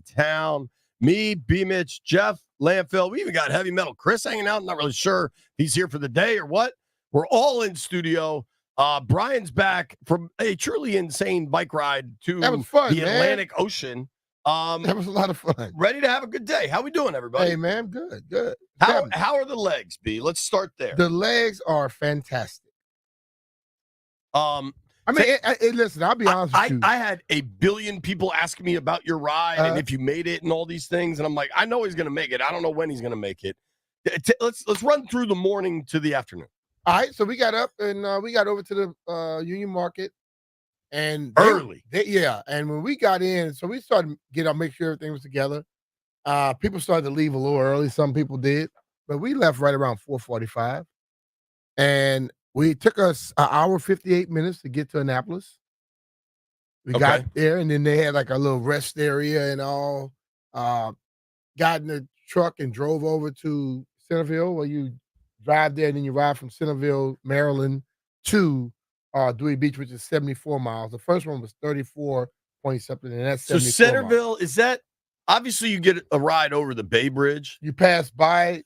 town. Me, B-Mitch, Jeff, Landfill. We even got Heavy Metal Chris hanging out. Not really sure if he's here for the day or what. We're all in studio. Brian's back from a truly insane bike ride to that was fun, the Atlantic Ocean. That was a lot of fun. Ready to have a good day. How we doing, everybody? Hey, man, good. How are the legs, B? Let's start there. The legs are fantastic. Listen, I'll be honest with you. I had a billion people asking me about your ride and if you made it and all these things, and I'm like, I know he's going to make it. I don't know when he's going to make it. Let's run through the morning to the afternoon. All right, so we got up and we got over to the Union Market, and early. And when we got in, so we started to get up, make sure everything was together. People started to leave a little early. Some people did, but we left right around 4:45, and we took us an hour 58 minutes to get to Annapolis. We got there, and then they had like a little rest area and all. Got in the truck and drove over to Centerville, where you drive there, and then you ride from Centerville, Maryland, to Dewey Beach, which is 74 miles. The first one was 34 point something, and that's 74 So Centerville, miles. is that obviously you get a ride over the Bay Bridge? You pass by.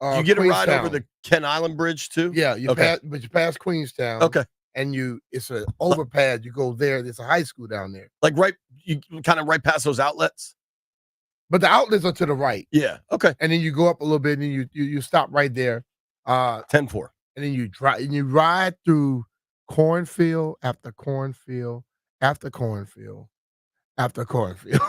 You get a ride Queenstown. over the Ken Island Bridge too? Yeah, you pass Queenstown. Okay. And it's an overpass. You go there. There's a high school down there. Like you kind of right past those outlets? But the outlets are to the right. Yeah. Okay. And then you go up a little bit, and you stop right there. 10-4. And then you ride through cornfield after cornfield after cornfield after cornfield.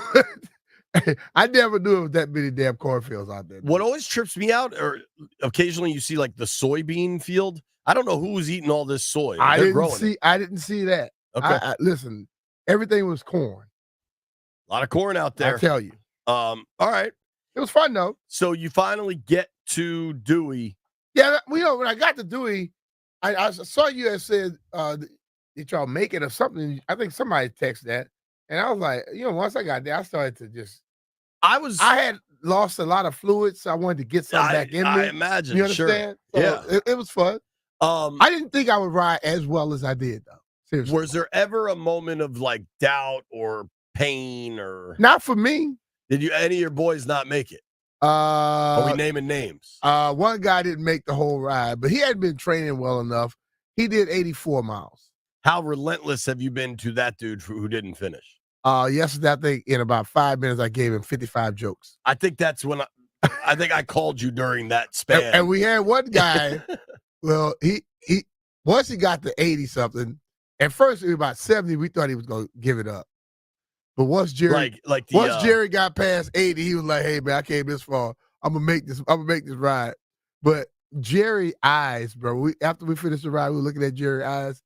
I never knew it was that many damn cornfields out there. What always trips me out, or occasionally you see like the soybean field. I don't know who was eating all this soy. I didn't see that. Okay. Listen, everything was corn. A lot of corn out there. I tell you. All right. It was fun though. So you finally get to Dewey. Yeah, when I got to Dewey, I saw you had said that y'all make it or something. I think somebody texted that, and I was like, once I got there, I started to just. I had lost a lot of fluids, so I wanted to get something back in me. I imagine. You understand? Sure. So it was fun. I didn't think I would ride as well as I did though. Seriously. Was there ever a moment of like doubt or pain or? Not for me. Did any of your boys not make it? Are we naming names? One guy didn't make the whole ride, but he hadn't been training well enough. He did 84 miles. How relentless have you been to that dude who didn't finish? Yesterday, I think in about 5 minutes, I gave him 55 jokes. I think that's when I think I called you during that span. And we had one guy. Well, he once he got to 80 something. At first, it was about 70. We thought he was going to give it up. But once Jerry, Jerry got past 80, he was like, "Hey man, I came this far. I'm gonna make this ride." But Jerry eyes, bro. After we finished the ride, we were looking at Jerry's eyes.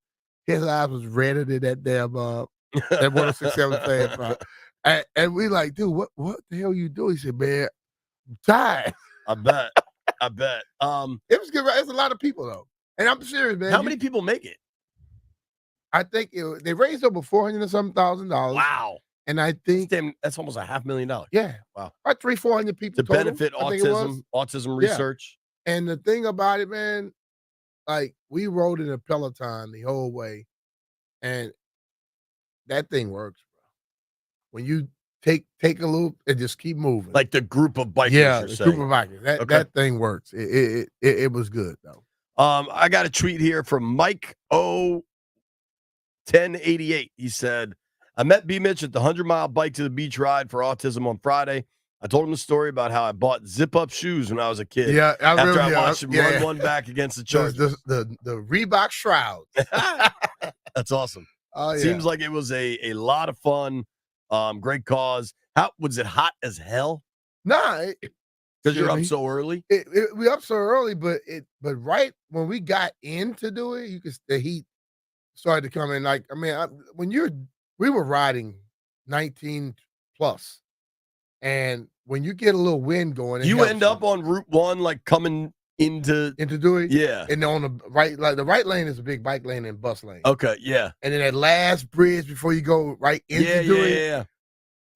His eyes was redder than that damn that 106.7 fan. And we like, dude, what the hell you doing? He said, "Man, I'm tired." I bet. It was good. It's a lot of people though, and I'm serious, man. How many people make it? I think they raised over $400 and some $1,000. Wow. And I think that's almost $500,000. Yeah. Wow. About 300-400 people to benefit autism research. Yeah. And the thing about it, man, like we rode in a Peloton the whole way, and that thing works, bro. When you take a loop and just keep moving, like the group of bikers. Yeah, the group of bikers. That thing works. It was good though. I got a tweet here from Mike O1088. He said, I met B. Mitch at the 100-mile bike to the beach ride for autism on Friday. I told him the story about how I bought zip-up shoes when I was a kid. Yeah, after I watched him run one back against the Chargers. The Reebok shrouds. That's awesome. Oh, yeah. Seems like it was a lot of fun. Great cause. How was it? Hot as hell? Nah, because you're up so early. We up so early, but right when we got in to do it, the heat started to come in. Like we were riding 19 plus, and when you get a little wind going, you end up on Route 1, like coming into Dewey. Yeah, and on the right, like the right lane is a big bike lane and bus lane. Okay, yeah, and then that last bridge before you go right into Dewey, yeah,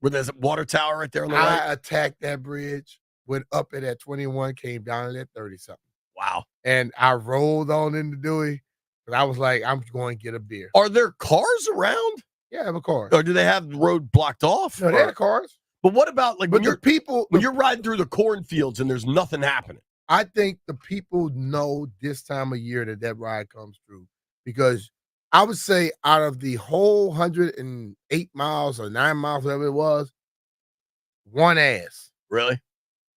where there's a water tower right there on the right. I attacked that bridge, went up it at 21, came down at 30 something. Wow, and I rolled on into Dewey, but I was like, I'm going to get a beer. Are there cars around? Yeah, I have a car. Or do they have the road blocked off? No, they have cars. But what about like But when you're riding through the cornfields and there's nothing happening? I think the people know this time of year that ride comes through, because I would say out of the whole 108 miles or 9 miles, whatever it was, one ass. Really?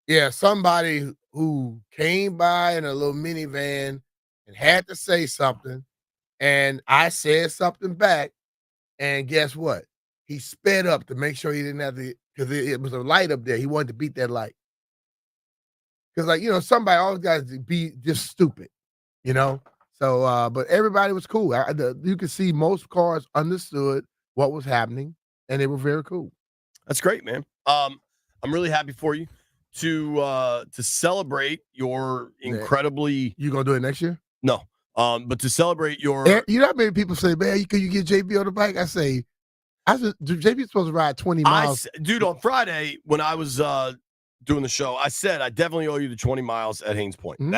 Yeah, somebody who came by in a little minivan and had to say something, and I said something back, and guess what? He sped up to make sure he didn't have to, because it was a light up there. He wanted to beat that light. Because, like, somebody always got to be just stupid, you know? So, but everybody was cool. You could see most cars understood what was happening, and they were very cool. That's great, man. I'm really happy for you to celebrate your incredibly. You gonna do it next year? No, but to celebrate your. You know how many people say, "Man, can you get JB on the bike?" I say, JB's supposed to ride 20 miles. Dude, on Friday when I was doing the show, I said I definitely owe you the 20 miles at Haynes Point. Mm-hmm.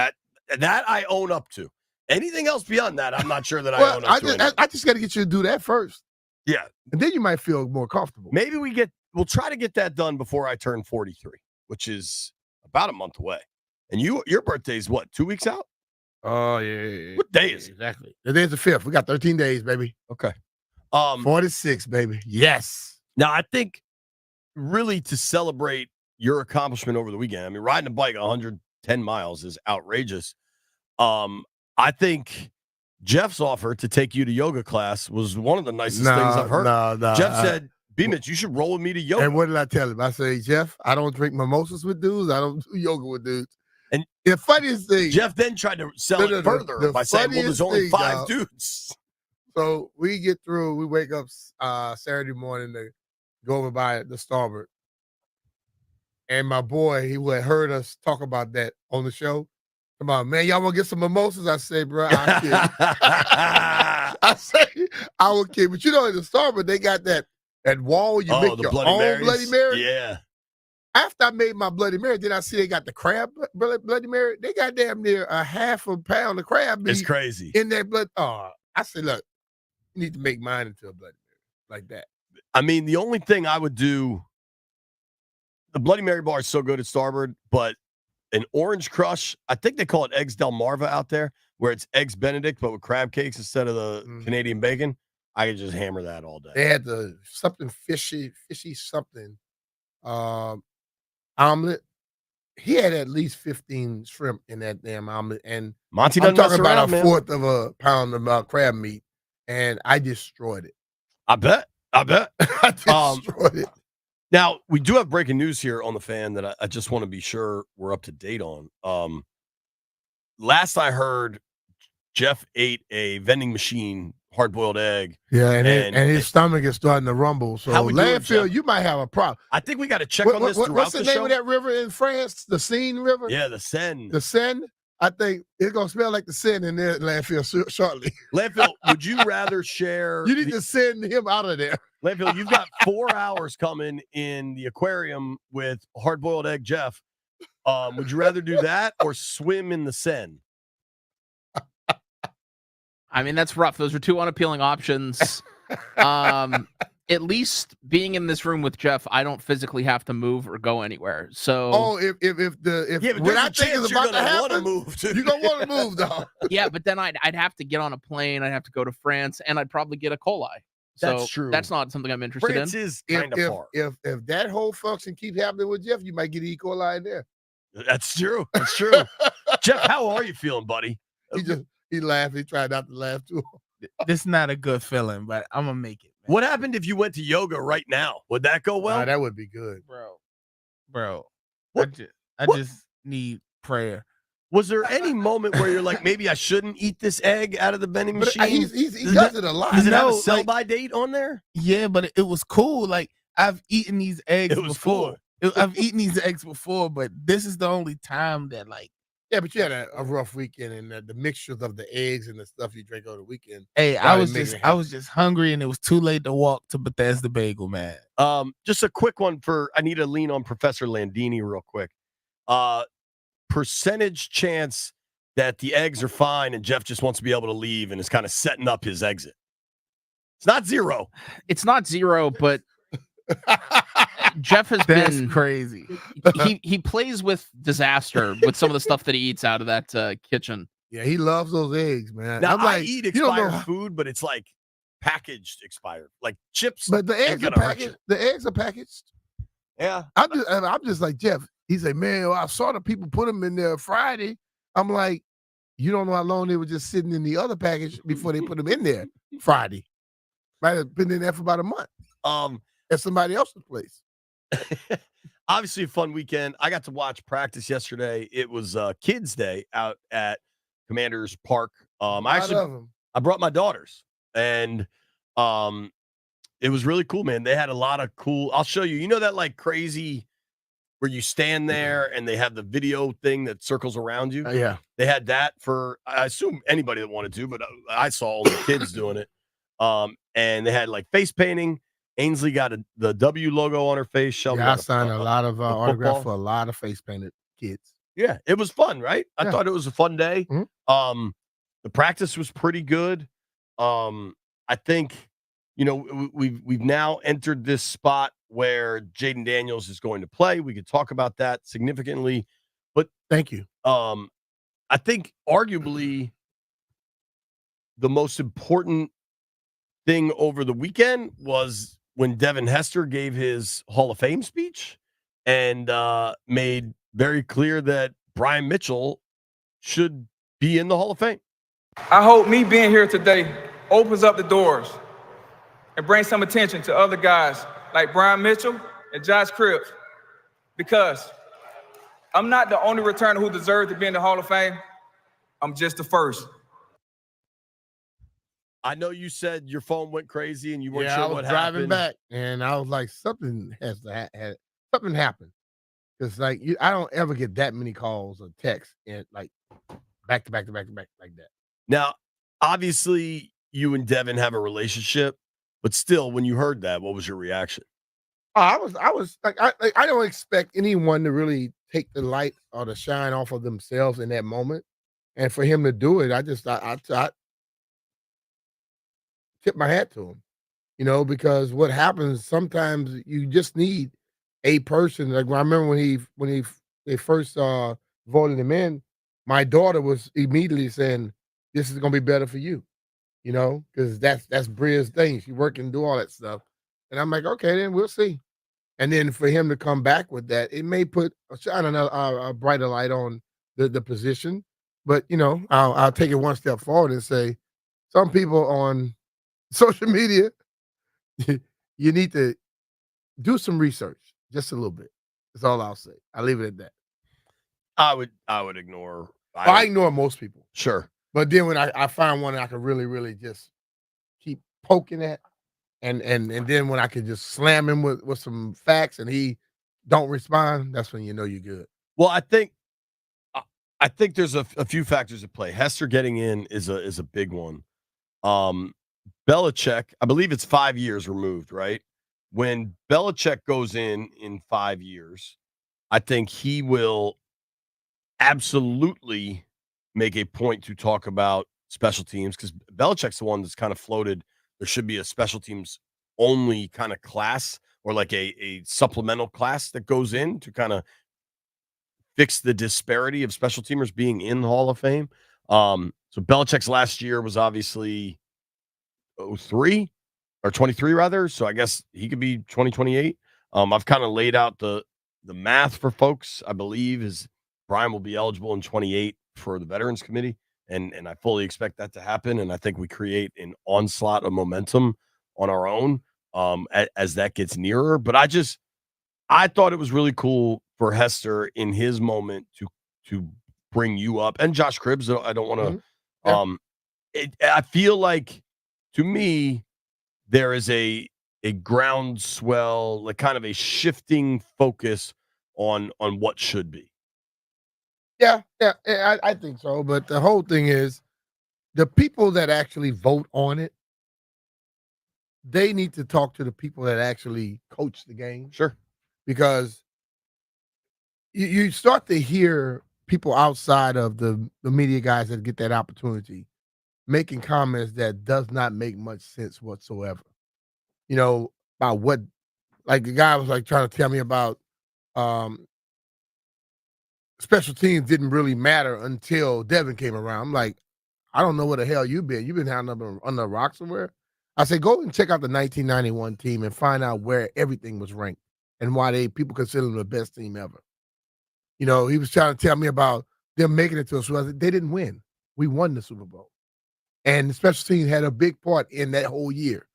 That I own up to. Anything else beyond that, I'm not sure that I own up to. I just got to get you to do that first. Yeah, and then you might feel more comfortable. Maybe we'll try to get that done before I turn 43, which is about a month away. And your birthday's what, 2 weeks out? Oh, yeah. What day is it? Exactly. The day's the 5th. We got 13 days, baby. Okay. 46, baby. Yes. Now, I think really to celebrate your accomplishment over the weekend, I mean, riding a bike 110 miles is outrageous. I think Jeff's offer to take you to yoga class was one of the nicest things I've heard. No. Jeff said, B-Mitch, you should roll with me to yoga. And what did I tell him? I said, Jeff, I don't drink mimosas with dudes. I don't do yoga with dudes. And the funniest thing, Jeff then tried to sell it further by saying, well, there's only 5 dudes. So we get through, we wake up Saturday morning to go over by the Starboard. And my boy, he had heard us talk about that on the show. Come on, man, y'all want to get some mimosas? I say, bro, I'll kid. I say, I will kid. But in the Starboard, they got that wall. You make your own Bloody Mary. Yeah. After I made my Bloody Mary, then I see they got the crab Bloody Mary. They got damn near a half a pound of crab meat. It's crazy. In that blood. Oh, I said, look, you need to make mine into a Bloody Mary like that. I mean, the only thing I would do, the Bloody Mary bar is so good at Starboard, but an Orange Crush, I think they call it Eggs Delmarva out there, where it's Eggs Benedict, but with crab cakes instead of the Canadian bacon. I could just hammer that all day. They had something fishy something omelet. He had at least 15 shrimp in that damn omelet. And Monty I'm talking about around, a fourth of a pound of crab meat. And I destroyed it. I bet. I destroyed it. Now, we do have breaking news here on the Fan that I just want to be sure we're up to date on. Last I heard, Jeff ate a vending machine hard-boiled egg. Yeah, and his stomach is starting to rumble. So, Landfill, you might have a problem. I think we got to check on this throughout the show. What's the name of that river in France? The Seine River? Yeah, the Seine. The Seine? I think it's going to smell like the Seine in there, Landfill, shortly. Landfill, would you rather share? You need to send him out of there. Landfill, you've got 4 hours coming in the aquarium with hard-boiled egg Jeff. Would you rather do that or swim in the Seine? I mean, that's rough. Those are 2 unappealing options. At least being in this room with Jeff, I don't physically have to move or go anywhere. So, when I think it's about to happen, you're gonna want to move, though. Yeah, but then I'd have to get on a plane. I'd have to go to France, and I'd probably get a coli. That's true. That's not something I'm interested France in. is kind of far. If that whole function keeps happening with Jeff, you might get E. coli in there. That's true. That's true. Jeff, how are you feeling, buddy? He laughed. He tried not to laugh too. This is not a good feeling, but I'm gonna make it. Man. What happened if you went to yoga right now? Would that go well? That would be good, bro. What? I just need prayer. Was there any moment where you're like, maybe I shouldn't eat this egg out of the vending machine? He does it a lot. Does it have a sell-by date on there? Yeah, but it was cool. Like, I've eaten these eggs before. I've eaten these eggs before, but this is the only time that, like. Yeah, but you had a rough weekend, and the mixtures of the eggs and the stuff you drink over the weekend. Hey, I was just hungry, and it was too late to walk to Bethesda Bagel, man. Just a quick one I need to lean on Professor Landini real quick. Percentage chance that the eggs are fine and Jeff just wants to be able to leave and is kind of setting up his exit. It's not 0. It's not 0, but Jeff has That's been crazy. he plays with disaster with some of the stuff that he eats out of that kitchen. Yeah, he loves those eggs, man. Now I'm I like, eat you don't know expired how- food, but it's like packaged expired, like chips. but the ain't eggs are gonna hurt packaged. The eggs are packaged. Yeah, I'm just like Jeff. He's like, man, I saw the people put them in there Friday. I'm like, you don't know how long they were just sitting in the other package before they put them in there Friday. Might have been in there for about a month at somebody else's place. Obviously a fun weekend. I got to watch practice yesterday. It was Kids Day out at Commanders Park. I brought my daughters, and it was really cool, man. They had a lot of cool. I'll show you. You know that like crazy where you stand there and they have the video thing that circles around you. Yeah, They had that for, I assume, anybody that wanted to, but I saw all the kids doing it. And they had like face painting. Ainsley got the W logo on her face. Shelby I got signed a lot of autographs football. for a lot of face painted kids. Yeah, it was fun, right? I Yeah. thought it was a fun day. Mhm. The practice was pretty good. I think, you know, we've now entered this spot where Jaden Daniels is going to play. We could talk about that significantly, but Thank you. I think arguably the most important thing over the weekend was when Devin Hester gave his Hall of Fame speech and made very clear that Brian Mitchell should be in the Hall of Fame. I hope me being here today opens up the doors and brings some attention to other guys like Brian Mitchell and Josh Cribbs, because I'm not the only returner who deserves to be in the Hall of Fame. I'm just the first. I know you said your phone went crazy and you weren't I sure was what driving happened. back, and I was like, something has to something happened. Because like I don't ever get that many calls or texts and like back to back like that. Now, obviously, you and Devin have a relationship, but still, when you heard that, what was your reaction? I was like, I don't expect anyone to really take the light or the shine off of themselves in that moment, and for him to do it, I tip my hat to him, you know, because what happens sometimes you just need a person. Like I remember when they first voted him in, my daughter was immediately saying, "This is gonna be better for you," you know, because that's Bria's thing. She work and do all that stuff, and I'm like, okay, then we'll see. And then for him to come back with that, it may put a brighter light on the position. But you know, I'll take it one step forward and say, some people on social media, you need to do some research, just a little bit. That's all I'll say. I'll leave it at that. I would ignore. I ignore most people. Sure. But then when I find one I can really, really just keep poking at, and then when I can just slam him with some facts and he don't respond, that's when you know you're good. Well, I think there's a few factors at play. Hester getting in is a big one. Belichick, I believe it's 5 years removed, right? When Belichick goes in 5 years, I think he will absolutely make a point to talk about special teams, because Belichick's the one that's kind of floated there should be a special teams only kind of class, or like a supplemental class that goes in to kind of fix the disparity of special teamers being in the Hall of Fame. So Belichick's last year was obviously 03 or 23 rather. So I guess he could be 2028. I've kind of laid out the math for folks. I believe is Brian will be eligible in 28 for the Veterans Committee. And I fully expect that to happen. And I think we create an onslaught of momentum on our own as that gets nearer. But I thought it was really cool for Hester in his moment to bring you up, and Josh Cribbs. I don't want to. I feel like, to me, there is a groundswell, like kind of a shifting focus on what should be. Yeah, I think so. But the whole thing is, the people that actually vote on it, they need to talk to the people that actually coach the game. Sure. Because you start to hear people outside of the media guys that get that opportunity making comments that does not make much sense whatsoever. You know, about what Like the guy was like trying to tell me about special teams didn't really matter until Devin came around. I'm like, I don't know where the hell you've been. You've been hiding under a rock somewhere. I say, go and check out the 1991 team and find out where everything was ranked and why people consider them the best team ever. You know, he was trying to tell me about them making it to a Super Bowl. They didn't win. We won the Super Bowl. And the special teams had a big part in that whole year.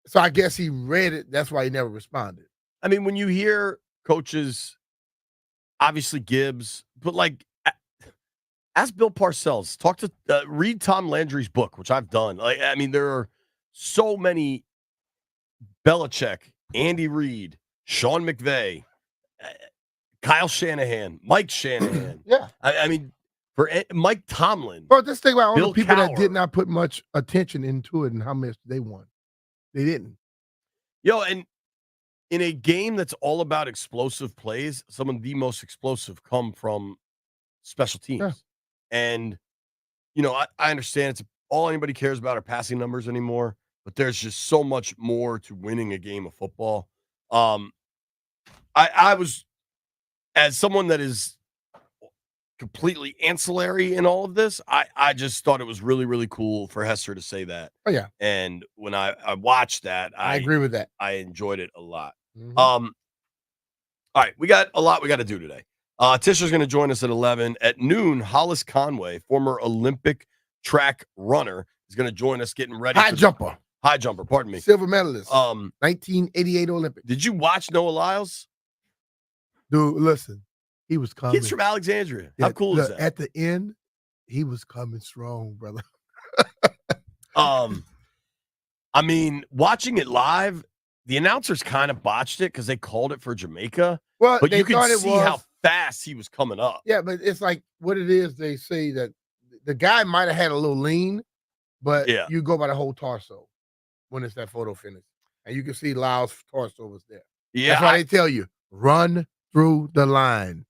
So I guess he read it. That's why he never responded. I mean, when you hear coaches, obviously Gibbs, but like, ask Bill Parcells. Talk to read Tom Landry's book, which I've done. Like, I mean, there are so many Belichick, Andy Reid, Sean McVay, Kyle Shanahan, Mike Shanahan. Yeah. I mean, for Mike Tomlin. Well, just think about all Bill the people Cowher. that did not put much attention into it and how much they won. They didn't. And in a game that's all about explosive plays, some of the most explosive come from special teams. Yeah. And, I understand it's all anybody cares about are passing numbers anymore, but there's just so much more to winning a game of football. I was, as someone that is completely ancillary in all of this, I just thought it was really, really cool for Hester to say that. Oh, yeah. And when I watched that, I agree with that. I enjoyed it a lot. Mhm. All right, we got a lot we got to do today. Tischler's going to join us at 11. At noon, Hollis Conway, former Olympic track runner, is going to join us getting ready. High jumper, pardon me. silver medalist, 1988 1988 Olympics. Did you watch Noah Lyles? Dude, listen, he was coming. Kid's from Alexandria. How cool is that? At the end, he was coming strong, brother. I mean, watching it live, the announcers kind of botched it because they called it for Jamaica. Well, But they you could thought it see was, how fast he was coming up. Yeah, but it's like what it is. They say that the guy might have had a little lean, but Yeah. you go by the whole torso when it's that photo finish. And you can see Lyle's torso was there. Yeah, That's why they tell you, run through the line.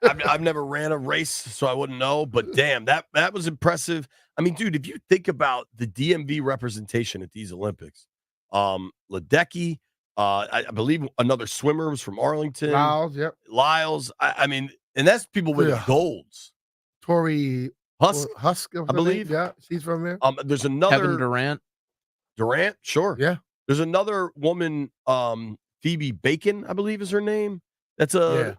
I've never ran a race, so I wouldn't know. But damn, that was impressive. I mean, dude, if you think about the DMV representation at these Olympics, Ledecky, I believe another swimmer was from Arlington. Lyles, yep. Lyles. I mean, and that's people winning Yeah. golds. Tori Husk, I believe. Yeah, she's from there. There's another Kevin Durant. Durant, sure. Yeah. There's another woman, Phoebe Bacon, I believe is her name. That's a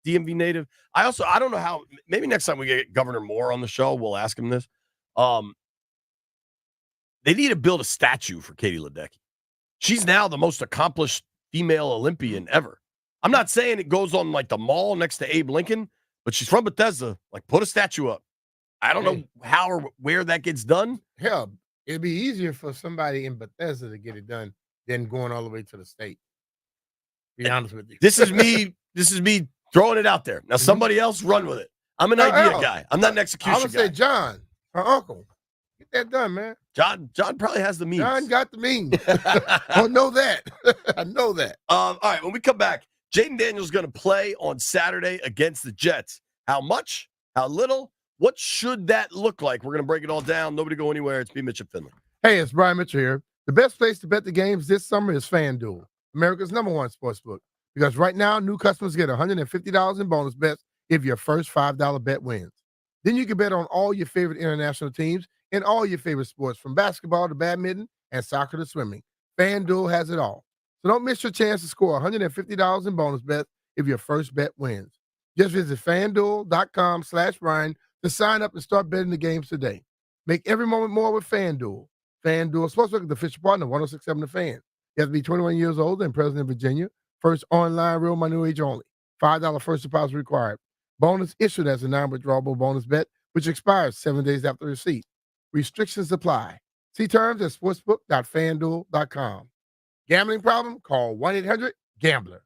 DMV native. I don't know how. Maybe next time we get Governor Moore on the show, we'll ask him this. They need to build a statue for Katie Ledecky. She's now the most accomplished female Olympian ever. I'm not saying it goes on like the mall next to Abe Lincoln, but she's from Bethesda. Like, put a statue up. I don't know how or where that gets done. Hell, it'd be easier for somebody in Bethesda to get it done than going all the way to the state. Be honest with you. This is me throwing it out there. Now somebody else run with it. I'm an idea guy. I'm not an execution I would guy. say John, her uncle. Get that done, man. John probably has the means. John got the means. I know that. I know that. All right, when we come back, Jaden Daniels going to play on Saturday against the Jets. How much? How little? What should that look like? We're going to break it all down. Nobody go anywhere. It's B. Mitch and Finley. Hey, it's Brian Mitchell here. The best place to bet the games this summer is FanDuel, America's #1 sportsbook. Because right now, new customers get $150 in bonus bets if your first $5 bet wins. Then you can bet on all your favorite international teams and all your favorite sports, from basketball to badminton and soccer to swimming. FanDuel has it all. So don't miss your chance to score $150 in bonus bets if your first bet wins. Just visit FanDuel.com/Brian to sign up and start betting the games today. Make every moment more with FanDuel. FanDuel Sportsbook is the official partner of 106.7 The Fan. You have to be 21 years old and present in Virginia. First online, real money age only. $5 first deposit required. Bonus issued as a non-withdrawable bonus bet, which expires 7 days after receipt. Restrictions apply. See terms at sportsbook.fanduel.com. Gambling problem? Call 1-800-GAMBLER.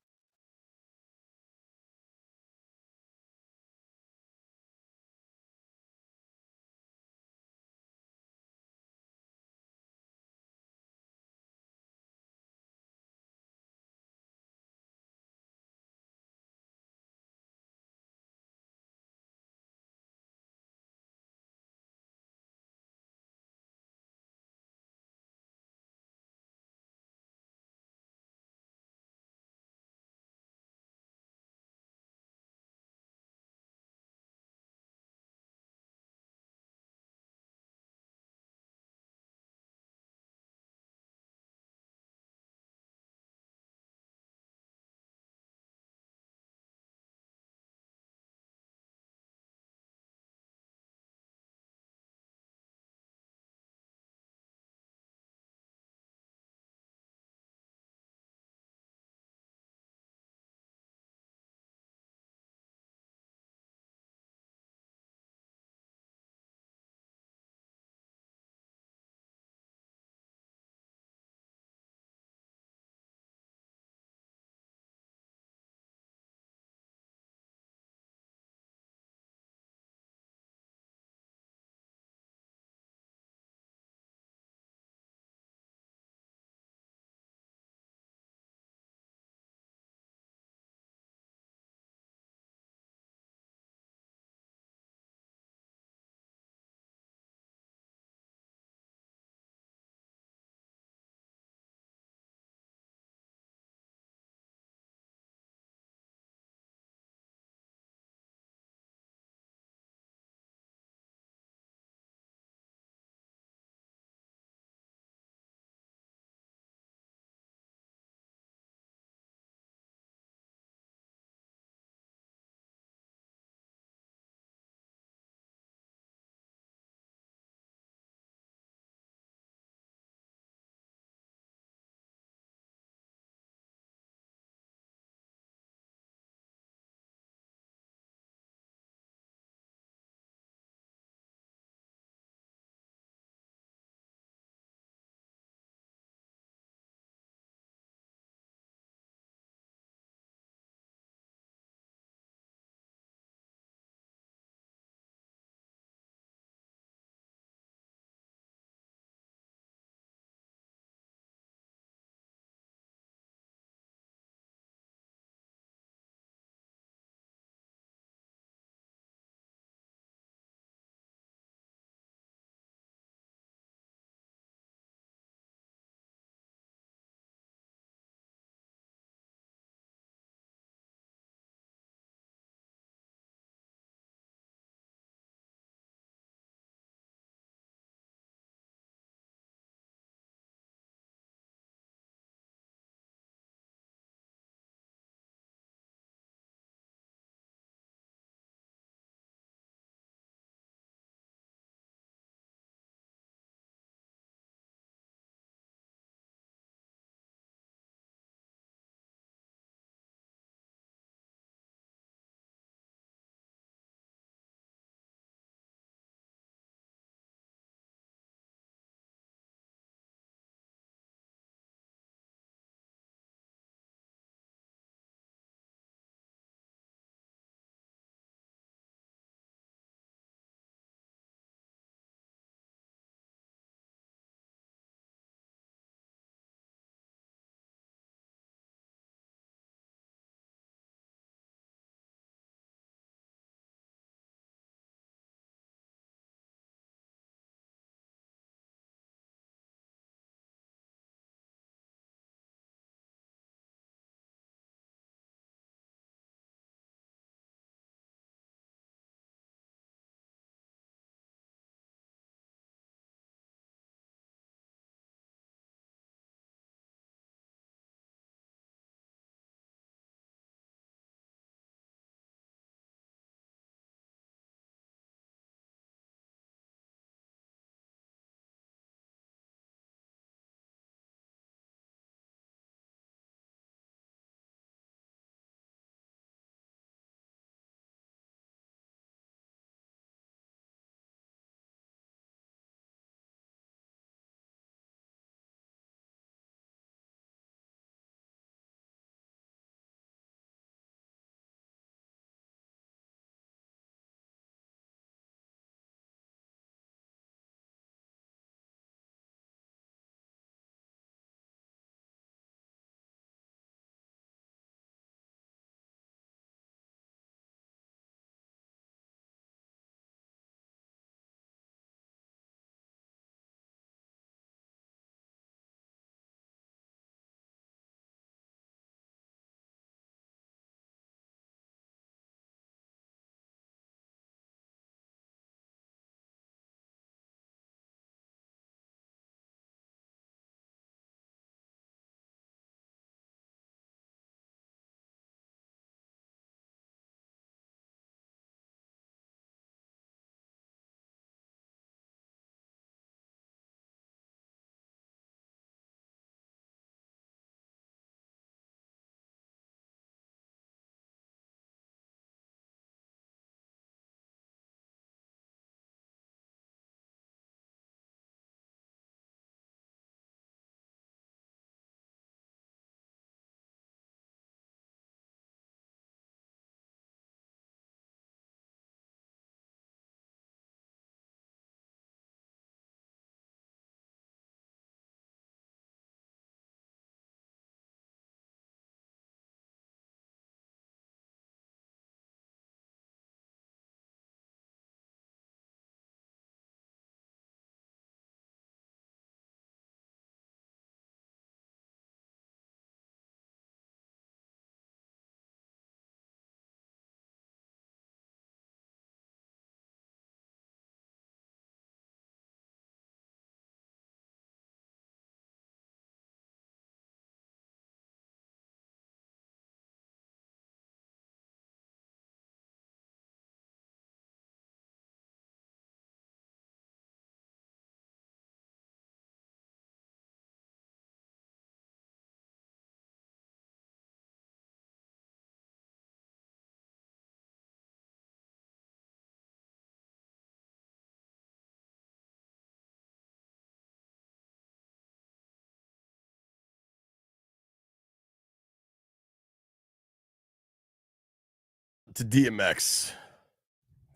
to DMX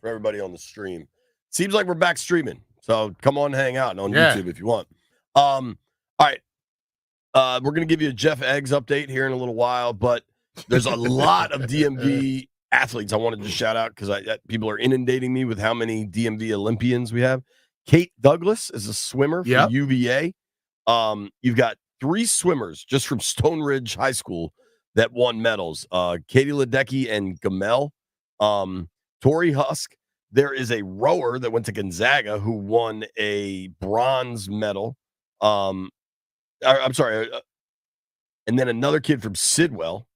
for everybody on the stream. Seems like we're back streaming, so come on, hang out on YouTube if you want. All right, we're gonna give you a Jeff Eggs update here in a little while, but there's a lot of DMV athletes I wanted to shout out because people are inundating me with how many DMV Olympians we have. Kate Douglas is a swimmer for UVA. You've got 3 swimmers just from Stone Ridge High School that won medals. Katie Ledecky and Gamel. Tori Husk. There is a rower that went to Gonzaga who won a bronze medal. I'm sorry. And then another kid from Sidwell.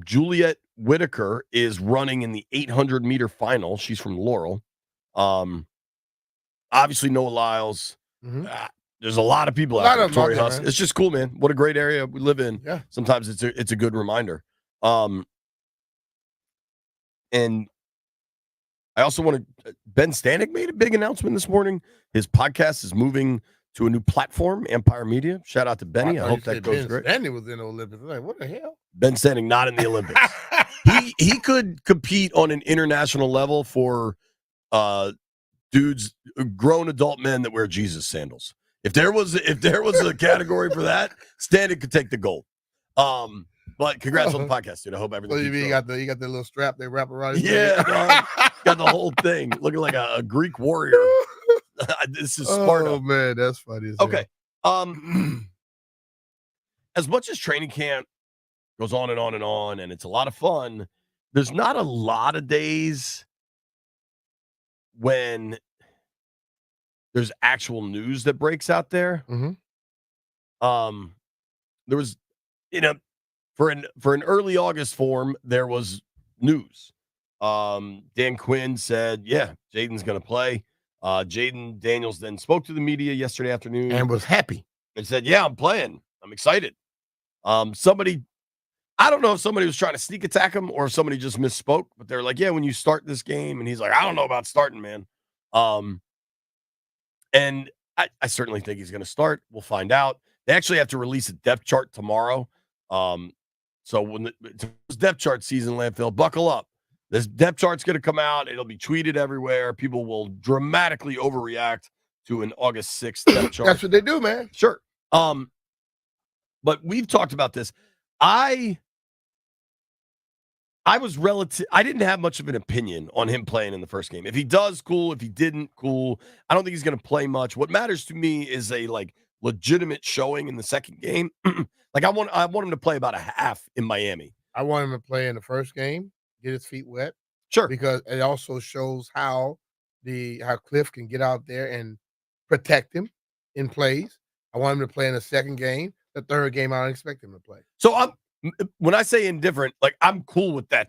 Juliet Whitaker is running in the 800-meter final. She's from Laurel. Obviously, Noah Lyles. There's a lot of people out there. Tori Husk. It's just cool, man. What a great area we live in. Yeah. Sometimes it's a good reminder. And I also want to. Ben Stanek made a big announcement this morning. His podcast is moving to a new platform, Empire Media. Shout out to Benny. I hope that goes great. Ben Stanek was in the Olympics. Like, what the hell? Ben Stanek not in the Olympics. he could compete on an international level for dudes, grown adult men that wear Jesus sandals. If there was a category for that, Stanek could take the gold. But congrats on the podcast, dude. I hope everything. So you got the little strap they wrap around. Got the whole thing looking like a Greek warrior. This is Sparta. Oh man, that's funny. Okay. As much as training camp goes on and on and on, and it's a lot of fun, there's not a lot of days when there's actual news that breaks out there. There was, for an early August form, there was news. Dan Quinn said, yeah, Jaden's going to play. Jaden Daniels then spoke to the media yesterday afternoon. And was happy. And said, yeah, I'm playing. I'm excited. I don't know if somebody was trying to sneak attack him or if somebody just misspoke, but they're like, yeah, when you start this game. And he's like, I don't know about starting, man. And I certainly think he's going to start. We'll find out. They actually have to release a depth chart tomorrow. So when it's depth chart season, Landfill, buckle up. This depth chart's going to come out. It'll be tweeted everywhere. People will dramatically overreact to an August 6th depth chart. That's what they do, man. Sure. But we've talked about this. I didn't have much of an opinion on him playing in the first game. If he does, cool. If he didn't, cool. I don't think he's going to play much. What matters to me is a legitimate showing in the second game. I want him to play about a half in Miami. I want him to play in the first game, get his feet wet. Sure. Because it also shows how Cliff can get out there and protect him in plays. I want him to play in the second game. The third game, I don't expect him to play. So when I say indifferent, I'm cool with that.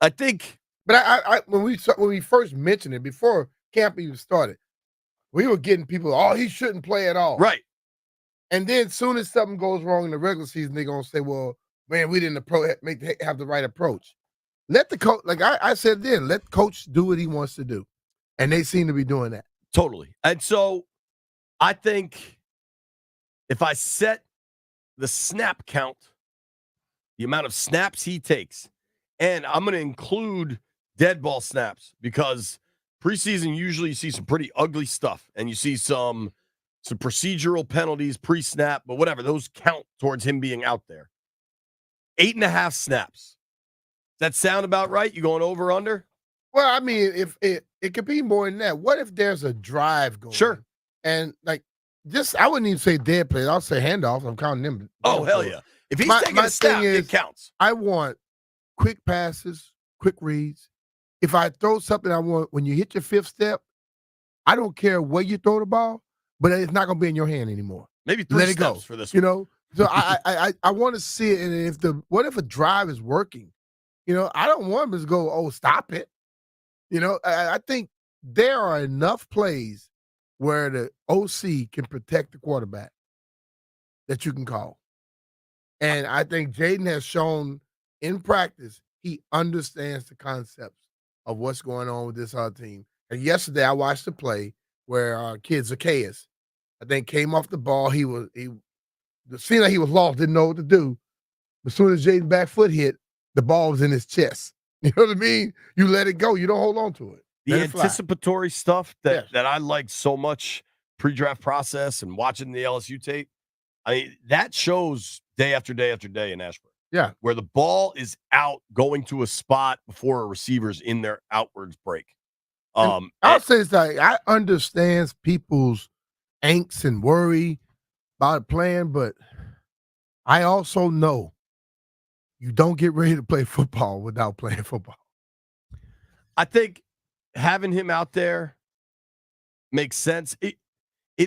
I think. But I when we first mentioned it before camp even started, we were getting people, oh, he shouldn't play at all. Right. And then as soon as something goes wrong in the regular season, they're gonna say, well, man, we didn't have the right approach. Let the coach, like I said then, let the coach do what he wants to do. And they seem to be doing that. Totally. And so I think if I set the snap count, the amount of snaps he takes, and I'm going to include dead ball snaps because preseason usually you see some pretty ugly stuff and you see some procedural penalties pre-snap, but whatever, those count towards him being out there. 8.5 snaps. Does that sound about right? You going over, under? Well, I mean, if it could be more than that. What if there's a drive going? Sure. And I wouldn't even say dead plays. I'll say handoffs. I'm counting them. Oh, hell yeah. If he's taking a snap, it counts. I want quick passes, quick reads. If I throw something, I want when you hit your fifth step, I don't care where you throw the ball, but it's not going to be in your hand anymore. Maybe 3 Let it steps go. for this one. So I want to see it. And what if a drive is working? I don't want him to go, oh, stop it. I think there are enough plays where the OC can protect the quarterback that you can call. And I think Jaden has shown in practice he understands the concepts of what's going on with this team. And yesterday I watched the play where kid Zacchaeus, I think, came off the ball. It seemed like he was lost, didn't know what to do. As soon as Jaden's back foot hit, the ball was in his chest. You know what I mean? You let it go. You don't hold on to it. The Let it fly. anticipatory stuff that Yes. I like so much, pre-draft process and watching the LSU tape, I mean, that shows day after day after day in Ashburn. Yeah. Where the ball is out going to a spot before a receiver's in their outwards break. I'll say it's like I understand people's angst and worry about playing, but I also know you don't get ready to play football without playing football. I think having him out there makes sense.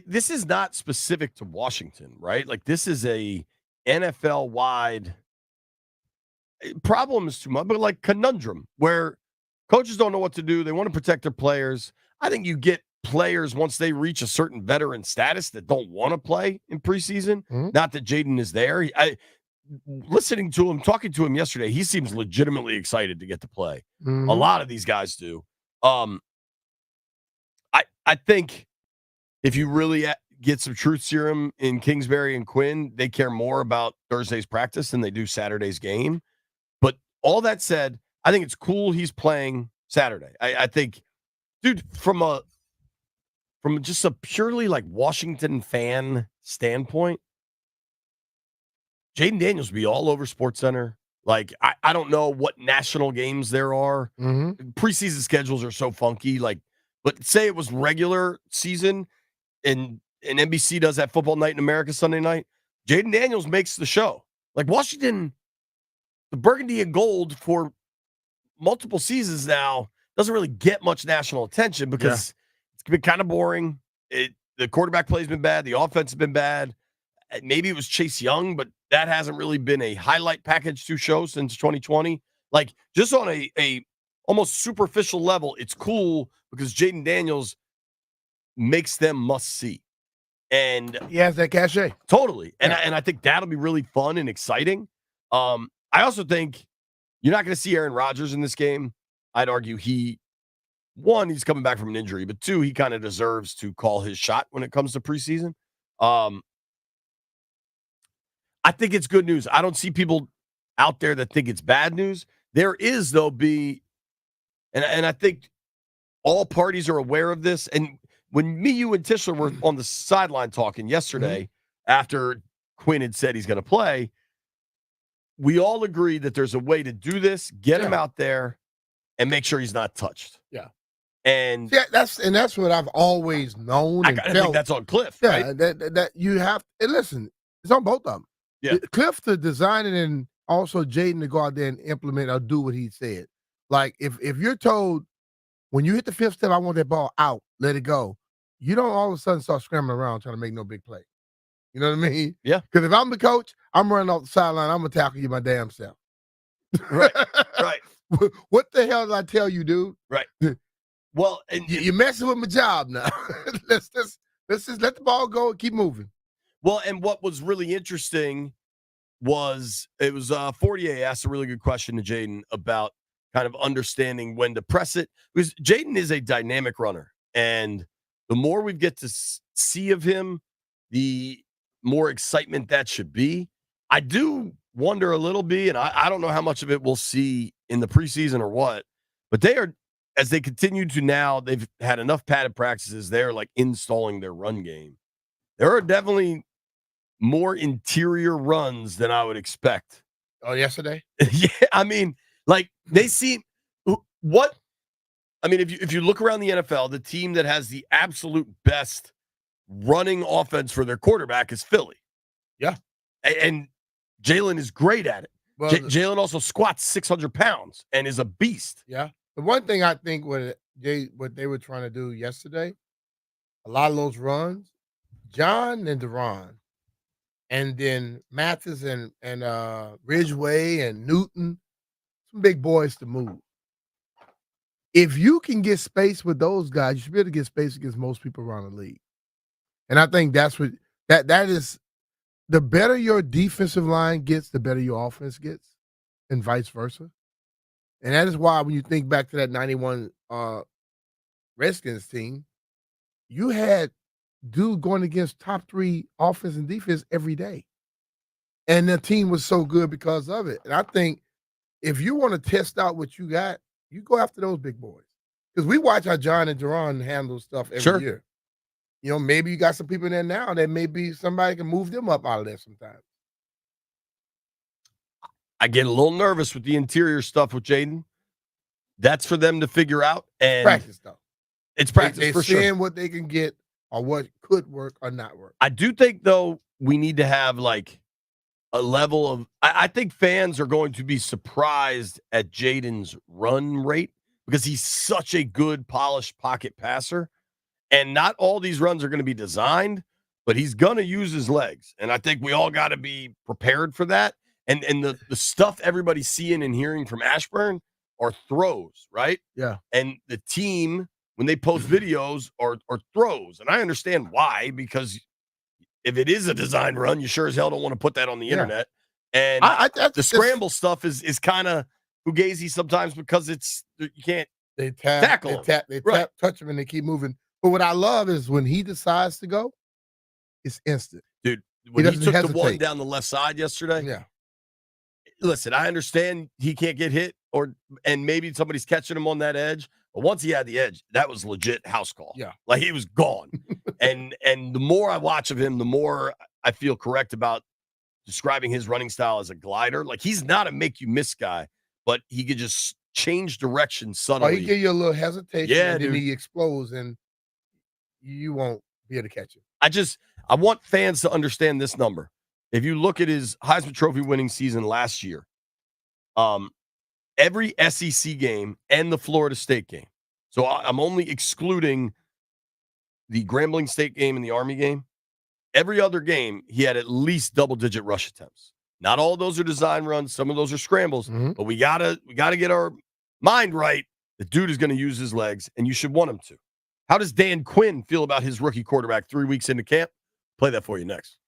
This is not specific to Washington, right? Like this is a NFL wide problem is too much, but like conundrum where coaches don't know what to do. They want to protect their players. I think you get players once they reach a certain veteran status that don't want to play in preseason. Mm-hmm. Not that Jaden is there. Listening to him, talking to him yesterday, he seems legitimately excited to get to play. Mm-hmm. A lot of these guys do. I think if you really get some truth serum in Kingsbury and Quinn, they care more about Thursday's practice than they do Saturday's game. But all that said, I think it's cool he's playing Saturday. I think, dude, from just a purely like Washington fan standpoint, Jaden Daniels will be all over SportsCenter. Like, I don't know what national games there are. Mm-hmm. Preseason schedules are so funky. Like, but say it was regular season and NBC does that Football Night in America Sunday night. Jaden Daniels makes the show. Like Washington, the burgundy and gold for multiple seasons now doesn't really get much national attention because it's been kind of boring. The quarterback play's been bad. The offense has been bad. Maybe it was Chase Young, but that hasn't really been a highlight package to show since 2020. Like just on a almost superficial level, it's cool because Jaden Daniels makes them must see. And he has that cachet. Totally. And I think that'll be really fun and exciting. I also think you're not going to see Aaron Rodgers in this game. I'd argue he's coming back from an injury, but two, he kind of deserves to call his shot when it comes to preseason. I think it's good news. I don't see people out there that think it's bad news. There is, though, and I think all parties are aware of this. And when me, you, and Tischler were on the sideline talking yesterday after Quinn had said he's going to play, we all agree that there's a way to do this, get him out there, and make sure he's not touched. Yeah. And that's what I've always known. I think that's on Cliff. Yeah, right? that you have. And listen, it's on both of them. Yeah. Cliff to design it and also Jaden to go out there and implement or do what he said. Like if you're told when you hit the fifth step, I want that ball out, let it go. You don't all of a sudden start scrambling around trying to make no big play. You know what I mean? Yeah. Because if I'm the coach, I'm running off the sideline. I'm gonna tackle you my damn self. Right. Right. What the hell did I tell you, dude? Right. Well, and you're messing with my job now. let's just let the ball go and keep moving. Well, and what was really interesting was Fortier asked a really good question to Jaden about kind of understanding when to press it. Because Jaden is a dynamic runner. And the more we get to see of him, the more excitement that should be. I do wonder a little bit, and I don't know how much of it we'll see in the preseason or what, but they are, as they continue to now, they've had enough padded practices. They're like installing their run game. There are definitely more interior runs than I would expect. Oh, yesterday? Yeah, I mean, like they seem what? I mean, if you look around the NFL, the team that has the absolute best running offense for their quarterback is Philly. Yeah, and Jalen is great at it. Well, Jalen also squats 600 pounds and is a beast. Yeah, the one thing I think what they were trying to do yesterday, a lot of those runs, John and Deron, and then Mathis and Ridgeway and Newton, some big boys to move. If you can get space with those guys, you should be able to get space against most people around the league. And I think that's what that is. The better your defensive line gets, the better your offense gets, and vice versa. And that is why when you think back to that 91 Redskins team, you had dude going against top 3 offense and defense every day. And the team was so good because of it. And I think if you want to test out what you got, you go after those big boys. Because we watch how John and Jerron handle stuff every year. You know, maybe you got some people in there now that maybe somebody can move them up out of there sometimes. I get a little nervous with the interior stuff with Jaden. That's for them to figure out. And practice, though. It's practice they for sure. Seeing what they can get or what could work or not work. I do think, though, we need to have like a level of I think fans are going to be surprised at Jaden's run rate because he's such a good polished pocket passer. And not all these runs are going to be designed, but he's going to use his legs. And I think we all got to be prepared for that. And the stuff everybody's seeing and hearing from Ashburn are throws, right? Yeah. And the team, when they post videos, are throws. And I understand why, because if it is a design run, you sure as hell don't want to put that on the internet. And the scramble stuff is kind of fugazi sometimes because you can't tackle. They tap, touch him, and they keep moving. But what I love is when he decides to go, it's instant. Dude, when he took hesitate. the one down the left side yesterday. Yeah. Listen, I understand he can't get hit and maybe somebody's catching him on that edge. But once he had the edge, that was legit house call. Yeah. Like he was gone. and the more I watch of him, the more I feel correct about describing his running style as a glider. Like he's not a make you miss guy, but he could just change direction subtly. Or he give you a little hesitation and dude. then he explodes and you won't be able to catch it. I want fans to understand this number. If you look at his Heisman Trophy winning season last year, every SEC game and the Florida State game. So I'm only excluding the Grambling State game and the Army game. Every other game, he had at least double-digit rush attempts. Not all of those are design runs. Some of those are scrambles. Mm-hmm. But we gotta get our mind right. The dude is going to use his legs, and you should want him to. How does Dan Quinn feel about his rookie quarterback 3 weeks into camp? Play that for you next.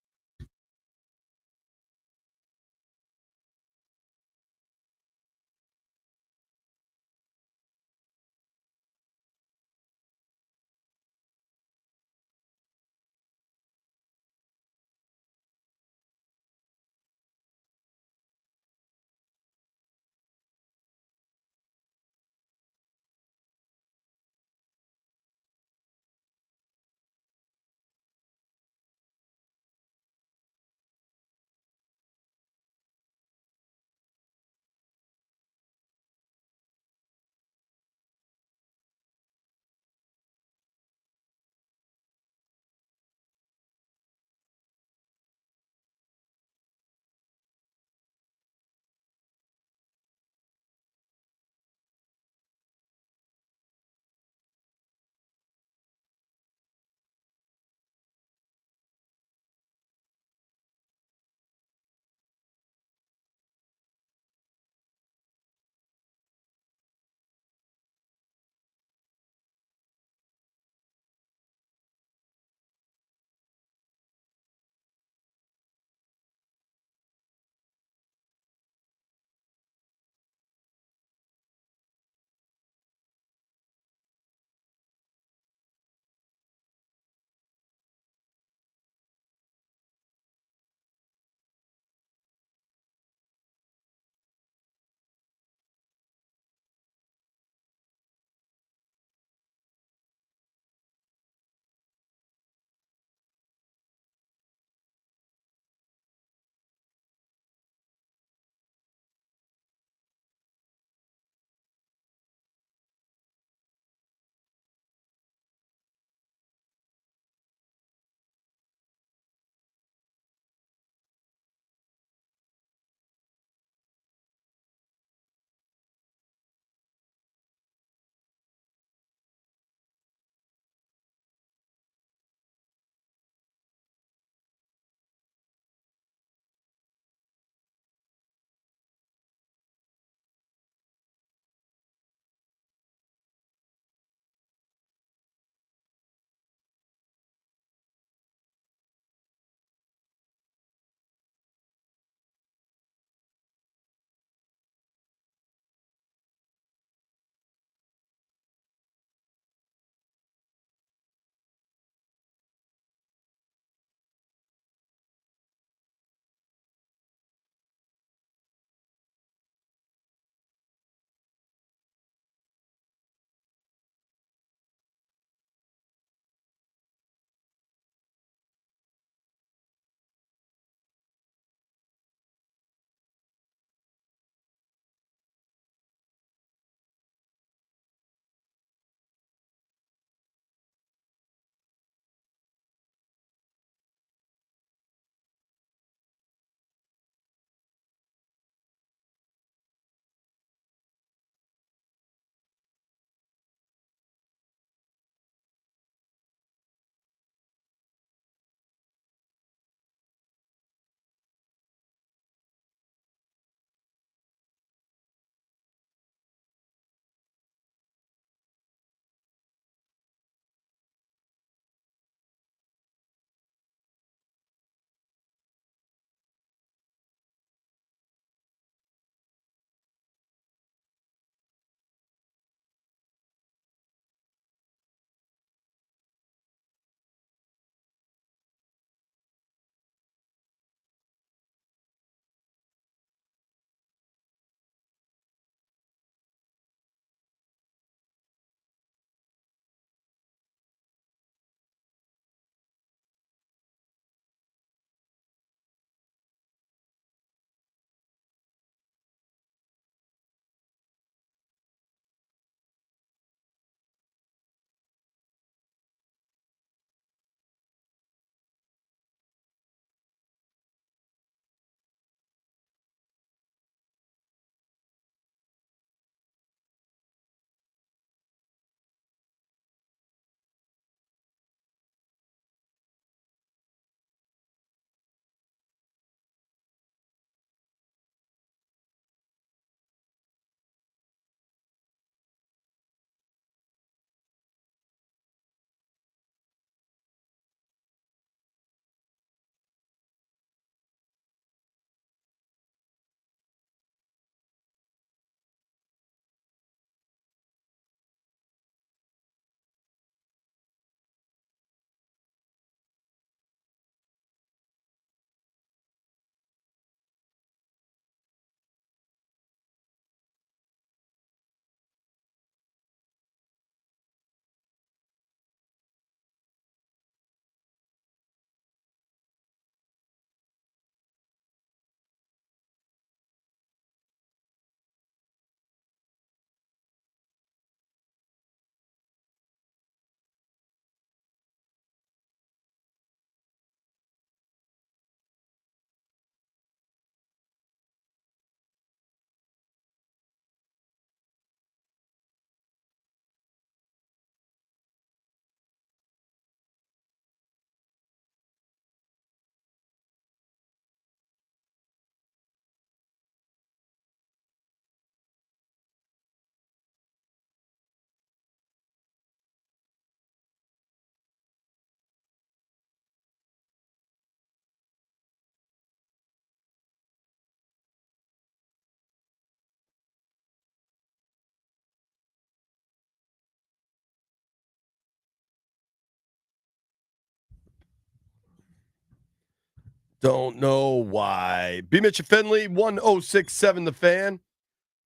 Don't know why. B. Mitch Finley, 1067 The Fan.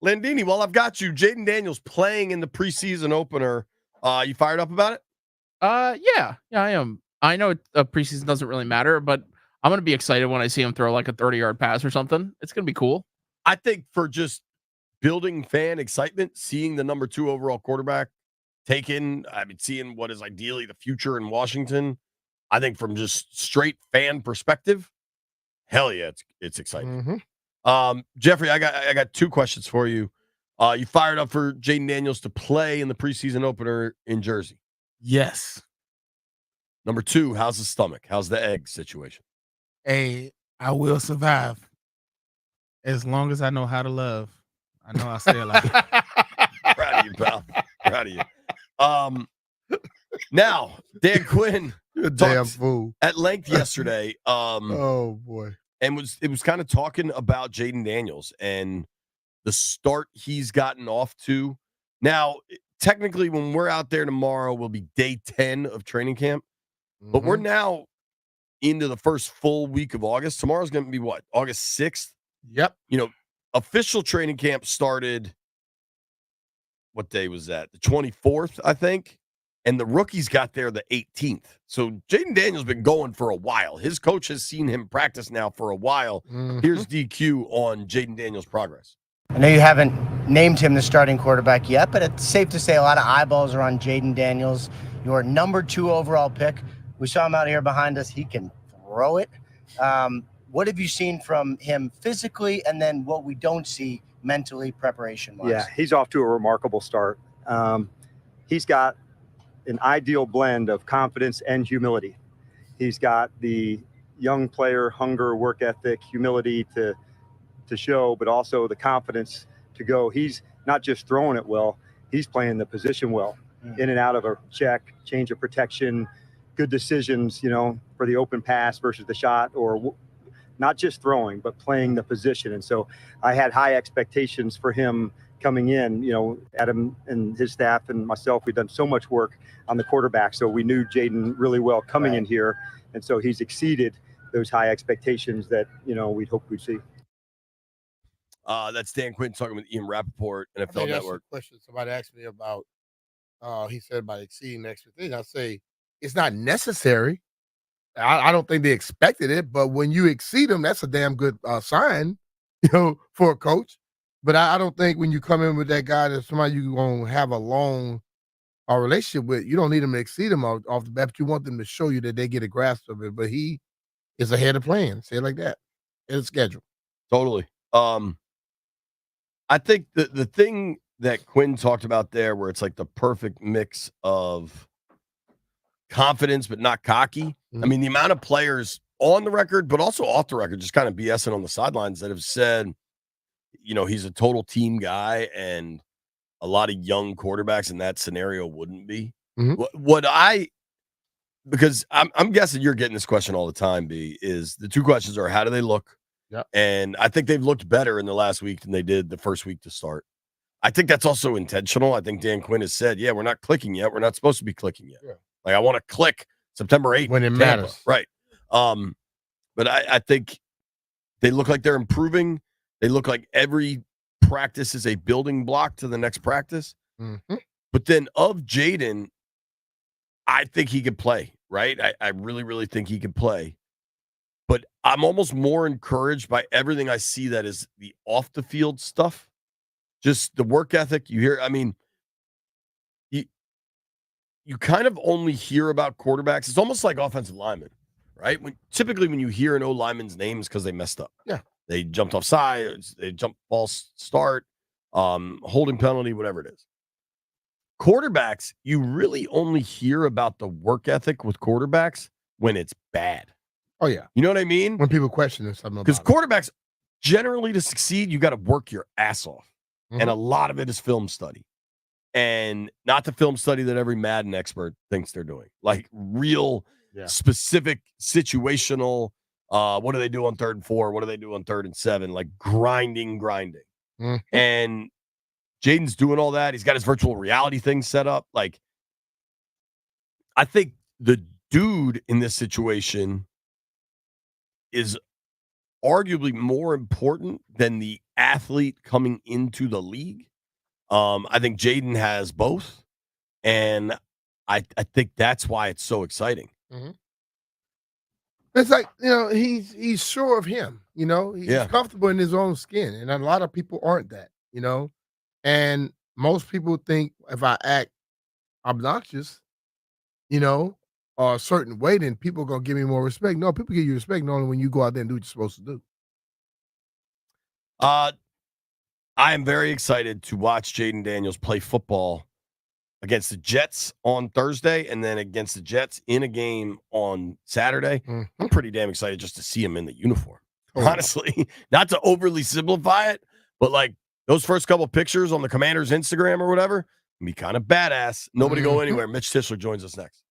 Landini, while I've got you, Jaden Daniels playing in the preseason opener. You fired up about it? Yeah, I am. I know preseason doesn't really matter, but I'm gonna be excited when I see him throw like a 30-yard pass or something. It's gonna be cool. I think for just building fan excitement, seeing the number 2 overall quarterback taken, seeing what is ideally the future in Washington, I think from just straight fan perspective, hell yeah, it's exciting. Jeffrey, I got 2 questions for you. You fired up for Jaden Daniels to play in the preseason opener in Jersey? Yes. Number 2, how's the stomach? How's the egg situation? Hey, I will survive as long as I know how to love. I know I'll stay alive. Proud of you, pal. Proud of you. Now, Dan Quinn You're a damn fool. at length yesterday. Oh boy. And it was kind of talking about Jaden Daniels and the start he's gotten off to. Now, technically, when we're out there tomorrow, will be day 10 of training camp. But we're now into the first full week of August. Tomorrow's going to be what? August 6th? Yep. Official training camp started, what day was that? The 24th, I think. And the rookies got there the 18th. So Jaden Daniels been going for a while. His coach has seen him practice now for a while. Here's DQ on Jaden Daniels' progress. I know you haven't named him the starting quarterback yet, but it's safe to say a lot of eyeballs are on Jaden Daniels, your number 2 overall pick. We saw him out here behind us. He can throw it. What have you seen from him physically, and then what we don't see mentally, preparation-wise? Yeah, he's off to a remarkable start. He's got an ideal blend of confidence and humility. He's got the young player hunger, work ethic, humility to show, but also the confidence to go. He's not just throwing it well, he's playing the position well, in and out of a check, change of protection, good decisions, for the open pass versus the shot, or not just throwing, but playing the position. And so I had high expectations for him coming in. Adam and his staff and myself, we've done so much work on the quarterback. So we knew Jaden really well coming in here. And so he's exceeded those high expectations that, we'd hoped we'd see. That's Dan Quinn talking with Ian Rappaport, NFL Network. Question somebody asked me about, he said about exceeding the expectation. I say, it's not necessary. I don't think they expected it, but when you exceed them, that's a damn good sign, for a coach. But I don't think when you come in with that guy that's somebody you're going to have a long relationship with, you don't need them to exceed them off the bat, but you want them to show you that they get a grasp of it. But he is ahead of plan, say it like that, in the schedule. Totally. I think the thing that Quinn talked about there, where it's like the perfect mix of confidence but not cocky. I mean, the amount of players on the record, but also off the record, just kind of BSing on the sidelines that have said, he's a total team guy, and a lot of young quarterbacks in that scenario wouldn't be. Because I'm guessing you're getting this question all the time, B, is the 2 questions are, how do they look? Yep. And I think they've looked better in the last week than they did the first week to start. I think that's also intentional. I think Dan Quinn has said, we're not clicking yet. We're not supposed to be clicking yet. Yeah. Like, I want to click September 8th. When it matters. Right. But I think they look like they're improving. They look like every practice is a building block to the next practice. But then of Jaden, I think he could play, right? I really, really think he could play. But I'm almost more encouraged by everything I see that is the off the field stuff. Just the work ethic. You hear, you kind of only hear about quarterbacks. It's almost like offensive linemen, right? Typically when you hear an O lineman's name, it's because they messed up. Yeah. They jumped off sides, they jumped false start, holding penalty, whatever it is. Quarterbacks, you really only hear about the work ethic with quarterbacks when it's bad. Oh, yeah. You know what I mean? When people question something about because quarterbacks, generally to succeed, you got to work your ass off. And a lot of it is film study. And not the film study that every Madden expert thinks they're doing. Like real specific situational, what do they do on 3rd and 4? What do they do on 3rd and 7? Like grinding. And Jaden's doing all that. He's got his virtual reality thing set up. Like, I think the dude in this situation is arguably more important than the athlete coming into the league. I think Jaden has both, and I think that's why it's so exciting. It's like, he's sure of him, he's Yeah. comfortable in his own skin. And a lot of people aren't that, and most people think if I act obnoxious, or a certain way, then people are going to give me more respect. No, people give you respect only when you go out there and do what you're supposed to do. I am very excited to watch Jaden Daniels play football against the Jets on Thursday and then against the Jets in a game on Saturday. I'm pretty damn excited just to see him in the uniform. Honestly, not to overly simplify it, but like those first couple pictures on the Commander's Instagram or whatever, can be kind of badass. Nobody go anywhere. Mitch Tischler joins us next.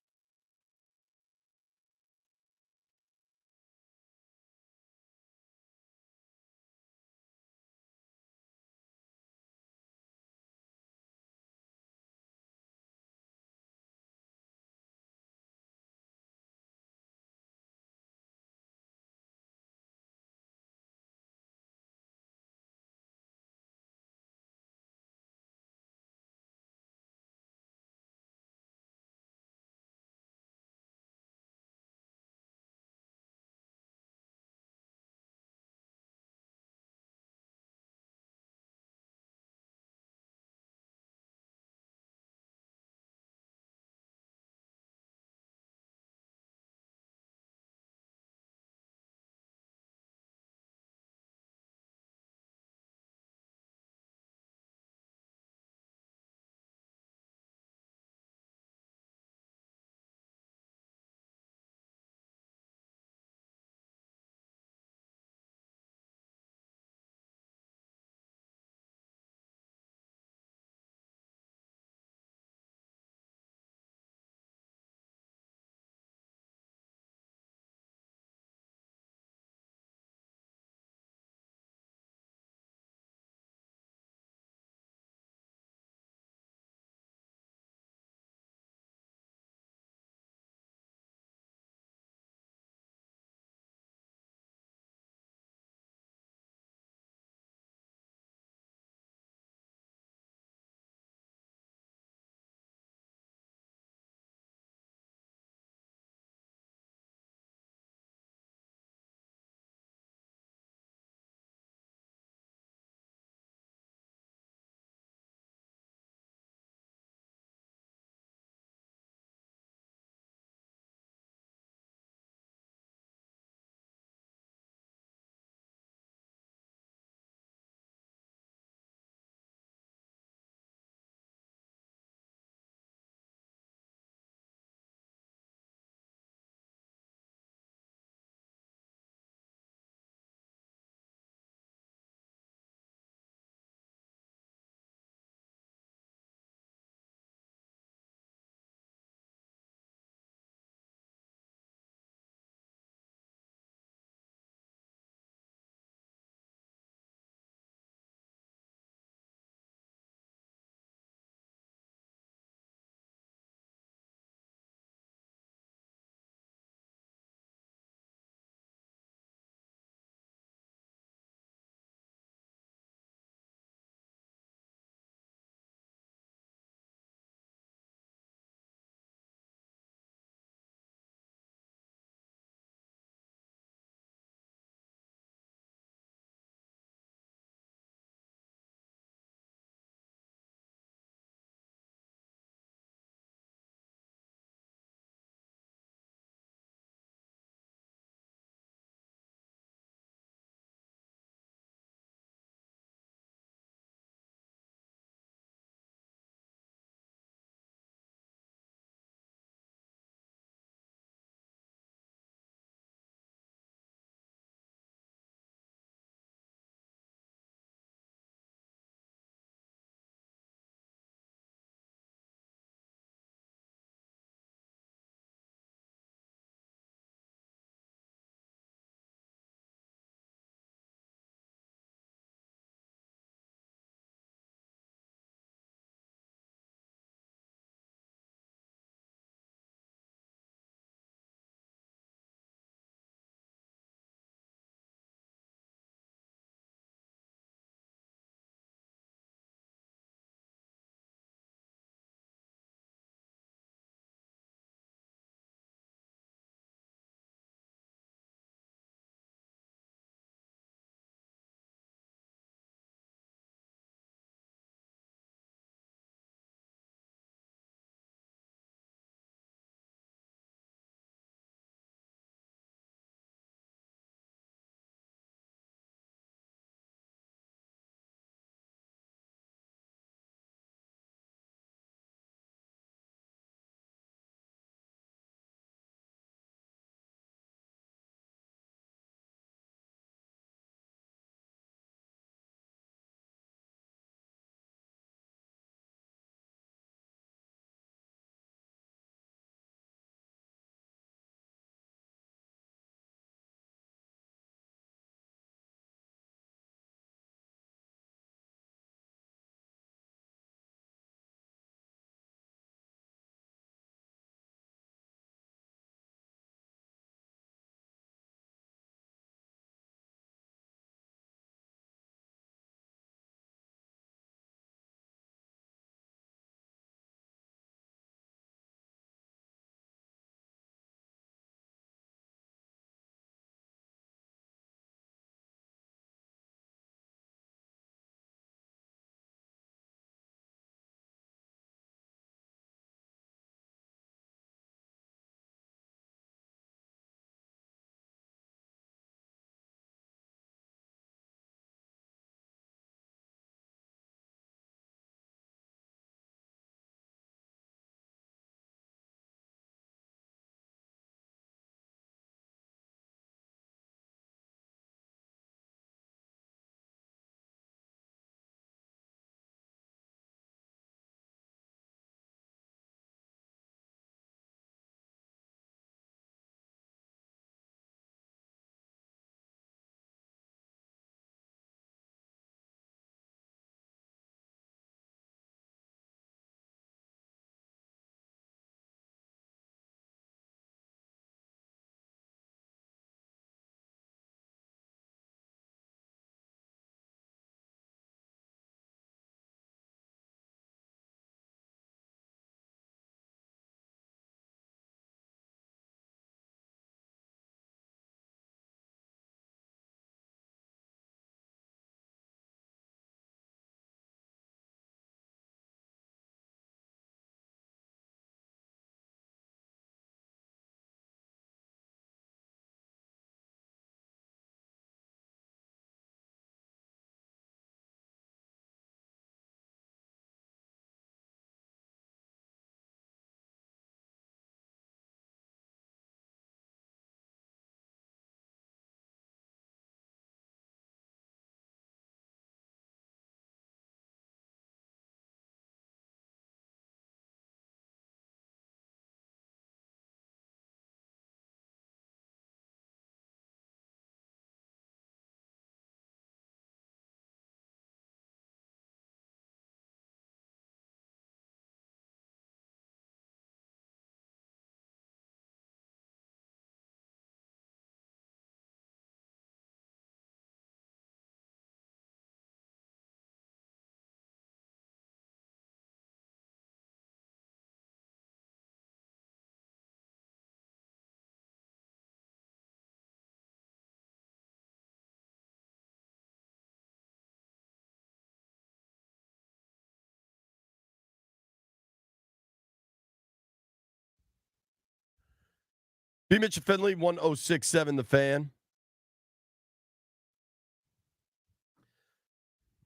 B. Mitch and Finley, 1067 The Fan.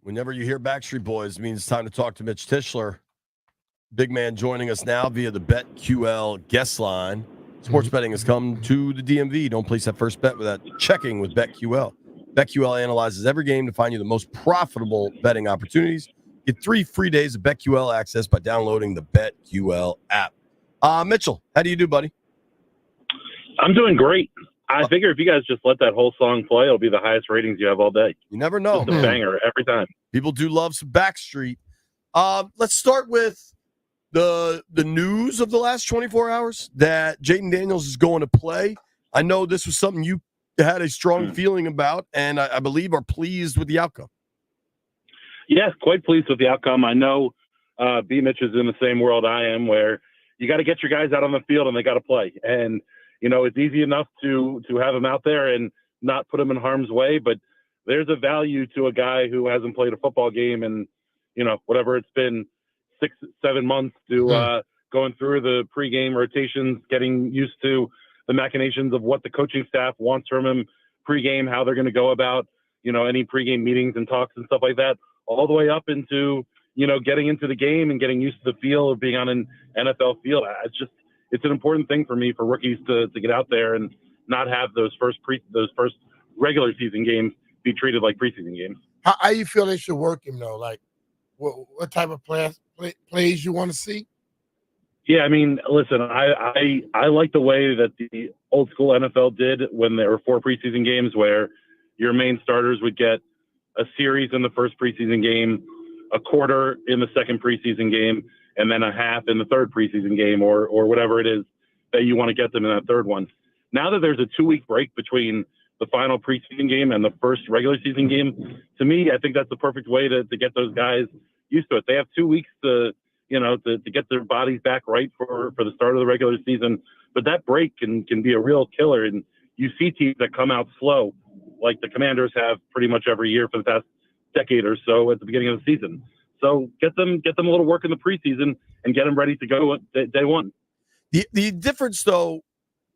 Whenever you hear Backstreet Boys, it means it's time to talk to Mitch Tischler. Big man joining us now via the BetQL guest line. Sports betting has come to the DMV. Don't place that first bet without checking with BetQL. BetQL analyzes every game to find you the most profitable betting opportunities. Get 3 free days of BetQL access by downloading the BetQL app. Mitchell, how do you do, buddy? I'm doing greght. I figure if you guys just let that whole song play, it'll be the highest ratings you have all day. You never know. Just a banger every time. People do love some Backstreet. Let's start with the news of the last 24 hours that Jaden Daniels is going to play. I know this was something you had a strong feeling about, and I believe are pleased with the outcome. Yes, quite pleased with the outcome. I know B. Mitch is in the same world I am, where you got to get your guys out on the field and they got to play. And it's easy enough to have them out there and not put them in harm's way, but there's a value to a guy who hasn't played a football game in, whatever it's been, 6-7 months to going through the pregame rotations, getting used to the machinations of what the coaching staff wants from him pregame, how they're going to go about, any pregame meetings and talks and stuff like that, all the way up into, getting into the game and getting used to the feel of being on an NFL field. It's an important thing for me, for rookies to get out there and not have those first regular season games be treated like preseason games. How you feel they should work him though? Like, what type of plays you want to see? Yeah, I mean, listen, I like the way that the old school NFL did when there were 4 preseason games, where your main starters would get a series in the first preseason game, a quarter in the second preseason game, and then a half in the third preseason game, or whatever it is that you want to get them in that third one. Now that there's a 2-week break between the final preseason game and the first regular season game, to me, I think that's the perfect way to get those guys used to it. They have 2 weeks to get their bodies back right for the start of the regular season. But that break can be a real killer. And you see teams that come out slow, like the Commanders have pretty much every year for the past decade or so at the beginning of the season. So get them a little work in the preseason and get them ready to go day one. The difference though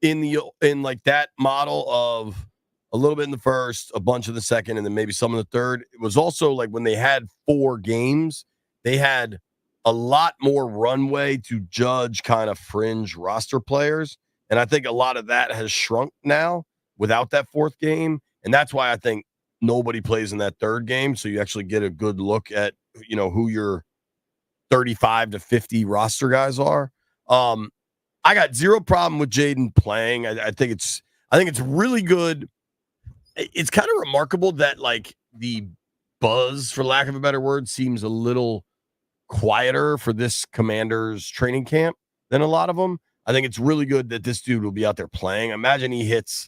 in like that model of a little bit in the first, a bunch in the second, and then maybe some in the third, it was also like when they had 4 games, they had a lot more runway to judge kind of fringe roster players. And I think a lot of that has shrunk now without that 4th game. And that's why I think nobody plays in that 3rd game. So you actually get a good look at, who your 35 to 50 roster guys are. I got zero problem with Jaden playing. I think it's really good. It's kind of remarkable that like the buzz, for lack of a better word, seems a little quieter for this Commanders training camp than a lot of them. I think it's really good that this dude will be out there playing. Imagine he hits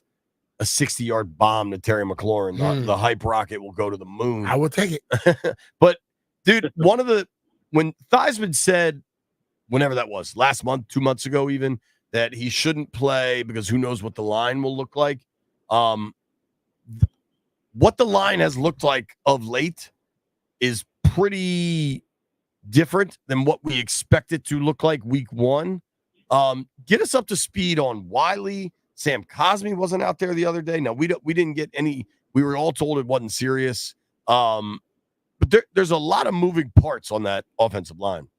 a 60-yard bomb to Terry McLaurin. The hype rocket will go to the moon. I will take it. But dude, when Theismann said, whenever that was, last month, 2 months ago even, that he shouldn't play because who knows what the line will look like. What the line has looked like of late is pretty different than what we expect it to look like week 1. Get us up to speed on Wiley. Sam Cosmi wasn't out there the other day. Now we didn't get any. We were all told it wasn't serious. But there's a lot of moving parts on that offensive line.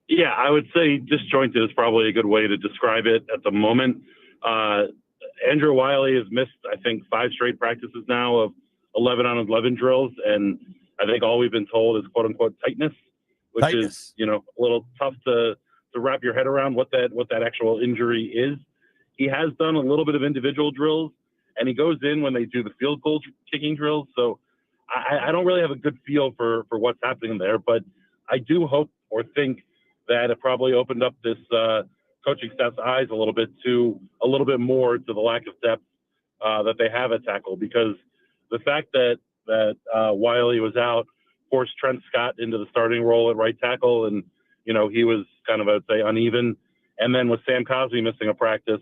Yeah, I would say disjointed is probably a good way to describe it at the moment. Andrew Wiley has missed, I think, 5 straight practices now of 11 on 11 drills, and I think all we've been told is "quote unquote" tightness, which is a little tough to wrap your head around what that actual injury is. He has done a little bit of individual drills, and he goes in when they do the field goal kicking drills. So I don't really have a good feel for what's happening there, but I do hope or think that it probably opened up this coaching staff's eyes a little bit more to the lack of depth that they have at tackle, because the fact that Wiley was out forced Trent Scott into the starting role at right tackle, and he was kind of, I would say, uneven. And then with Sam Cosmi missing a practice,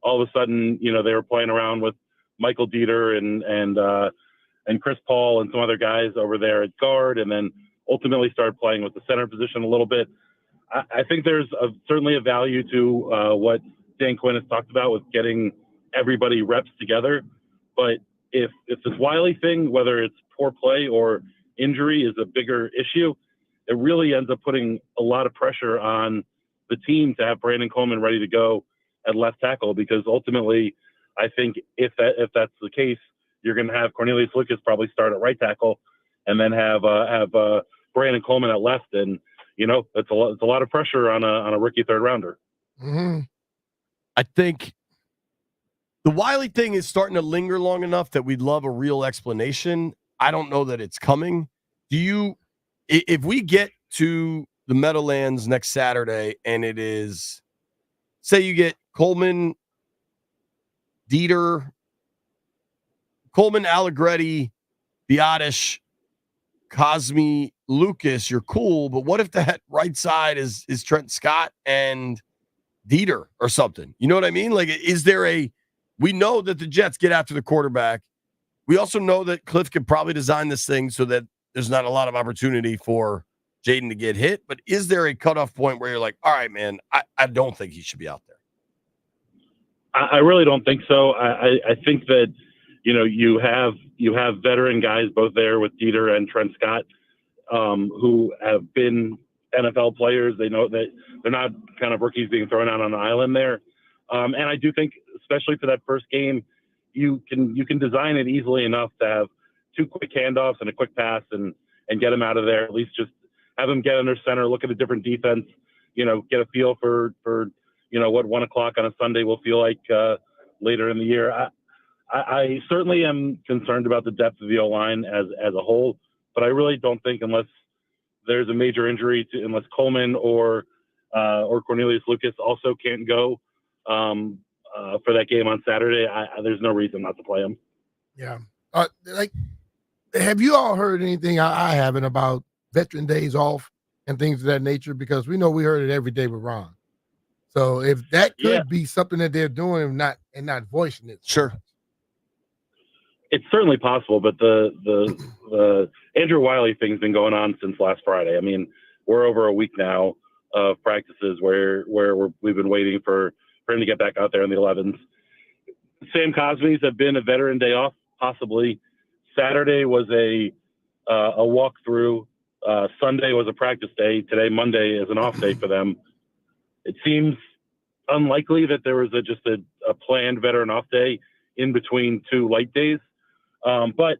all of a sudden, they were playing around with Michael Dieter and Chris Paul and some other guys over there at guard, and then ultimately started playing with the center position a little bit. I think there's certainly a value to what Dan Quinn has talked about with getting everybody reps together. But if this Wiley thing, whether it's poor play or injury, is a bigger issue, it really ends up putting a lot of pressure on the team to have Brandon Coleman ready to go at left tackle, because ultimately, I think if that's the case, you're going to have Cornelius Lucas probably start at right tackle, and then have Brandon Coleman at left, and it's a lot of pressure on a rookie third rounder. Mm-hmm. I think the Wiley thing is starting to linger long enough that we'd love a real explanation. I don't know that it's coming. If we get to the Meadowlands next Saturday and it is, say you get Coleman, Allegretti, Biotish, Cosme, Lucas, you're cool. But what if that right side is Trent Scott and Dieter or something? You know what I mean? Like, we know that the Jets get after the quarterback. We also know that Cliff could probably design this thing so that there's not a lot of opportunity for Jaden to get hit. But is there a cutoff point where you're like, all right, man, I don't think he should be out there? I really don't think so. I think that, you have veteran guys both there with Dieter and Trent Scott, who have been NFL players. They know that they're not kind of rookies being thrown out on an island there. And I do think, especially for that first game, you can design it easily enough to have 2 quick handoffs and a quick pass and get them out of there. At least just have them get under center, look at a different defense, get a feel for what 1 o'clock on a Sunday will feel like later in the year. I certainly am concerned about the depth of the O-line as a whole, but I really don't think, unless there's a major injury unless Coleman or Cornelius Lucas also can't go for that game on Saturday, there's no reason not to play him. Yeah. Have you all heard anything I haven't about veteran days off and things of that nature? Because we know we heard it every day with Ron. So if that could be something that they're doing and not voicing it. Sure. It's certainly possible, but the Andrew Wiley thing's been going on since last Friday. I mean, we're over a week now of practices where we've been waiting for him to get back out there in the 11s. Sam Cosme's have been a veteran day off, possibly. Saturday was a walkthrough. Sunday was a practice day. Today, Monday, is an off day for them. It seems unlikely that there was just a planned veteran off day in between 2 light days. But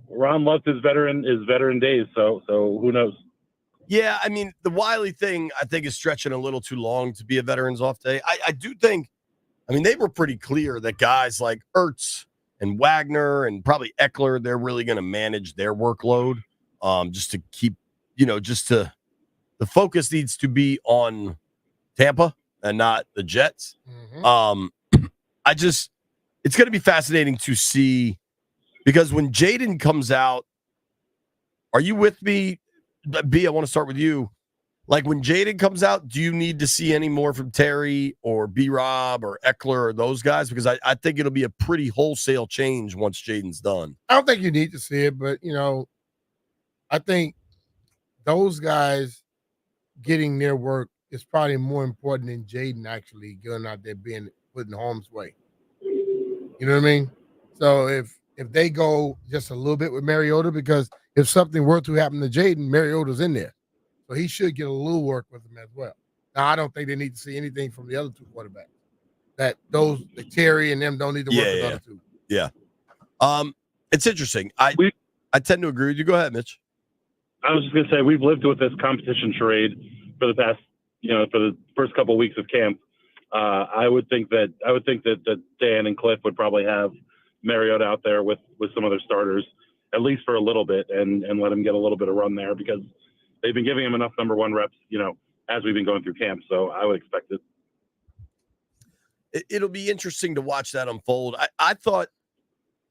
Ron loves his veteran days, so who knows? Yeah, I mean, the Wiley thing, I think, is stretching a little too long to be a veteran's off day. I do think, they were pretty clear that guys like Ertz and Wagner and probably Eckler, they're really going to manage their workload just to keep, the focus needs to be on Tampa and not the Jets. Mm-hmm. It's going to be fascinating to see, because when Jaden comes out, are you with me? B, I want to start with you. Like, when Jaden comes out, do you need to see any more from Terry or B-Rob or Eckler or those guys? Because I think it'll be a pretty wholesale change once Jaden's done. I don't think you need to see it, but, I think those guys getting their work is probably more important than Jaden actually going out there being put in harm's way. You know what I mean? So if they go just a little bit with Mariota, because if something were to happen to Jaden, Mariota's in there. So he should get a little work with him as well. Now, I don't think they need to see anything from the other 2 quarterbacks. The Terry and them don't need to work with the other 2. Yeah. It's interesting. I tend to agree with you. Go ahead, Mitch. I was just going to say, we've lived with this competition charade for the past, for the first couple of weeks of camp. I would think that Dan and Cliff would probably have Mariota out there with some other starters, at least for a little bit, and let him get a little bit of run there, because they've been giving him enough number 1 reps, as we've been going through camp. So I would expect it. It'll be interesting to watch that unfold.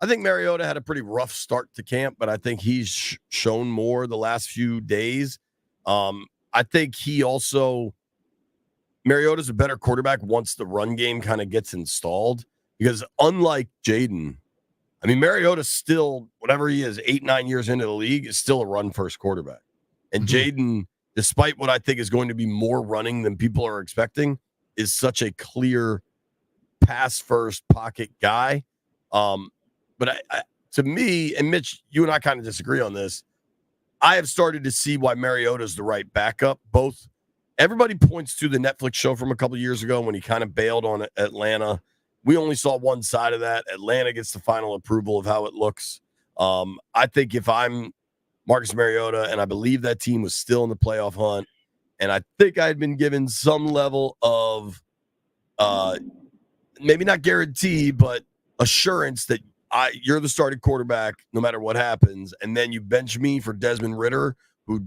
I think Mariota had a pretty rough start to camp, but I think he's shown more the last few days. I think Mariota's a better quarterback once the run game kind of gets installed, because unlike Jaden, Mariota's still, whatever he is, 8-9 years into the league, is still a run-first quarterback. And Jaden, despite what I think is going to be more running than people are expecting, is such a clear pass first pocket guy. But to me, and Mitch, you and I kind of disagree on this. I have started to see why Mariota is the right backup. Everybody points to the Netflix show from a couple of years ago when he kind of bailed on Atlanta. We only saw one side of that. Atlanta gets the final approval of how it looks. I think if I'm Marcus Mariota, and I believe that team was still in the playoff hunt, and I think I had been given some level of maybe not guarantee, but assurance that you're the starting quarterback no matter what happens, and then you bench me for Desmond Ridder, who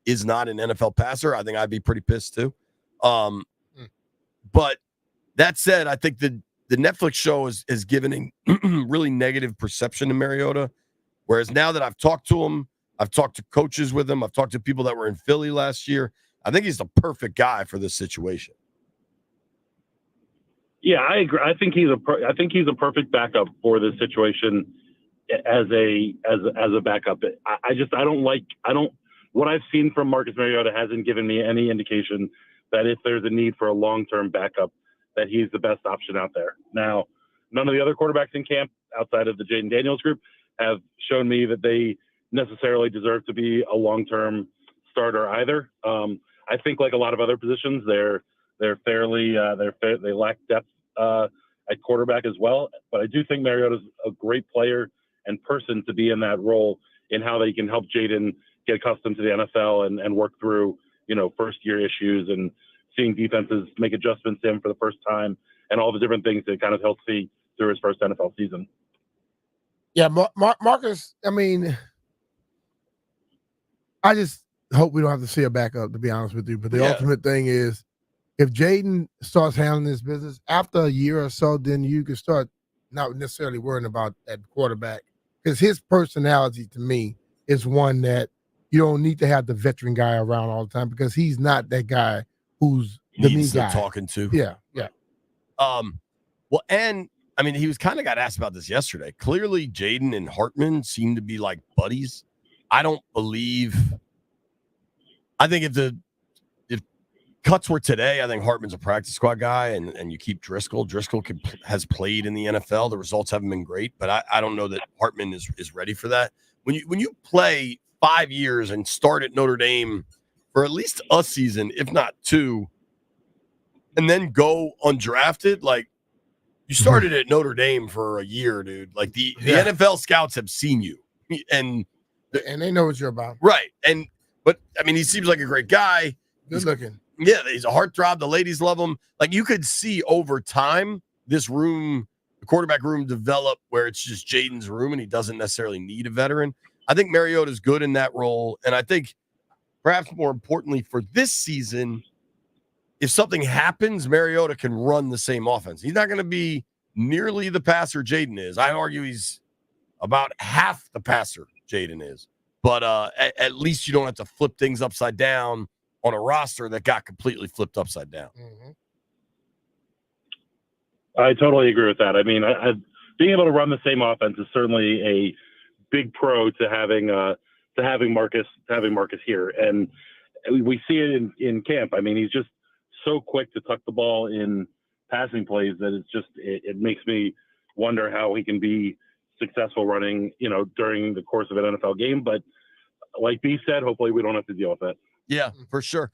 is not an NFL passer, I think I'd be pretty pissed too. But that said, I think the Netflix show is given a really negative perception to Mariota, whereas now that I've talked to him, I've talked to coaches with him, I've talked to people that were in Philly last year, I think he's the perfect guy for this situation. Yeah, I agree. I think he's a perfect backup for this situation as a backup. What I've seen from Marcus Mariota hasn't given me any indication that if there's a need for a long-term backup, that he's the best option out there. Now, none of the other quarterbacks in camp outside of the Jaden Daniels group have shown me that they necessarily deserve to be a long-term starter either. I think like a lot of other positions, they lack depth at quarterback as well. But I do think Mariota's a great player and person to be in that role in how they can help Jaden get accustomed to the NFL and work through, first year issues and seeing defenses make adjustments to him for the first time and all the different things that kind of he'll see through his first NFL season. Yeah, Marcus, I just hope we don't have to see a backup, to be honest with you. But the ultimate thing is, if Jaden starts handling this business after a year or so, then you can start not necessarily worrying about that quarterback, because his personality to me is one that you don't need to have the veteran guy around all the time, because he's not that guy who's the me guy talking to. Yeah. Well, and I mean, he was kind of got asked about this yesterday. Clearly, Jaden and Hartman seem to be like buddies. I think if cuts were today, I think Hartman's a practice squad guy, and you keep Driscoll. Driscoll has played in the NFL. The results haven't been great, but I don't know that Hartman is ready for that. When you play 5 years and start at Notre Dame for at least a season, if not two, and then go undrafted, like you started at Notre Dame for a year, dude. Like the NFL scouts have seen you, and they know what you're about, right? But I mean, he seems like a great guy. Good looking. Yeah, he's a heartthrob. The ladies love him. Like you could see over time, this room, the quarterback room, develop where it's just Jaden's room, and he doesn't necessarily need a veteran. I think Mariota's good in that role, and I think perhaps more importantly for this season, if something happens, Mariota can run the same offense. He's not going to be nearly the passer Jaden is. I argue he's about half the passer Jaden is. But at least you don't have to flip things upside down on a roster that got completely flipped upside down. Mm-hmm. I totally agree with that. I mean, being able to run the same offense is certainly a big pro to having Marcus here, and we see it in camp. I mean, he's just so quick to tuck the ball in passing plays that it makes me wonder how he can be successful running, during the course of an NFL game. But like B said, hopefully we don't have to deal with that. Yeah, for sure.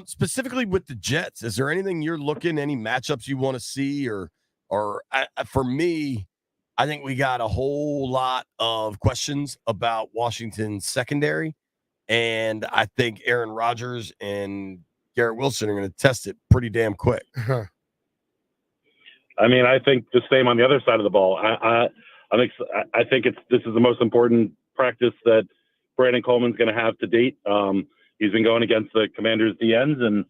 Specifically with the Jets, is there anything you're looking, any matchups you want to see, or for me, I think we got a whole lot of questions about Washington's secondary, and I think Aaron Rodgers and Garrett Wilson are going to test it pretty damn quick. I mean, I think the same on the other side of the ball. I think this is the most important practice that Brandon Coleman's going to have to date. He's been going against the Commanders DNs, and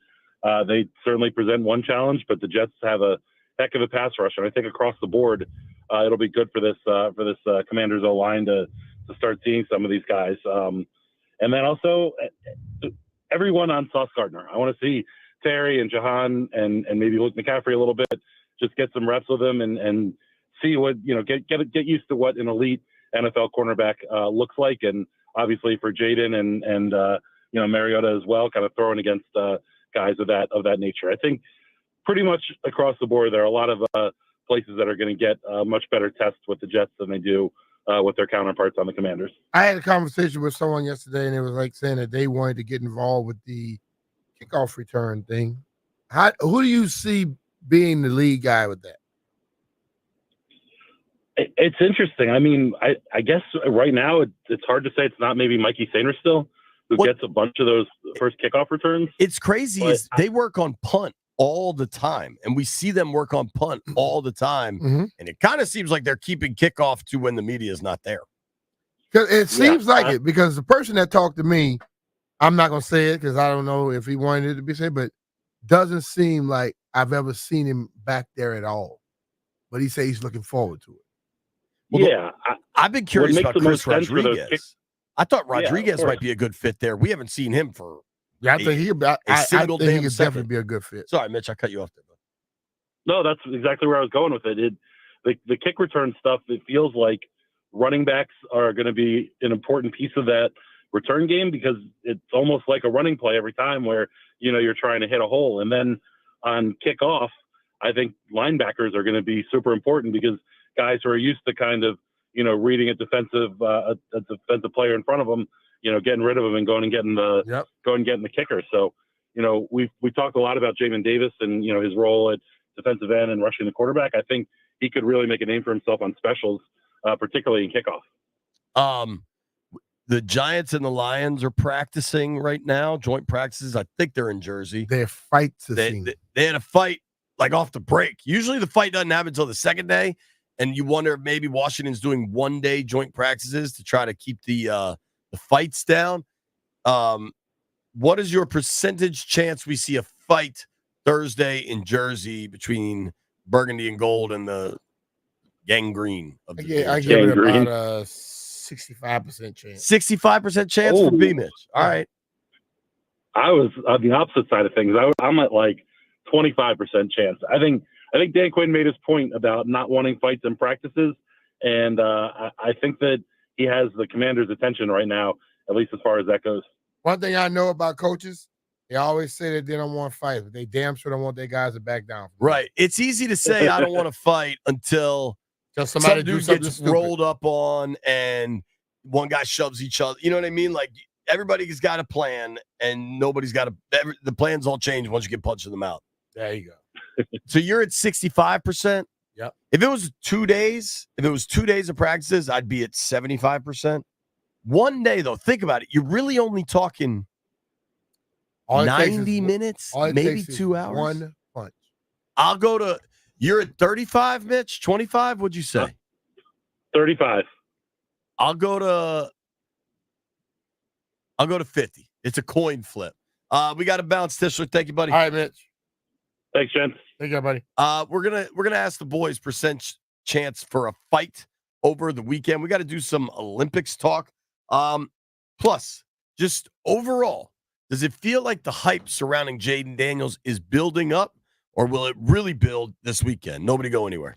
they certainly present one challenge, but the Jets have a heck of a pass rush, and I think across the board, it'll be good for this Commanders O-line to start seeing some of these guys. And then also everyone on Sauce Gardner. I want to see Terry and Jahan and maybe Luke McCaffrey a little bit, just get some reps with him and see what, get used to what an elite NFL cornerback looks like. And obviously for Jaden and Mariota as well, kind of throwing against guys of that nature. I think pretty much across the board, there are a lot of places that are going to get a much better test with the Jets than they do with their counterparts on the Commanders. I had a conversation with someone yesterday, and it was like saying that they wanted to get involved with the kickoff return thing. Who do you see being the lead guy with that? It's interesting. I mean, I guess right now it's hard to say it's not maybe Mikey Sainer still, who gets a bunch of those first kickoff returns. It's crazy is they work on punt all the time, and we see them work on punt all the time, and it kind of seems like they're keeping kickoff to when the media is not there. Because it seems like it, because the person that talked to me, I'm not going to say it because I don't know if he wanted it to be said, but doesn't seem like I've ever seen him back there at all. But he said he's looking forward to it. Well, I've been curious about Chris sense Rodriguez. I thought Rodriguez might be a good fit there. We haven't seen him for I think he could definitely be a good fit. Sorry, Mitch, I cut you off there. No, that's exactly where I was going with it. The kick return stuff, it feels like running backs are going to be an important piece of that return game because it's almost like a running play every time where, you're trying to hit a hole. And then on kickoff, I think linebackers are going to be super important because guys who are used to kind of, reading a defensive player in front of them, getting rid of him and going and getting the kicker. So, we talked a lot about Jamin Davis and, his role at defensive end and rushing the quarterback. I think he could really make a name for himself on specials, particularly in kickoff. The Giants and the Lions are practicing right now, joint practices. I think they're in Jersey. They're fights. They had a fight like off the break. Usually the fight doesn't happen until the second day, and you wonder if maybe Washington's doing one-day joint practices to try to keep the fights down. What is your percentage chance we see a fight Thursday in Jersey between Burgundy and Gold and the gangrene of the I give it about a 65% chance. 65% chance for B Mitch. All right. I was on the opposite side of things. I'm at like 25% chance. I think Dan Quinn made his point about not wanting fights in practices, and I think that he has the Commander's attention right now, at least as far as that goes. One thing I know about coaches, they always say that they don't want to fight, but they damn sure don't want their guys to back down. Right. It's easy to say I don't want to fight until somebody gets rolled up on and one guy shoves each other. You know what I mean? Like everybody's got a plan and nobody's got the plans all change once you get punched in the mouth. There you go. So you're at 65%. Yep. If it was 2 days, of practices, I'd be at 75%. One day though, think about it. You're really only talking 90 minutes, maybe 2 hours. One punch. I'll go to. You're at 35, Mitch. 25. What'd you say? 35. I'll go to 50. It's a coin flip. We got to bounce, Tischler. Thank you, buddy. All right, Mitch. Thanks, Jen. Thank you, buddy. We're gonna ask the boys percent chance for a fight over the weekend. We got to do some Olympics talk. Plus, just overall, does it feel like the hype surrounding Jaden Daniels is building up, or will it really build this weekend? Nobody go anywhere.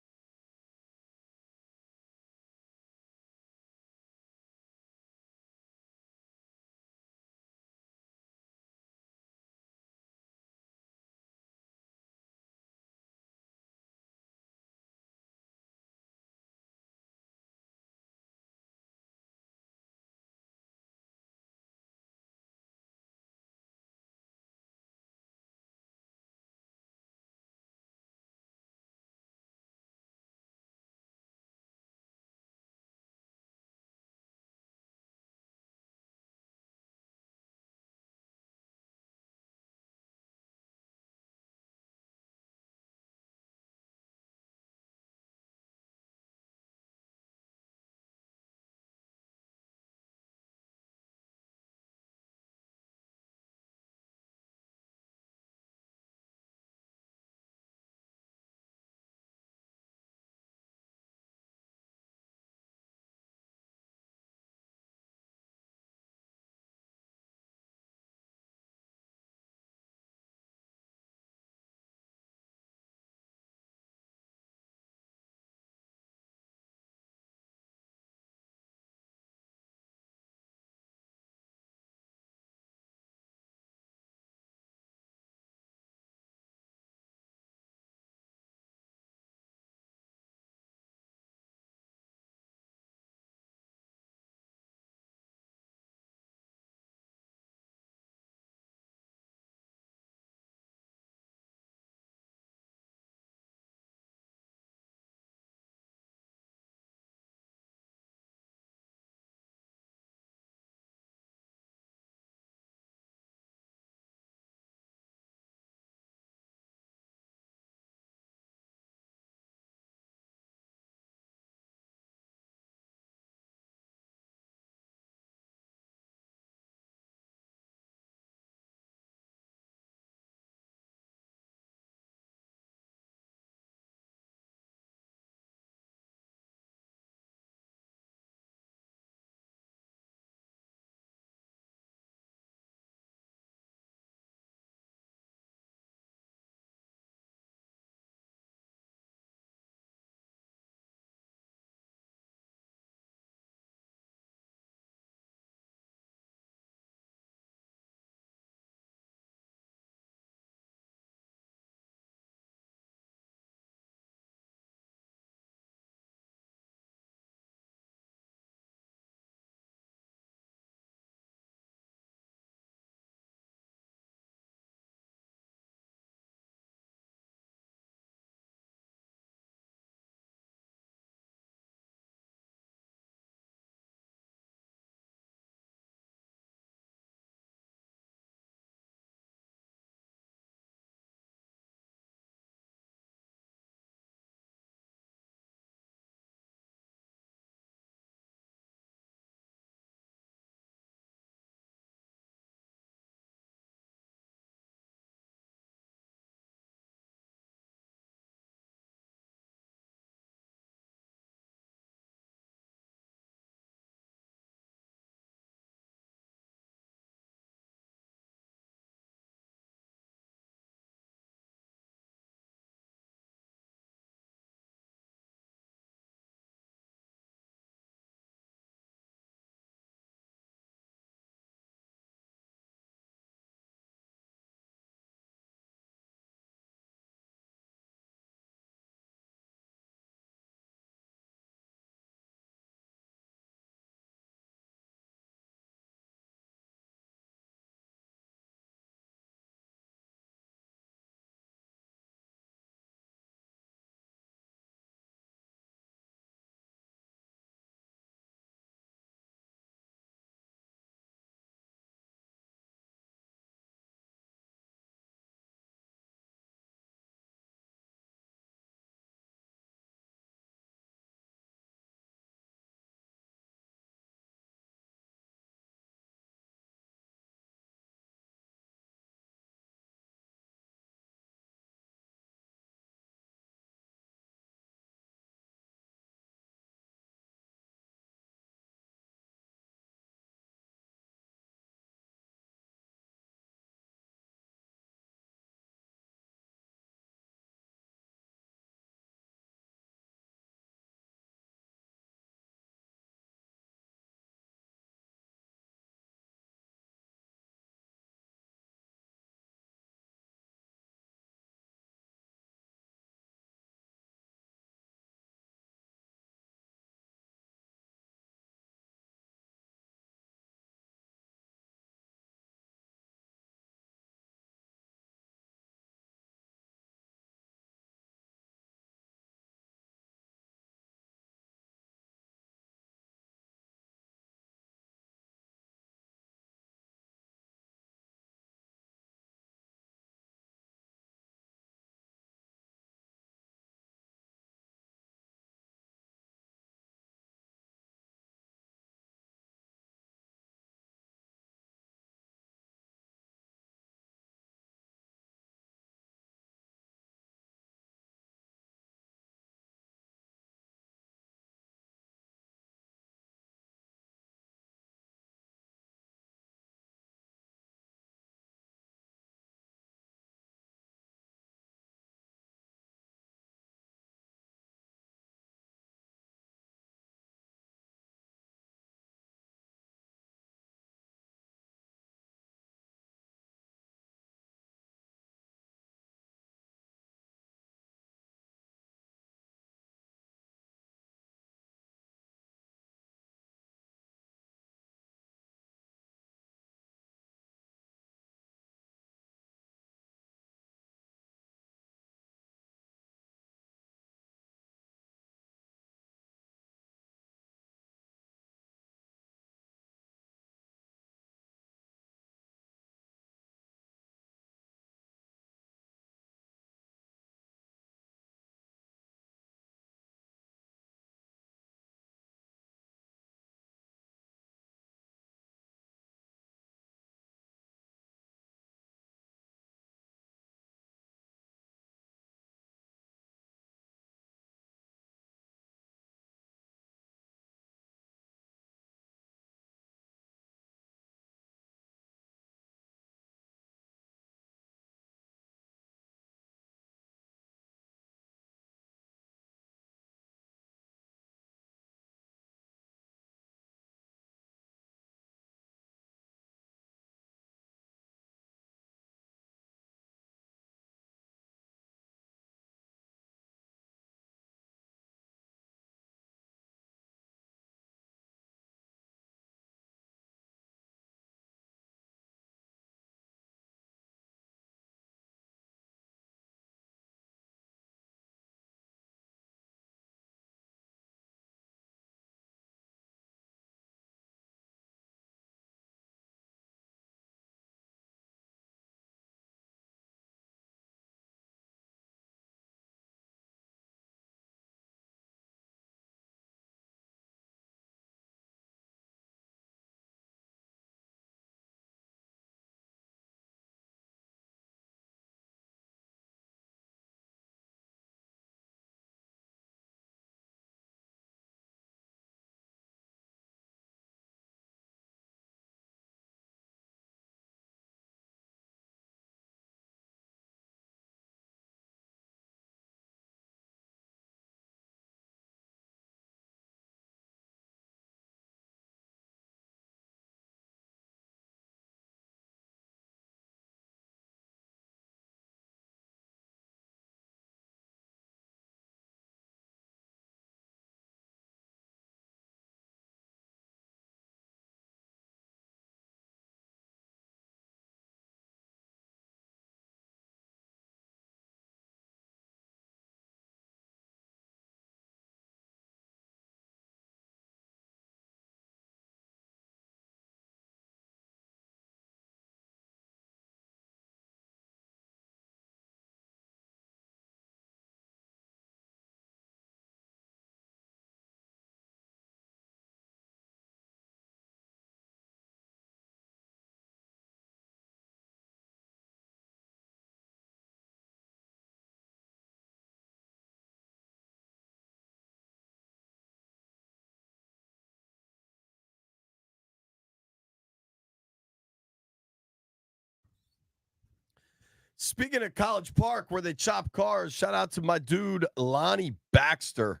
Speaking of College Park, where they chop cars, shout out to my dude Lonnie Baxter,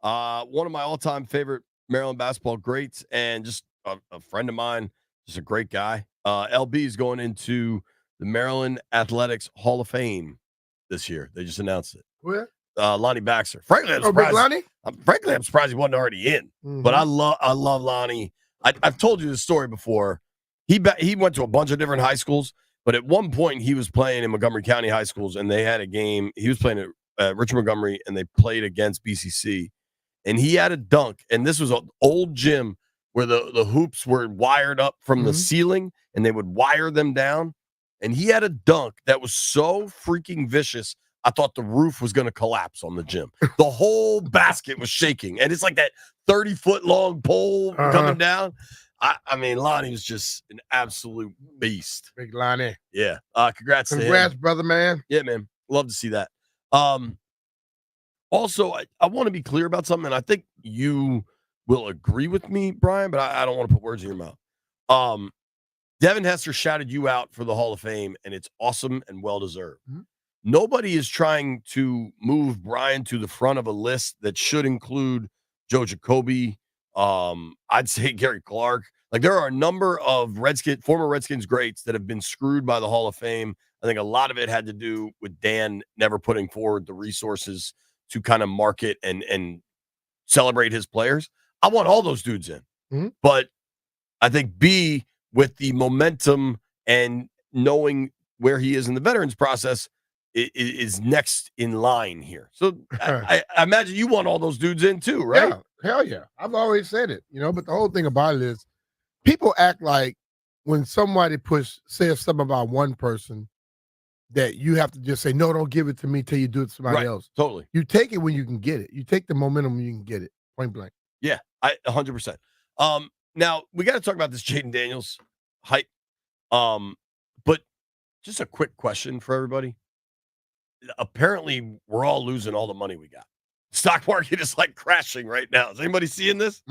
one of my all-time favorite Maryland basketball greats, and just a friend of mine, just a great guy. LB is going into the Maryland Athletics Hall of Fame this year. They just announced it. Where? Lonnie Baxter. Frankly, I'm Big surprised. Lonnie? I'm surprised he wasn't already in. But I love Lonnie. I've told you this story before. He went to a bunch of different high schools, but at one point he was playing in Montgomery County high schools, and they had a game. He was playing at Richmond Montgomery, and they played against BCC, and he had a dunk. And this was an old gym where the hoops were wired up from the ceiling, and they would wire them down. And he had a dunk that was so freaking vicious, I thought the roof was going to collapse on the gym. The whole basket was shaking. And it's like that 30-foot long pole coming down. I mean, Lonnie was just an absolute beast. Big Lonnie. Yeah. Congrats to him. Congrats, brother, man. Yeah, man. Love to see that. Also, I want to be clear about something, and I think you will agree with me, Brian, but I don't want to put words in your mouth. Devin Hester shouted you out for the Hall of Fame, and it's awesome and well-deserved. Nobody is trying to move Brian to the front of a list that should include Joe Jacoby. I'd say Gary Clark. Like, there are a number of former Redskins greats that have been screwed by the Hall of Fame. I think a lot of it had to do with Dan never putting forward the resources to kind of market and celebrate his players. I want all those dudes in. But I think B, with the momentum and knowing where he is in the veterans process, is next in line here. So I imagine you want all those dudes in too, right? Yeah, hell yeah. I've always said it, but the whole thing about it is people act like when somebody says something about one person that you have to just say, no, don't give it to me till you do it to somebody else. Totally. You take it when you can get it. You take the momentum when you can get it. Point blank. Yeah, 100%. Now we got to talk about this Jaden Daniels hype. But just a quick question for everybody. Apparently, we're all losing all the money we got. Stock market is like crashing right now. Is anybody seeing this?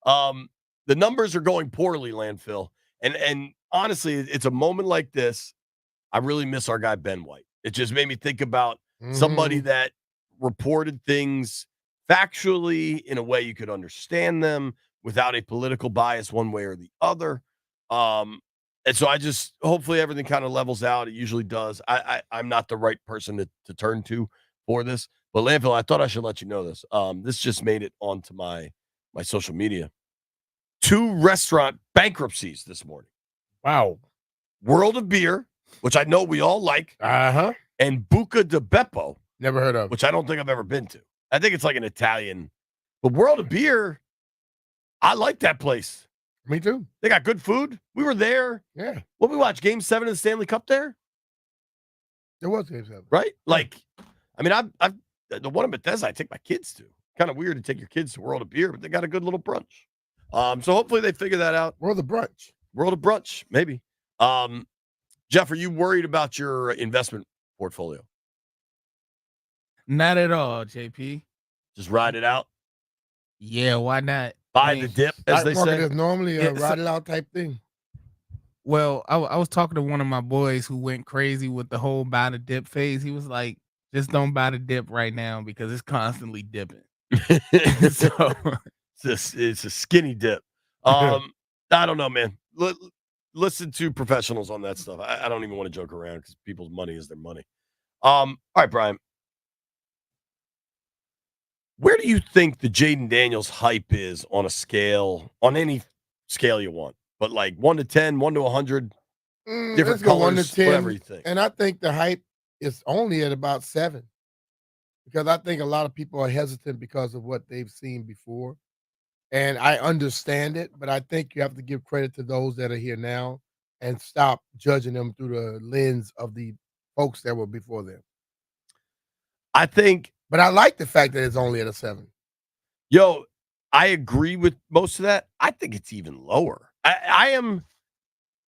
The numbers are going poorly, Landfill. And honestly, it's a moment like this. I really miss our guy, Ben White. It just made me think about somebody that reported things factually in a way you could understand them without a political bias one way or the other. And so hopefully everything kind of levels out. It usually does. I'm not the right person to turn to for this. But Landfill, I thought I should let you know this. This just made it onto my social media. 2 restaurant bankruptcies this morning. Wow. World of Beer, which I know we all like, and Buca di Beppo. Never heard of. Which I don't think I've ever been to. I think it's like an Italian. But World of Beer, I like that place. Me too. They got good food. We were there. Yeah. When we watched Game 7 of the Stanley Cup there. There was Game 7. Right? Like, I mean, I've the one in Bethesda I take my kids to. Kind of weird to take your kids to World of Beer, but they got a good little brunch. So hopefully they figure that out. World of Brunch. World of Brunch, maybe. Jeff, are you worried about your investment portfolio? Not at all, JP. Just ride it out? Yeah, why not? Buy the dip, as they say. Is normally a ride it out type thing. Well, I was talking to one of my boys who went crazy with the whole buy the dip phase. He was like, just don't buy the dip right now because it's constantly dipping. So it's a skinny dip. I don't know, man. Listen to professionals on that stuff. I don't even want to joke around because people's money is their money. All right, Brian. Where do you think the Jaden Daniels hype is on any scale you want? But like 1 to 10, 1 to 100, different let's go colors, 1 to 10, whatever you think. And I think the hype is only at about 7 because I think a lot of people are hesitant because of what they've seen before. And I understand it, but I think you have to give credit to those that are here now and stop judging them through the lens of the folks that were before them. I think. But I like the fact that it's only at a 7. Yo, I agree with most of that. I think it's even lower. I am,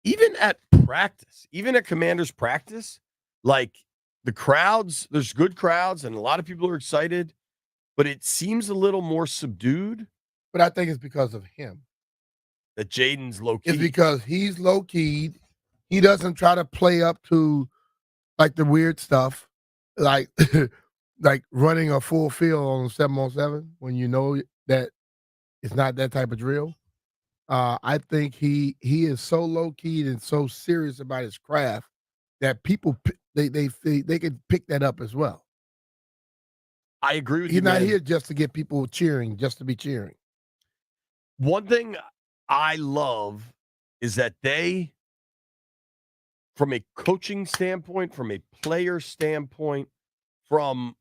even at practice, even at Commanders practice, like the crowds, there's good crowds and a lot of people are excited, but it seems a little more subdued. But I think it's because of him. That Jaden's low-key. It's because he's low-keyed. He doesn't try to play up to like the weird stuff, like like running a full field on 7-on-7 when you know that it's not that type of drill. I think he is so low keyed and so serious about his craft that people they can pick that up as well. I agree with He's you, not man. here just to get people cheering, just to be cheering. One thing I love is that they, from a coaching standpoint, from a player standpoint, from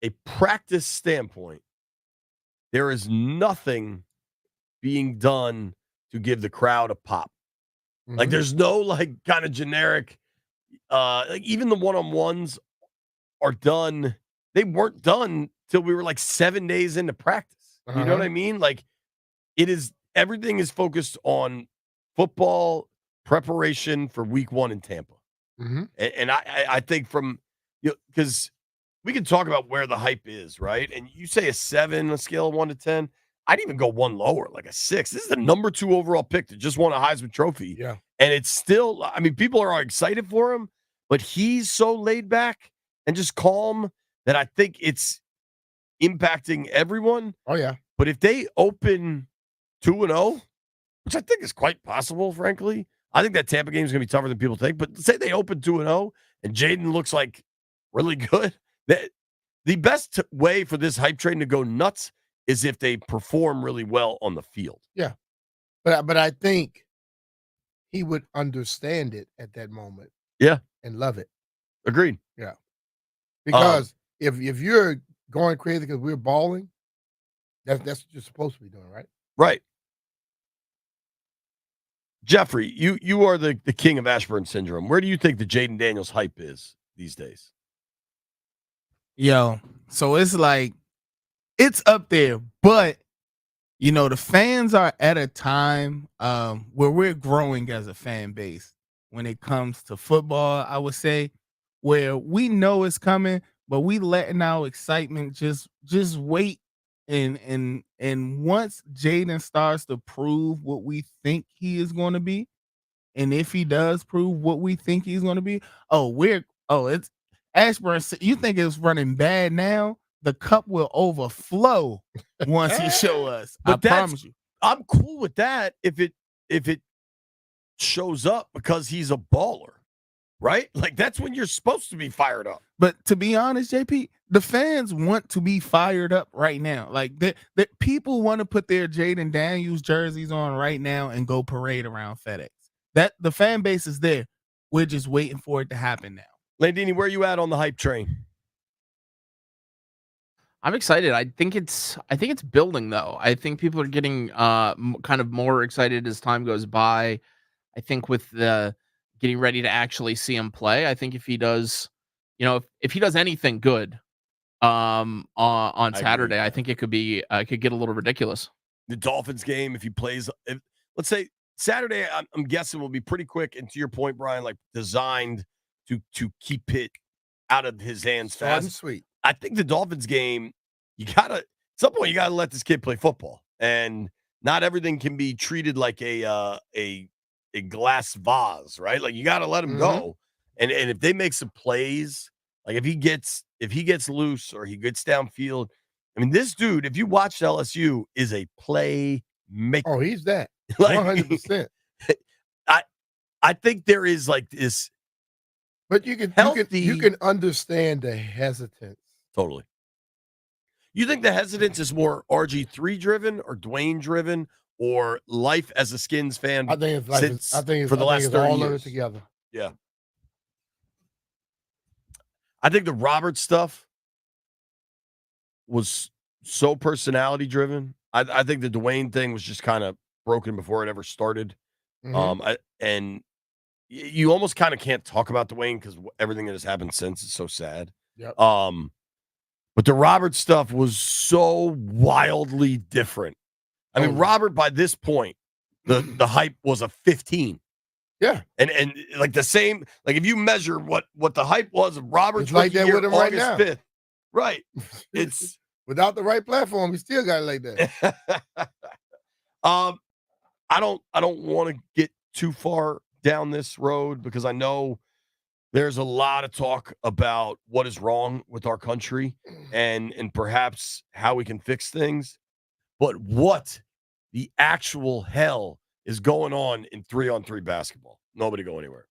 a practice standpoint, there is nothing being done to give the crowd a pop. Like there's no like kind of generic, like even the one-on-ones are done. They weren't done till we were like 7 days into practice. You know what I mean? Like everything is focused on football preparation for week 1 in Tampa. And I think from, because we can talk about where the hype is, right? And you say a 7, a scale of 1 to 10. I'd even go one lower, like a 6. This is the number 2 overall pick that just won a Heisman Trophy. Yeah. And it's still, I mean, people are excited for him, but he's so laid back and just calm that I think it's impacting everyone. Oh, yeah. But if they open 2-0, which I think is quite possible, frankly, I think that Tampa game is going to be tougher than people think. But say they open 2-0 and Jaden looks like really good. The best way for this hype train to go nuts is if they perform really well on the field. Yeah. But I think he would understand it at that moment. Yeah. And love it. Agreed. Yeah. Because if you're going crazy because we're balling, that's what you're supposed to be doing, right? Right. Jeffrey, you are the king of Ashburn syndrome. Where do you think the Jaden Daniels hype is these days? Yo, so it's like, it's up there, but the fans are at a time where we're growing as a fan base when it comes to football, I would say, where we know it's coming, but we letting our excitement just wait. And once Jaden starts to prove what we think he is going to be, and if he does prove what we think he's going to be, it's Ashburn. You think it's running bad now? The cup will overflow once he show us. But I promise you. I'm cool with that if it shows up because he's a baller, right? Like that's when you're supposed to be fired up. But to be honest, JP, the fans want to be fired up right now. Like that people want to put their Jaden Daniels jerseys on right now and go parade around FedEx. That the fan base is there. We're just waiting for it to happen now. Landini, where you at on the hype train? I'm excited. I think it's building though. I think people are getting kind of more excited as time goes by. I think with the getting ready to actually see him play, I think if he does, if he does anything good on Saturday, I think it could get a little ridiculous. The Dolphins game, if he plays, let's say Saturday, I'm guessing will be pretty quick. And to your point, Brian, like designed to keep it out of his hands Short fast. and sweet. I think the Dolphins game, at some point you gotta let this kid play football, and not everything can be treated like a glass vase, right? Like you gotta let him go, and if they make some plays, like if he gets loose or he gets downfield, I mean, this dude, if you watch LSU, is a play maker. Oh, he's that 100%. I think there is like this, but you can understand the hesitance. Totally. You think the hesitance is more RG3 driven or Dwayne driven or life as a Skins fan? I think it's life. For the last 30 all years. Of it together. Yeah. I think the Robert stuff was so personality driven. I think the Dwayne thing was just kind of broken before it ever started. And you almost kind of can't talk about Dwayne because everything that has happened since is so sad. Yep. But the Robert stuff was so wildly different. I mean, Robert, by this point, the hype was a 15. Yeah. And like the same, like if you measure what the hype was of Robert's like that year, with him August right now. 5th. Right. It's without the right platform, he still got it like that. I don't want to get too far down this road because I know There's a lot of talk about what is wrong with our country and perhaps how we can fix things. But what the actual hell is going on in 3-on-3 basketball? Nobody go anywhere.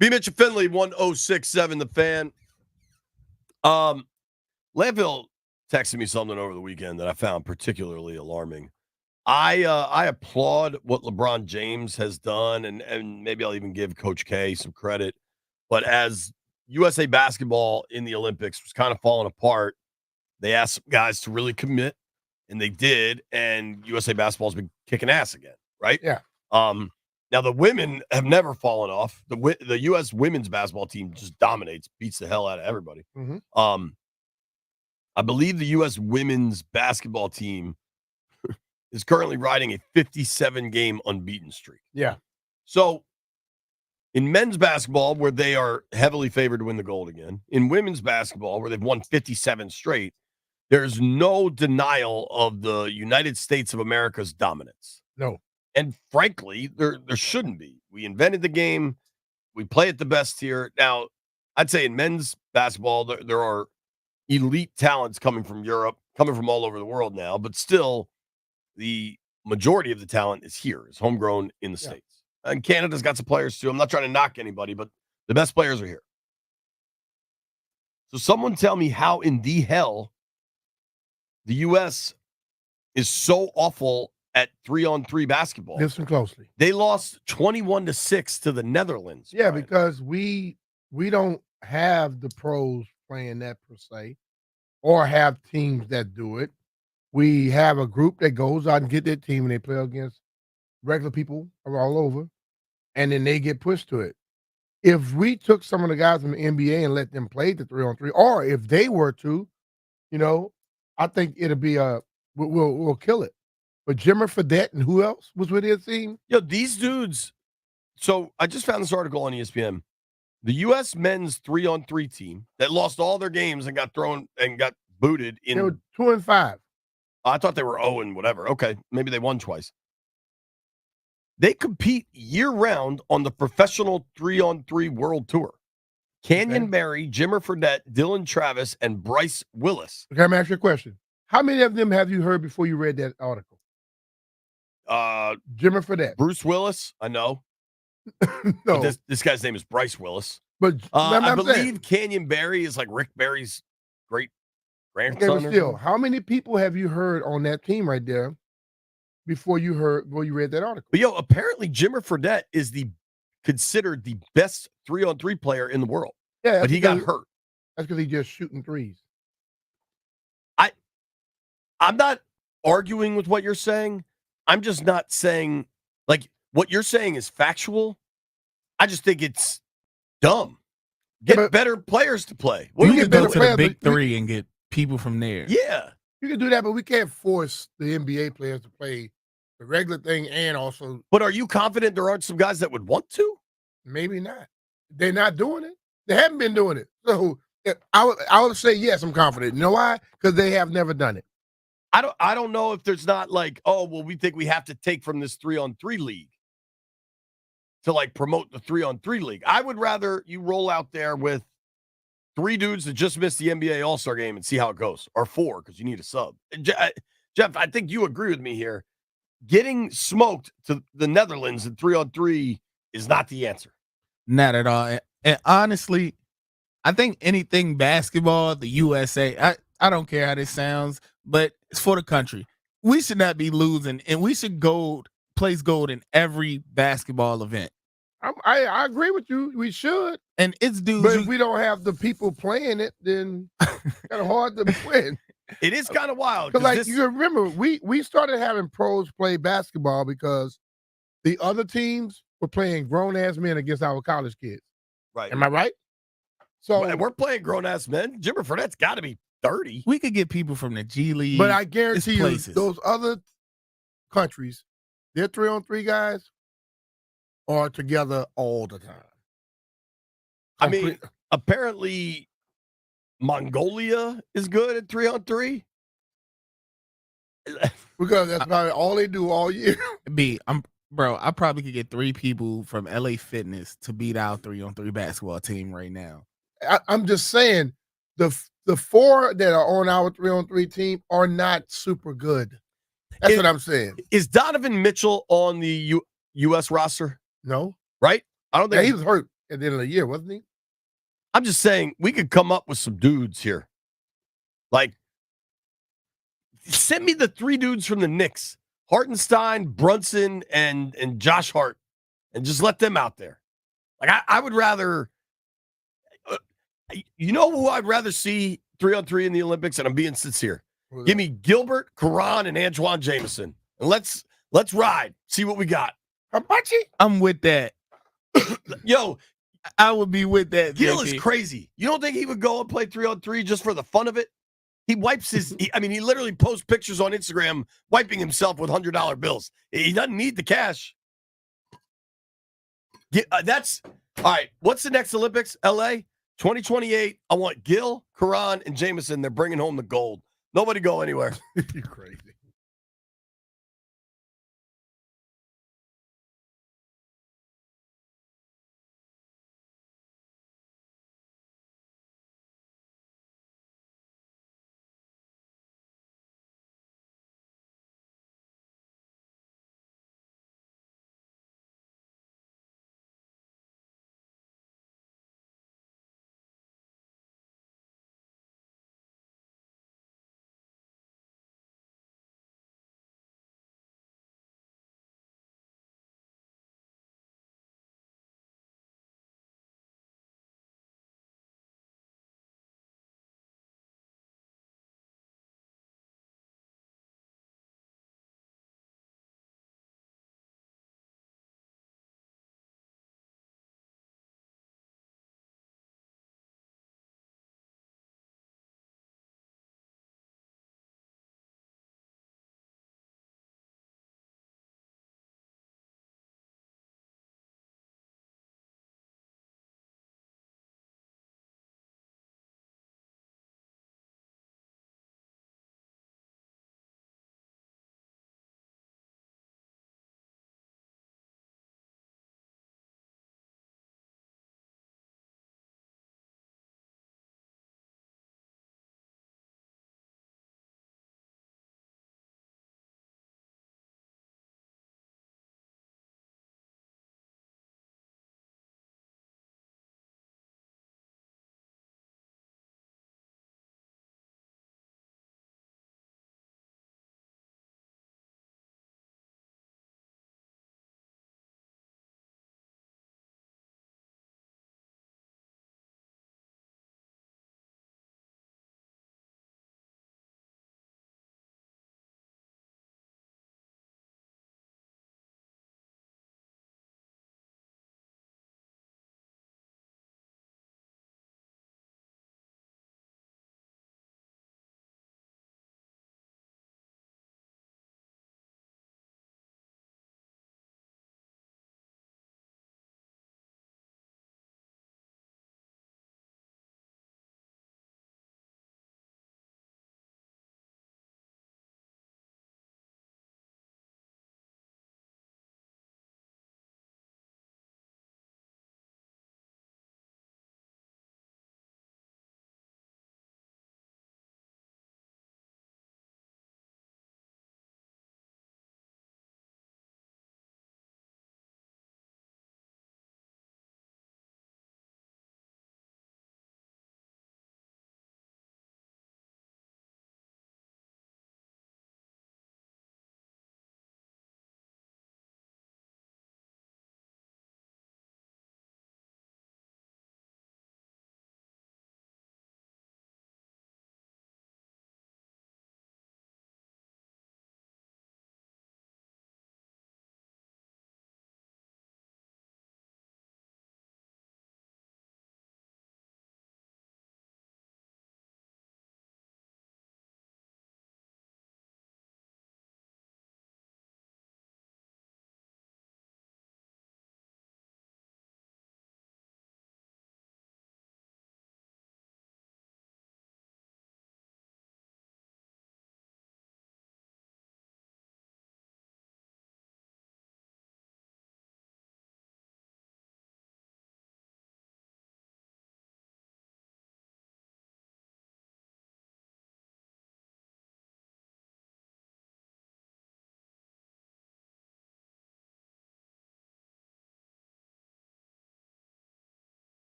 B. Mitch and Finley, 1067 The Fan. Landville texted me something over the weekend that I found particularly alarming. I applaud what LeBron James has done, and maybe I'll even give Coach K some credit. But as USA basketball in the Olympics was kind of falling apart, they asked some guys to really commit, and they did, and USA basketball's been kicking ass again, right? Yeah. Now the women have never fallen off. The U.S. women's basketball team just dominates, beats the hell out of everybody. Mhm. I believe the U.S. women's basketball team is currently riding a 57-game unbeaten streak. Yeah. So in men's basketball, where they are heavily favored to win the gold again, in women's basketball, where they've won 57 straight, there's no denial of the United States of America's dominance. No. And frankly, there shouldn't be. We invented the game. We play it the best here. Now, I'd say in men's basketball, there are elite talents coming from Europe, coming from all over the world now, but still the majority of the talent is here, is homegrown in the States. And Canada's got some players too. I'm not trying to knock anybody, but the best players are here. So someone tell me how in the hell the U.S. is so awful at 3-on-3 basketball. Listen closely. They lost 21-6 to the Netherlands. Yeah, Brian. because we don't have the pros playing that per se, or have teams that do it. We have a group that goes out and get their team, and they play against regular people all over, and then they get pushed to it. If we took some of the guys from the NBA and let them play the 3-on-3, or if they were to, I think it'll be we'll kill it. But Jimmer Fredette and who else was with his team? These dudes. So I just found this article on ESPN. The U.S. men's 3-on-3 team that lost all their games and got thrown and got booted in. They were 2-5. I thought they were 0 and whatever. Okay, maybe they won twice. They compete year-round on the professional 3-on-3 world tour. Canyon Barry, Jimmer Fredette, Dylan Travis, and Bryce Willis. Okay, let me ask you a question. How many of them have you heard before you read that article? Jimmer Fredette. Bruce Willis, I know. No. But this guy's name is Bryce Willis. But I believe Canyon Barry is like Rick Barry's great grandson. Okay, but still, how many people have you heard on that team right there before you read that article? But apparently Jimmer Fredette is considered the best 3-on-3 player in the world. Yeah, but he got hurt. That's because he's just shooting threes. I'm not arguing with what you're saying. I'm just not saying, like, what you're saying is factual. I just think it's dumb. Get better players to play. You can go to the big three and get people from there. Yeah. You can do that, but we can't force the NBA players to play the regular thing and also. But are you confident there aren't some guys that would want to? Maybe not. They're not doing it. They haven't been doing it. So I would say yes, I'm confident. You know why? Because they have never done it. I don't know if there's not like, we think we have to take from this 3-on-3 league to like promote the 3-on-3 league. I would rather you roll out there with 3 dudes that just missed the NBA All-Star game and see how it goes, or 4 because you need a sub. Jeff, I think you agree with me here. Getting smoked to the Netherlands in 3-on-3 is not the answer. Not at all. And honestly, I think anything basketball, the USA, I don't care how this sounds, but it's for the country. We should not be losing, and we should place gold in every basketball event. I agree with you. We should. And it's dudes. But if we don't have the people playing it, then it's kind of hard to win. It is kind of wild. Because you remember, we started having pros play basketball because the other teams were playing grown-ass men against our college kids. Right. Am I right? So we're playing grown-ass men. Jimmer Fredette's got to be 30. We could get people from the G League. But I guarantee you, those other countries, their 3-on-3 guys are together all the time. I mean, apparently Mongolia is good at 3-on-3. Because that's probably all they do all year. I probably could get 3 people from LA Fitness to beat our 3-on-3 basketball team right now. I'm just saying the 4 that are on our 3-on-3 team are not super good. That's what I'm saying. Is Donovan Mitchell on the U.S. roster? No. Right? I don't think he was hurt. at the end of the year, wasn't he? I'm just saying we could come up with some dudes here. Like, send me the 3 dudes from the Knicks: Hartenstein, Brunson, and Josh Hart, and just let them out there. Like, I would rather. You know who I'd rather see 3-on-3 in the Olympics, and I'm being sincere. Give me Gilbert, Karan, and Antoine Jameson, and let's ride. See what we got. I'm with that. Yo, I would be with that. Gil JP. is crazy. You don't think he would go and play 3-on-3 just for the fun of it? He wipes his. He literally posts pictures on Instagram wiping himself with $100 bills. He doesn't need the cash. That's all right. What's the next Olympics? LA 2028. I want Gil, Karan, and Jameson. They're bringing home the gold. Nobody go anywhere. You're crazy.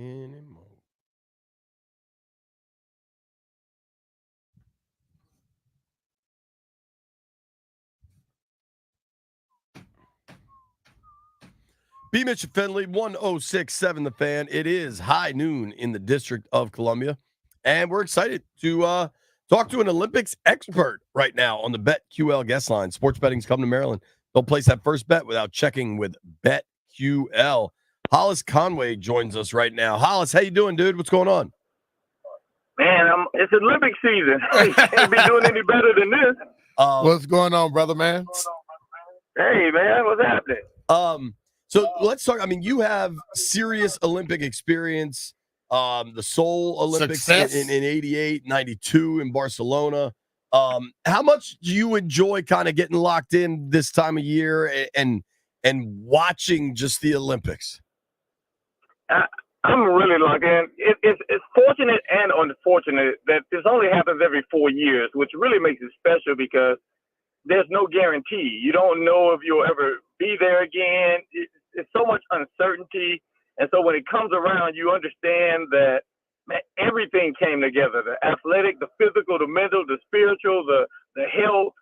anymore. B. Mitch Finley, 1067 The Fan. It is high noon in the District of Columbia, and we're excited to talk to an Olympics expert right now on the BetQL guest line. Sports betting's come to Maryland. Don't place that first bet without checking with BetQL. Hollis Conway joins us right now. Hollis, how you doing, dude? What's going on? Man, it's Olympic season. You can't be doing any better than this. What's going on, brother, man? Hey, man, what's happening? So let's talk. I mean, you have serious Olympic experience. The Seoul Olympics in 88, 92 in Barcelona. How much do you enjoy kind of getting locked in this time of year and watching just the Olympics? I'm really locked in. It's fortunate and unfortunate that this only happens every 4 years, which really makes it special because there's no guarantee. You don't know if you'll ever be there again. It's so much uncertainty. And so when it comes around, you understand that, man, everything came together. The athletic, the physical, the mental, the spiritual, the health.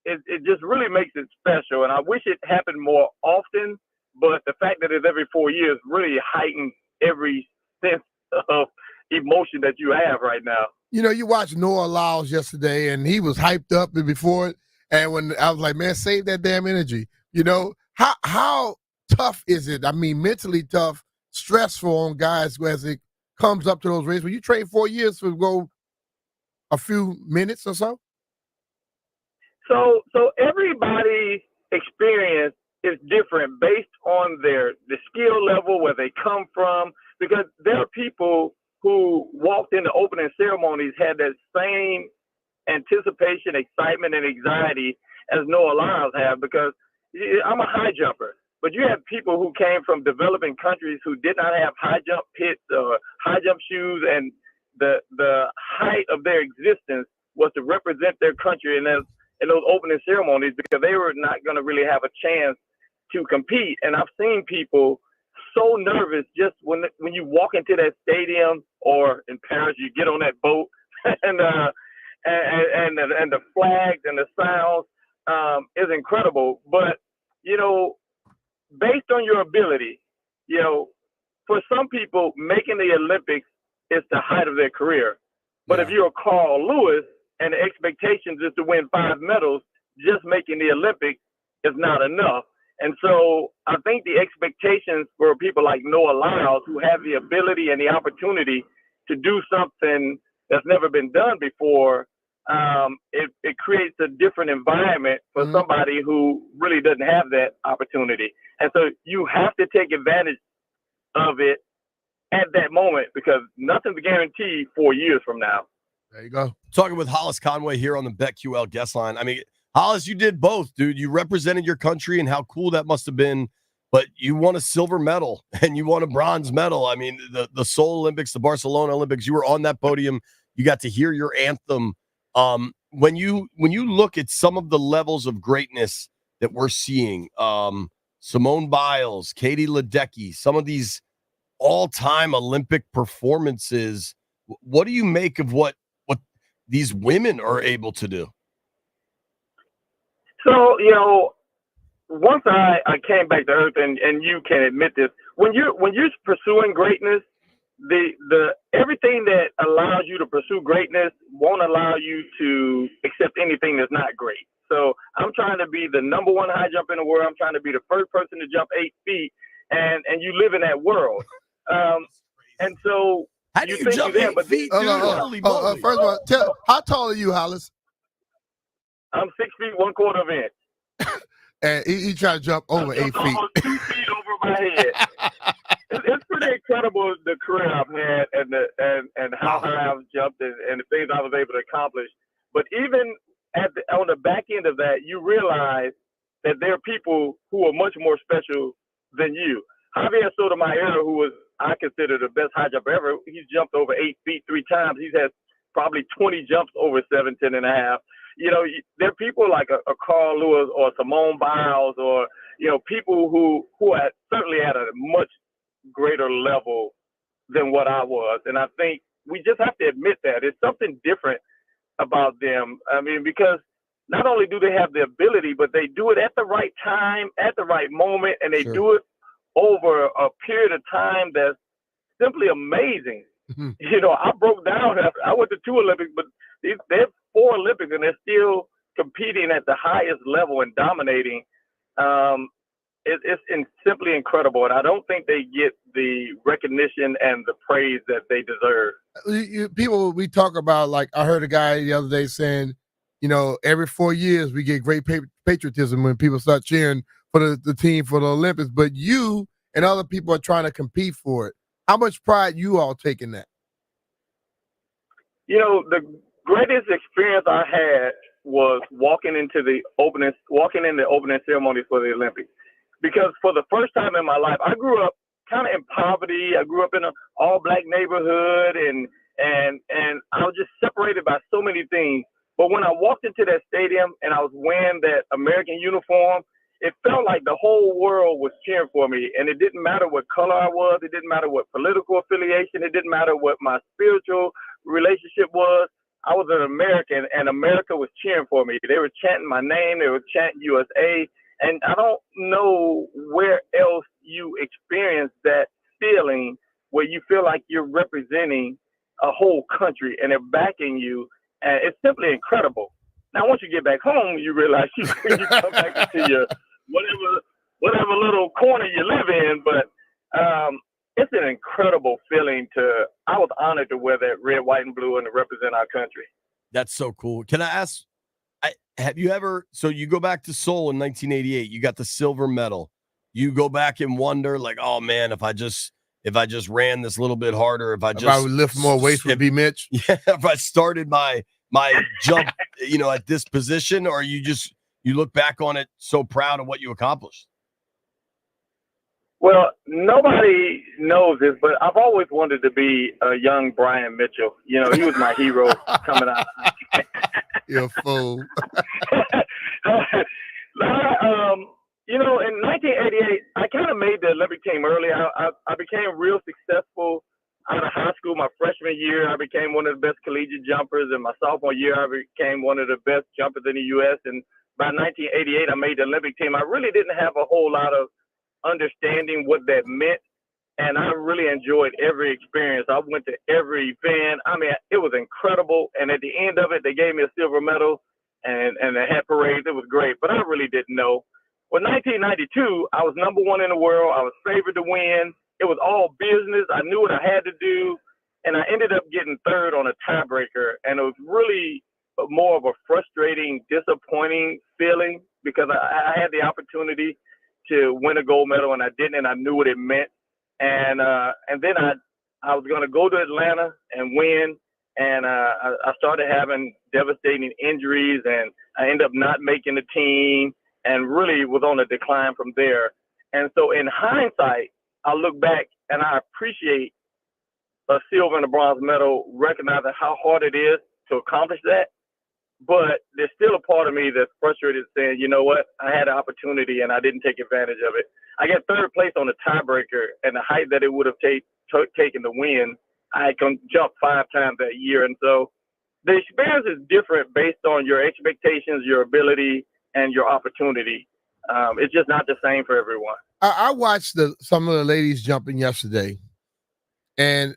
It just really makes it special. And I wish it happened more often, but the fact that it's every 4 years really heightens every sense of emotion that you have right now. You know, you watched Noah Lyles yesterday, and he was hyped up before it. And when I was like, man, save that damn energy. You know, how tough is it? I mean, mentally tough, stressful on guys as it comes up to those races. When you train 4 years to go a few minutes or so? So everybody's experience is different based on the skill level, where they come from, because there are people who walked in the opening ceremonies had that same anticipation, excitement, and anxiety as Noah Lyles had, because I'm a high jumper. But you have people who came from developing countries who did not have high jump pits or high jump shoes, and the height of their existence was to represent their country in those opening ceremonies, because they were not going to really have a chance to compete. And I've seen people so nervous just when you walk into that stadium, or in Paris, you get on that boat and the flags and the sounds is incredible. But, you know, based on your ability, you know, for some people, making the Olympics is the height of their career. But if you're Carl Lewis and the expectations is to win 5 medals, just making the Olympics is not enough. And so I think the expectations for people like Noah Lyles, who have the ability and the opportunity to do something that's never been done before, it creates a different environment for somebody who really doesn't have that opportunity. And so you have to take advantage of it at that moment, because nothing's guaranteed 4 years from now. There you go. Talking with Hollis Conway here on the BetQL guest line. I mean, Hollis, you did both, dude. You represented your country, and how cool that must have been. But you won a silver medal and you won a bronze medal. I mean, the Seoul Olympics, the Barcelona Olympics, you were on that podium. You got to hear your anthem. When you look at some of the levels of greatness that we're seeing, Simone Biles, Katie Ledecky, some of these all-time Olympic performances, what do you make of what these women are able to do? So, you know, once I came back to earth, and you can admit this, when you're pursuing greatness, the everything that allows you to pursue greatness won't allow you to accept anything that's not great. So I'm trying to be the number 1 high jump in the world. I'm trying to be the first person to jump 8 feet, and you live in that world. And so how do you jump 8 feet, dude? First of all, how tall are you, Hollis? I'm 6 feet 1/4 of an inch. And he tried to jump over 8 feet. Almost 2 feet over my head. It's pretty incredible, the career I've had and how high I've jumped and the things I was able to accomplish. But even on the back end of that, you realize that there are people who are much more special than you. Javier Sotomayor, who I consider the best high jumper ever, he's jumped over 8 feet 3 times. He's had probably 20 jumps over 17 and a half. You know, there are people like a Carl Lewis or Simone Biles, or, you know, people who are certainly at a much greater level than what I was. And I think we just have to admit that. It's something different about them. I mean, because not only do they have the ability, but they do it at the right time, at the right moment, and they do it over a period of time that's simply amazing. You know, I broke down after I went to 2 Olympics, but they're 4 Olympics and they're still competing at the highest level and dominating. It's simply incredible, and I don't think they get the recognition and the praise that they deserve. People, we talk about, like, I heard a guy the other day saying, you know, every 4 years we get great patriotism when people start cheering for the team for the Olympics, but you and other people are trying to compete for it. How much pride you all take in that? You know, the greatest experience I had was walking in the opening ceremony for the Olympics. Because for the first time in my life, I grew up kind of in poverty. I grew up in an all-black neighborhood, and I was just separated by so many things. But when I walked into that stadium and I was wearing that American uniform, it felt like the whole world was cheering for me. And it didn't matter what color I was. It didn't matter what political affiliation. It didn't matter what my spiritual relationship was. I was an American, and America was cheering for me. They were chanting my name. They were chanting USA. And I don't know where else you experience that feeling where you feel like you're representing a whole country and they're backing you. And it's simply incredible. Now, once you get back home, you realize you come back into your whatever little corner you live in. But it's an incredible feeling I was honored to wear that red, white, and blue and to represent our country. That's so cool. Can I ask, have you ever, so you go back to Seoul in 1988, you got the silver medal. You go back and wonder, like, oh man, if I just ran this little bit harder, if I would lift more weights would be Mitch. Yeah, if I started my jump, you know, at this position, or you look back on it so proud of what you accomplished? Well, nobody knows this, but I've always wanted to be a young Brian Mitchell. You know, he was my hero coming out. You're a fool. You know, in 1988, I kind of made the Olympic team early. I became real successful out of high school. My freshman year, I became one of the best collegiate jumpers. And my sophomore year, I became one of the best jumpers in the U.S. And by 1988, I made the Olympic team. I really didn't have a whole lot of understanding what that meant. And I really enjoyed every experience. I went to every event. I mean, it was incredible. And at the end of it, they gave me a silver medal and they had parades. It was great, but I really didn't know. Well, 1992, I was number 1 in the world. I was favored to win. It was all business. I knew what I had to do. And I ended up getting 3rd on a tiebreaker. And it was really more of a frustrating, disappointing feeling because I had the opportunity to win a gold medal and I didn't, and I knew what it meant. And then I was going to go to Atlanta and win. And I started having devastating injuries and I ended up not making the team and really was on a decline from there. And so in hindsight, I look back and I appreciate a silver and a bronze medal, recognizing how hard it is to accomplish that. But there's still a part of me that's frustrated saying, you know what, I had an opportunity and I didn't take advantage of it. I got 3rd place on the tiebreaker, and the height that it would have taken to win, I had jumped 5 times that year. And so the experience is different based on your expectations, your ability, and your opportunity. It's just not the same for everyone. I watched some of the ladies jumping yesterday, and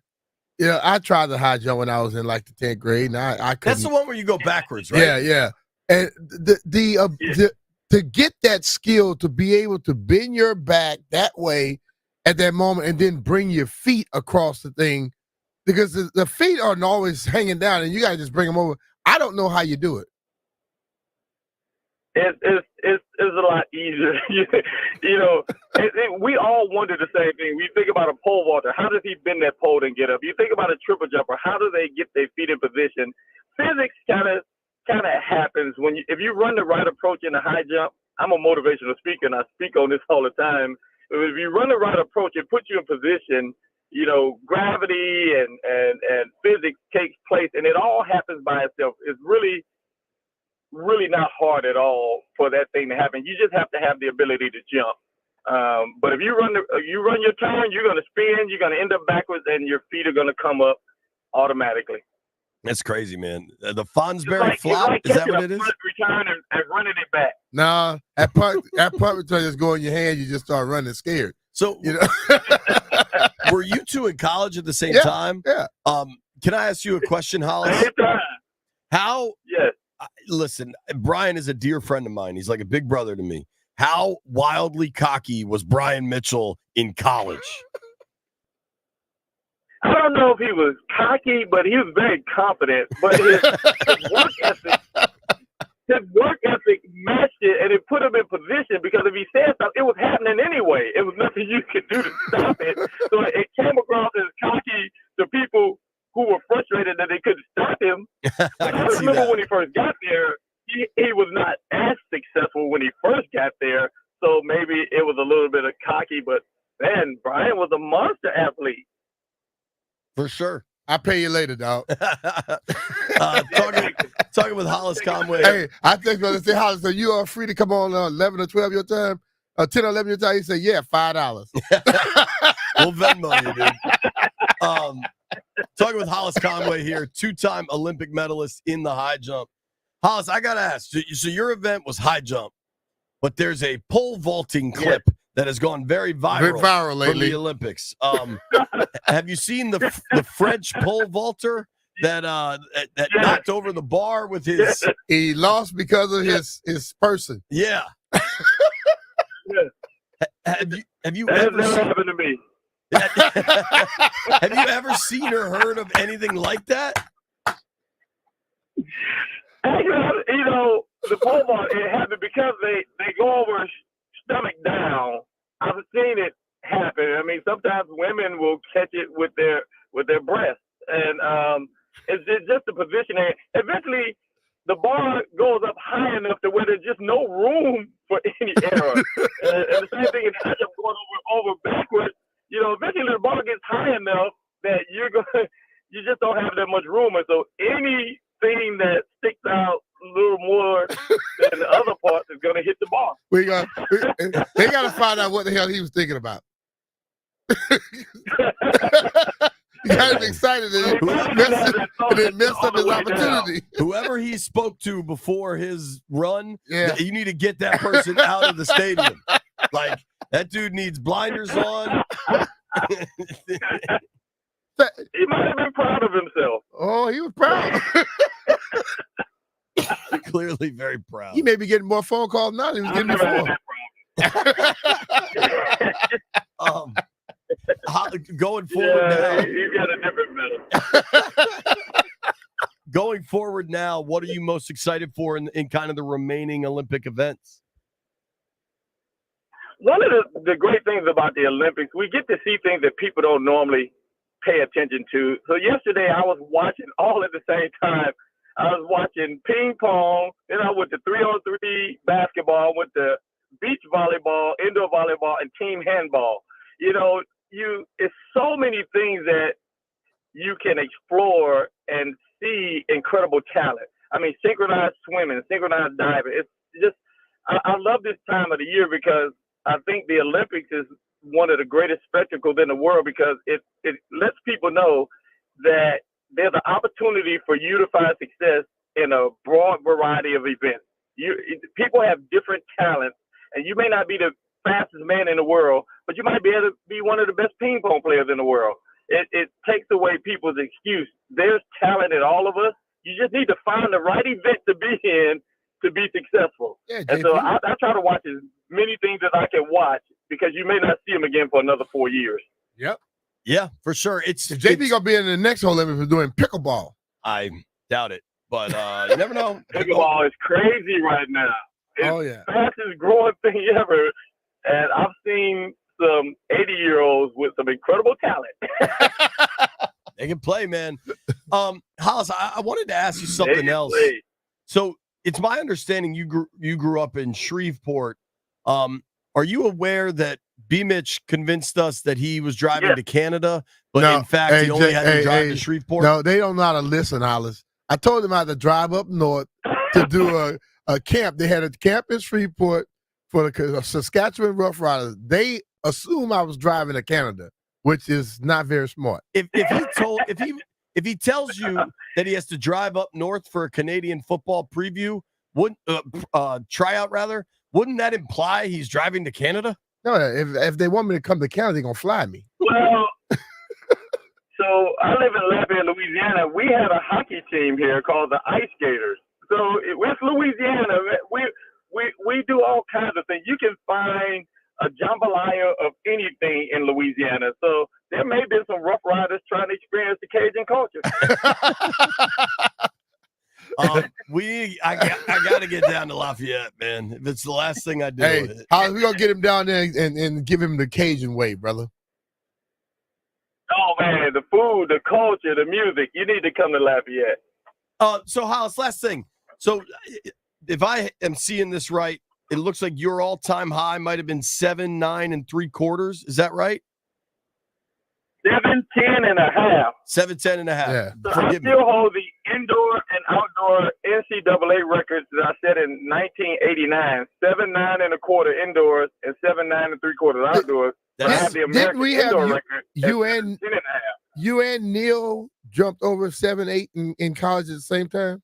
I tried the high jump when I was in like the 10th grade, and I couldn't. That's the one where you go backwards, right? Yeah. And to get that skill to be able to bend your back that way at that moment, and then bring your feet across the thing, because the feet aren't always hanging down, and you gotta just bring them over. I don't know how you do it. It's a lot easier. You know, we all wonder the same thing. We think about a pole vaulter. How does he bend that pole and get up? You think about a triple jumper. How do they get their feet in position? Physics kind of happens if you run the right approach in the high jump. I'm a motivational speaker, and I speak on this all the time. If you run the right approach, it puts you in position. You know, gravity and physics takes place, and it all happens by itself. It's really not hard at all for that thing to happen. You just have to have the ability to jump. But if you run your turn, you're gonna spin, you're gonna end up backwards, and your feet are gonna come up automatically. That's crazy, man. The Fonsbury flop, like is that what catching it is? a punt return and running it back. Nah, that punt return just go in your hand. You just start running scared. So, You know. were you two in college at the same Yeah, time? yeah. Can I ask you a question, Hollis? Anytime. How? Yes. Listen, Brian is a dear friend of mine. He's like a big brother to me. How wildly cocky was Brian Mitchell in college? I don't know if he was cocky, but he was very confident. But his work ethic matched it, and it put him in position because if he said something, it was happening anyway. It was nothing you could do to stop it. So it came across as cocky to people who were frustrated that they couldn't stop him. I remember when he first got there, he was not as successful when he first got there. So maybe it was a little bit of cocky, but man, Brian was a monster athlete. For sure. I'll pay you later, dog. Talking with Hollis Conway. Hey, I think when they say, Hollis, so you are free to come on 11 or 12 your time? 10 or 11 your time? He said, yeah, $5. We'll Venmo you, dude. Talking with Hollis Conway here, 2-time Olympic medalist in the high jump. Hollis, I got to ask, so your event was high jump, but there's a pole vaulting clip that has gone very viral lately from the Olympics. Have you seen the French pole vaulter that knocked over the bar with his? He lost because of his person. Yeah. Have you That has ever never seen, happened to me. have you ever seen or heard of anything like that? Actually, you know, the pole vault, it happened because they go over stomach down. I've seen it happen. I mean, sometimes women will catch it with their breasts, and it's just the positioning. Eventually, the bar goes up high enough to where there's just no room for any error. And the same thing is going over backwards. You know, eventually the bar gets high enough that you just don't have that much room, and so anything that sticks out a little more than the other parts is going to hit the bar. They got to find out what the hell he was thinking about. He got him excited and it messed up his opportunity. Whoever he spoke to before his run, you need to get that person out of the stadium. Like, that dude needs blinders on. He might have been proud of himself. Oh, he was proud. Clearly very proud. He may be getting more phone calls now than he was getting before. Going forward now. He's got a different medal. Going forward now, what are you most excited for in kind of the remaining Olympic events? One of the great things about the Olympics, we get to see things that people don't normally pay attention to. So yesterday I was watching all at the same time. I was watching ping pong, then I went to 3-on-3 basketball, went to beach volleyball, indoor volleyball, and team handball. You know, it's so many things that you can explore and see incredible talent. I mean, synchronized swimming, synchronized diving. It's just, I love this time of the year because I think the Olympics is one of the greatest spectacles in the world because it lets people know that there's an opportunity for you to find success in a broad variety of events. People have different talents, and you may not be the fastest man in the world, but you might be able to be one of the best ping pong players in the world. It takes away people's excuse. There's talent in all of us. You just need to find the right event to be in to be successful. Yeah, and so I try to watch as many things as I can watch because you may not see them again for another 4 years. Yep. Yeah, for sure. JB gonna be in the next Olympics for doing pickleball. I doubt it, but you never know. Pickleball is crazy right now. It's the fastest growing thing ever. And I've seen some 80-year-olds with some incredible talent. They can play, man. Hollis, I wanted to ask you something else. Play. So it's my understanding you grew up in Shreveport. Are you aware that B-Mitch convinced us that he was driving to Canada, but in fact he only had to drive to Shreveport? No, they don't know how to listen, Hollis. I told them I had to drive up north to do a camp. They had a camp in Shreveport for the Saskatchewan Roughriders, they assume I was driving to Canada, which is not very smart. If he tells you that he has to drive up north for a Canadian football preview, tryout rather, wouldn't that imply he's driving to Canada? No, if they want me to come to Canada, they're gonna fly me. Well, so I live in Lafayette, Louisiana. We had a hockey team here called the Ice Skaters. So West Louisiana, we do all kinds of things. You can find a jambalaya of anything in Louisiana. So there may be some Rough Riders trying to experience the Cajun culture. I got to get down to Lafayette, man. If it's the last thing I do. Hey, how we gonna get him down there and give him the Cajun way, brother? Oh man, the food, the culture, the music. You need to come to Lafayette. So Hollis, last thing. So if I am seeing this right, it looks like your all-time high might have been 7, 9 3/4. Is that right? 7-10.5. 7-10.5. Yeah. So I still hold the indoor and outdoor NCAA records that I set in 1989. 7-9 1/4 indoors and 7-9 3/4 outdoors. I have the American indoor record. You and Neil jumped over 7-8 in college at the same time?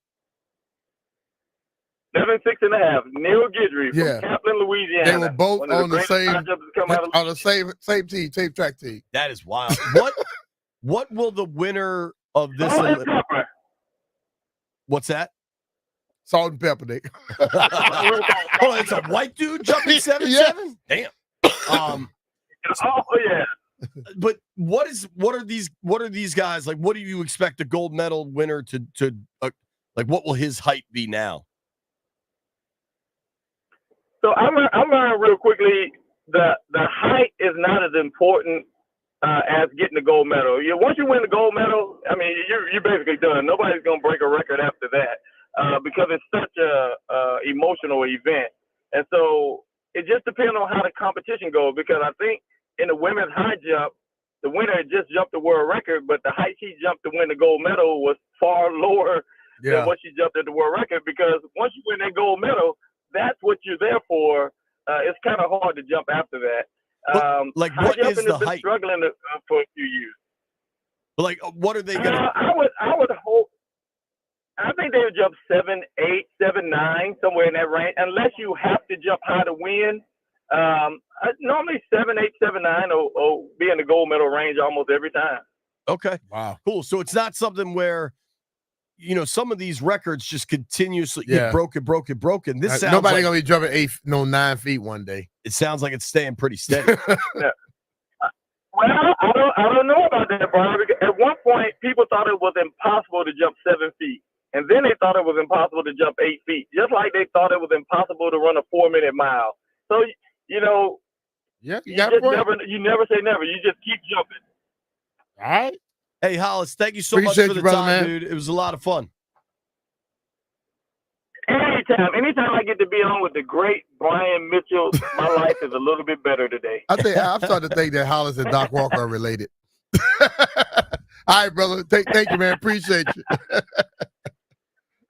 7-6.5. Neil Guidry from Kaplan, Louisiana. They were both on the same team, same track team. That is wild. What will the winner of this? What's that? Salt and pepper, Nick. Oh, it's a white dude jumping 7-7. Damn. Oh yeah. But what are these guys like? What do you expect a gold medal winner to like? What will his height be now? So I learned real quickly that the height is not as important as getting the gold medal. Once you win the gold medal, I mean, you're basically done. Nobody's gonna break a record after that because it's such a emotional event. And so it just depends on how the competition goes. Because I think in the women's high jump, the winner had just jumped the world record, but the height she jumped to win the gold medal was far lower than what she jumped at the world record. Because once you win that gold medal, that's what you're there for. It's kind of hard to jump after that. What is the height? Struggling for a few years. But what are they going to? I would hope. I think they would jump 7-8, 7-9, somewhere in that range, unless you have to jump high to win. Normally 7-8, 7-9 or be in the gold medal range almost every time. Okay. Wow. Cool. So it's not something where, some of these records just continuously get broken. This sounds nobody gonna be jumping 9 feet one day. It sounds like it's staying pretty steady. Yeah. Well, I don't know about that, Brian. At one point, people thought it was impossible to jump 7 feet, and then they thought it was impossible to jump 8 feet, just like they thought it was impossible to run a 4-minute mile. So you never say never. You just keep jumping. All right. Hey, Hollis, thank you so much for the time, man. Dude. It was a lot of fun. Anytime I get to be on with the great Brian Mitchell, my life is a little bit better today. I'm starting to think that Hollis and Doc Walker are related. All right, brother. Thank you, man. Appreciate you.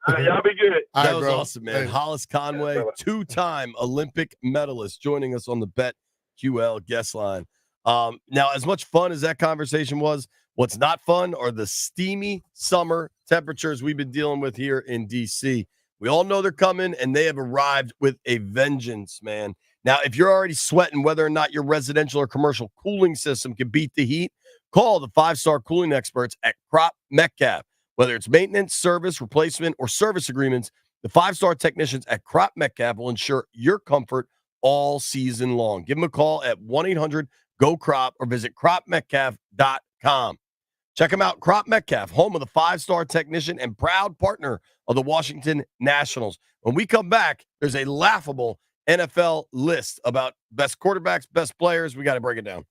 Y'all be good. That was awesome, man. Hey. Hollis Conway, 2-time Olympic medalist, joining us on the BetQL guest line. Now, as much fun as that conversation was, what's not fun are the steamy summer temperatures we've been dealing with here in D.C. We all know they're coming, and they have arrived with a vengeance, man. Now, if you're already sweating whether or not your residential or commercial cooling system can beat the heat, call the 5-star cooling experts at Crop Metcalf. Whether it's maintenance, service, replacement, or service agreements, the 5-star technicians at Crop Metcalf will ensure your comfort all season long. Give them a call at 1-800-GO-CROP or visit cropmetcalf.com. Check them out, Crop Metcalf, home of the 5-star technician and proud partner of the Washington Nationals. When we come back, there's a laughable NFL list about best quarterbacks, best players. We got to break it down.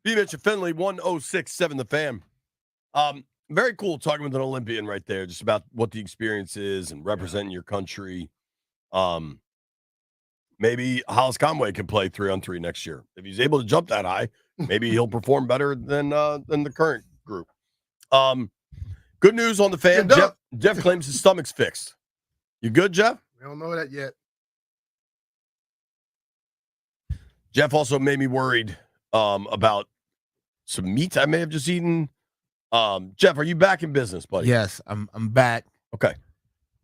B-Mitch at Finley, 1067 The Fan. Very cool talking with an Olympian right there, just about what the experience is and representing your country. Maybe Hollis Conway can play 3-on-3 next year. If he's able to jump that high, maybe he'll perform better than the current group. Good news on the Fan. Jeff claims his stomach's fixed. You good, Jeff? We don't know that yet. Jeff also made me worried about some meat I may have just eaten. Jeff, are you back in business, buddy? Yes, I'm back. Okay.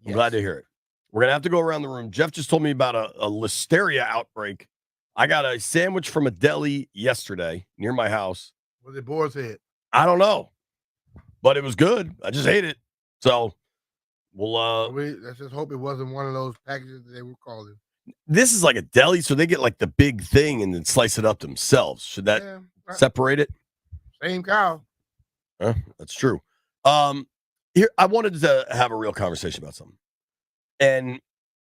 I'm glad to hear it. We're going to have to go around the room. Jeff just told me about a listeria outbreak. I got a sandwich from a deli yesterday near my house. Was it boar's head? I don't know, but it was good. I just ate it. So we'll let's just hope it wasn't one of those packages that they were calling. This is like a deli, so they get like the big thing and then slice it up themselves. Should that separate it? Same cow. That's true. Here, I wanted to have a real conversation about something. And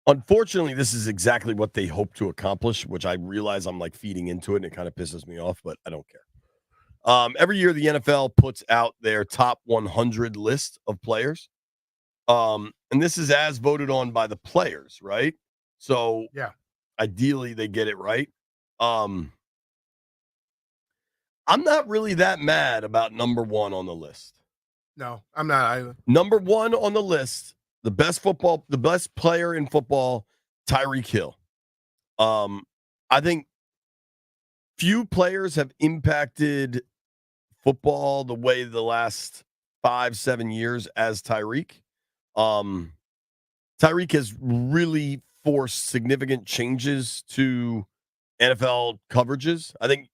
unfortunately, this is exactly what they hope to accomplish, which I realize I'm like feeding into it and it kind of pisses me off, but I don't care. Every year, the NFL puts out their top 100 list of players. And this is as voted on by the players, right? So yeah, ideally they get it right. I'm not really that mad about number 1 on the list. No, I'm not either. Number 1 on the list, the best player in football, Tyreek Hill. I think few players have impacted football the way the last 5-7 years as Tyreek. Tyreek has really forced significant changes to NFL coverages. I think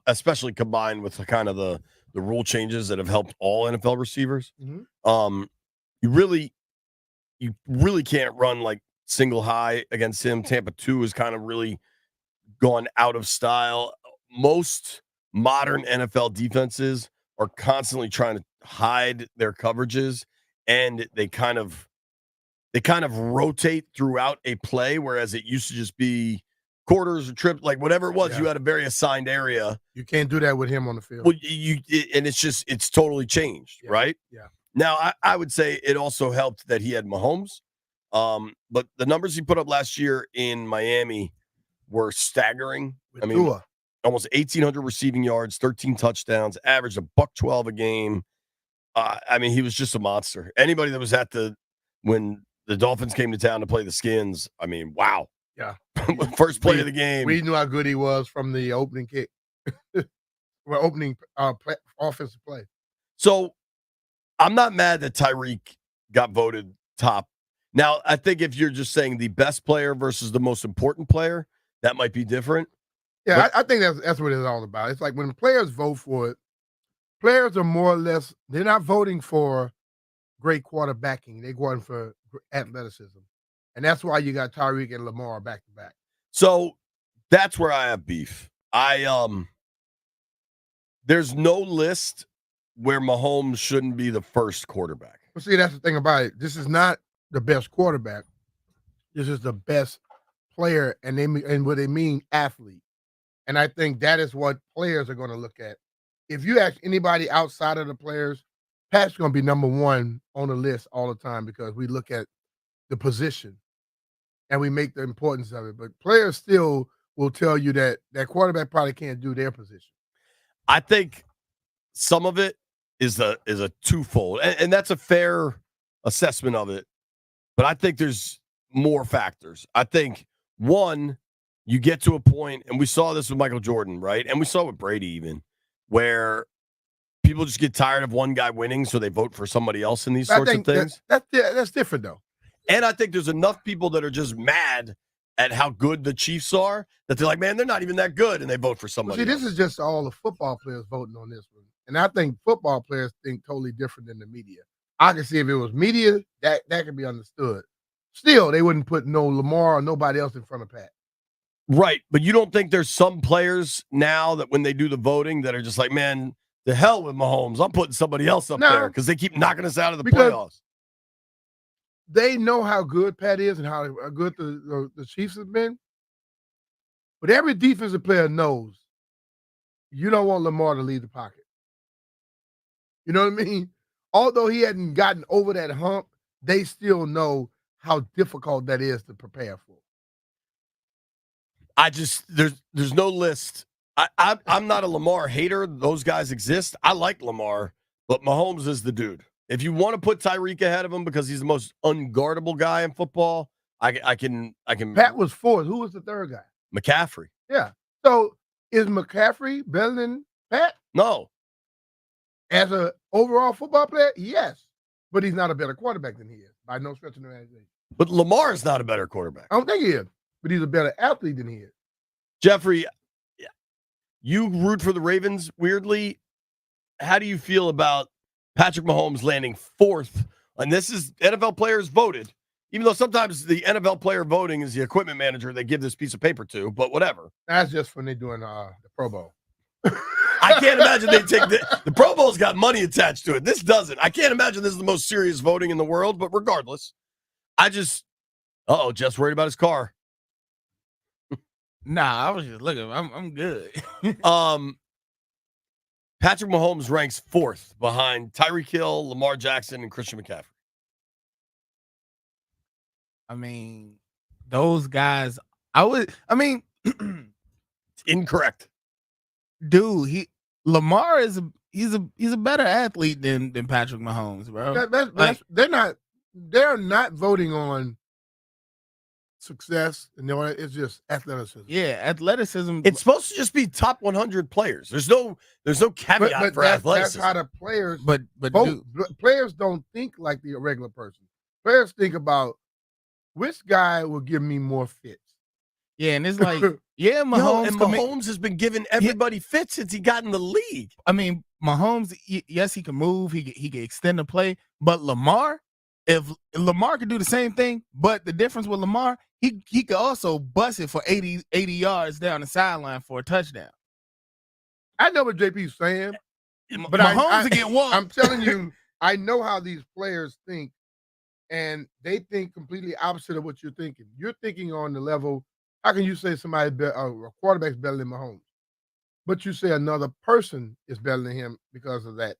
especially combined with the kind of the rule changes that have helped all NFL receivers. Mm-hmm. You really can't run like single high against him. Tampa 2 has kind of really gone out of style. Most modern NFL defenses are constantly trying to hide their coverages, and they kind of rotate throughout a play, whereas it used to just be quarters or trips, like whatever it was, you had a very assigned area. You can't do that with him on the field. Well, it's totally changed, right? Yeah. Now, I would say it also helped that he had Mahomes, but the numbers he put up last year in Miami were staggering. With I mean, Tua. almost 1,800 receiving yards, 13 touchdowns, averaged $112 a game. I mean, he was just a monster. Anybody that was when the Dolphins came to town to play the Skins, I mean, wow. Yeah. First play of the game. We knew how good he was from the opening kick. Opening offensive play. So I'm not mad that Tyreek got voted top. Now, I think if you're just saying the best player versus the most important player, that might be different. Yeah, I think that's what it's all about. It's like when players vote for it, players are more or less, they're not voting for great quarterbacking. They're going for athleticism. And that's why you got Tyreek and Lamar back to back. So that's where I have beef. There's no list where Mahomes shouldn't be the first quarterback. Well, see, that's the thing about it. This is not the best quarterback. This is the best player, and what they mean athlete. And I think that is what players are going to look at. If you ask anybody outside of the players, Pat's going to be number 1 on the list all the time because we look at the position and we make the importance of it. But players still will tell you that quarterback probably can't do their position. I think some of it is a twofold, and that's a fair assessment of it. But I think there's more factors. I think, one, you get to a point, and we saw this with Michael Jordan, right? And we saw it with Brady even, where people just get tired of one guy winning, so they vote for somebody else in these sorts of things. That's different, though. And I think there's enough people that are just mad at how good the Chiefs are that they're like, man, they're not even that good, and they vote for somebody else. This is just all the football players voting on this one. And I think football players think totally different than the media. I can see if it was media, that could be understood. Still, they wouldn't put no Lamar or nobody else in front of Pat. Right, but you don't think there's some players now that when they do the voting that are just like, man, the hell with Mahomes. I'm putting somebody else up there because they keep knocking us out of the playoffs. They know how good Pat is and how good the Chiefs have been. But every defensive player knows you don't want Lamar to leave the pocket. You know what I mean? Although he hadn't gotten over that hump, they still know how difficult that is to prepare for. There's no list. I'm not a Lamar hater. Those guys exist. I like Lamar, but Mahomes is the dude. If you want to put Tyreek ahead of him because he's the most unguardable guy in football, I can. Pat was fourth. Who was the third guy? McCaffrey. Yeah. So is McCaffrey better than Pat? No. As an overall football player, yes. But he's not a better quarterback than he is, by no stretch of the imagination. But Lamar is not a better quarterback. I don't think he is, but he's a better athlete than he is. Jeffrey, you root for the Ravens, weirdly. How do you feel about Patrick Mahomes landing fourth? And this is NFL players voted, even though sometimes the NFL player voting is the equipment manager they give this piece of paper to, but whatever. That's just when they're doing the Pro Bowl. I can't imagine they take the Pro Bowl's got money attached to it. This doesn't. I can't imagine this is the most serious voting in the world, but regardless, Jeff's worried about his car. Nah, I was just looking. I'm good. Patrick Mahomes ranks fourth behind Tyreek Hill, Lamar Jackson, and Christian McCaffrey. I mean, those guys. Incorrect. Dude, Lamar is he's a better athlete than Patrick Mahomes, bro. They're not voting on success, and it's just athleticism. Yeah, athleticism. It's supposed to just be top 100 players. There's no caveat for athleticism. That's how the players. But players don't think like the regular person. Players think about which guy will give me more fits. Yeah, and it's like, yeah, Mahomes. Mahomes has been giving everybody fits since he got in the league. I mean, Mahomes, yes, he can move, he can extend the play, but Lamar, if Lamar could do the same thing, but the difference with Lamar, he could also bust it for 80 yards down the sideline for a touchdown. I know what JP's saying, but Mahomes will get one. I'm telling you, I know how these players think, and they think completely opposite of what you're thinking. You're thinking on the level. How can you say a quarterback's better than Mahomes? But you say another person is better than him because of that.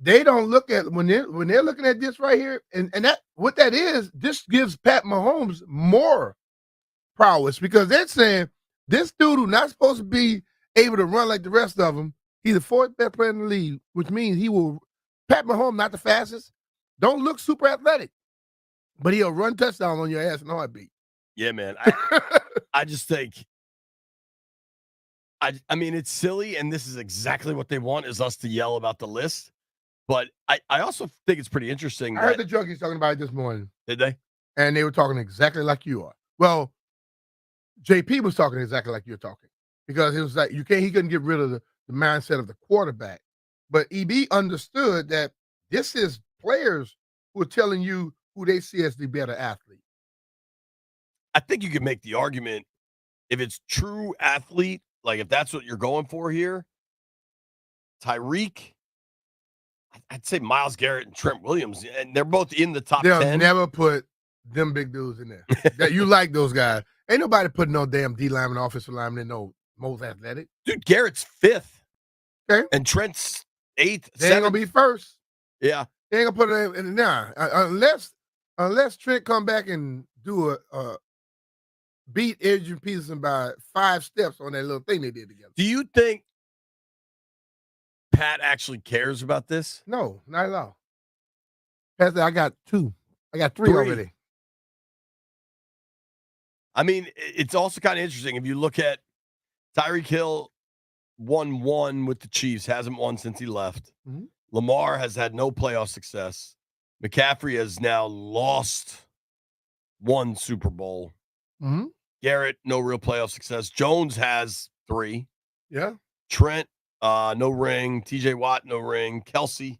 They don't look at when they're looking at this right here, and that what that is, this gives Pat Mahomes more prowess because they're saying this dude who's not supposed to be able to run like the rest of them, he's the fourth best player in the league, which means Pat Mahomes, not the fastest, don't look super athletic, but he'll run touchdown on your ass in a heartbeat. Yeah, man. I just think, I mean, it's silly, and this is exactly what they want is us to yell about the list. But I also think it's pretty interesting. I heard the junkies talking about it this morning. Did they? And they were talking exactly like you are. Well, JP was talking exactly like you're talking because it was like he couldn't get rid of the mindset of the quarterback. But EB understood that this is players who are telling you who they see as the better athlete. I think you can make the argument if it's true athlete, like if that's what you're going for here, Tyreek, I'd say Myles Garrett and Trent Williams, and they're both in the top 10. They'll never put them big dudes in there. That you like those guys. Ain't nobody putting no damn D lineman, offensive lineman in no most athletic. Dude, Garrett's fifth. Okay. And Trent's eighth. They ain't gonna be first. Yeah. They ain't gonna put it in now. Unless Trent come back and do a beat Adrian Peterson by 5 steps on that little thing they did together. Do you think Pat actually cares about this? No, not at all. Pat said, I got 2. I got 3 already. I mean, it's also kind of interesting. If you look at Tyreek Hill won 1 with the Chiefs, hasn't won since he left. Mm-hmm. Lamar has had no playoff success. McCaffrey has now lost 1 Super Bowl. Mm-hmm. Garrett, no real playoff success. Jones has 3. Yeah. Trent, no ring. TJ Watt, no ring. Kelsey.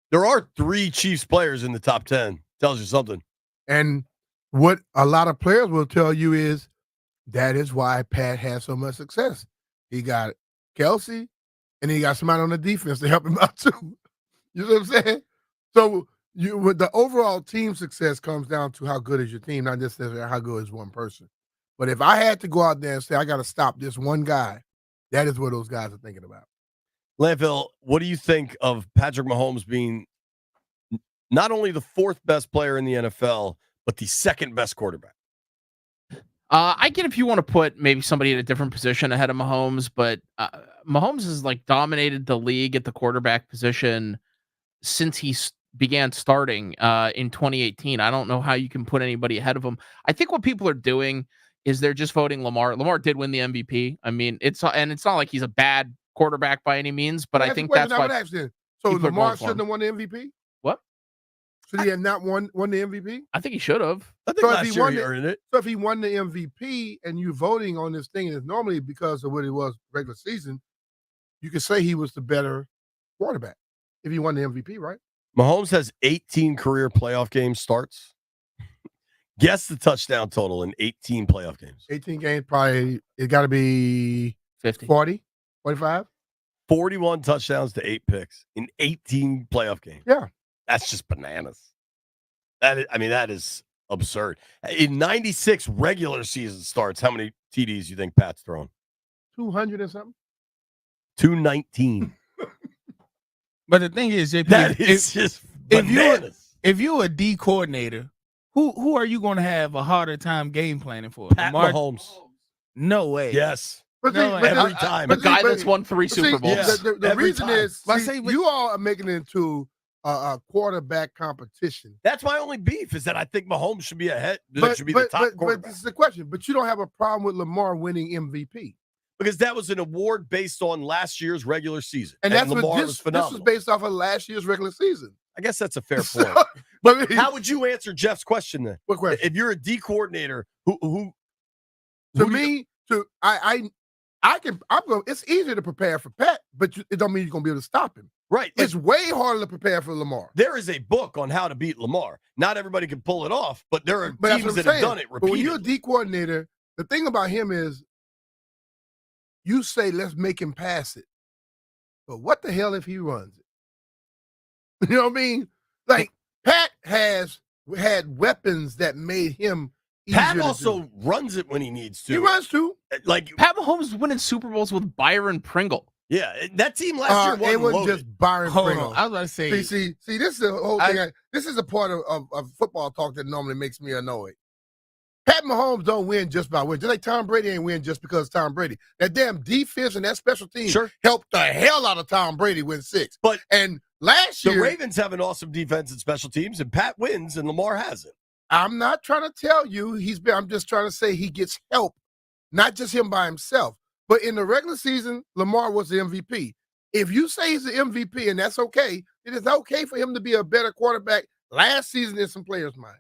There are 3 Chiefs players in the top 10. Tells you something. And what a lot of players will tell you is that is why Pat has so much success. He got Kelsey, and he got somebody on the defense to help him out too. You know what I'm saying? So with the overall team success comes down to how good is your team, not necessarily how good is one person. But if I had to go out there and say I got to stop this one guy, That is what those guys are thinking about. Landfill, what do you think of Patrick Mahomes being not only the fourth best player in the NFL, but the second best quarterback? I get if you want to put maybe somebody in a different position ahead of Mahomes, but Mahomes has like dominated the league at the quarterback position since he began starting in 2018. I don't know how you can put anybody ahead of him. I think what people are doing is they're just voting Lamar. Lamar did win the MVP. I mean, it's not like he's a bad quarterback by any means, but I think that's why. So people are going Lamar for him. shouldn't have won the MVP? What? Should he have not won the MVP? I think he should have. I think So if last he year won he it- earned it. So if he won the MVP and you voting on this thing, and it's normally because of what it was regular season, you could say he was the better quarterback if he won the MVP, right? Mahomes has 18 career playoff game starts. Guess the touchdown total in 18 playoff games. 18 games, probably it got to be 50. 40, 45. 41 touchdowns to 8 picks in 18 playoff games. Yeah. That's just bananas. That is absurd. In 96 regular season starts, how many TDs you think Pat's thrown? 200 or something. 219. But the thing is, JP, That is just bananas. if you're a D coordinator, who are you going to have a harder time game planning for? Pat Mahomes. No way. Yes. But No, every time. The guy that's won 3 Super Bowls. Yes. The Every reason time. is But I see, say, but- you all are making it into a quarterback competition. That's my only beef is that I think Mahomes should be ahead. But, should be the top but quarterback. this is the question. But you don't have a problem with Lamar winning MVP. Because that was an award based on last year's regular season. And that's Lamar what was this phenomenal. was based off of last year's regular season. I guess that's a fair point. But How would you answer Jeff's question then? what question? If you're a D coordinator, who To me, it's easier to prepare for Pat, but it don't mean you're gonna be able to stop him. right? It's way harder to prepare for Lamar. There is a book on how to beat Lamar. Not everybody can pull it off, but there are But that's teams what I'm that have saying. done it But when repeatedly. you're a D coordinator, the thing about him is you say, let's make him pass it. But what the hell if he runs it? You know what I mean? Like, Pat has had weapons that made him easier Pat to also do. runs it when he needs to. He runs too. Like, Pat Mahomes is winning Super Bowls with Byron Pringle. yeah, that team last year It wasn't wasn't loaded. just Byron Hold Pringle. on. I was about to say, See, this is the whole thing. This is a part of football talk that normally makes me annoyed. Pat Mahomes don't win just by winning. Just like Tom Brady ain't win just because Tom Brady. That damn defense and that special team Sure. helped the hell out of Tom Brady win 6. And last The year, Ravens have an awesome defense and special teams, and Pat wins, and Lamar hasn't. I'm not trying to tell you I'm just trying to say he gets help, not just him by himself. But in the regular season, Lamar was the MVP. If you say he's the MVP and that's okay, it is okay for him to be a better quarterback last season in some players' minds.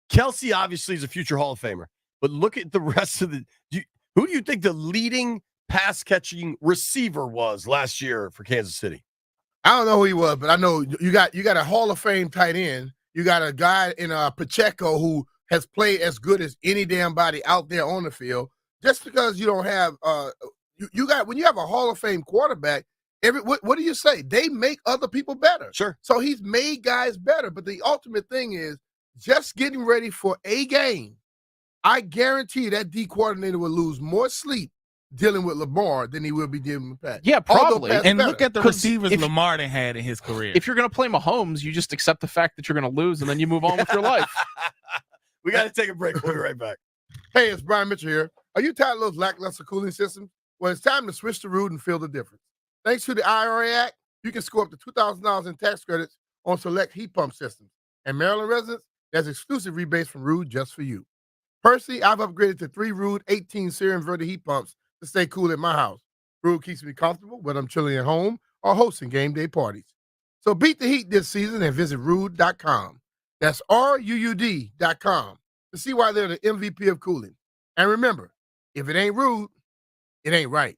Kelsey obviously is a future Hall of Famer, but look at the rest of who do you think the leading pass catching receiver was last year for Kansas City? I don't know who he was, but I know you got a Hall of Fame tight end. You got a guy in Pacheco who has played as good as any damn body out there on the field. Just because you don't have when you have a Hall of Fame quarterback, what do you say? They make other people better. Sure. So he's made guys better. But the ultimate thing is just getting ready for a game. I guarantee that D coordinator will lose more sleep dealing with Lamar than he will be dealing with Pat. Yeah, probably. Pat's and better. look at the 'Cause receivers if- Lamar done had in his career. If you're going to play Mahomes, you just accept the fact that you're going to lose and then you move on with your life. We got to take a break. We'll be right back. Hey, it's Brian Mitchell here. Are you tired of those lackluster cooling systems? Well, it's time to switch to Root and feel the difference. Thanks to the IRA Act, you can score up to $2,000 in tax credits on select heat pump systems. And Maryland residents, there's exclusive rebates from Root just for you. Personally, I've upgraded to 3 Root 18-series inverter heat pumps to stay cool at my house. Root keeps me comfortable whether I'm chilling at home or hosting game day parties. So beat the heat this season and visit Root.com. That's RUUD.com to see why they're the MVP of cooling. And remember, if it ain't Root, it ain't right.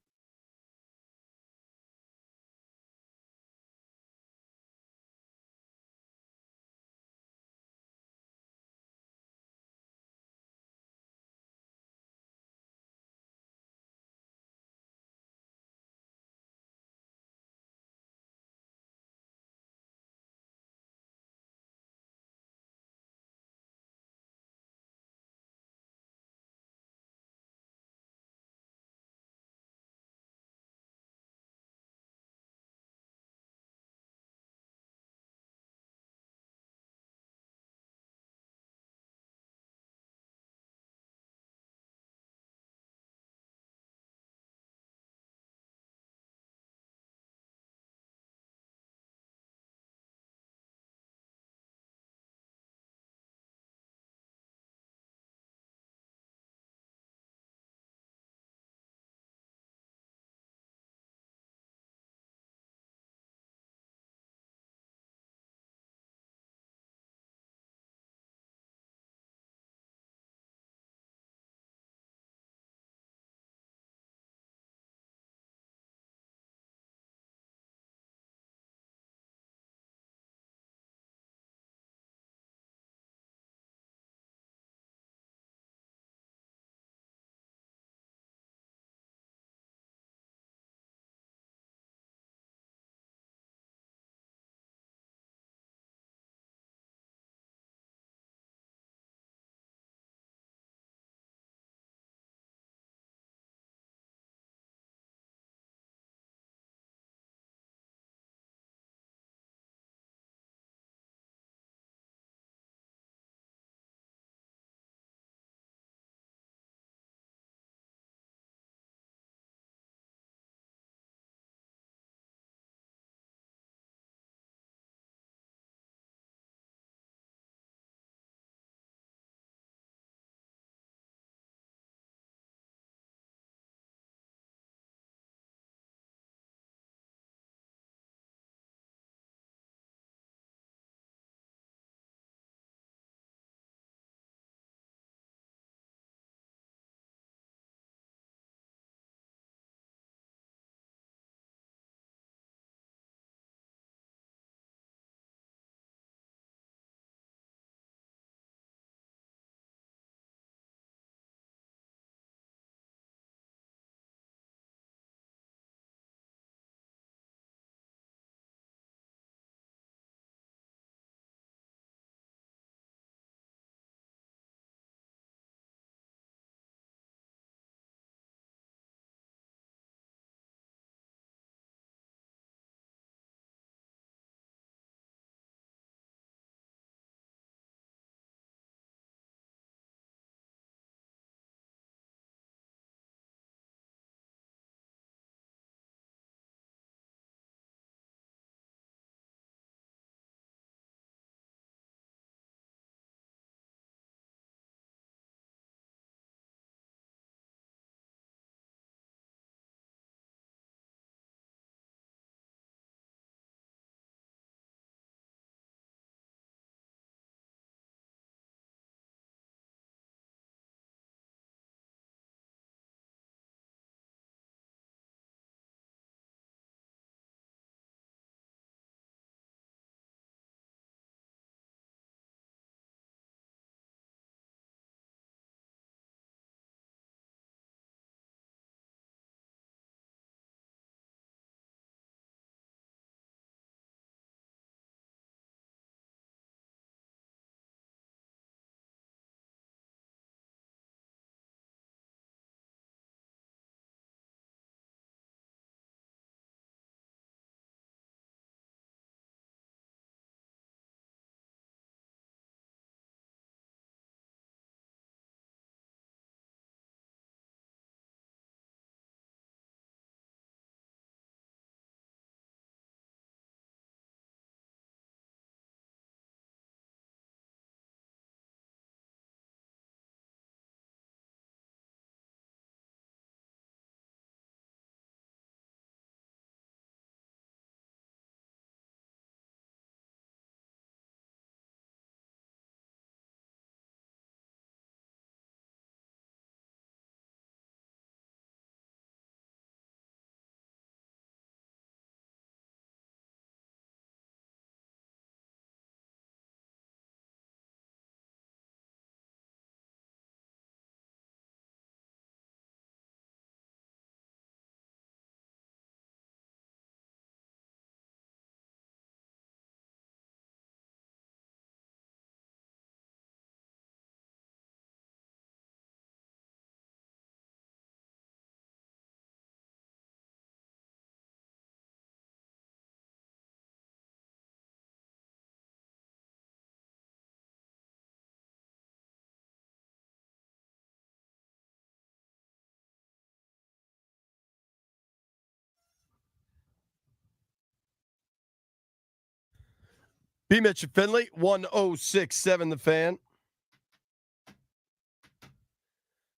B. Mitch and Finley, 1067 The Fan.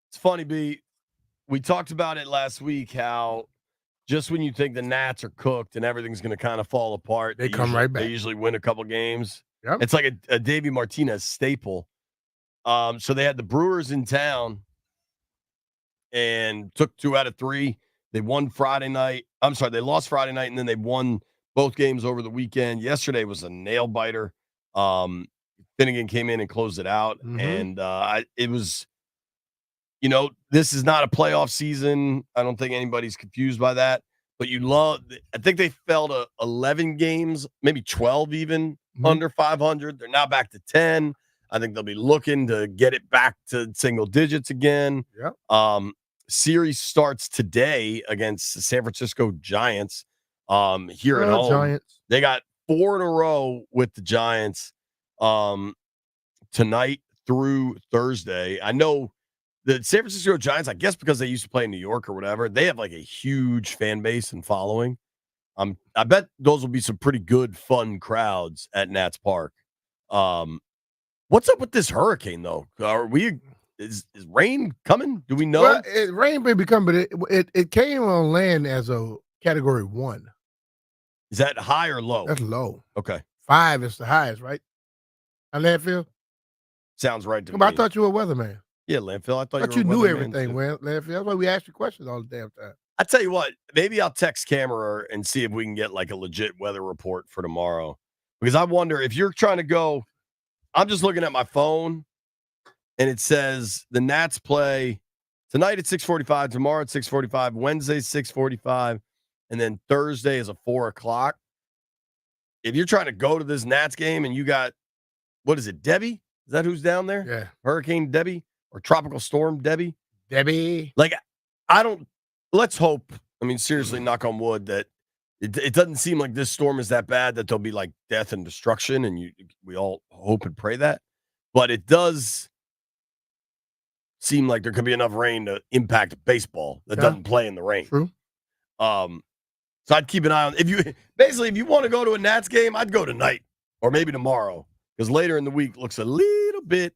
It's funny, B. We talked about it last week, how just when you think the Nats are cooked and everything's going to kind of fall apart, They come right back. They usually win a couple games. Yep. It's like a Davey Martinez staple. So they had the Brewers in town and took 2 out of 3. They won Friday night. I'm sorry, they lost Friday night, and then they won both games over the weekend. Yesterday was a nail biter. Finnegan came in and closed it out, and it was, this is not a playoff season. I don't think anybody's confused by that. But I think they fell to 11 games, maybe 12 even, under 500. They're now back to 10. I think they'll be looking to get it back to single digits again. Yep. Series starts today against the San Francisco Giants here at home. Giants. They got 4 in a row with the Giants tonight through Thursday. I know the San Francisco Giants, I guess because they used to play in New York or whatever, they have like a huge fan base and following. I bet those will be some pretty good, fun crowds at Nats Park. What's up with this hurricane, though? Is rain coming? Do we know? Well, rain may be coming, but it came on land as a Category 1. Is that high or low? That's low. Okay. 5 is the highest, right? On landfill? Sounds right to me. I thought you were a weatherman. Yeah, landfill. I thought you were a knew weatherman, everything, too. landfill. That's why we ask you questions all the damn time. I tell you what, maybe I'll text Camera and see if we can get like a legit weather report for tomorrow. Because I wonder if you're trying to go, I'm just looking at my phone and it says the Nats play tonight at 6:45, tomorrow at 6:45, Wednesday 6:45, and then Thursday is a 4:00. If you're trying to go to this Nats game and you got, what is it, Debbie? Is that who's down there? Yeah. Hurricane Debbie or Tropical Storm Debbie? Debbie. Like, let's hope, I mean, seriously, knock on wood, that it doesn't seem like this storm is that bad that there'll be like death and destruction, and we all hope and pray that. But it does seem like there could be enough rain to impact baseball that doesn't play in the rain. True. So I'd keep an eye on, if you want to go to a Nats game, I'd go tonight or maybe tomorrow, because later in the week looks a little bit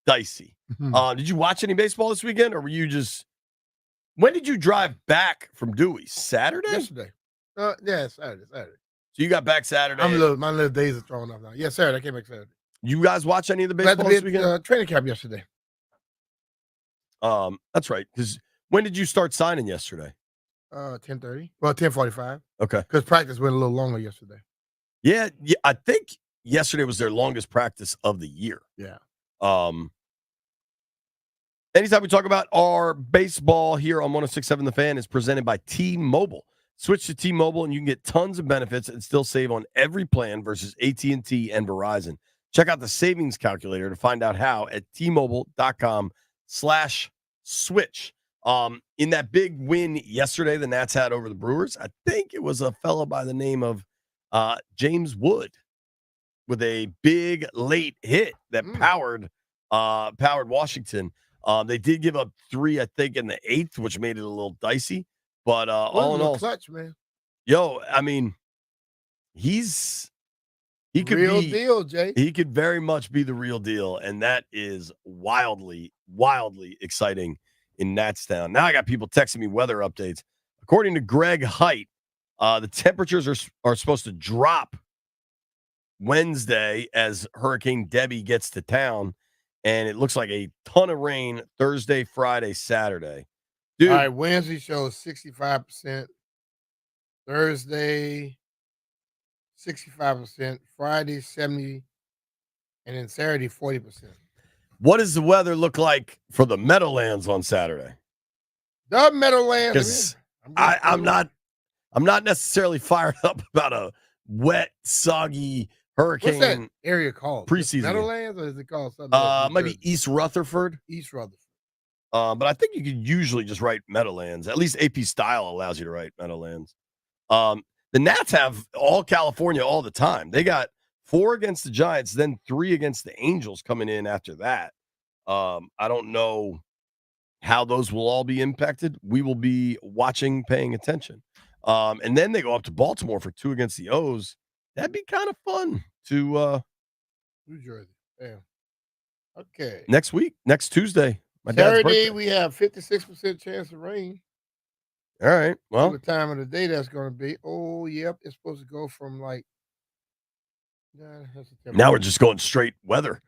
dicey. Did you watch any baseball this weekend, or were you just, when did you drive back from Dewey? Saturday? Yesterday. Yeah, Saturday. So you got back Saturday. My little days are thrown off now. Yeah, Saturday. I came back Saturday. You guys watch any of the baseball this weekend? Training camp yesterday. That's right. Because when did you start signing yesterday? 10:30. Well, 10:45. Okay. Because practice went a little longer yesterday. Yeah, I think yesterday was their longest practice of the year. Yeah. Anytime we talk about our baseball here on 106.7 The Fan is presented by T-Mobile. Switch to T-Mobile and you can get tons of benefits and still save on every plan versus AT&T and Verizon. Check out the savings calculator to find out how at T-Mobile.com/switch. In that big win yesterday the Nats had over the Brewers, I think it was a fellow by the name of James Wood with a big late hit that powered Washington. They did give up 3, I think, in the 8th, which made it a little dicey. But all in all, clutch, man. Yo, I mean, he could real be deal, Jay. He could very much be the real deal, and that is wildly, wildly exciting in Natstown. Now I got people texting me weather updates. According to Greg Height, the temperatures are supposed to drop Wednesday as Hurricane Debbie gets to town. And it looks like a ton of rain Thursday, Friday, Saturday. Dude. All right, Wednesday shows 65%. Thursday, 65%. Friday, 70%. And then Saturday, 40%. What does the weather look like for the Meadowlands on Saturday? The Meadowlands. Because I'm not necessarily fired up about a wet, soggy hurricane. What's that area called? Preseason. Meadowlands, or is it called something else? Maybe East Rutherford. East Rutherford. But I think you could usually just write Meadowlands. At least AP Style allows you to write Meadowlands. The Nats have all California all the time. They got 4 against the Giants, then 3 against the Angels coming in after that. I don't know how those will all be impacted. We will be watching, paying attention. And then they go up to Baltimore for 2 against the O's. That'd be kind of fun. to New Jersey. Damn. Okay. next week, next Tuesday. My dad's Saturday, birthday. we have 56% chance of rain. All right. See Well, what time of the day that's going to be. Oh, yep. It's supposed to go from like. now we're just going straight weather.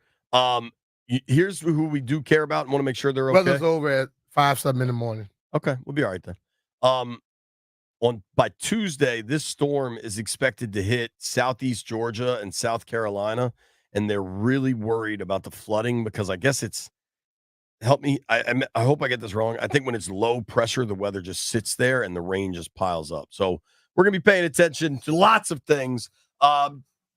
Here's who we do care about and want to make sure they're okay. Weather's over at 5-7 in the morning. Okay, we'll be all right then. By Tuesday, this storm is expected to hit southeast Georgia and South Carolina, and they're really worried about the flooding because I guess it's help me. I hope I get this wrong. I think when it's low pressure, the weather just sits there and the rain just piles up. So we're gonna be paying attention to lots of things.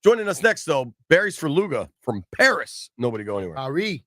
Joining us next, though, Berries for Luga from Paris. Nobody go anywhere. Paris.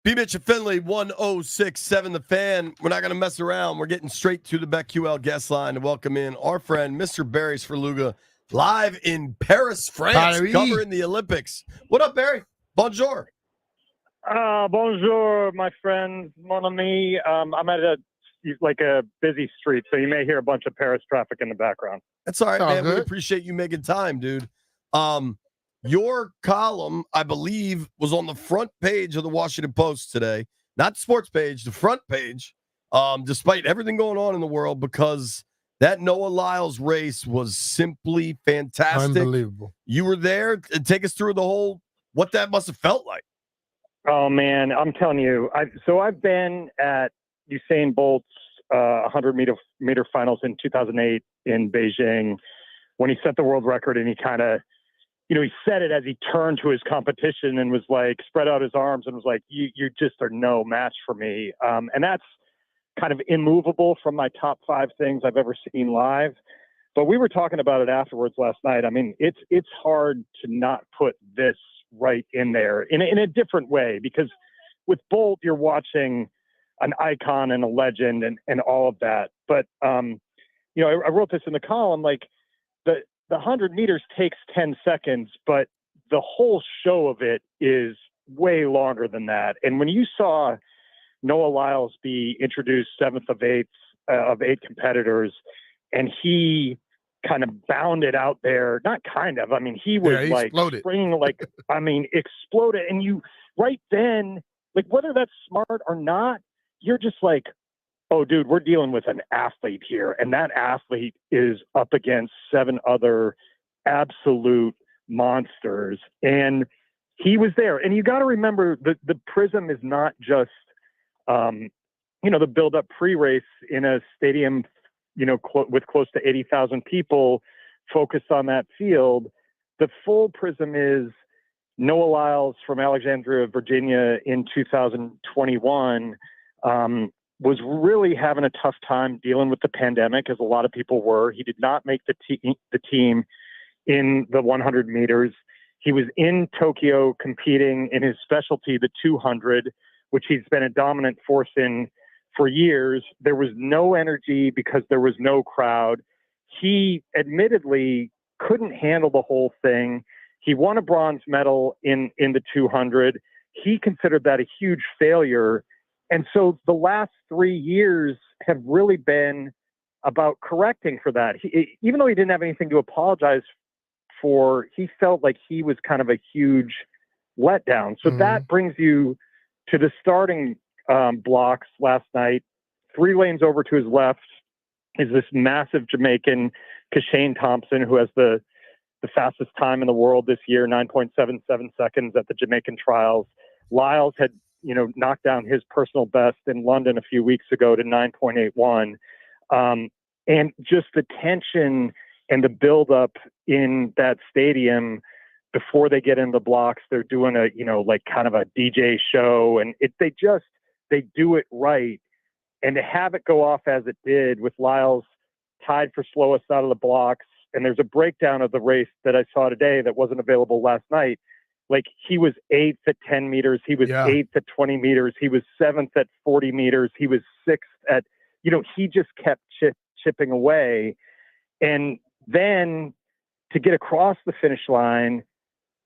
B. Mitch and Finley, 1067 The Fan. We're not going to mess around. We're getting straight to the BetQL guest line to welcome in our friend, Mr. Barry Svrluga, live in Paris, France, Paris. covering the Olympics. What up, Barry? Bonjour. Bonjour, my friends, mon ami. I'm at a busy street, so you may hear a bunch of Paris traffic in the background. That's all right, It's all man. We good. appreciate you making time, dude. Your column, I believe, was on the front page of the Washington Post today. Not the sports page, the front page, despite everything going on in the world, because that Noah Lyles race was simply fantastic. Unbelievable. You were there. Take us through the whole, what that must have felt like. Oh, man, I'm telling you. I've been at Usain Bolt's 100-meter finals in 2008 in Beijing when he set the world record, and he kind of, he said it as he turned to his competition and was like, spread out his arms and was like, you just are no match for me. And that's kind of immovable from my top 5 things I've ever seen live. But we were talking about it afterwards last night. I mean, it's hard to not put this right in there in a different way, because with Bolt, you're watching an icon and a legend and all of that. But, I wrote this in the column, like the 100 meters takes 10 seconds, but the whole show of it is way longer than that. And when you saw Noah Lyles be introduced 7th of 8 competitors, and he kind of bounded out there, not kind of, I mean, he was exploded. springing exploded. And you, right then, like whether that's smart or not, you're just like, oh, dude, we're dealing with an athlete here. And that athlete is up against 7 other absolute monsters. And he was there. And you got to remember the prism is not just, the build-up pre-race in a stadium, with close to 80,000 people focused on that field. The full prism is Noah Lyles from Alexandria, Virginia in 2021, was really having a tough time dealing with the pandemic, as a lot of people were. He did not make the team in the 100 meters. He was in Tokyo competing in his specialty, the 200, which he's been a dominant force in for years. There was no energy because there was no crowd. He admittedly couldn't handle the whole thing. He won a bronze medal in the 200. He considered that a huge failure. And so the last 3 years have really been about correcting for that. Even though he didn't have anything to apologize for, he felt like he was kind of a huge letdown. So that brings you to the starting blocks last night. 3 lanes over to his left is this massive Jamaican, Kashane Thompson, who has the fastest time in the world this year, 9.77 seconds at the Jamaican trials. Lyles had knocked down his personal best in London a few weeks ago to 9.81. And just the tension and the buildup in that stadium before they get in the blocks, they're doing a, kind of a DJ show, and they do it right. And to have it go off as it did, with Lyles tied for slowest out of the blocks, and there's a breakdown of the race that I saw today that wasn't available last night. Like, he was 8th at 10 meters. He was 8th at 20 meters. He was 7th at 40 meters. He was 6th at, he just kept chipping away. And then to get across the finish line,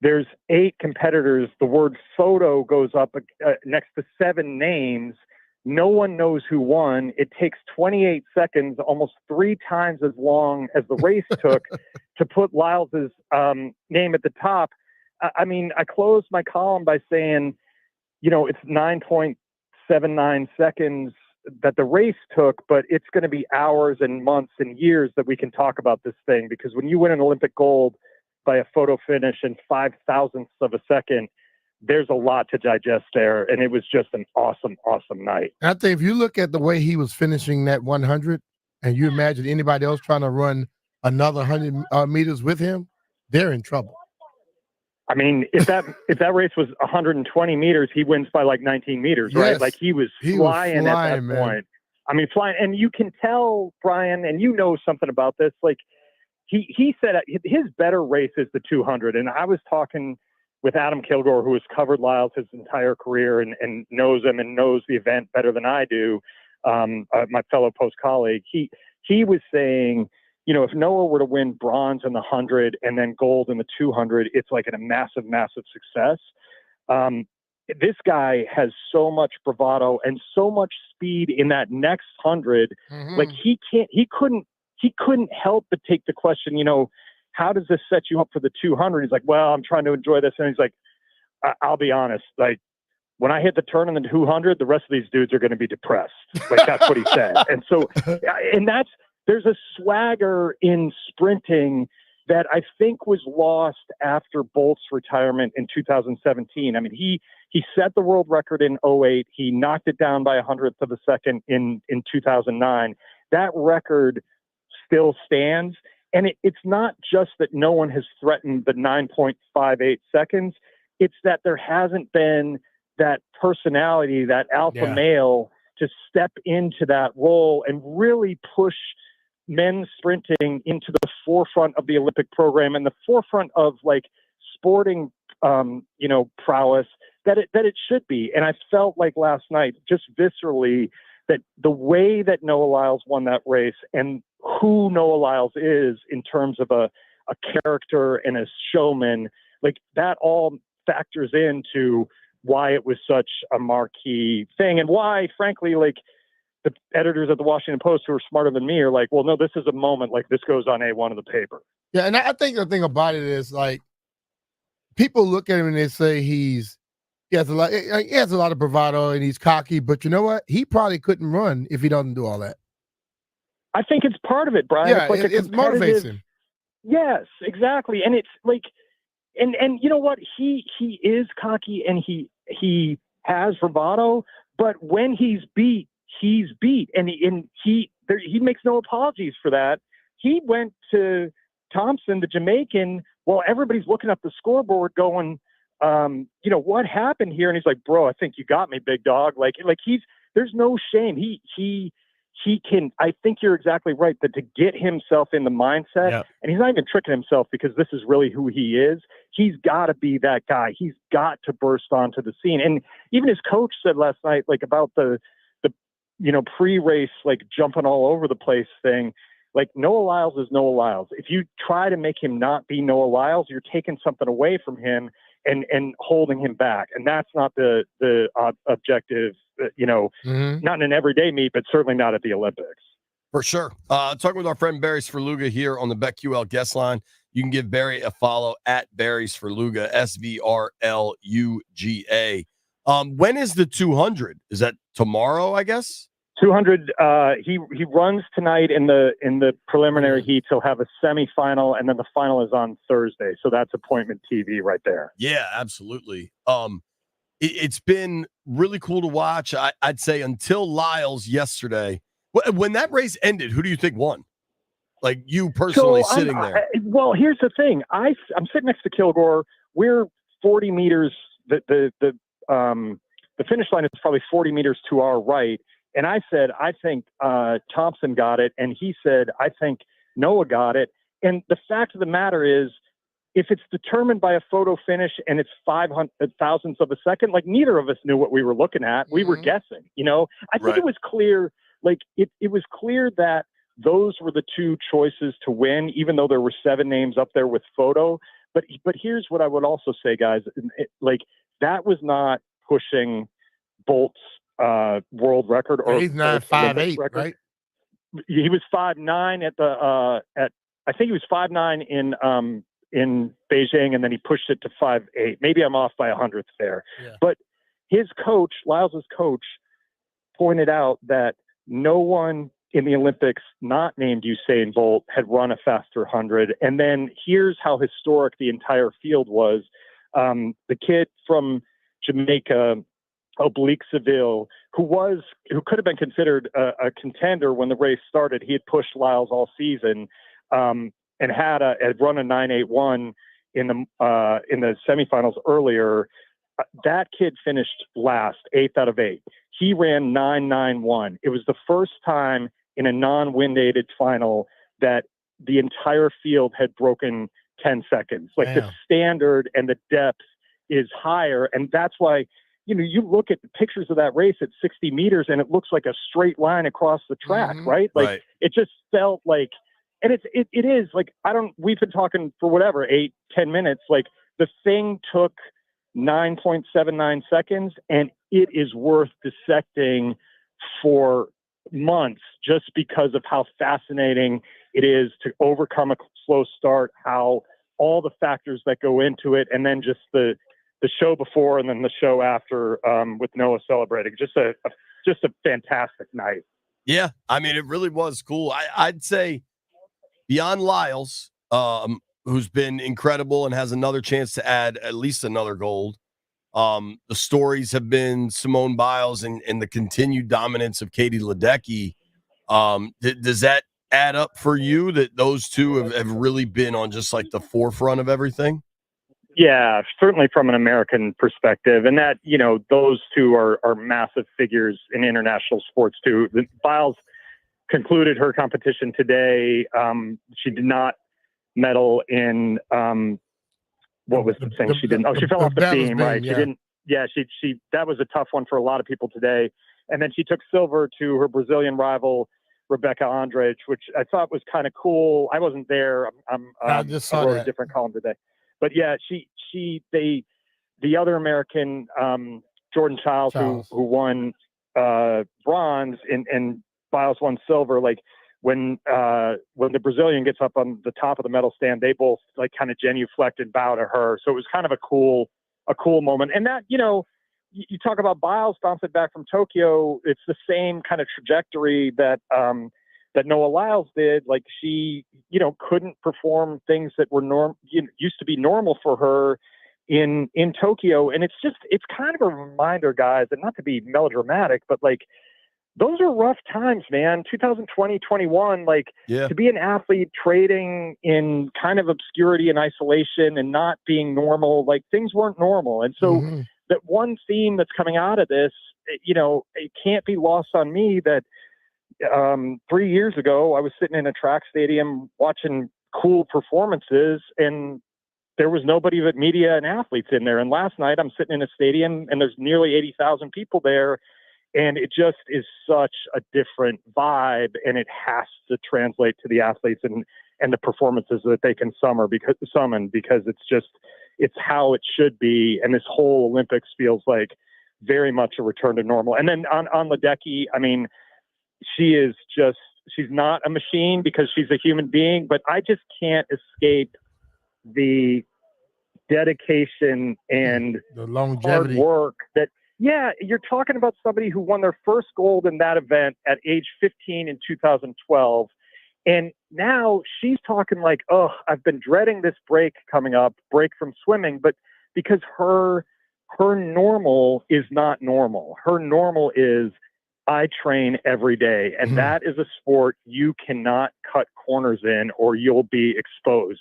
there's 8 competitors. The word photo goes up next to 7 names. No one knows who won. It takes 28 seconds, almost 3 times as long as the race took, to put Lyles's name at the top. I mean, I closed my column by saying, it's 9.79 seconds that the race took, but it's going to be hours and months and years that we can talk about this thing, because when you win an Olympic gold by a photo finish in 5,000ths of a second, there's a lot to digest there. And it was just an awesome, awesome night. I think if you look at the way he was finishing that 100, and you imagine anybody else trying to run another 100 meters with him, they're in trouble. I mean, if that race was 120 meters, he wins by like 19 meters, right? Yes. Like he was flying at that man. point. I mean, flying. And you can tell, Brian, and you know something about this, like he said his better race is the 200. And I was talking with Adam Kilgore, who has covered Lyles his entire career and knows him and knows the event better than I do, my fellow post colleague, he was saying, you know, if Noah were to win bronze in the 100 and then gold in the 200, it's like a massive, massive success. This guy has so much bravado and so much speed in that next 100. Like he couldn't help but take the question, you know, how does this set you up for the 200? He's like, well, I'm trying to enjoy this. And he's like, I'll be honest, like when I hit the turn in the 200, the rest of these dudes are going to be depressed. Like that's what he said. And so, and there's a swagger in sprinting that I think was lost after Bolt's retirement in 2017. I mean, he set the world record in 2008. He knocked it down by 100th of a second in 2009. That record still stands. And it's not just that no one has threatened the 9.58 seconds. It's that there hasn't been that personality, that alpha male to step into that role and really push men's sprinting into the forefront of the Olympic program and the forefront of like sporting, you know, prowess that it should be. And I felt like last night, just viscerally, that the way that Noah Lyles won that race and who Noah Lyles is in terms of a character and a showman, like that all factors into why it was such a marquee thing and why, frankly, like the editors at the Washington Post who are smarter than me are like, well, no, this is a moment, like this goes on A1 of the paper. Yeah, and I think the thing about it is like people look at him and they say he has a lot of bravado and he's cocky, but you know what? He probably couldn't run if he doesn't do all that. I think it's part of it, Brian. Yeah, it's like it motivates him. Yes, exactly. And it's like, and you know what? He is cocky and he has bravado, but when he's beat, and he makes no apologies for that. He went to Thompson, the Jamaican, while everybody's looking up the scoreboard going, you know, what happened here? And he's like, bro, I think you got me, big dog. Like there's no shame. He can, I think you're exactly right, that to get himself in the mindset, and he's not even tricking himself because this is really who he is. He's got to be that guy. He's got to burst onto the scene. And even his coach said last night, like about the you know, pre-race, like jumping all over the place thing, like Noah Lyles is Noah Lyles. If you try to make him not be Noah Lyles, you're taking something away from him and holding him back. And that's not the objective, you know, not in an everyday meet, but certainly not at the Olympics. For sure. Talking with our friend Barry Svrluga here on the BetQL guest line. You can give Barry a follow at Barry Svrluga, SVRLUGA. When is the 200? Is that tomorrow, I guess? 200. He runs tonight in the preliminary heats. He'll have a semifinal, and then the final is on Thursday. So that's appointment TV right there. Yeah, absolutely. It's been really cool to watch. I'd say until Lyles yesterday. When that race ended, who do you think won? Like you personally sitting there. Well, here's the thing. I'm sitting next to Kilgore. We're 40 meters. The finish line is probably 40 meters to our right. And I said, I think Thompson got it. And he said, I think Noah got it. And the fact of the matter is, if it's determined by a photo finish and it's 500 thousandths of a second, like neither of us knew what we were looking at. We were guessing, you know. I think it was clear, like it was clear that those were the two choices to win, even though there were 7 names up there with photo. But here's what I would also say, guys. Like that was not pushing Bolt's world record, or he's not 5'8", right? He was 5'9" I think he was 5'9" in Beijing, and then he pushed it to 5'8". Maybe I'm off by 100th there. Yeah. But his coach, Lyles' coach, pointed out that no one in the Olympics not named Usain Bolt had run a faster 100. And then here's how historic the entire field was. The kid from Jamaica, Oblique Seville, who could have been considered a contender when the race started. He had pushed Lyles all season, and had run a 9.81 in the semifinals earlier. That kid finished last, 8th out of 8. He ran 9.91. It was the first time in a non-wind aided final that the entire field had broken 10 seconds. Like the standard and the depth is higher. And that's why, you look at the pictures of that race at 60 meters and it looks like a straight line across the track, right? Like Right. it just felt like, and it is like, we've been talking for whatever, 8-10 minutes. Like the thing took 9.79 seconds and it is worth dissecting for months just because of how fascinating it is to overcome a slow start, how all the factors that go into it, and then just the show before and then the show after with Noah celebrating. Just a fantastic night. Yeah, I mean, it really was cool. I'd say beyond Lyles, who's been incredible and has another chance to add at least another gold. The stories have been Simone Biles and the continued dominance of Katie Ledecky. Does that add up for you that those two have really been on just like the forefront of everything? Yeah, certainly from an American perspective. And that, those two are massive figures in international sports too. Biles concluded her competition today. She did not medal in, what was the thing she didn't? She fell off the beam, right? Yeah. She didn't. Yeah, she that was a tough one for a lot of people today. And then she took silver to her Brazilian rival, Rebecca Andrade, which I thought was kind of cool. I wasn't there. I just saw wrote that. a different column today. But yeah, the other American, Jordan Childs. Who won bronze and Biles won silver. Like when the Brazilian gets up on the top of the medal stand, they both like kind of genuflect and bow to her. So it was kind of a cool moment. And that, you talk about Biles bouncing back from Tokyo. It's the same kind of trajectory that Noah Lyles did. Like she, couldn't perform things that were used to be normal for her in Tokyo. And it's kind of a reminder, guys, and not to be melodramatic, but like, those are rough times, man. 2020, 21, like to be an athlete trading in kind of obscurity and isolation and not being normal, like things weren't normal. And so that one theme that's coming out of this, it can't be lost on me that 3 years ago, I was sitting in a track stadium watching cool performances and there was nobody but media and athletes in there. And last night I'm sitting in a stadium and there's nearly 80,000 people there. And it just is such a different vibe, and it has to translate to the athletes and the performances that they can summon because it's how it should be. And this whole Olympics feels like very much a return to normal. And then on Ledecky, I mean, she's not a machine because she's a human being, but I just can't escape the dedication and the longevity, hard work that. Yeah, you're talking about somebody who won their first gold in that event at age 15 in 2012. And now she's talking like, oh, I've been dreading this break coming up, break from swimming. But because her normal is not normal. Her normal is I train every day. And that is a sport you cannot cut corners in or you'll be exposed.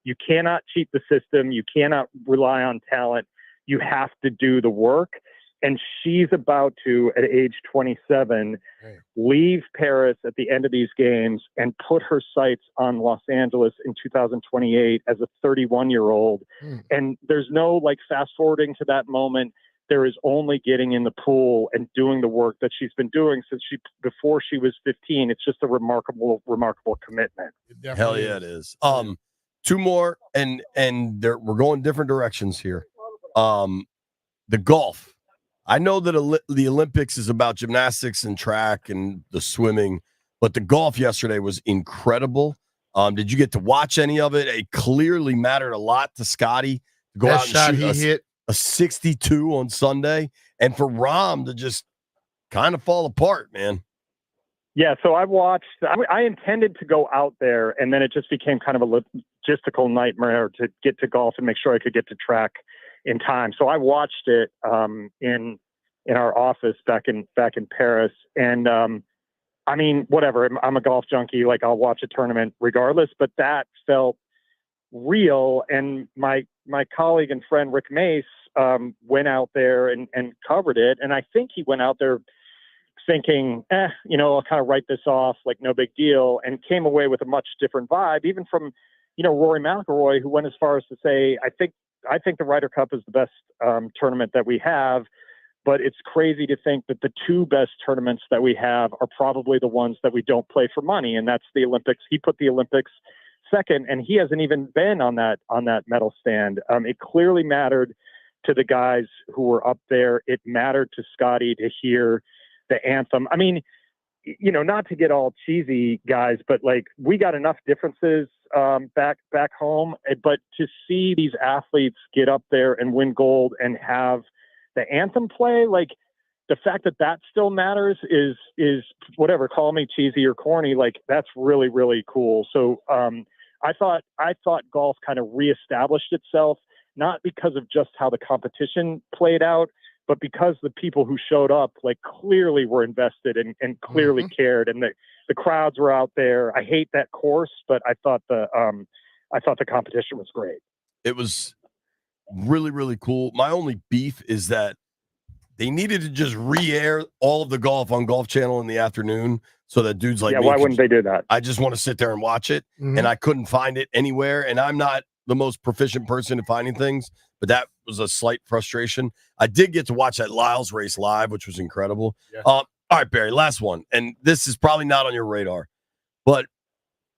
You cannot cheat the system. You cannot rely on talent. You have to do the work. And she's about to, at age 27, leave Paris at the end of these games and put her sights on Los Angeles in 2028 as a 31-year-old. And there's no like fast forwarding to that moment. There is only getting in the pool and doing the work that she's been doing before she was 15. It's just a remarkable commitment. Hell yeah, it is. Two more, and we're going different directions here. The golf. I know that the Olympics is about gymnastics and track and the swimming, but the golf yesterday was incredible. Did you get to watch any of it? It clearly mattered a lot to Scotty to go out and shoot a 62 on Sunday, and for Rahm to just kind of fall apart, man. Yeah, so I intended to go out there, and then it just became kind of a logistical nightmare to get to golf and make sure I could get to track in time. So I watched it in our office back in Paris. And I mean, whatever, I'm a golf junkie. Like I'll watch a tournament regardless, but that felt real. And my colleague and friend, Rick Mace, went out there and covered it. And I think he went out there thinking, I'll kind of write this off, like no big deal, and came away with a much different vibe, even from, Rory McIlroy, who went as far as to say, I think I think the Ryder Cup is the best tournament that we have. But it's crazy to think that the two best tournaments that we have are probably the ones that we don't play for money, and that's the Olympics. He put the Olympics second, and he hasn't even been on that medal stand. It clearly mattered to the guys who were up there. It mattered to Scotty to hear the anthem. I mean, you know, not to get all cheesy, guys, but like we got enough differences back home, but to see these athletes get up there and win gold and have the anthem play, like the fact that still matters is whatever, call me cheesy or corny, like that's really, really cool. So I thought golf kind of reestablished itself, not because of just how the competition played out, but because the people who showed up like clearly were invested and clearly cared, and the crowds were out there. I hate that course, but I thought the competition was great. It was really, really cool. My only beef is that they needed to just re-air all of the golf on Golf Channel in the afternoon so that dudes like me why wouldn't they do that? I just want to sit there and watch it, and I couldn't find it anywhere, and I'm not the most proficient person at finding things, but that was a slight frustration. I did get to watch that Lyles race live, which was incredible. Yeah. All right, Barry, last one, and this is probably not on your radar, but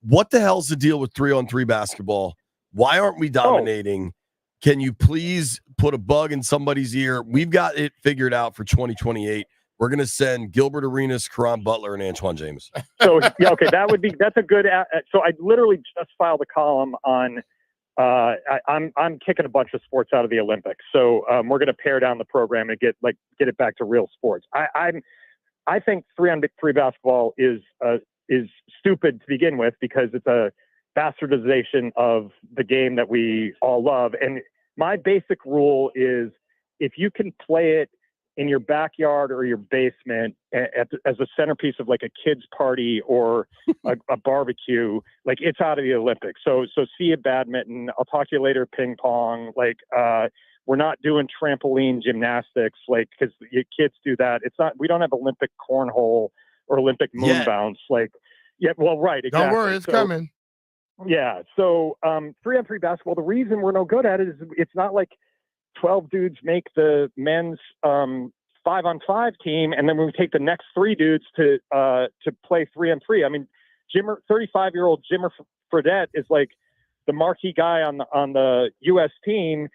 what the hell's the deal with 3-on-3 basketball? Why aren't we dominating? Can you please put a bug in somebody's ear? We've got it figured out for 2028. We're going to send Gilbert Arenas, Karan Butler, and Antoine James. So, yeah, okay, that's a good. So I literally just filed a column on. I'm kicking a bunch of sports out of the Olympics. So we're going to pare down the program and get it back to real sports. I think 3-on-3 basketball is stupid to begin with because it's a bastardization of the game that we all love. And my basic rule is if you can play it in your backyard or your basement as a centerpiece of like a kid's party or a barbecue, like it's out of the Olympics. So see you badminton. I'll talk to you later. Ping pong. Like, we're not doing trampoline gymnastics, like, cause your kids do that. It's not, we don't have Olympic cornhole or Olympic moon bounce. Like, yeah, well, right. Exactly. Don't worry. It's coming. Yeah. So 3-on-3 basketball, the reason we're no good at it is it's not like 12 dudes make the men's 5-on-5 team, and then we take the next 3 dudes to play 3-on-3. I mean, 35-year-old Jimmer Fredette is like the marquee guy on the U.S. team.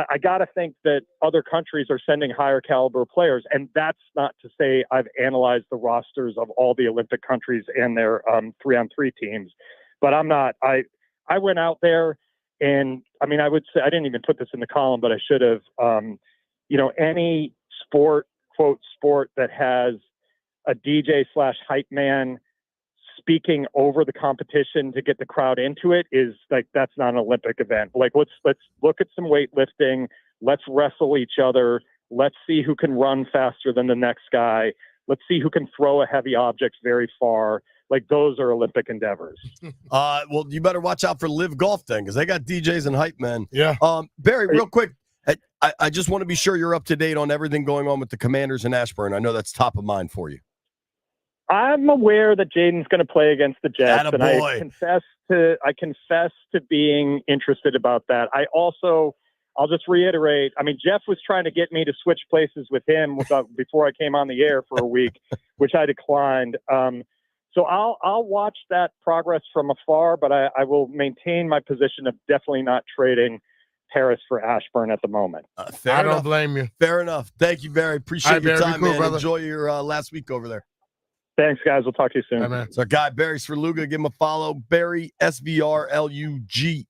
I got to think that other countries are sending higher caliber players, and that's not to say I've analyzed the rosters of all the Olympic countries and their 3-on-3 teams. But I'm not. I went out there, and I mean, I would say I didn't even put this in the column, but I should have. Any sport, quote, sport that has a DJ / hype man speaking over the competition to get the crowd into it is like that's not an Olympic event. Like let's look at some weightlifting. Let's wrestle each other. Let's see who can run faster than the next guy. Let's see who can throw a heavy object very far. Like those are Olympic endeavors. Well, you better watch out for Live Golf then, because they got DJs and hype men. Yeah. Barry, real quick, I just want to be sure you're up to date on everything going on with the Commanders in Ashburn. I know that's top of mind for you. I'm aware that Jaden's going to play against the Jets, and I confess to being interested about that. I'll just reiterate. I mean, Jeff was trying to get me to switch places with him before I came on the air for a week, which I declined. So I'll watch that progress from afar, but I will maintain my position of definitely not trading Paris for Ashburn at the moment. I don't blame you. Fair enough. Thank you, Barry. Appreciate your time, man. Brother. Enjoy your last week over there. Thanks, guys. We'll talk to you soon. Right, It's our guy, Barry Svrluga. Give him a follow. Barry, SVRLUGA.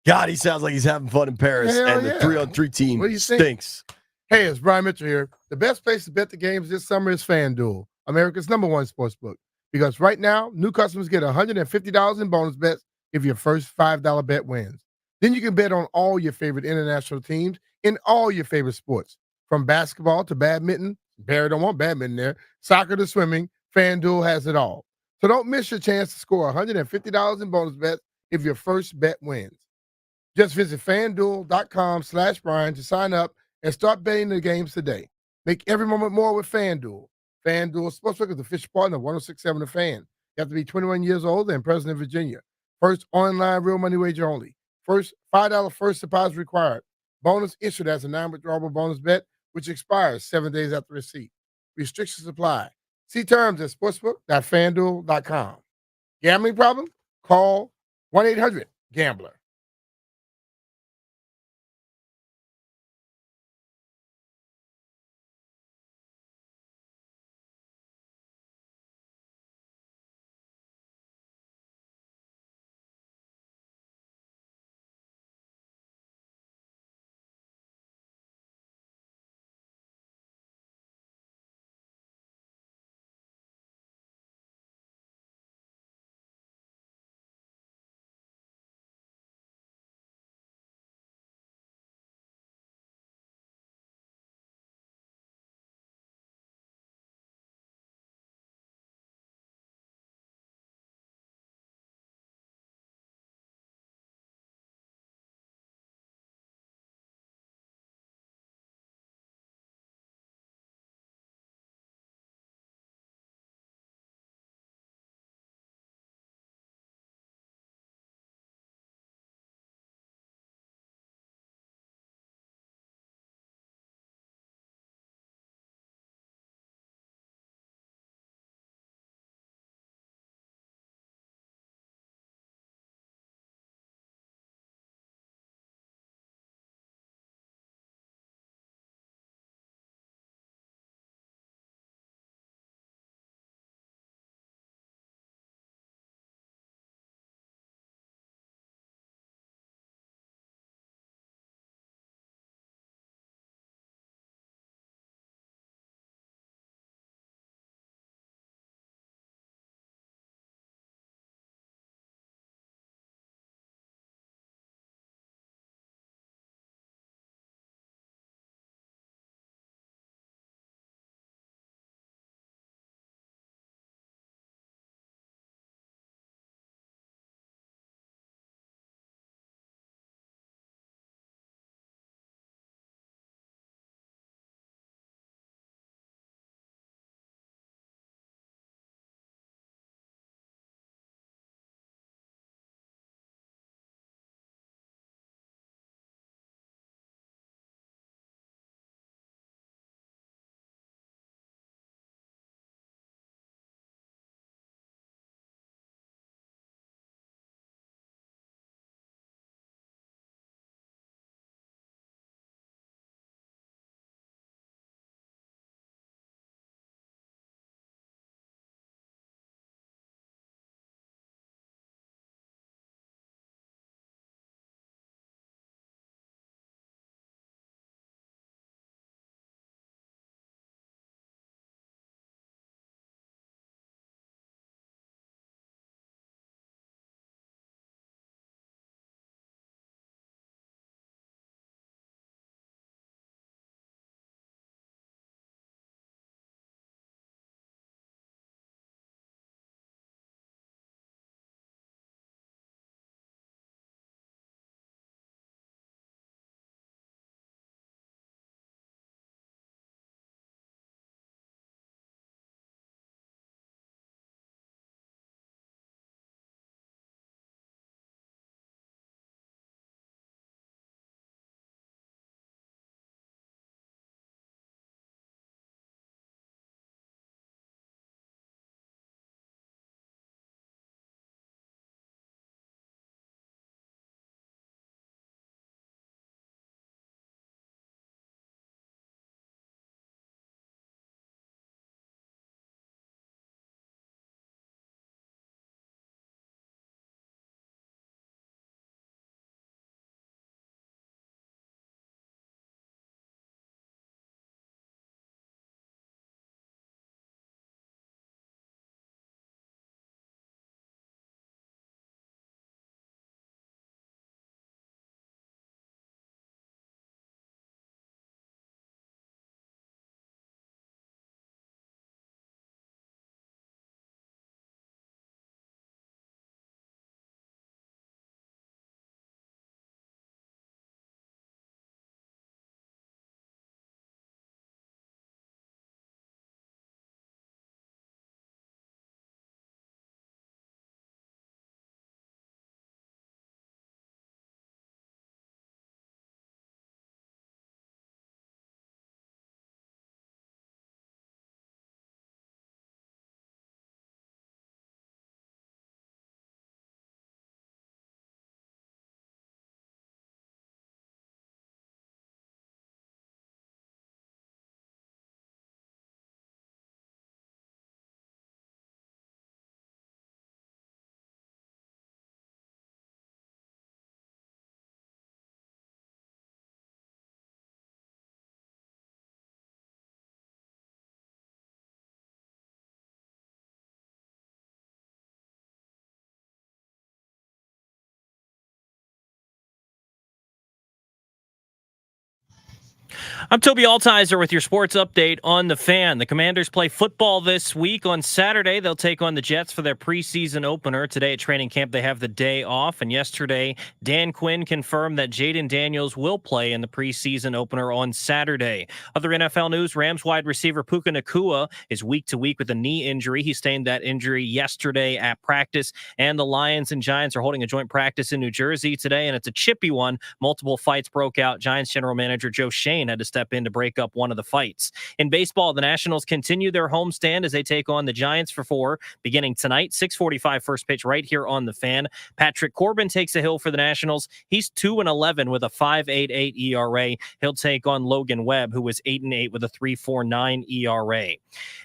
God, he sounds like he's having fun in Paris. Hell and yeah. the 3-on-3 team What do you think? stinks. Hey, it's Brian Mitchell here. The best place to bet the games this summer is FanDuel, America's #1 sportsbook. Because right now, new customers get $150 in bonus bets if your first $5 bet wins. Then you can bet on all your favorite international teams in all your favorite sports, from basketball to badminton. Barry don't want badminton there. Soccer to swimming. FanDuel has it all. So don't miss your chance to score $150 in bonus bets if your first bet wins. Just visit FanDuel.com/Brian to sign up and start betting the games today. Make every moment more with FanDuel. FanDuel Sportsbook is the official partner of 106.7 The Fan. You have to be 21 years old and present in Virginia. First online real money wager only. First $5 first deposit required. Bonus issued as a non-withdrawable bonus bet, which expires 7 days after receipt. Restrictions apply. See terms at sportsbook.fanduel.com. Gambling problem? Call 1-800-GAMBLER. I'm Toby Altizer with your sports update on the Fan. The Commanders play football this week. On Saturday, they'll take on the Jets for their preseason opener. Today at training camp, they have the day off. And yesterday, Dan Quinn confirmed that Jaden Daniels will play in the preseason opener on Saturday. Other NFL news, Rams wide receiver Puka Nacua is week to week with a knee injury. He sustained that injury yesterday at practice. And the Lions and Giants are holding a joint practice in New Jersey today, and it's a chippy one. Multiple fights broke out. Giants general manager Joe Shane had to step in to break up one of the fights. In baseball, the Nationals continue their homestand as they take on the Giants for 4 beginning tonight. 6:45 first pitch right here on the Fan. Patrick Corbin takes a hill for the Nationals. He's 2-11 with a 5.88 ERA. He'll take on Logan Webb, who was 8-8 with a 3.49 ERA.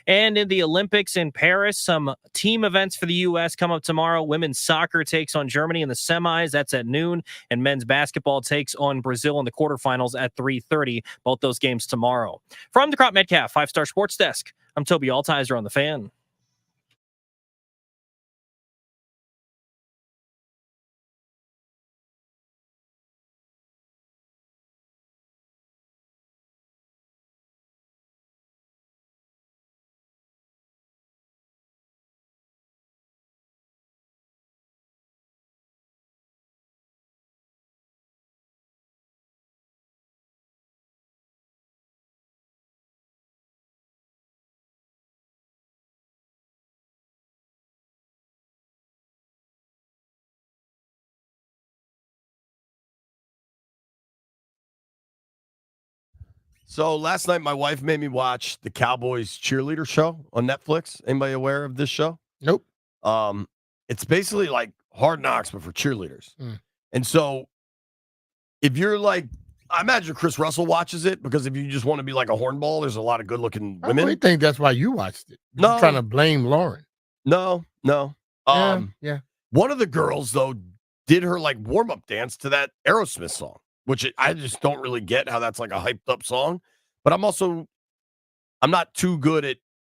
And in the Olympics in Paris, some team events for the U.S. come up tomorrow. Women's soccer takes on Germany in the semis. That's at noon. And men's basketball takes on Brazil in the quarterfinals at 3:30. Both those games tomorrow. From the Crop Metcalf 5-Star Sports Desk, I'm Toby Altizer on the Fan. So last night, my wife made me watch the Cowboys cheerleader show on Netflix. Anybody aware of this show? Nope. It's basically like Hard Knocks, but for cheerleaders. Mm. And so if you're like, I imagine Chris Russell watches it, because if you just want to be like a hornball, there's a lot of good-looking I women. really think that's why you watched it. You're No. trying to blame Lauren. No. Yeah. One of the girls, though, did her like warm-up dance to that Aerosmith song, which I just don't really get how that's like a hyped up song. But I'm not too good at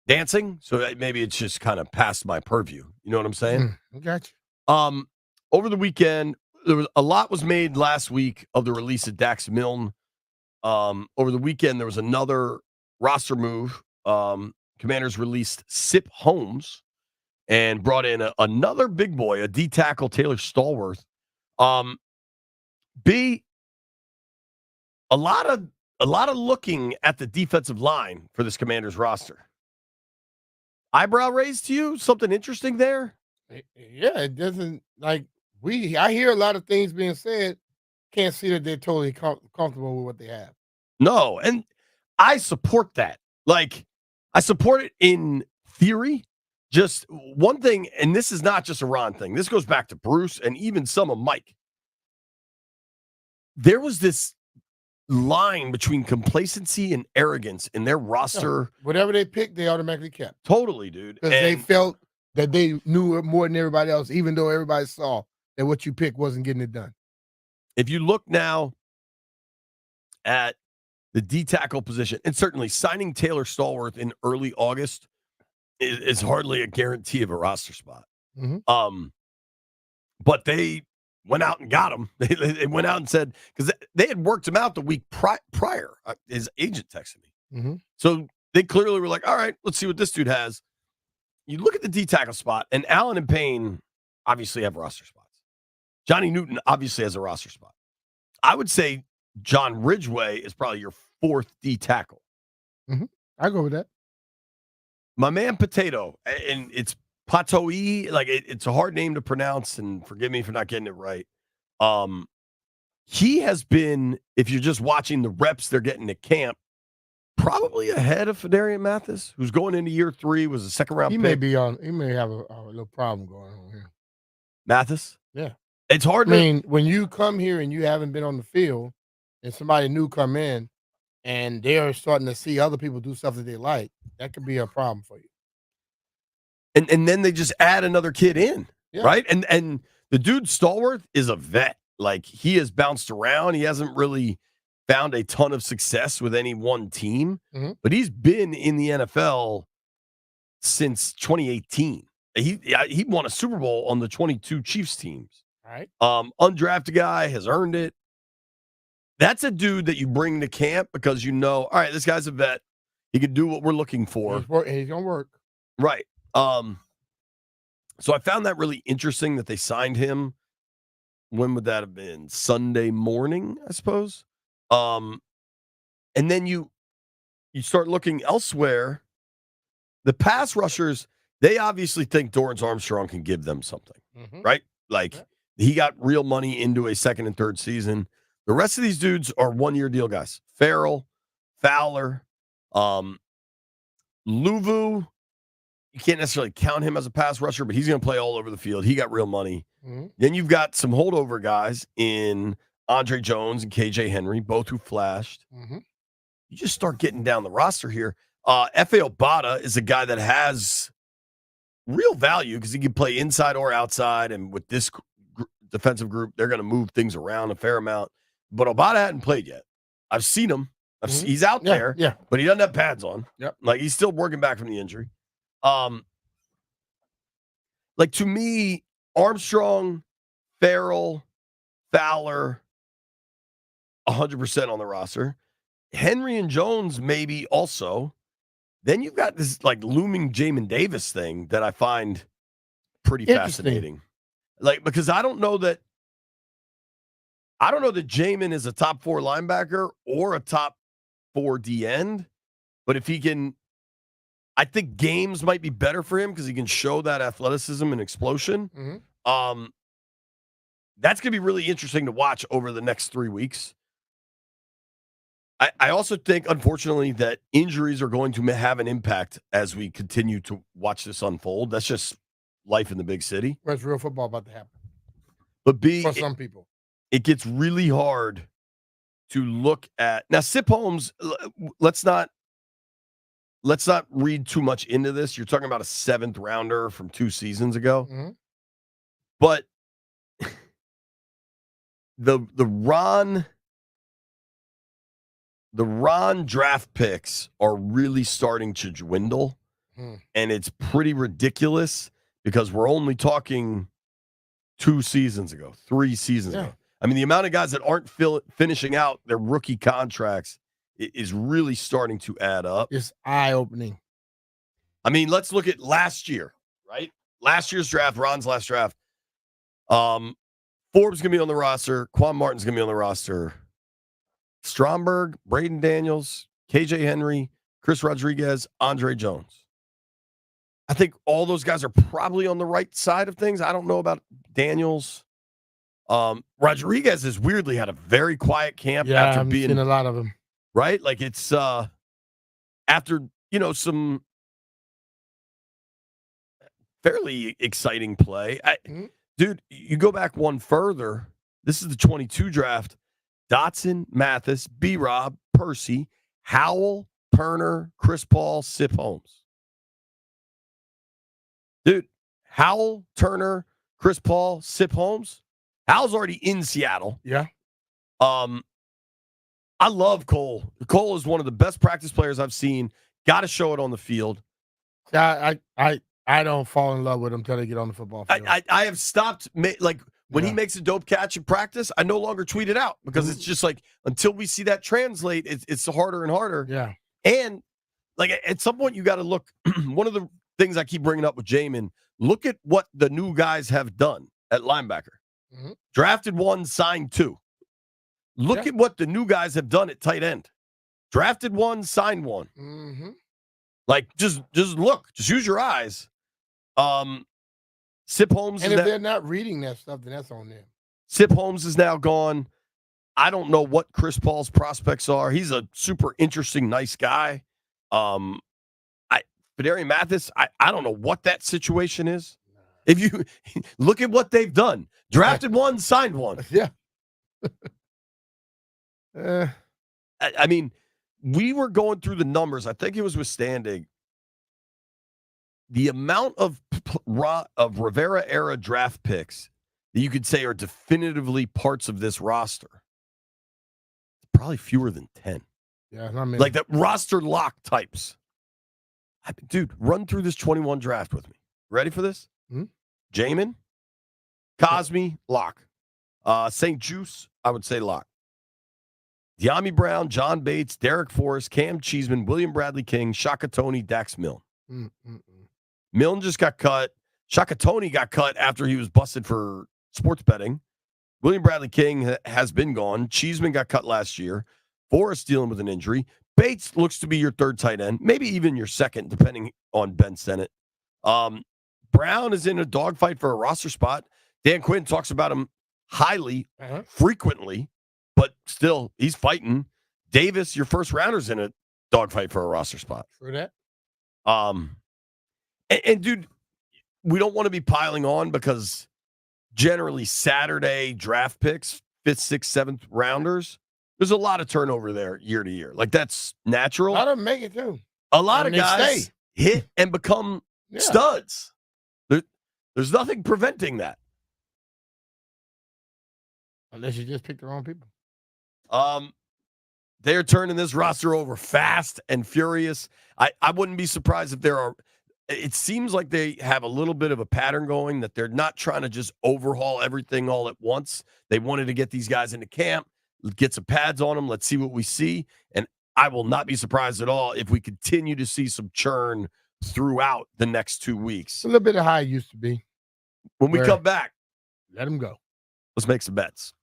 dancing, so maybe it's just kind of past my purview. You know what I'm saying? I got you. Over the weekend, a lot was made last week of the release of Dax Milne. Over the weekend, there was another roster move. Commanders released Sip Holmes and brought in another big boy, a D tackle, Taylor Stallworth. A lot of looking at the defensive line for this Commanders roster. Eyebrow raised to you? Something interesting there? Yeah, it doesn't like I hear a lot of things being said. Can't see that they're totally comfortable with what they have. No, and I support that. Like, I support it in theory. Just one thing, and this is not just a Ron thing. This goes back to Bruce and even some of Mike. There was this line between complacency and arrogance in their roster. Whatever they picked, they automatically kept. Totally, dude. Because they felt that they knew it more than everybody else, even though everybody saw that what you picked wasn't getting it done. If you look now at the D tackle position, and certainly signing Taylor Stallworth in early August is hardly a guarantee of a roster spot. Mm-hmm. But they went out and got him. They went out and said, because they had worked him out the week prior. His agent texted me. Mm-hmm. So they clearly were like, all right, let's see what this dude has. You look at the D tackle spot, and Allen and Payne obviously have roster spots. Johnny Newton obviously has a roster spot. I would say John Ridgeway is probably your 4th D tackle. Mm-hmm. I go with that. My man Potato, and it's Patoi, like it's a hard name to pronounce, and forgive me for not getting it right. He has been, if you're just watching the reps they're getting at camp, probably ahead of Fedarian Mathis, who's going into year 3, was a second-round pick. He may have a little problem going on here. Mathis? Yeah. It's hard. I mean, when you come here and you haven't been on the field, and somebody new come in, and they're starting to see other people do stuff that they like, that could be a problem for you. And then they just add another kid in, right? And the dude Stallworth is a vet. Like, he has bounced around. He hasn't really found a ton of success with any one team, but he's been in the NFL since 2018. He won a Super Bowl on the 22 Chiefs teams. All right. Undrafted guy, has earned it. That's a dude that you bring to camp because all right, this guy's a vet. He can do what we're looking for. He's going to work. Right. So I found that really interesting that they signed him. When would that have been? Sunday morning, I suppose. And then you start looking elsewhere. The pass rushers, they obviously think Dorrance Armstrong can give them something, right? Like he got real money into a second and third season. The rest of these dudes are 1-year deal guys. Farrell, Fowler, Luvu. You can't necessarily count him as a pass rusher, but he's going to play all over the field. He got real money. Then you've got some holdover guys in Andre Jones and KJ Henry, both who flashed. You just start getting down the roster here. F.A. Obata is a guy that has real value because he can play inside or outside. And with this defensive group, they're going to move things around a fair amount. But Obata hadn't played yet. I've seen him. He's out there, but he doesn't have pads on. Like he's still working back from the injury. Like to me, Armstrong, Farrell, Fowler, 100% on the roster. Henry and Jones maybe also. Then you've got this like looming Jamin Davis thing that I find pretty fascinating. Like because I don't know that Jamin is a top 4 linebacker or a top 4 D end, but if he can, I think games might be better for him because he can show that athleticism and explosion. That's going to be really interesting to watch over the next 3 weeks. I also think, unfortunately, that injuries are going to have an impact as we continue to watch this unfold. That's just life in the big city. That's real football about to happen. But for some people, it gets really hard to look at. Now, Sip Holmes, let's not read too much into this. You're talking about a 7th rounder from 2 seasons ago. But the Ron draft picks are really starting to dwindle, and it's pretty ridiculous because we're only talking 2 seasons ago, 3 seasons ago. I mean, the amount of guys that aren't finishing out their rookie contracts is really starting to add up. It's eye-opening. I mean, let's look at last year, right? Last year's draft, Ron's last draft. Forbes going to be on the roster. Quan Martin's going to be on the roster. Stromberg, Braden Daniels, KJ Henry, Chris Rodriguez, Andre Jones. I think all those guys are probably on the right side of things. I don't know about Daniels. Rodriguez has weirdly had a very quiet camp after being seen a lot of them. Right? Like it's after, some fairly exciting play. Dude, you go back one further. This is the 22 draft. Dotson, Mathis, B-Rob, Percy, Howell, Turner, Chris Paul, Sip Holmes. Dude, Howell, Turner, Chris Paul, Sip Holmes. Howell's already in Seattle. Yeah. I love Cole. Cole is one of the best practice players I've seen. Got to show it on the field. I don't fall in love with him until they get on the football field. I have stopped when he makes a dope catch in practice, I no longer tweet it out because it's just like until we see that translate, it's harder and harder. Yeah. And like at some point you got to look. One of the things I keep bringing up with Jamin, look at what the new guys have done at linebacker. Drafted 1, signed 2. Look at what the new guys have done at tight end. Drafted 1, signed 1. Like just look, just use your eyes. Sip Holmes, and if they're not reading that stuff, then that's on them. Sip Holmes is now gone. I don't know what Chris Paul's prospects are. He's a super interesting, nice guy. Fedarian Mathis, I don't know what that situation is. If you look at what they've done, drafted 1, signed 1. Yeah. I mean, we were going through the numbers. I think it was with Standing. The amount of Rivera era draft picks that you could say are definitively parts of this roster, probably fewer than 10. Yeah, not many. Like that roster lock types. Dude, run through this 21 draft with me. Ready for this? Jamin, Cosme, lock. St. Juice, I would say lock. De'Ami Brown, John Bates, Derek Forrest, Cam Cheeseman, William Bradley King, Shaka Toney, Dax Milne. Milne just got cut. Shaka Toney got cut after he was busted for sports betting. William Bradley King has been gone. Cheeseman got cut last year. Forrest dealing with an injury. Bates looks to be your third tight end, maybe even your second, depending on Ben Sennett. Brown is in a dogfight for a roster spot. Dan Quinn talks about him highly, frequently, but still, he's fighting. Davis, your first rounder's in a dogfight for a roster spot. For that. And dude, we don't want to be piling on because generally Saturday draft picks, 5th, 6th, 7th rounders, there's a lot of turnover there year to year. Like, that's natural. A lot of them make it too. A lot of And they guys stay. hit and become studs. There's nothing preventing that. Unless you just pick the wrong people. They're turning this roster over fast and furious. I wouldn't be surprised if there are. It seems like they have a little bit of a pattern going that they're not trying to just overhaul everything all at once. They wanted to get these guys into camp, get some pads on them. Let's see what we see. And I will not be surprised at all if we continue to see some churn throughout the next 2 weeks. A little bit of how it used to be. When we come back, let them go. Let's make some bets.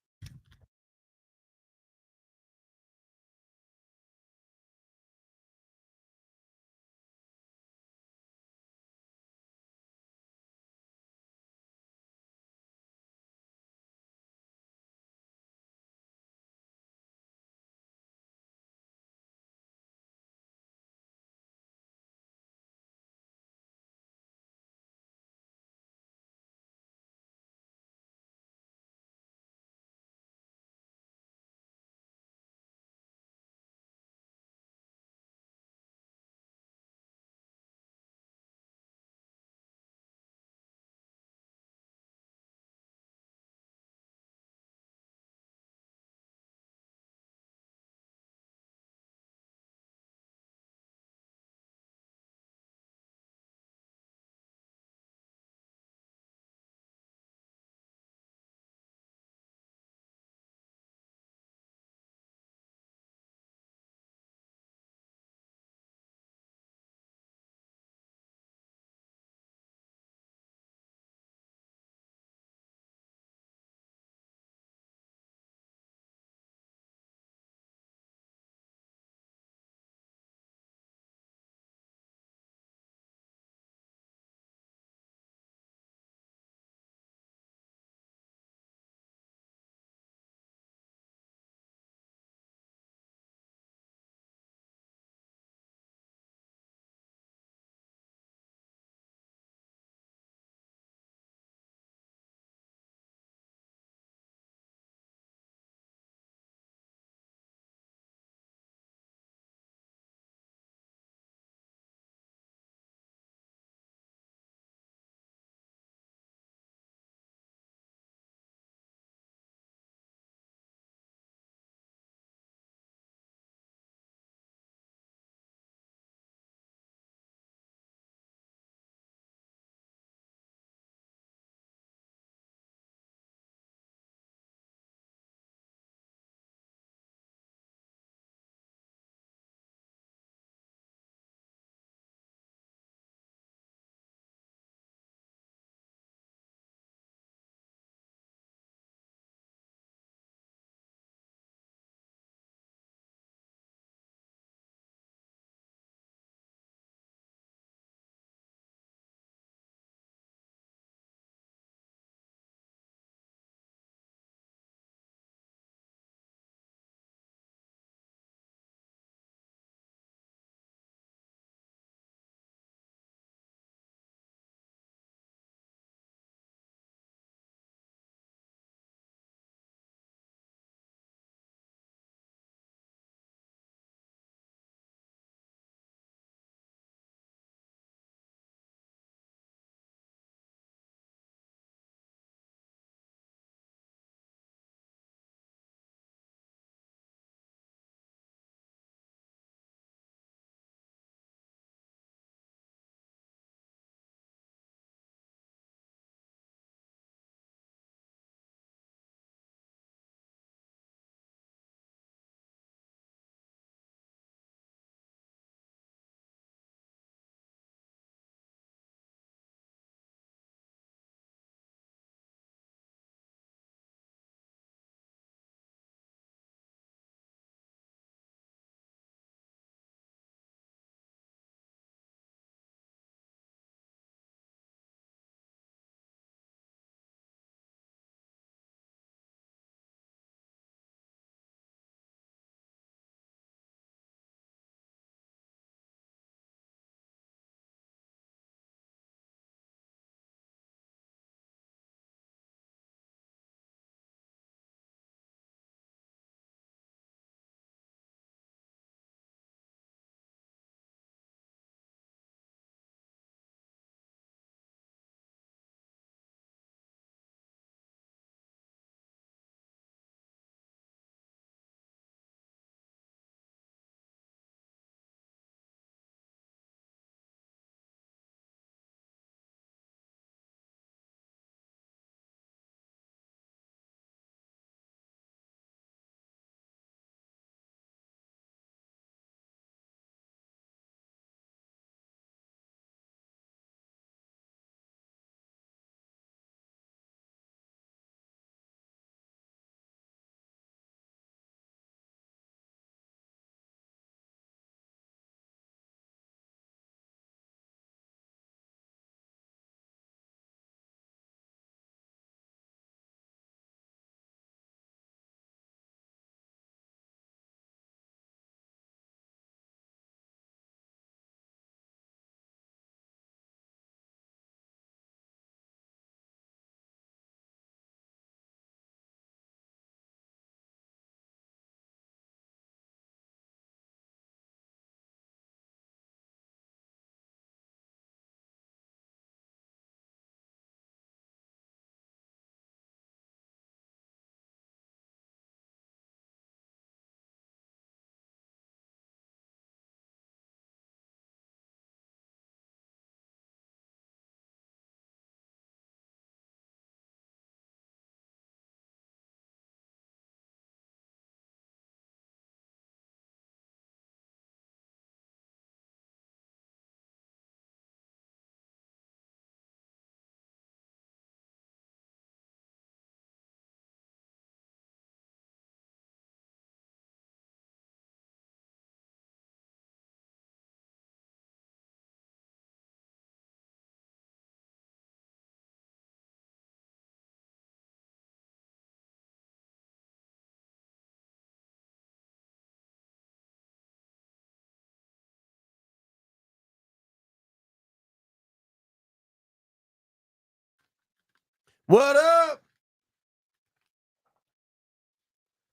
What up?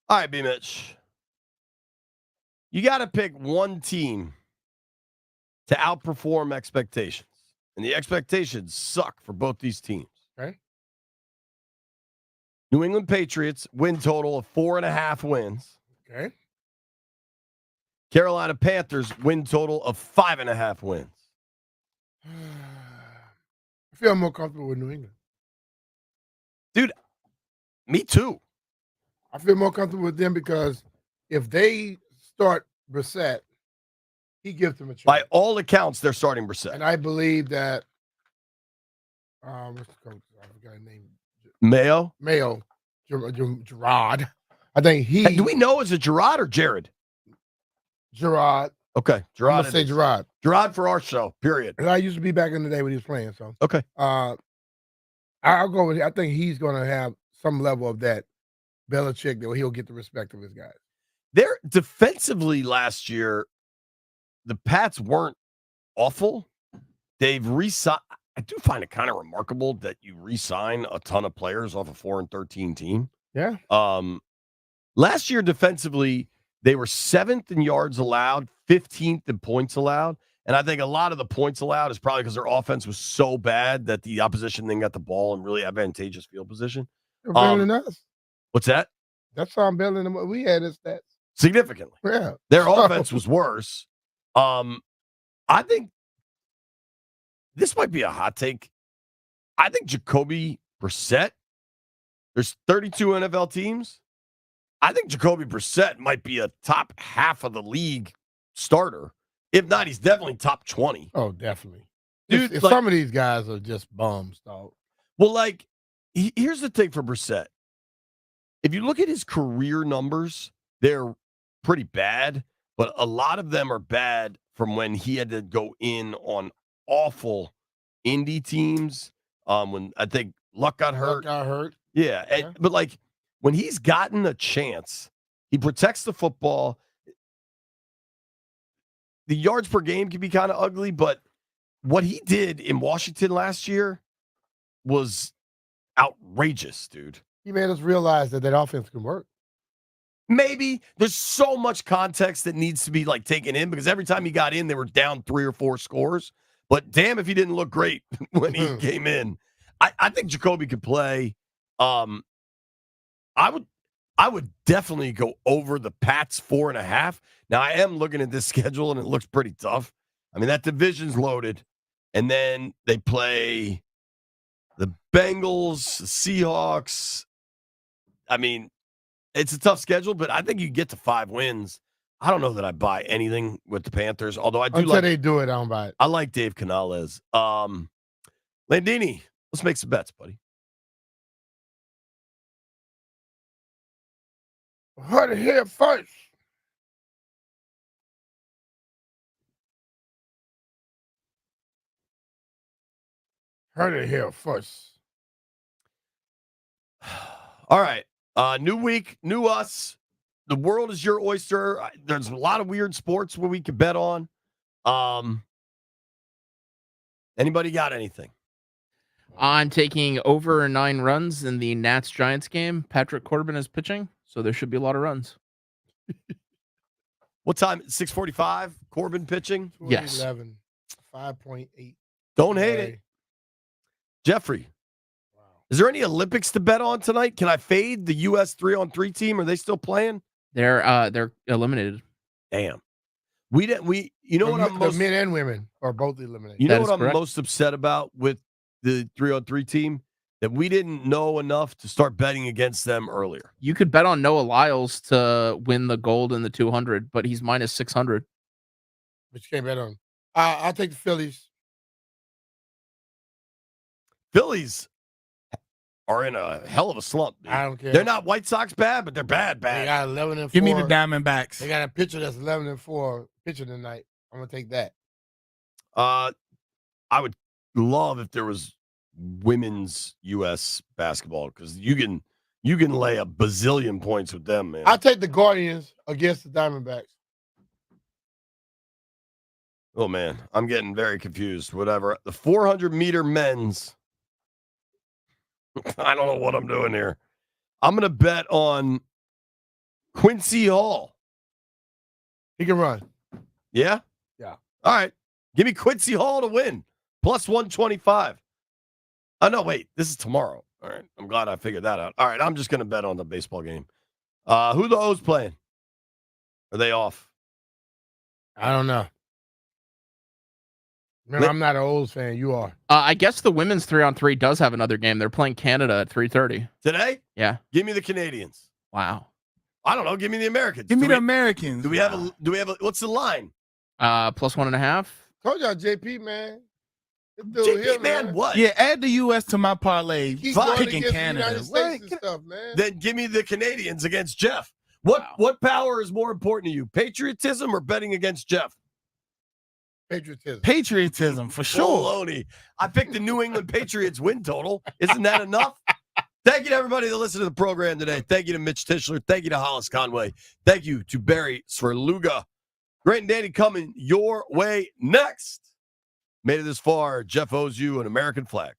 All right, B-Mitch. You got to pick one team to outperform expectations. And the expectations suck for both these teams. Okay. New England Patriots win total of 4.5 wins. Okay. Carolina Panthers win total of 5.5 wins. I feel more comfortable with New England. Dude, me too. I feel more comfortable with them because if they start Brissett, he gives them a chance. By all accounts, they're starting Brissett. And I believe that what's the coach? I forgot his name. Mayo? Mayo. Gerard. I think he. Hey, do we know is it Gerard or Jared? Gerard. Okay, Gerard. I'm gonna say Gerard. Gerard for our show. Period. And I used to be back in the day when he was playing. So okay. I'll go with. I think he's gonna have some level of that Belichick that he'll get the respect of his guys. They're defensively last year. The Pats weren't awful. They've re-signed. I do find it kind of remarkable that you re-sign a ton of players off a 4-13 team. Yeah. Last year defensively, they were 7th in yards allowed, 15th in points allowed. And I think a lot of the points allowed is probably because their offense was so bad that the opposition then got the ball in really advantageous field position. They're better than us. What's that? That's how I'm better than them. We had his stats. Significantly. Yeah. Their offense was worse. I think this might be a hot take. I think Jacoby Brissett, there's 32 NFL teams. I think Jacoby Brissett might be a top half of the league starter. If not, he's definitely top 20. Oh, definitely. Dude, if like, some of these guys are just bums, dog. Well, like, here's the thing for Brissett. If you look at his career numbers, they're pretty bad, but a lot of them are bad from when he had to go in on awful indie teams. When I think Luck got hurt. Yeah. But like when he's gotten a chance, he protects the football. The yards per game can be kind of ugly, but what he did in Washington last year was outrageous, dude. He made us realize that offense can work. Maybe there's so much context that needs to be like taken in because every time he got in, they were down 3 or 4 scores. But damn, if he didn't look great when he came in, I think Jacoby could play. I would definitely go over the Pats 4.5. Now I am looking at this schedule and it looks pretty tough. I mean that division's loaded, and then they play the Bengals, the Seahawks. I mean, it's a tough schedule, but I think you get to 5 wins. I don't know that I buy anything with the Panthers, although I do Until they do it, I don't buy it. I like Dave Canales. Landini, let's make some bets, buddy. Heard it here first. Heard it here first. All right. New week, new us. The world is your oyster. There's a lot of weird sports where we can bet on. Anybody got anything? I'm taking over 9 runs in the Nats-Giants game. Patrick Corbin is pitching, so there should be a lot of runs. What time? 6:45. Corbin pitching. Yes. 5.8. Don't hate it, Jeffrey. Wow. Is there any Olympics to bet on tonight? Can I fade the U.S. 3-on-3 team? Are they still playing? They're eliminated. Damn. You know what I'm the men and women are both eliminated. You know what I'm most upset about with the 3-on-3 team? That we didn't know enough to start betting against them earlier. You could bet on Noah Lyles to win the gold in the 200, but he's minus 600. But you can't bet on him. I'll take the Phillies. Phillies are in a hell of a slump. Dude. I don't care. They're not White Sox bad, but they're bad. They got 11-4. Give me the Diamondbacks. They got a pitcher that's 11-4 pitcher tonight. I'm gonna take that. I would love if there was women's U.S. basketball because you can lay a bazillion points with them, man. I'll take the Guardians against the Diamondbacks. Oh man, I'm getting very confused. Whatever. The 400-meter men's. I don't know what I'm doing here. I'm going to bet on Quincy Hall. He can run. Yeah? Yeah. All right. Give me Quincy Hall to win. Plus 125. Oh, no, wait. This is tomorrow. All right. I'm glad I figured that out. All right. I'm just going to bet on the baseball game. Who the O's playing? Are they off? I don't know. Remember, I'm not an O's fan. You are. I guess the women's 3-on-3 does have another game. They're playing Canada at 3:30 today. Yeah. Give me the Canadians. Wow. I don't know. Give me the Americans. Give me the Americans. Do we have a? What's the line? Plus 1.5. Told y'all, JP, man. JP, man, what? Yeah, add the U.S. to my parlay. Keep Fine. going Picking against the Canada. United States and stuff, man. Then give me the Canadians against Jeff. What power is more important to you? Patriotism or betting against Jeff? Patriotism. Patriotism, for sure. Baloney. I picked the New England Patriots win total. Isn't that enough? Thank you to everybody that listened to the program today. Thank you to Mitch Tischler. Thank you to Hollis Conway. Thank you to Barry Sverluga. Great and Danny coming your way next. Made it this far. Jeff owes you an American flag.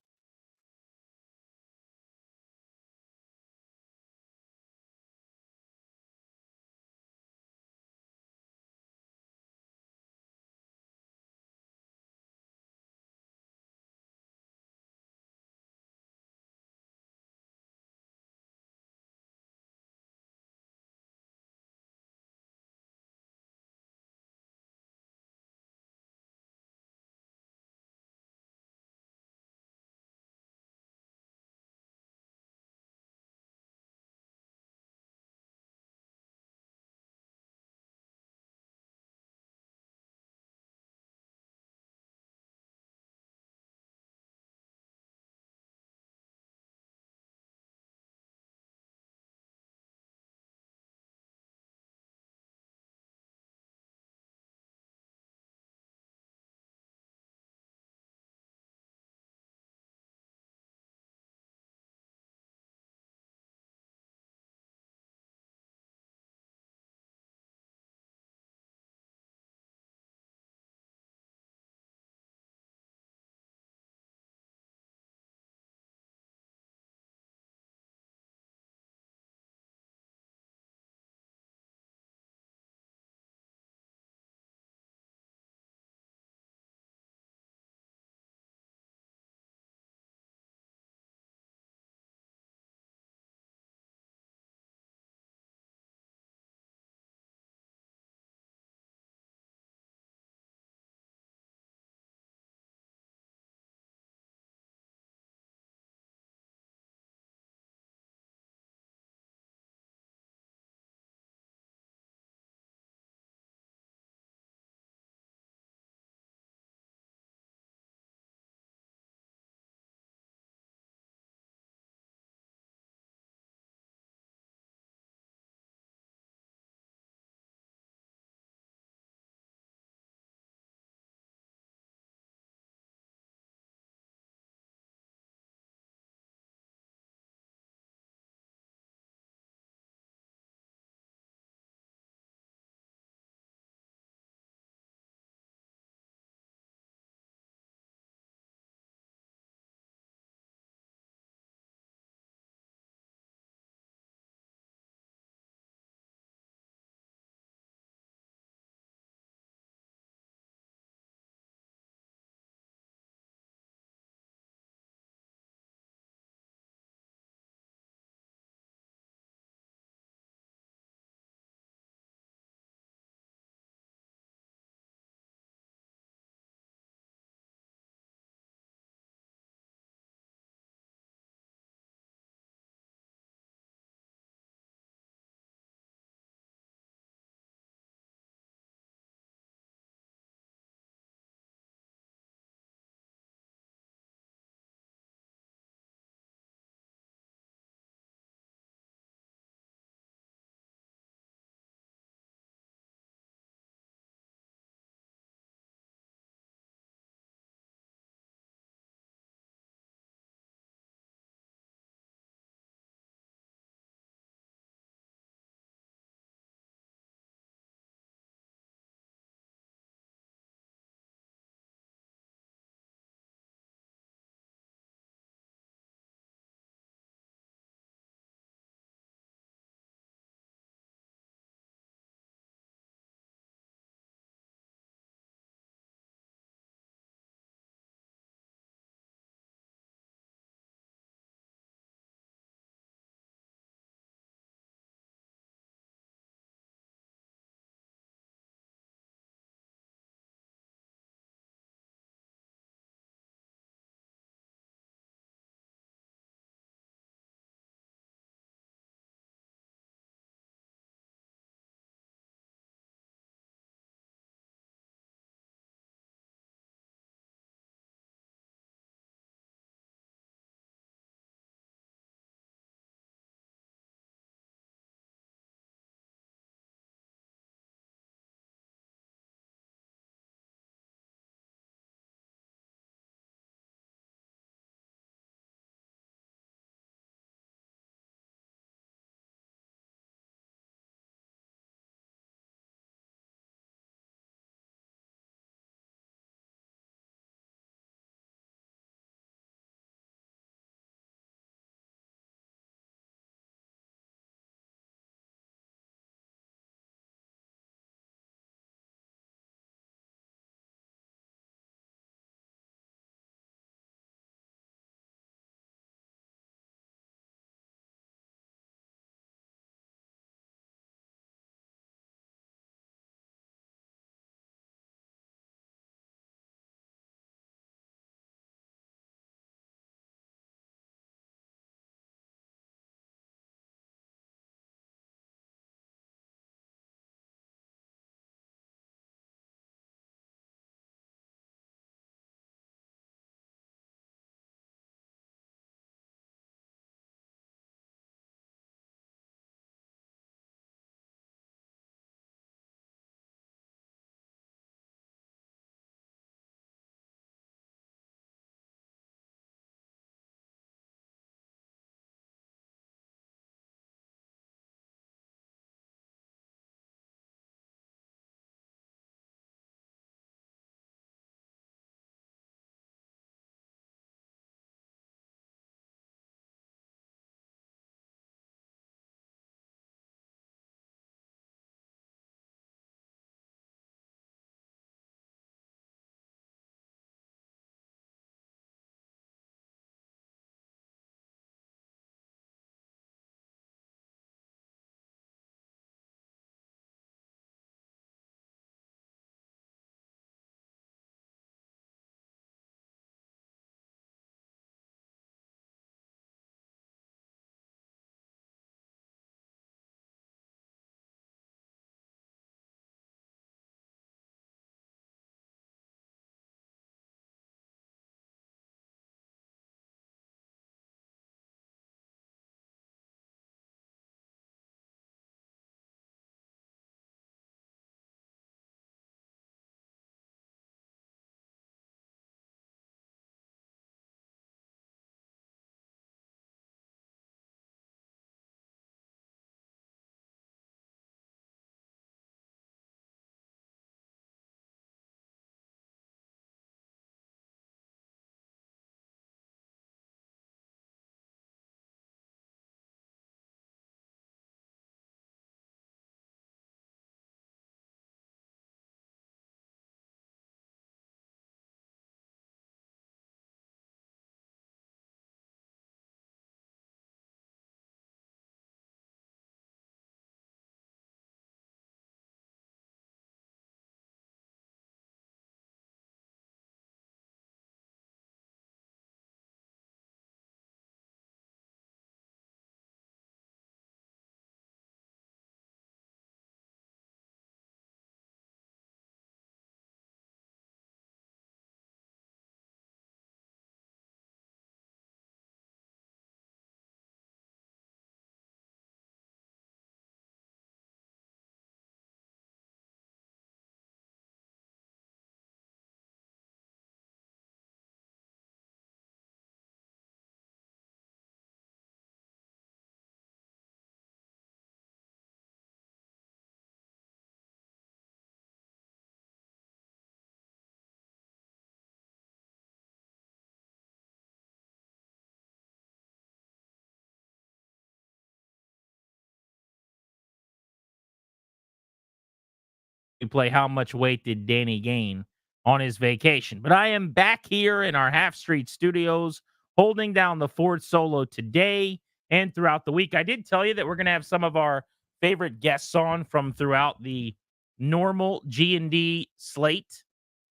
We play How Much Weight Did Danny Gain on his vacation? But I am back here in our Half Street studios holding down the Ford Solo today and throughout the week. I did tell you that we're going to have some of our favorite guests on from throughout the normal G&D slate.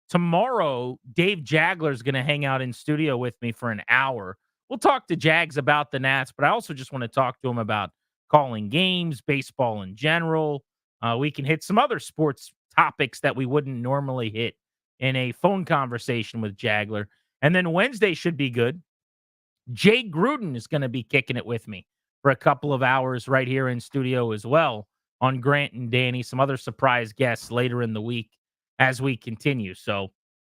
Tomorrow, Dave Jagler is going to hang out in studio with me for an hour. We'll talk to Jags about the Nats, but I also just want to talk to him about calling games, baseball in general. We can hit some other sports topics that we wouldn't normally hit in a phone conversation with Jagler. And then Wednesday should be good. Jay Gruden is going to be kicking it with me for a couple of hours right here in studio as well on Grant and Danny, some other surprise guests later in the week as we continue. So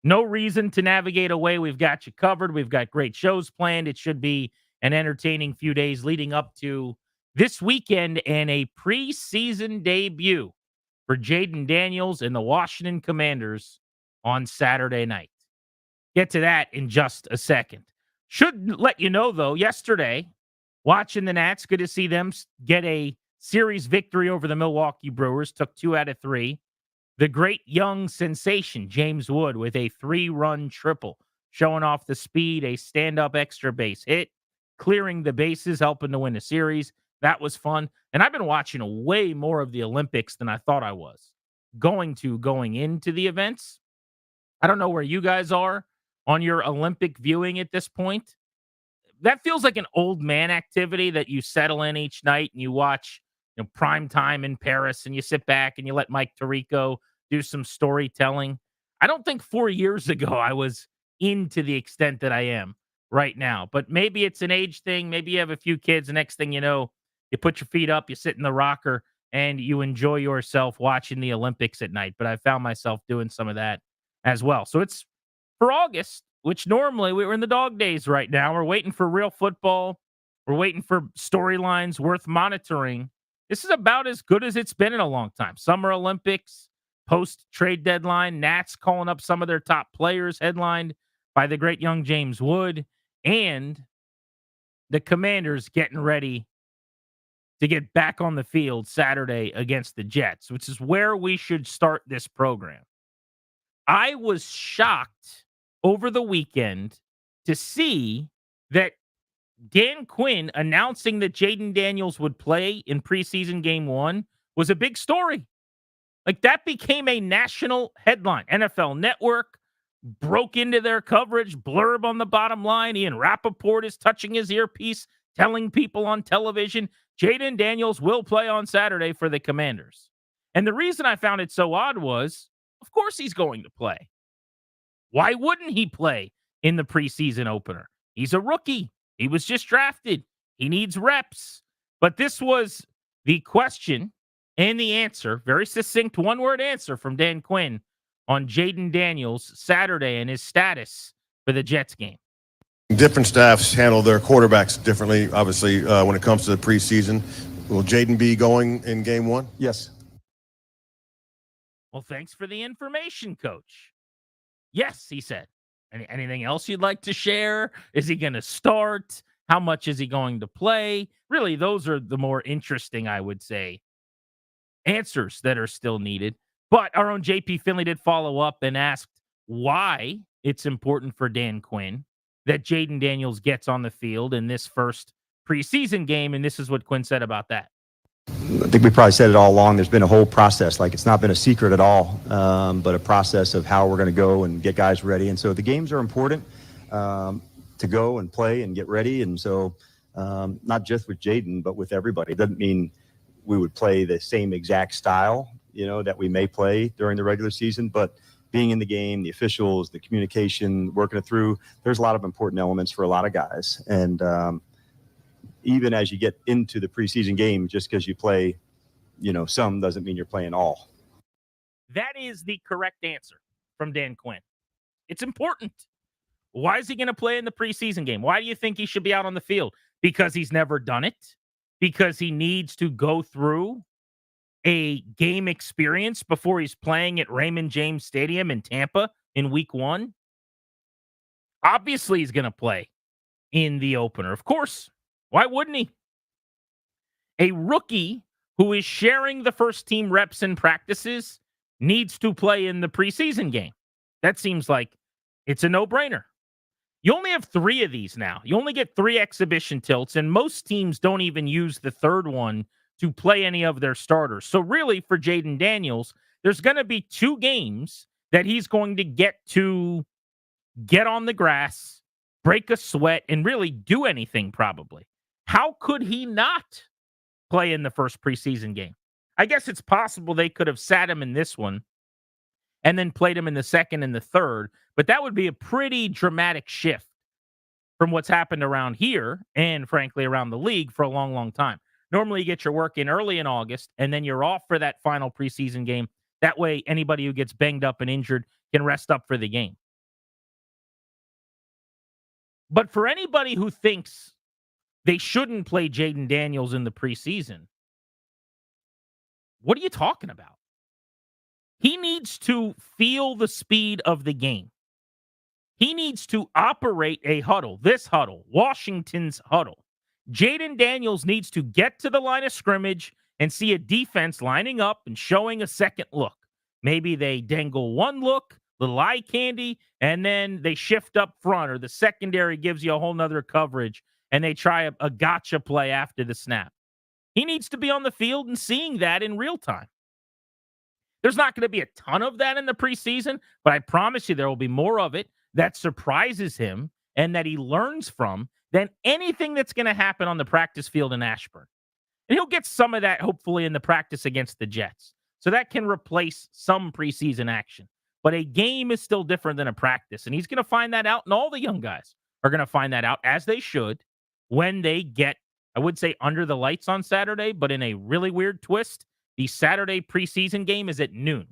no reason to navigate away. We've got you covered. We've got great shows planned. It should be an entertaining few days leading up to this weekend and a preseason debut for Jaden Daniels and the Washington Commanders on Saturday night. Get to that in just a second. Should let you know, though, yesterday, watching the Nats, good to see them get a series victory over the Milwaukee Brewers. Took 2 out of 3. The great young sensation, James Wood, with a 3-run triple, showing off the speed, a stand-up extra base hit, clearing the bases, helping to win the series. That was fun. And I've been watching way more of the Olympics than I thought I was going into the events. I don't know where you guys are on your Olympic viewing at this point. That feels like an old man activity that you settle in each night and you watch, prime time in Paris, and you sit back and you let Mike Tirico do some storytelling. I don't think 4 years ago I was into the extent that I am right now, but maybe it's an age thing. Maybe you have a few kids. The next thing you know, you put your feet up, you sit in the rocker, and you enjoy yourself watching the Olympics at night. But I found myself doing some of that as well. So it's for August, which normally we're in the dog days right now. We're waiting for real football. We're waiting for storylines worth monitoring. This is about as good as it's been in a long time. Summer Olympics, post-trade deadline, Nats calling up some of their top players, headlined by the great young James Wood, and the Commanders getting ready to get back on the field Saturday against the Jets, which is where we should start this program. I was shocked over the weekend to see that Dan Quinn announcing that Jaden Daniels would play in preseason game 1 was a big story. Like, that became a national headline. NFL Network broke into their coverage, blurb on the bottom line. Ian Rappaport is touching his earpiece, telling people on television, Jaden Daniels will play on Saturday for the Commanders. And the reason I found it so odd was, of course he's going to play. Why wouldn't he play in the preseason opener? He's a rookie. He was just drafted. He needs reps. But this was the question and the answer, very succinct one-word answer from Dan Quinn on Jaden Daniels Saturday and his status for the Jets game. Different staffs handle their quarterbacks differently, obviously, when it comes to the preseason. Will Jaden be going in game 1? Yes. Well, thanks for the information, Coach. Yes, he said. Anything else you'd like to share? Is he going to start? How much is he going to play? Really, those are the more interesting, I would say, answers that are still needed. But our own JP Finley did follow up and asked why it's important for Dan Quinn that Jaden Daniels gets on the field in this first preseason game. And this is what Quinn said about that. I think we probably said it all along. There's been a whole process. Like, it's not been a secret at all, but a process of how we're going to go and get guys ready. And so the games are important to go and play and get ready. And so not just with Jaden, but with everybody. It doesn't mean we would play the same exact style, that we may play during the regular season, but being in the game, the officials, the communication, working it through, there's a lot of important elements for a lot of guys. And even as you get into the preseason game, just because you play, some doesn't mean you're playing all. That is the correct answer from Dan Quinn. It's important. Why is he going to play in the preseason game? Why do you think he should be out on the field? Because he's never done it? Because he needs to go through a game experience before he's playing at Raymond James Stadium in Tampa in week 1? Obviously, he's going to play in the opener. Of course. Why wouldn't he? A rookie who is sharing the first team reps and practices needs to play in the preseason game. That seems like it's a no-brainer. You only have 3 of these now. You only get 3 exhibition tilts, and most teams don't even use the third one to play any of their starters. So really, for Jaden Daniels, there's going to be 2 games that he's going to get on the grass, break a sweat, and really do anything probably. How could he not play in the first preseason game? I guess it's possible they could have sat him in this one and then played him in the second and the third, but that would be a pretty dramatic shift from what's happened around here and, frankly, around the league for a long, long time. Normally, you get your work in early in August, and then you're off for that final preseason game. That way, anybody who gets banged up and injured can rest up for the game. But for anybody who thinks they shouldn't play Jaden Daniels in the preseason, what are you talking about? He needs to feel the speed of the game. He needs to operate a huddle, this huddle, Washington's huddle. Jaden Daniels needs to get to the line of scrimmage and see a defense lining up and showing a second look. Maybe they dangle one look, little eye candy, and then they shift up front, or the secondary gives you a whole nother coverage, and they try a gotcha play after the snap. He needs to be on the field and seeing that in real time. There's not going to be a ton of that in the preseason, but I promise you there will be more of it that surprises him and that he learns from than anything that's going to happen on the practice field in Ashburn. And he'll get some of that, hopefully, in the practice against the Jets. So that can replace some preseason action. But a game is still different than a practice, and he's going to find that out, and all the young guys are going to find that out, as they should, when they get, I would say, under the lights on Saturday, but in a really weird twist, the Saturday preseason game is at noon.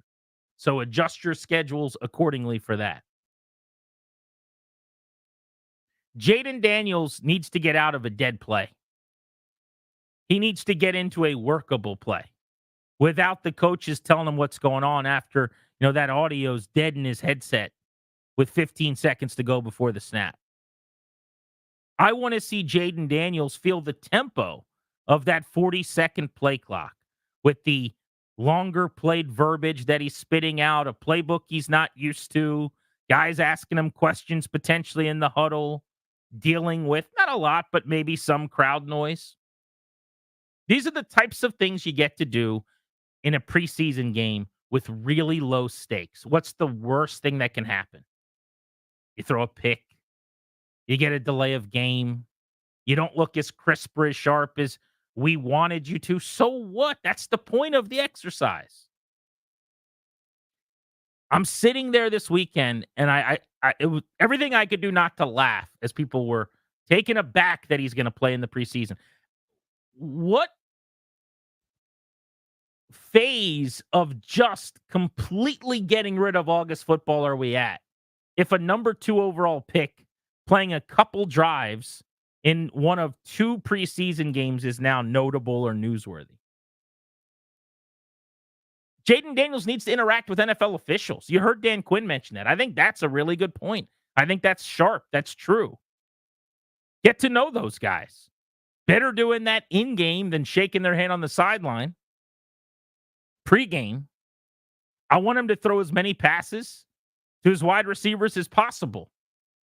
So adjust your schedules accordingly for that. Jaden Daniels needs to get out of a dead play. He needs to get into a workable play without the coaches telling him what's going on after, that audio's dead in his headset with 15 seconds to go before the snap. I want to see Jaden Daniels feel the tempo of that 40-second play clock with the longer played verbiage that he's spitting out, a playbook he's not used to, guys asking him questions potentially in the huddle, dealing with, not a lot, but maybe some crowd noise. These are the types of things you get to do in a preseason game with really low stakes. What's the worst thing that can happen? You throw a pick. You get a delay of game. You don't look as crisp or as sharp as we wanted you to. So what? That's the point of the exercise. I'm sitting there this weekend, and it was everything I could do not to laugh as people were taken aback that he's going to play in the preseason. What phase of just completely getting rid of August football are we at? If a number 2 overall pick playing a couple drives in one of 2 preseason games is now notable or newsworthy. Jaden Daniels needs to interact with NFL officials. You heard Dan Quinn mention that. I think that's a really good point. I think that's sharp. That's true. Get to know those guys. Better doing that in-game than shaking their hand on the sideline. Pre-game, I want him to throw as many passes to his wide receivers as possible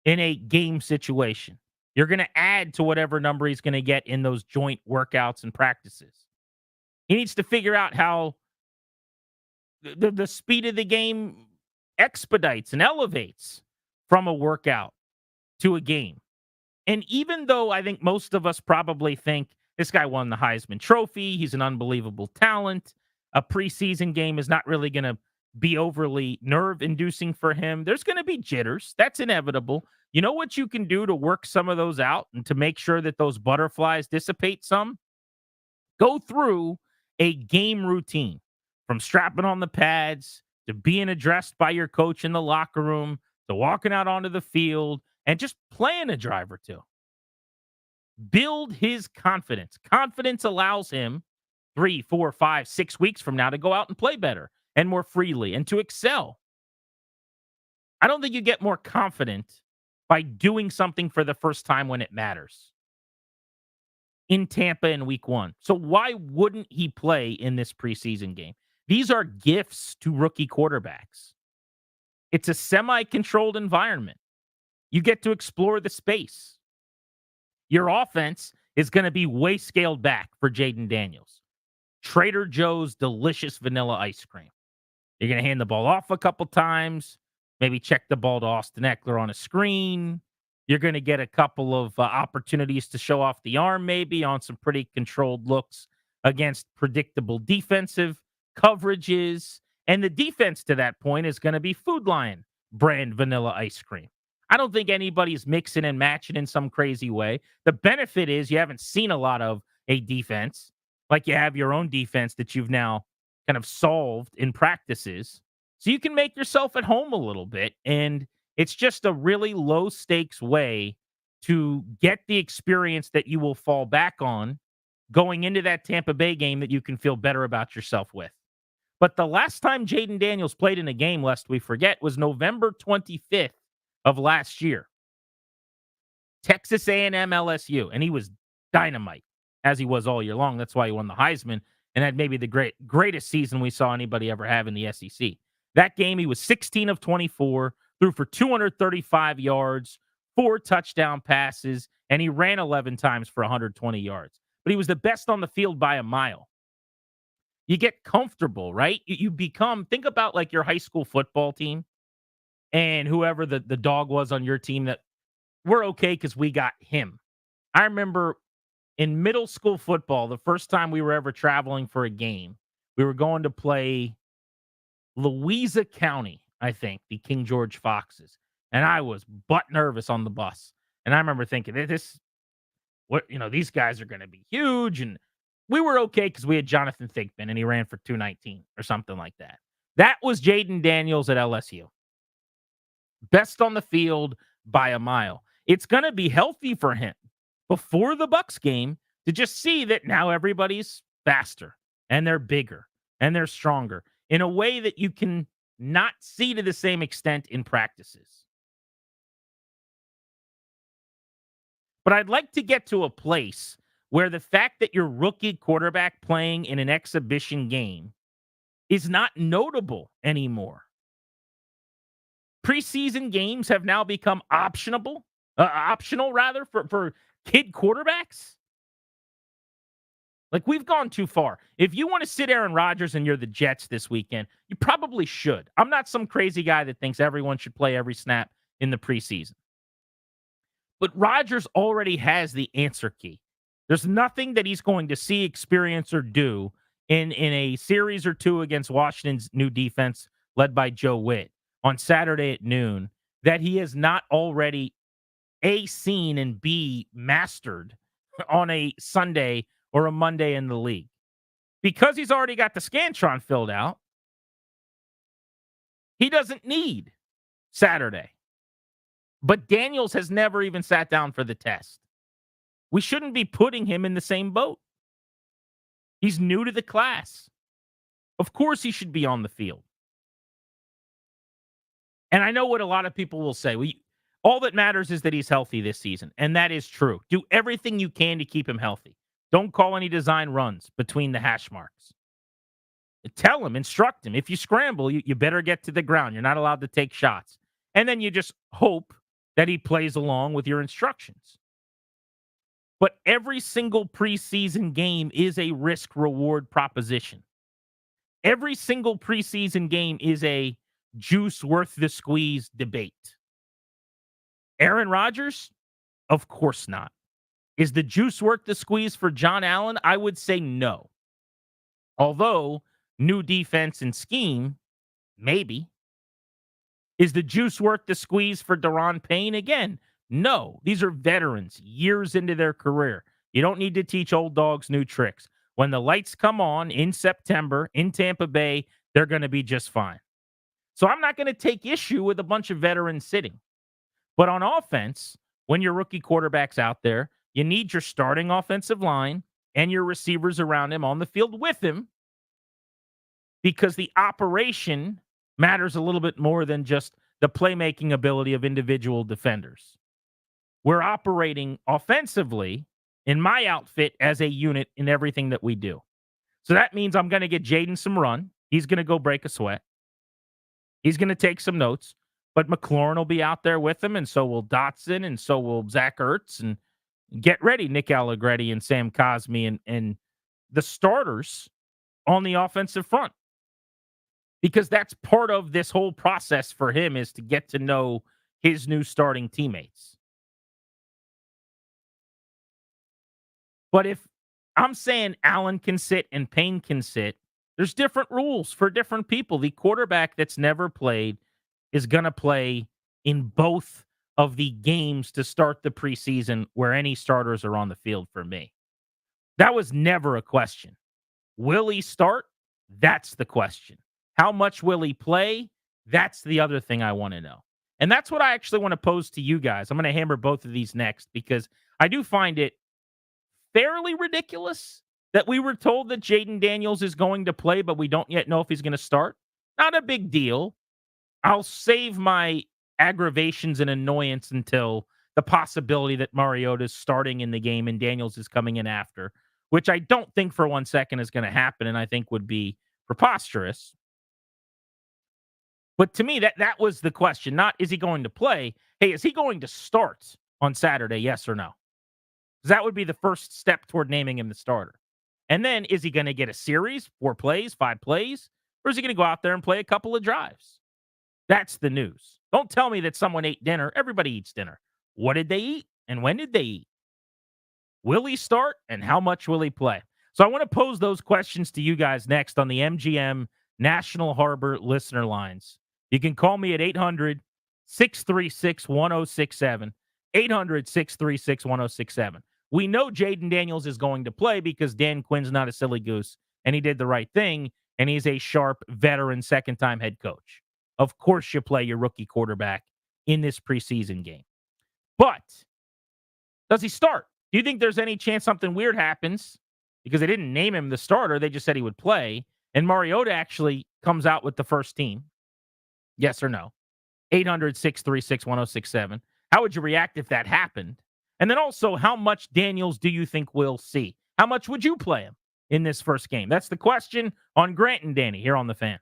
in a game situation. You're going to add to whatever number he's going to get in those joint workouts and practices. He needs to figure out how the speed of the game expedites and elevates from a workout to a game. And even though I think most of us probably think this guy won the Heisman Trophy, he's an unbelievable talent, a preseason game is not really going to be overly nerve-inducing for him. There's going to be jitters. That's inevitable. You know what you can do to work some of those out and to make sure that those butterflies dissipate some? Go through a game routine, from strapping on the pads to being addressed by your coach in the locker room to walking out onto the field and just playing a drive or 2. Build his confidence. Confidence allows him 3, 4, 5, 6 weeks from now to go out and play better and more freely and to excel. I don't think you get more confident by doing something for the first time when it matters. In Tampa in week 1. So why wouldn't he play in this preseason game? These are gifts to rookie quarterbacks. It's a semi-controlled environment. You get to explore the space. Your offense is going to be way scaled back for Jaden Daniels. Trader Joe's delicious vanilla ice cream. You're going to hand the ball off a couple times, maybe check the ball to Austin Eckler on a screen. You're going to get a couple of opportunities to show off the arm, maybe on some pretty controlled looks against predictable defensive coverages. And the defense to that point is going to be Food Lion brand vanilla ice cream. I don't think anybody's mixing and matching in some crazy way. The benefit is you haven't seen a lot of a defense like you have your own defense that you've now kind of solved in practices. So you can make yourself at home a little bit. And it's just a really low stakes way to get the experience that you will fall back on going into that Tampa Bay game that you can feel better about yourself with. But the last time Jaden Daniels played in a game, lest we forget, was November 25th of last year. Texas A&M LSU. And he was dynamite, as he was all year long. That's why he won the Heisman and had maybe the greatest season we saw anybody ever have in the SEC. That game, he was 16 of 24, threw for 235 yards, 4 touchdown passes, and he ran 11 times for 120 yards. But he was the best on the field by a mile. You get comfortable, right? You become, think about like your high school football team and whoever the dog was on your team that we're okay because we got him. I remember in middle school football, the first time we were ever traveling for a game, we were going to play Louisa County, I think, the King George Foxes. And I was butt nervous on the bus. And I remember thinking, these guys are going to be huge. And we were okay because we had Jonathan Thigpen and he ran for 219 or something like that. That was Jaden Daniels at LSU. Best on the field by a mile. It's going to be healthy for him before the Bucs game to just see that now everybody's faster and they're bigger and they're stronger in a way that you can not see to the same extent in practices. But I'd like to get to a place where the fact that your rookie quarterback playing in an exhibition game is not notable anymore. Preseason games have now become optional for kid quarterbacks. Like, we've gone too far. If you want to sit Aaron Rodgers and you're the Jets this weekend, you probably should. I'm not some crazy guy that thinks everyone should play every snap in the preseason. But Rodgers already has the answer key. There's nothing that he's going to see, experience, or do in a series or two against Washington's new defense led by Joe Witt on Saturday at noon that he has not already A, seen, and B, mastered on a Sunday or a Monday in the league. Because he's already got the Scantron filled out, he doesn't need Saturday. But Daniels has never even sat down for the test. We shouldn't be putting him in the same boat. He's new to the class. Of course he should be on the field. And I know what a lot of people will say. All that matters is that he's healthy this season. And that is true. Do everything you can to keep him healthy. Don't call any design runs between the hash marks. Tell him, instruct him. If you scramble, you better get to the ground. You're not allowed to take shots. And then you just hope that he plays along with your instructions. But every single preseason game is a risk-reward proposition. Every single preseason game is a juice worth the squeeze debate. Aaron Rodgers? Of course not. Is the juice worth the squeeze for John Allen? I would say no. Although, new defense and scheme, maybe. Is the juice worth the squeeze for Daron Payne? Again, no. These are veterans, years into their career. You don't need to teach old dogs new tricks. When the lights come on in September in Tampa Bay, they're going to be just fine. So I'm not going to take issue with a bunch of veterans sitting. But on offense, when your rookie quarterback's out there, you need your starting offensive line and your receivers around him on the field with him, because the operation matters a little bit more than just the playmaking ability of individual defenders. We're operating offensively in my outfit as a unit in everything that we do. So that means I'm going to get Jaden some run. He's going to go break a sweat. He's going to take some notes, but McLaurin will be out there with him, and so will Dotson, and so will Zach Ertz, and get ready, Nick Allegretti and Sam Cosmi and the starters on the offensive front. Because that's part of this whole process for him, is to get to know his new starting teammates. But if I'm saying Allen can sit and Payne can sit, there's different rules for different people. The quarterback that's never played is going to play in both of the games to start the preseason where any starters are on the field for me. That was never a question. Will he start? That's the question. How much will he play? That's the other thing I want to know. And that's what I actually want to pose to you guys. I'm going to hammer both of these next because I do find it fairly ridiculous that we were told that Jaden Daniels is going to play, but we don't yet know if he's going to start. Not a big deal. I'll save my aggravations and annoyance until the possibility that Mariota is starting in the game and Daniels is coming in after, which I don't think for 1 second is going to happen and I think would be preposterous. But to me, that was the question. Not, is he going to play? Hey, is he going to start on Saturday, yes or no? Because that would be the first step toward naming him the starter. And then, is he going to get a series, 4 plays, 5 plays? Or is he going to go out there and play a couple of drives? That's the news. Don't tell me that someone ate dinner. Everybody eats dinner. What did they eat? And when did they eat? Will he start? And how much will he play? So I want to pose those questions to you guys next on the MGM National Harbor listener lines. You can call me at 800-636-1067. 800-636-1067. We know Jaden Daniels is going to play because Dan Quinn's not a silly goose, and he did the right thing, and he's a sharp, veteran, second-time head coach. Of course you play your rookie quarterback in this preseason game. But does he start? Do you think there's any chance something weird happens? Because they didn't name him the starter. They just said he would play. And Mariota actually comes out with the first team. Yes or no? 800-636-1067. How would you react if that happened? And then also, how much Daniels do you think we'll see? How much would you play him in this first game? That's the question on Grant and Danny here on The Fan.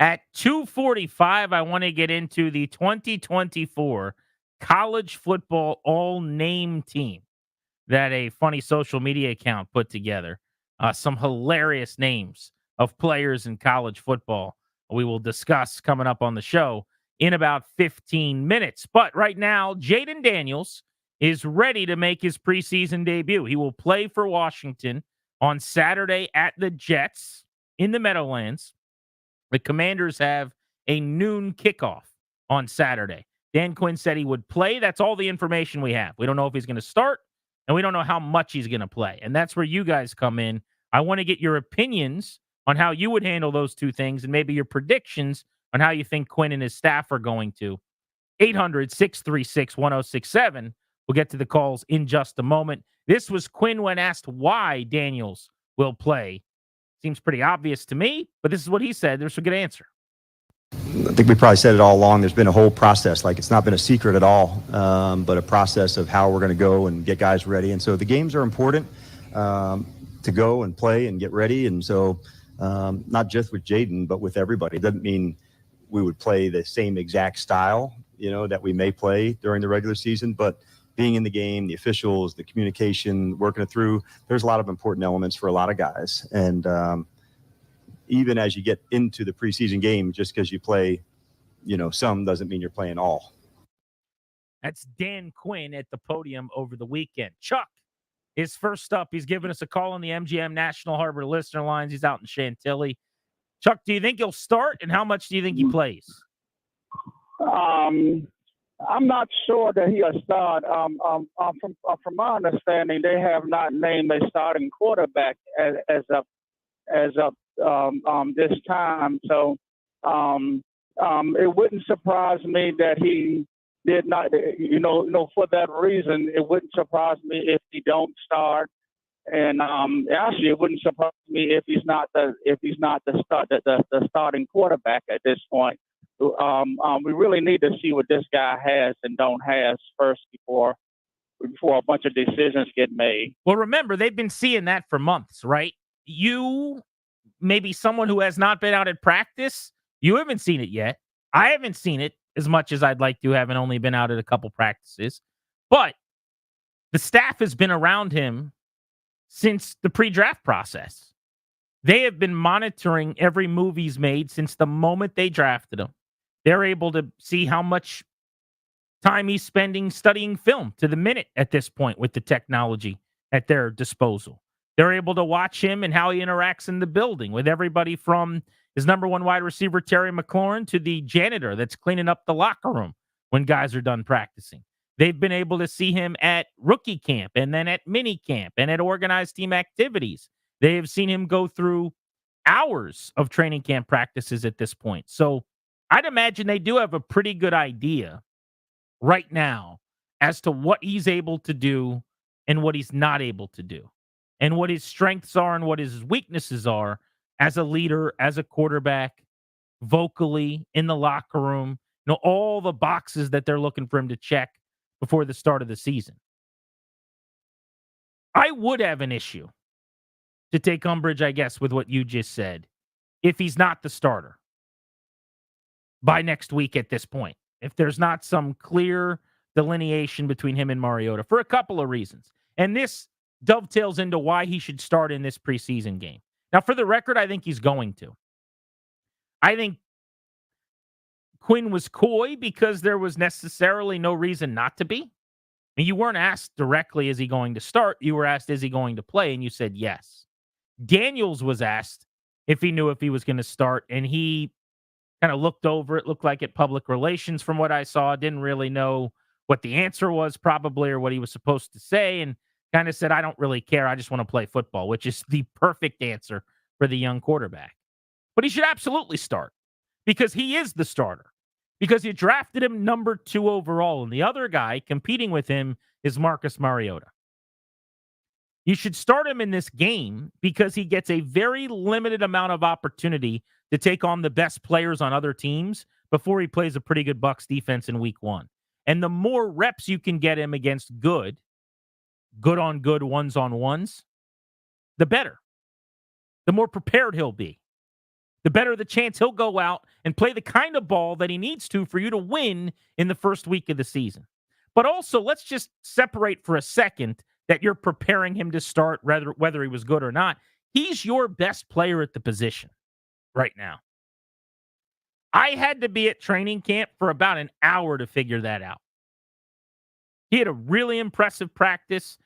At 2:45, I want to get into the 2024 college football all-name team that a funny social media account put together. Some hilarious names of players in college football we will discuss coming up on the show in about 15 minutes. But right now, Jayden Daniels is ready to make his preseason debut. He will play for Washington on Saturday at the Jets in the Meadowlands. The Commanders have a noon kickoff on Saturday. Dan Quinn said he would play. That's all the information we have. We don't know if he's going to start, and we don't know how much he's going to play. And that's where you guys come in. I want to get your opinions on how you would handle those two things and maybe your predictions on how you think Quinn and his staff are going to. 800-636-1067. We'll get to the calls in just a moment. This was Quinn when asked why Daniels will play. Seems pretty obvious to me, but this is what he said. There's a good answer. I think we probably said it all along. There's been a whole process. Like, it's not been a secret at all, but a process of how we're going to go and get guys ready. And so the games are important to go and play and get ready. And so not just with Jayden, but with everybody. It doesn't mean we would play the same exact style, that we may play during the regular season, but being in the game, the officials, the communication, working it through, there's a lot of important elements for a lot of guys. And even as you get into the preseason game, just because you play, some doesn't mean you're playing all. That's Dan Quinn at the podium over the weekend. Chuck is first up. He's giving us a call on the MGM National Harbor listener lines. He's out in Chantilly. Chuck, do you think he'll start, and how much do you think he plays? I'm not sure that he'll start. From my understanding, they have not named a starting quarterback as of this time. So it wouldn't surprise me that he did not. For that reason, it wouldn't surprise me if he don't start. And actually, it wouldn't surprise me if he's not the starting quarterback at this point. We really need to see what this guy has and don't has first before a bunch of decisions get made. Well, remember, they've been seeing that for months, right? You, maybe someone who has not been out at practice, you haven't seen it yet. I haven't seen it as much as I'd like to, having only been out at a couple practices. But the staff has been around him since the pre-draft process. They have been monitoring every move he's made since the moment they drafted him. They're able to see how much time he's spending studying film to the minute at this point with the technology at their disposal. They're able to watch him and how he interacts in the building with everybody from his number one wide receiver, Terry McLaurin, to the janitor that's cleaning up the locker room when guys are done practicing. They've been able to see him at rookie camp and then at mini camp and at organized team activities. They have seen him go through hours of training camp practices at this point. So I'd imagine they do have a pretty good idea right now as to what he's able to do and what he's not able to do, and what his strengths are and what his weaknesses are as a leader, as a quarterback, vocally, in the locker room, all the boxes that they're looking for him to check before the start of the season. I would have an issue, to take umbrage, I guess, with what you just said, if he's not the starter by next week at this point. If there's not some clear delineation between him and Mariota, for a couple of reasons. And this dovetails into why he should start in this preseason game. Now, for the record, I think he's going to. I think Quinn was coy because there was necessarily no reason not to be. I mean, you weren't asked directly, is he going to start? You were asked, is he going to play? And you said yes. Daniels was asked if he knew if he was going to start, and he kind of looked over it, looked like at public relations from what I saw, didn't really know what the answer was probably or what he was supposed to say, and kind of said, I don't really care. I just want to play football, which is the perfect answer for the young quarterback. But he should absolutely start because he is the starter, because you drafted him number 2 overall, and the other guy competing with him is Marcus Mariota. You should start him in this game because he gets a very limited amount of opportunity to take on the best players on other teams before he plays a pretty good Bucs defense in week 1. And the more reps you can get him against good on good ones on ones, the better. The more prepared he'll be. the better the chance he'll go out and play the kind of ball that he needs to for you to win in the first week of the season. But also, let's just separate for a second that you're preparing him to start, whether he was good or not. He's your best player at the position right now. I had to be at training camp for about an hour to figure that out. He had a really impressive practice.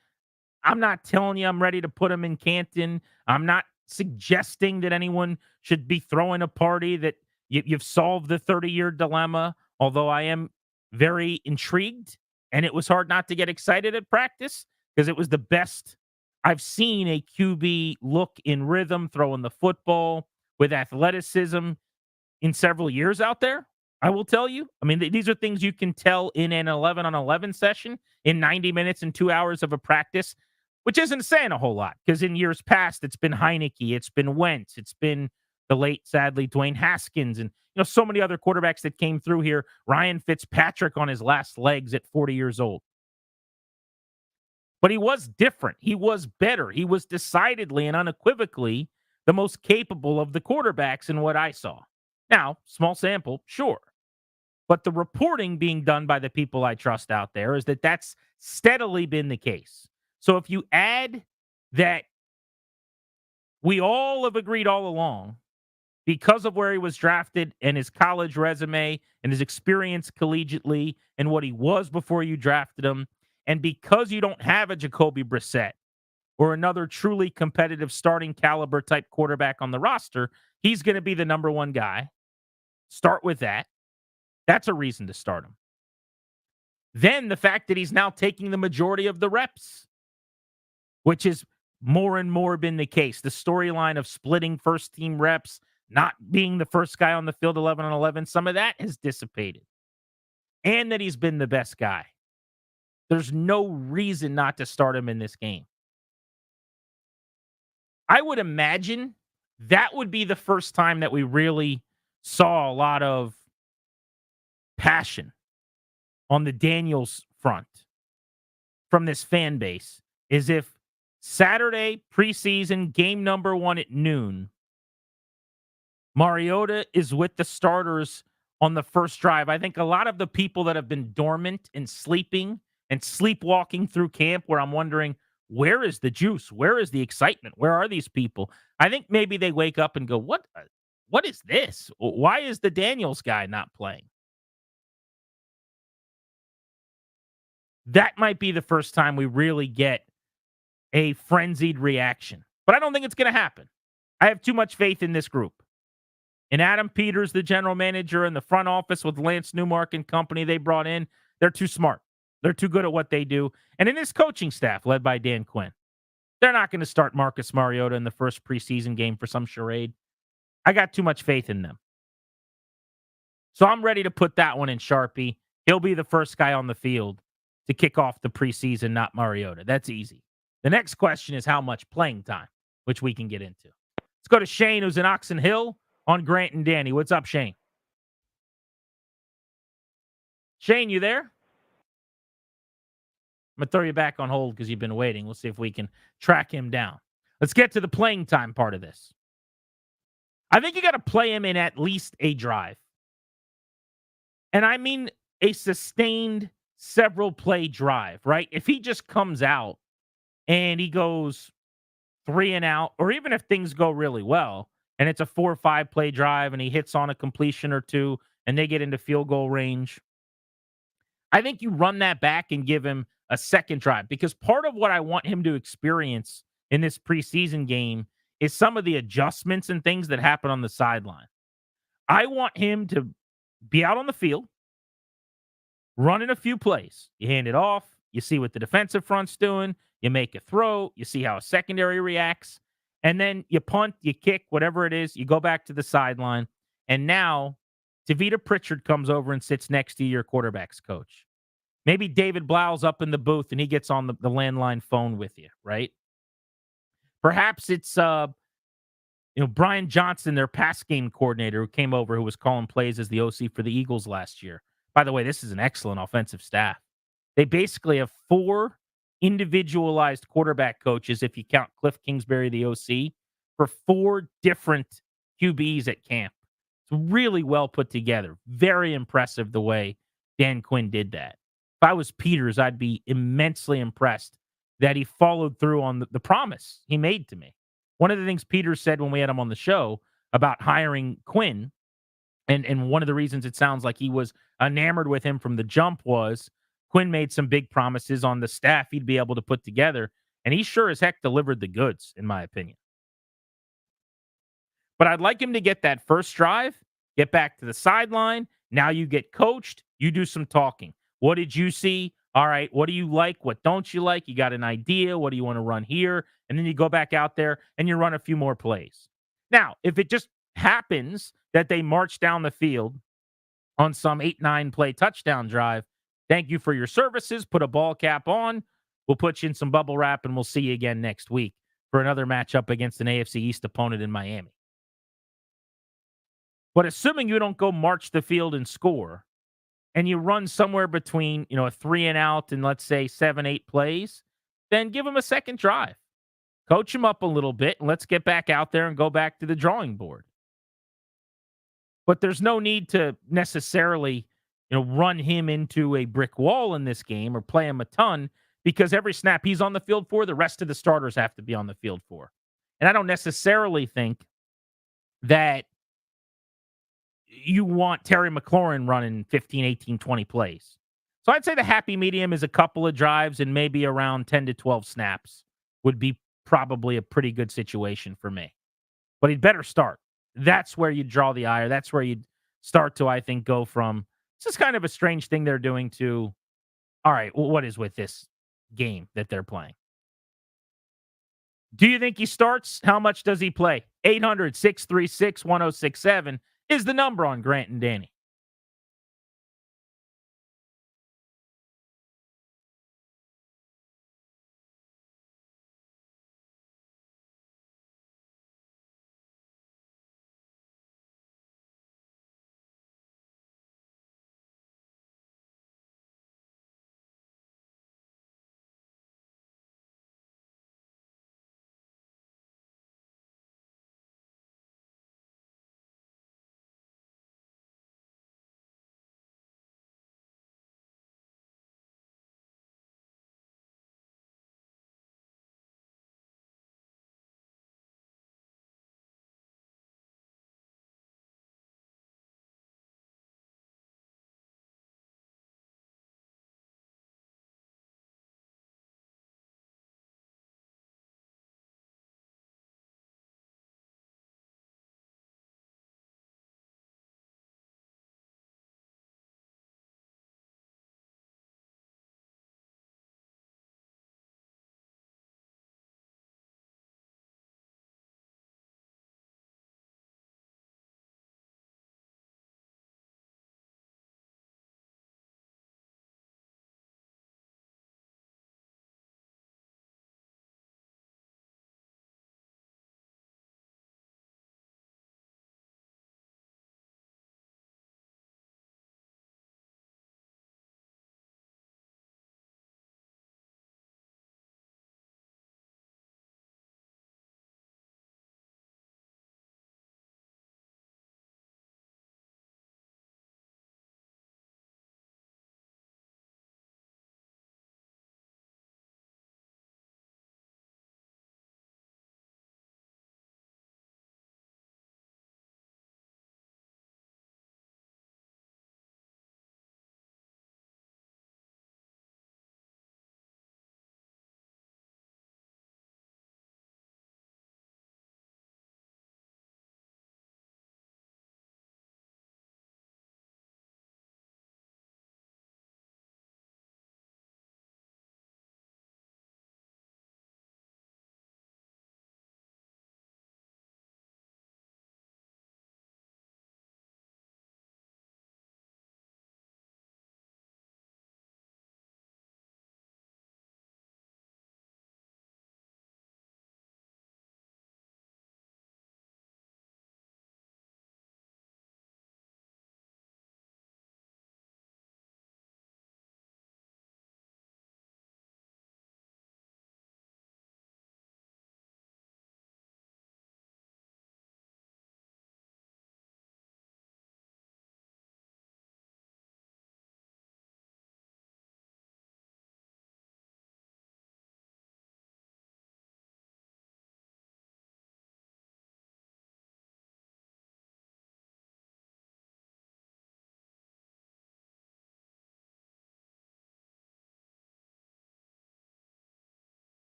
I'm not telling you I'm ready to put him in Canton. I'm not suggesting that anyone should be throwing a party that you've solved the 30-year dilemma, although I am very intrigued, and it was hard not to get excited at practice because it was the best I've seen a QB look in rhythm, throwing the football with athleticism in several years out there. I will tell you. I mean, these are things you can tell in an 11-on-11 session in 90 minutes and 2 hours of a practice, which isn't saying a whole lot because in years past, it's been Heineke, it's been Wentz, it's been the late, sadly, Dwayne Haskins, and so many other quarterbacks that came through here. Ryan Fitzpatrick on his last legs at 40 years old. But he was different. He was better. He was decidedly and unequivocally the most capable of the quarterbacks in what I saw. Now, small sample, sure. But the reporting being done by the people I trust out there is that that's steadily been the case. So if you add that we all have agreed all along, because of where he was drafted and his college resume and his experience collegiately and what he was before you drafted him, and because you don't have a Jacoby Brissett or another truly competitive starting caliber type quarterback on the roster, he's going to be the number one guy. Start with that. That's a reason to start him. Then the fact that he's now taking the majority of the reps, which has more and more been the case. The storyline of splitting first team reps, not being the first guy on the field 11-on-11, some of that has dissipated. And that he's been the best guy. There's no reason not to start him in this game. I would imagine that would be the first time that we really saw a lot of passion on the Daniels front from this fan base, is if Saturday preseason game number 1 at noon, Mariota is with the starters on the first drive. I think a lot of the people that have been dormant and sleeping and sleepwalking through camp, where I'm wondering, where is the juice? Where is the excitement? Where are these people? I think maybe they wake up and go, what is this? Why is the Daniels guy not playing? That might be the first time we really get a frenzied reaction. But I don't think it's going to happen. I have too much faith in this group. And Adam Peters, the general manager, and the front office with Lance Newmark and company they brought in, they're too smart. They're too good at what they do. And in this coaching staff led by Dan Quinn, they're not going to start Marcus Mariota in the first preseason game for some charade. I got too much faith in them. So I'm ready to put that one in Sharpie. He'll be the first guy on the field to kick off the preseason, not Mariota. That's easy. The next question is how much playing time, which we can get into. Let's go to Shane, who's in Oxon Hill on Grant and Danny. What's up, Shane? Shane, you there? I'm going to throw you back on hold because you've been waiting. We'll see if we can track him down. Let's get to the playing time part of this. I think you got to play him in at least a drive. And I mean a sustained several play drive, right? If he just comes out and he goes 3 and out, or even if things go really well and it's a 4 or 5 play drive and he hits on a completion or 2 and they get into field goal range, I think you run that back and give him a second drive, because part of what I want him to experience in this preseason game is some of the adjustments and things that happen on the sideline. I want him to be out on the field, running a few plays. You hand it off. You see what the defensive front's doing. You make a throw. You see how a secondary reacts. And then you punt, you kick, whatever it is. You go back to the sideline. And now Tavita Pritchard comes over and sits next to your quarterback's coach. Maybe David Blau's up in the booth and he gets on the landline phone with you, right? Perhaps it's Brian Johnson, their pass game coordinator, who came over, who was calling plays as the OC for the Eagles last year. By the way, this is an excellent offensive staff. They basically have 4 individualized quarterback coaches, if you count Cliff Kingsbury, the OC, for 4 different QBs at camp. It's really well put together. Very impressive the way Dan Quinn did that. If I was Peters, I'd be immensely impressed that he followed through on the promise he made to me. One of the things Peters said when we had him on the show about hiring Quinn, and one of the reasons it sounds like he was enamored with him from the jump was Quinn made some big promises on the staff he'd be able to put together, and he sure as heck delivered the goods, in my opinion. But I'd like him to get that first drive, get back to the sideline. Now you get coached. You do some talking. What did you see? All right, what do you like? What don't you like? You got an idea. What do you want to run here? And then you go back out there and you run a few more plays. Now, if it just happens that they march down the field on some 8-9 play touchdown drive, thank you for your services. Put a ball cap on. We'll put you in some bubble wrap, and we'll see you again next week for another matchup against an AFC East opponent in Miami. But assuming you don't go march the field and score, and you run somewhere between, a 3 and out and let's say 7-8 plays, then give them a second drive. Coach them up a little bit, and let's get back out there and go back to the drawing board. But there's no need to necessarily, run him into a brick wall in this game or play him a ton, because every snap he's on the field for, the rest of the starters have to be on the field for. And I don't necessarily think that you want Terry McLaurin running 15, 18, 20 plays. So I'd say the happy medium is a couple of drives and maybe around 10 to 12 snaps would be probably a pretty good situation for me. But he'd better start. That's where you draw the ire. That's where you'd start to, I think, go from, this is kind of a strange thing they're doing to, all right, well, what is with this game that they're playing? Do you think he starts? How much does he play? 800-636-1067 is the number on Grant and Danny.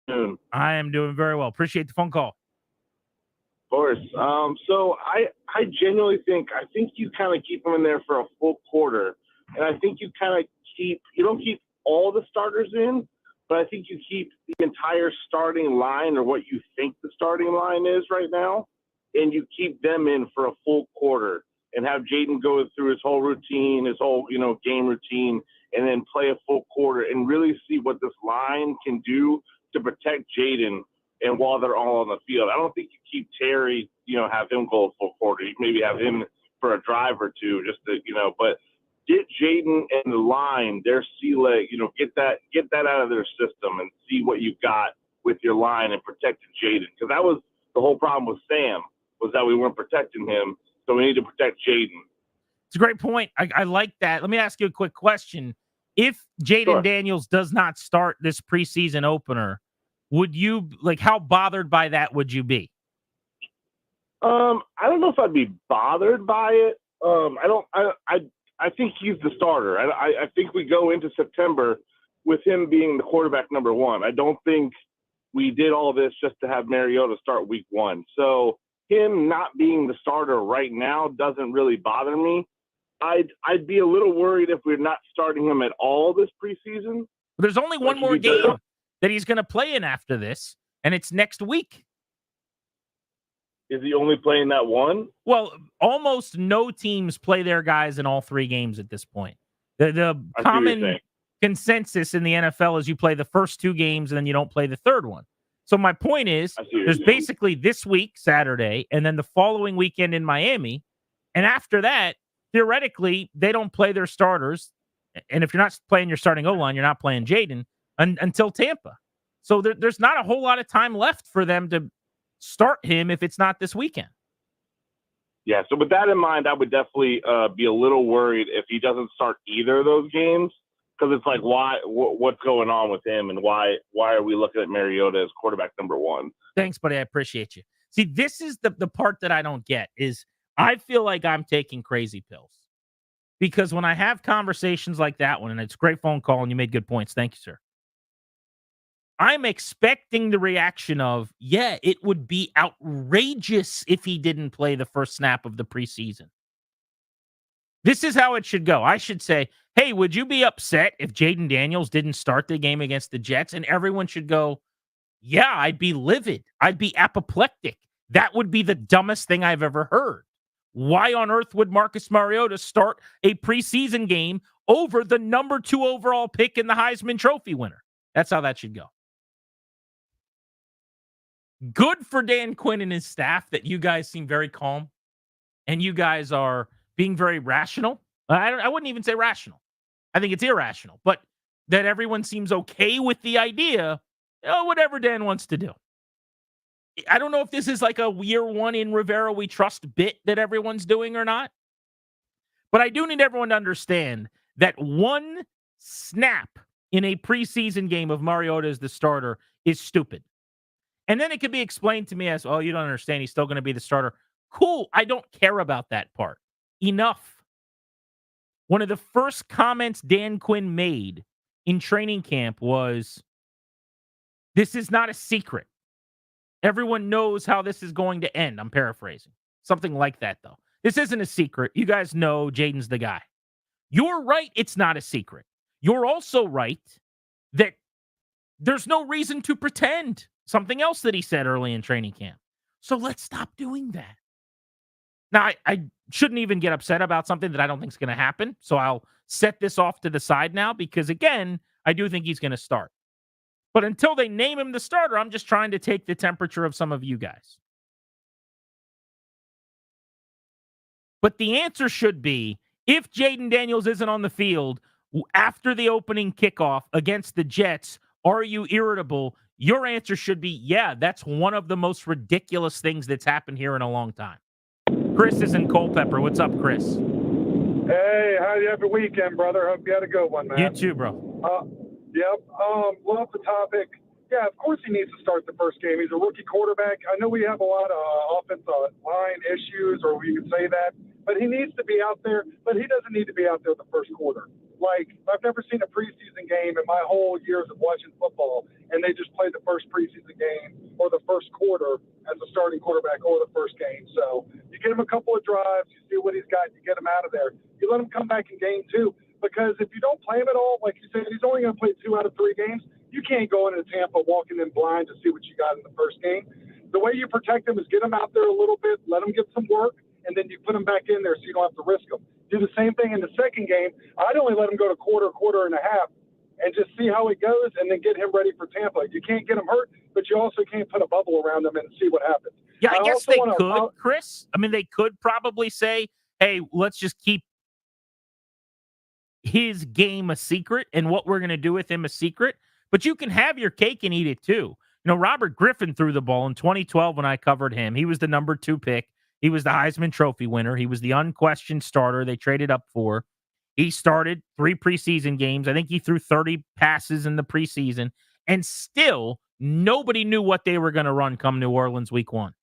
afternoon. I am doing very well. Appreciate the phone call. Of course. So I genuinely think you kind of keep him in there for a full quarter, and I think you kind of you don't keep all the starters in, but I think you keep the entire starting line, or what you think the starting line is right now, and you keep them in for a full quarter and have Jaden go through his whole routine, his whole game routine, and then play a full quarter and really see what this line can do to protect Jaden. And while they're all on the field, I don't think you keep Terry, have him go a full quarter. You maybe have him for a drive or two, just to, but get Jaden and the line, their sea leg, get that out of their system and see what you've got with your line and protecting Jaden. Because that was the whole problem with Sam, was that we weren't protecting him. So we need to protect Jaden. It's a great point. I like that. Let me ask you a quick question. If Jaden Daniels does not start this preseason opener, would you how bothered by that would you be? I don't know if I'd be bothered by it. I think he's the starter. I think we go into September with him being the quarterback number one. I don't think we did all this just to have Mariota start week one. So him not being the starter right now doesn't really bother me. I'd be a little worried if we're not starting him at all this preseason. There's only one more game that he's going to play in after this, and it's next week. Is he only playing that one? Well, almost no teams play their guys in all 3 games at this point. The common consensus in the NFL is you play the first 2 games and then you don't play the third one. So my point is there's basically this week, Saturday, and then the following weekend in Miami. And after that, theoretically, they don't play their starters. And if you're not playing your starting O-line, you're not playing Jaden until Tampa. So there's not a whole lot of time left for them to start him if it's not this weekend. Yeah, so with that in mind, I would definitely be a little worried if he doesn't start either of those games, because it's like, what's going on with him, and why are we looking at Mariota as quarterback number one? Thanks, buddy. I appreciate you. See, this is the part that I don't get is I feel like I'm taking crazy pills. Because when I have conversations like that one, and it's a great phone call, and you made good points. Thank you, sir. I'm expecting the reaction of, yeah, it would be outrageous if he didn't play the first snap of the preseason. This is how it should go. I should say, hey, would you be upset if Jaden Daniels didn't start the game against the Jets? And everyone should go, yeah, I'd be livid. I'd be apoplectic. That would be the dumbest thing I've ever heard. Why on earth would Marcus Mariota start a preseason game over the number 2 overall pick and the Heisman Trophy winner? That's how that should go. Good for Dan Quinn and his staff that you guys seem very calm and you guys are being very rational. I wouldn't even say rational. I think it's irrational, but that everyone seems okay with the idea, whatever Dan wants to do. I don't know if this is like a year one in Rivera we trust bit that everyone's doing or not, but I do need everyone to understand that one snap in a preseason game of Mariota as the starter is stupid. And then it could be explained to me as, oh, you don't understand. He's still going to be the starter. Cool. I don't care about that part. Enough. One of the first comments Dan Quinn made in training camp was, this is not a secret. Everyone knows how this is going to end. I'm paraphrasing. Something like that, though. This isn't a secret. You guys know Jaden's the guy. You're right. It's not a secret. You're also right that there's no reason to pretend. Something else that he said early in training camp. So let's stop doing that. Now, I shouldn't even get upset about something that I don't think is going to happen. So I'll set this off to the side now because, again, I do think he's going to start. But until they name him the starter, I'm just trying to take the temperature of some of you guys. But the answer should be, if Jaden Daniels isn't on the field after the opening kickoff against the Jets, are you irritable? Your answer should be, yeah, that's one of the most ridiculous things that's happened here in a long time. Chris is in Culpeper. What's up, Chris? Hey, how you have a weekend, brother? Hope you had a good one, man. You too, bro. Yep. Love the topic. Yeah, of course he needs to start the first game. He's a rookie quarterback. I know we have a lot of offensive line issues, or we can say that, but he needs to be out there, but he doesn't need to be out there the first quarter. Like, I've never seen a preseason game in my whole years of watching football, and they just played the first preseason game or the first quarter as a starting quarterback or the first game. So you get him a couple of drives, you see what he's got, you get him out of there. You let him come back in game 2, because if you don't play him at all, like you said, he's only going to play 2 out of 3 games. You can't go into Tampa walking in blind to see what you got in the first game. The way you protect him is get him out there a little bit, let him get some work, and then you put him back in there so you don't have to risk him. Do the same thing in the second game. I'd only let him go to quarter and a half, and just see how it goes, and then get him ready for Tampa. You can't get him hurt, but you also can't put a bubble around him and see what happens. Yeah, I guess also they wanna- could, Chris. I mean, they could probably say, hey, let's just keep his game a secret and what we're going to do with him a secret. But you can have your cake and eat it too. You know, Robert Griffin threw the ball in 2012 when I covered him. He was the number 2 pick. He was the Heisman Trophy winner. He was the unquestioned starter they traded up for. He started 3 preseason games. I think he threw 30 passes in the preseason. And still, nobody knew what they were going to run come New Orleans week 1.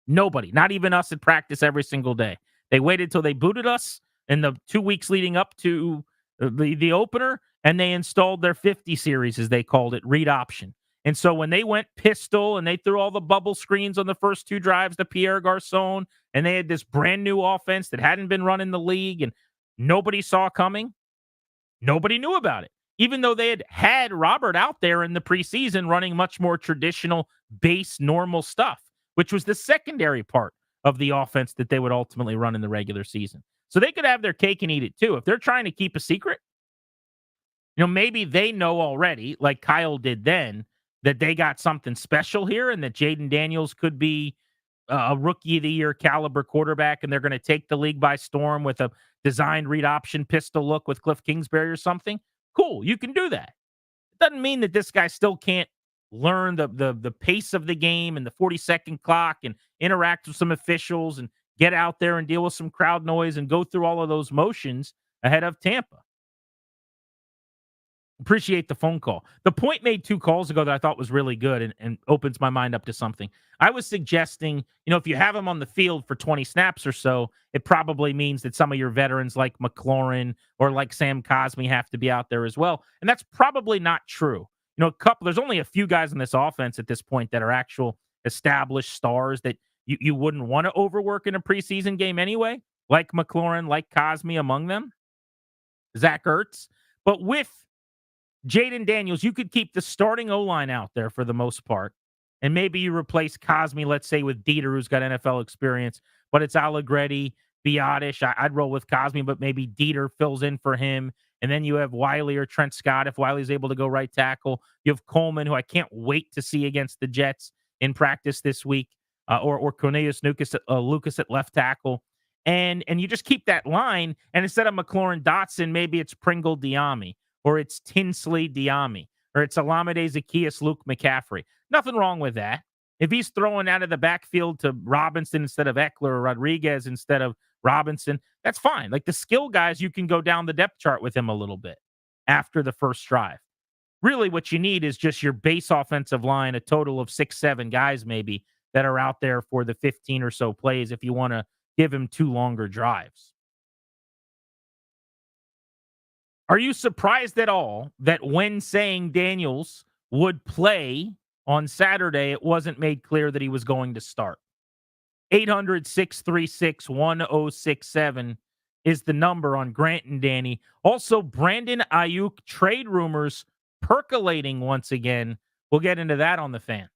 Nobody, not even us at practice every single day. They waited till they booted us in the 2 weeks leading up to the opener, and they installed their 50 series, as they called it, read option. And so when they went pistol and they threw all the bubble screens on the first 2 drives to Pierre Garçon, and they had this brand new offense that hadn't been run in the league and nobody saw coming, nobody knew about it. Even though they had Robert out there in the preseason running much more traditional base normal stuff, which was the secondary part of the offense that they would ultimately run in the regular season. So they could have their cake and eat it too. If they're trying to keep a secret, you know, maybe they know already, like Kyle did then, that they got something special here and that Jaden Daniels could be a rookie of the year caliber quarterback, and they're going to take the league by storm with a designed read option pistol look with Cliff Kingsbury or something. Cool, you can do that. It doesn't mean that this guy still can't learn the pace of the game and the 40-second clock and interact with some officials and get out there and deal with some crowd noise and go through all of those motions ahead of Tampa. Appreciate the phone call. The point made 2 calls ago that I thought was really good and opens my mind up to something. I was suggesting, you know, if you have him on the field for 20 snaps or so, it probably means that some of your veterans like McLaurin or like Sam Cosmi have to be out there as well. And that's probably not true. You know, there's only a few guys in this offense at this point that are actual established stars that you wouldn't want to overwork in a preseason game anyway, like McLaurin, like Cosmi among them, Zach Ertz. But with Jaden Daniels, you could keep the starting O-line out there for the most part, and maybe you replace Cosmi, let's say, with Dieter, who's got NFL experience, but it's Allegretti, Biotish. I'd roll with Cosmi, but maybe Dieter fills in for him, and then you have Wiley or Trent Scott if Wiley's able to go right tackle. You have Coleman, who I can't wait to see against the Jets in practice this week, or Cornelius Lucas at left tackle. And you just keep that line, and instead of McLaurin Dotson, maybe it's Pringle Diami, or it's Tinsley Diami, or it's Alameda Zacchaeus Luke McCaffrey. Nothing wrong with that. If he's throwing out of the backfield to Robinson instead of Eckler or Rodriguez instead of Robinson, that's fine. Like the skill guys, you can go down the depth chart with him a little bit after the first drive. Really what you need is just your base offensive line, a total of 6-7 guys maybe that are out there for the 15 or so plays if you want to give him 2 longer drives. Are you surprised at all that when saying Daniels would play on Saturday, it wasn't made clear that he was going to start? 800-636-1067 is the number on Grant and Danny. Also, Brandon Aiyuk trade rumors percolating once again. We'll get into that on the Fan.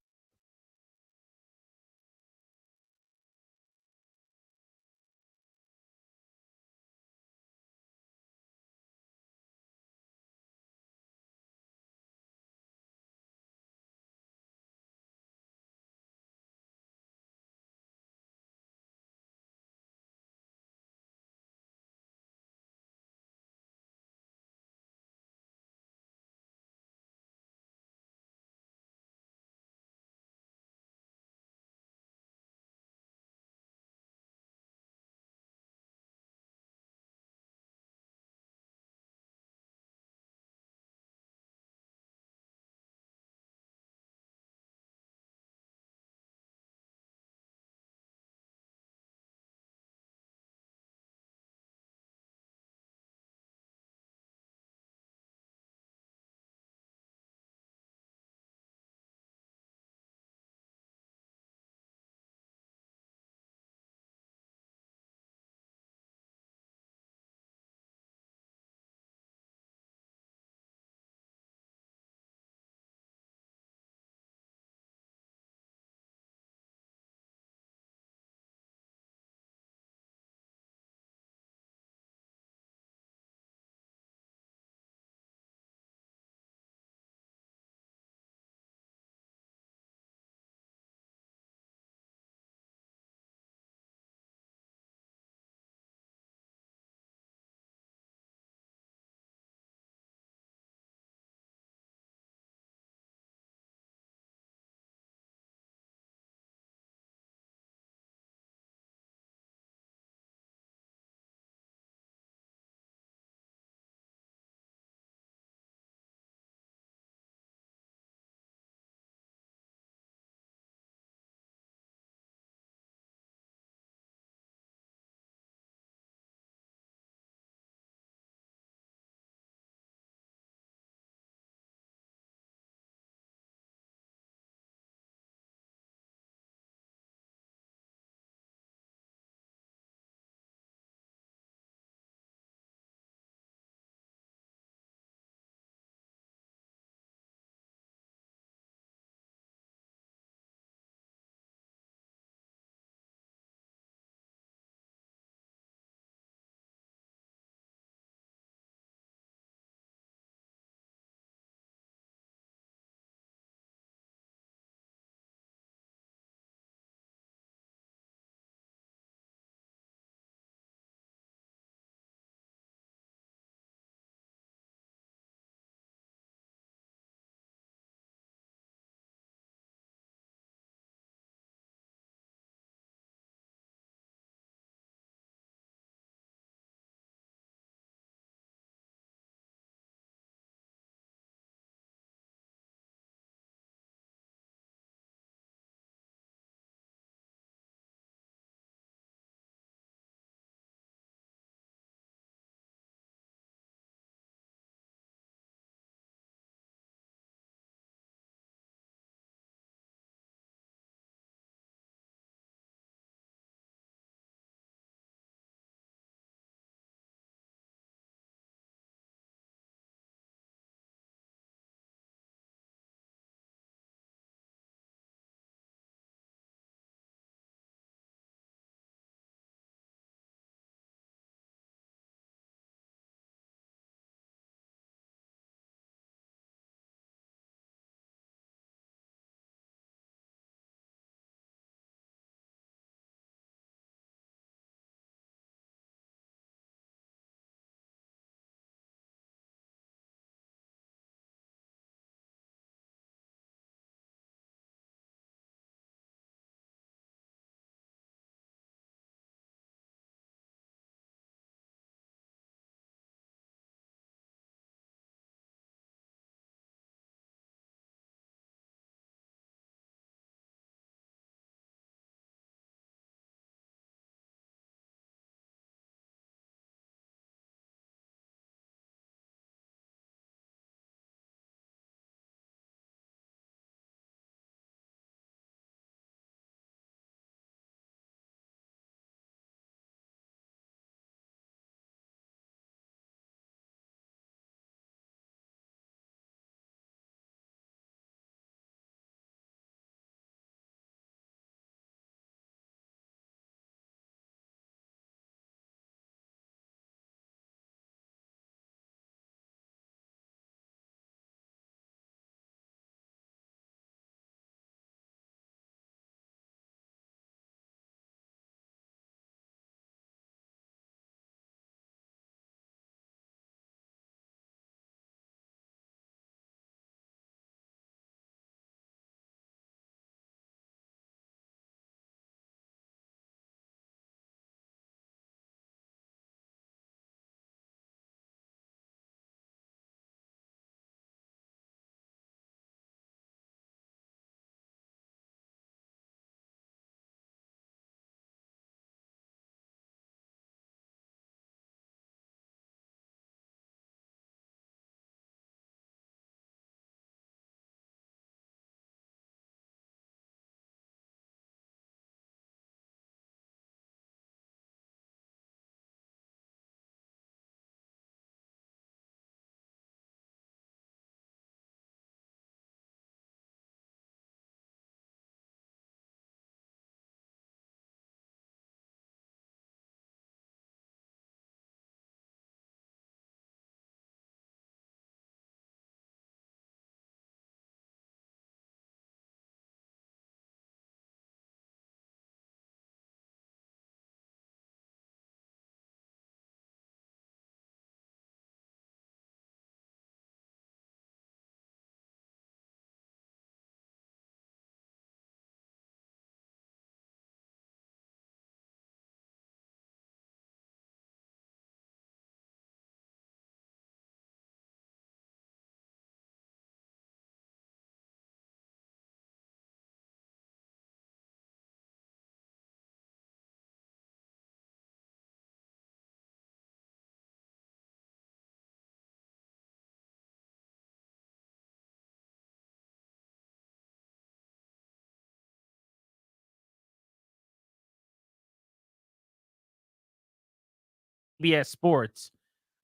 CBS Sports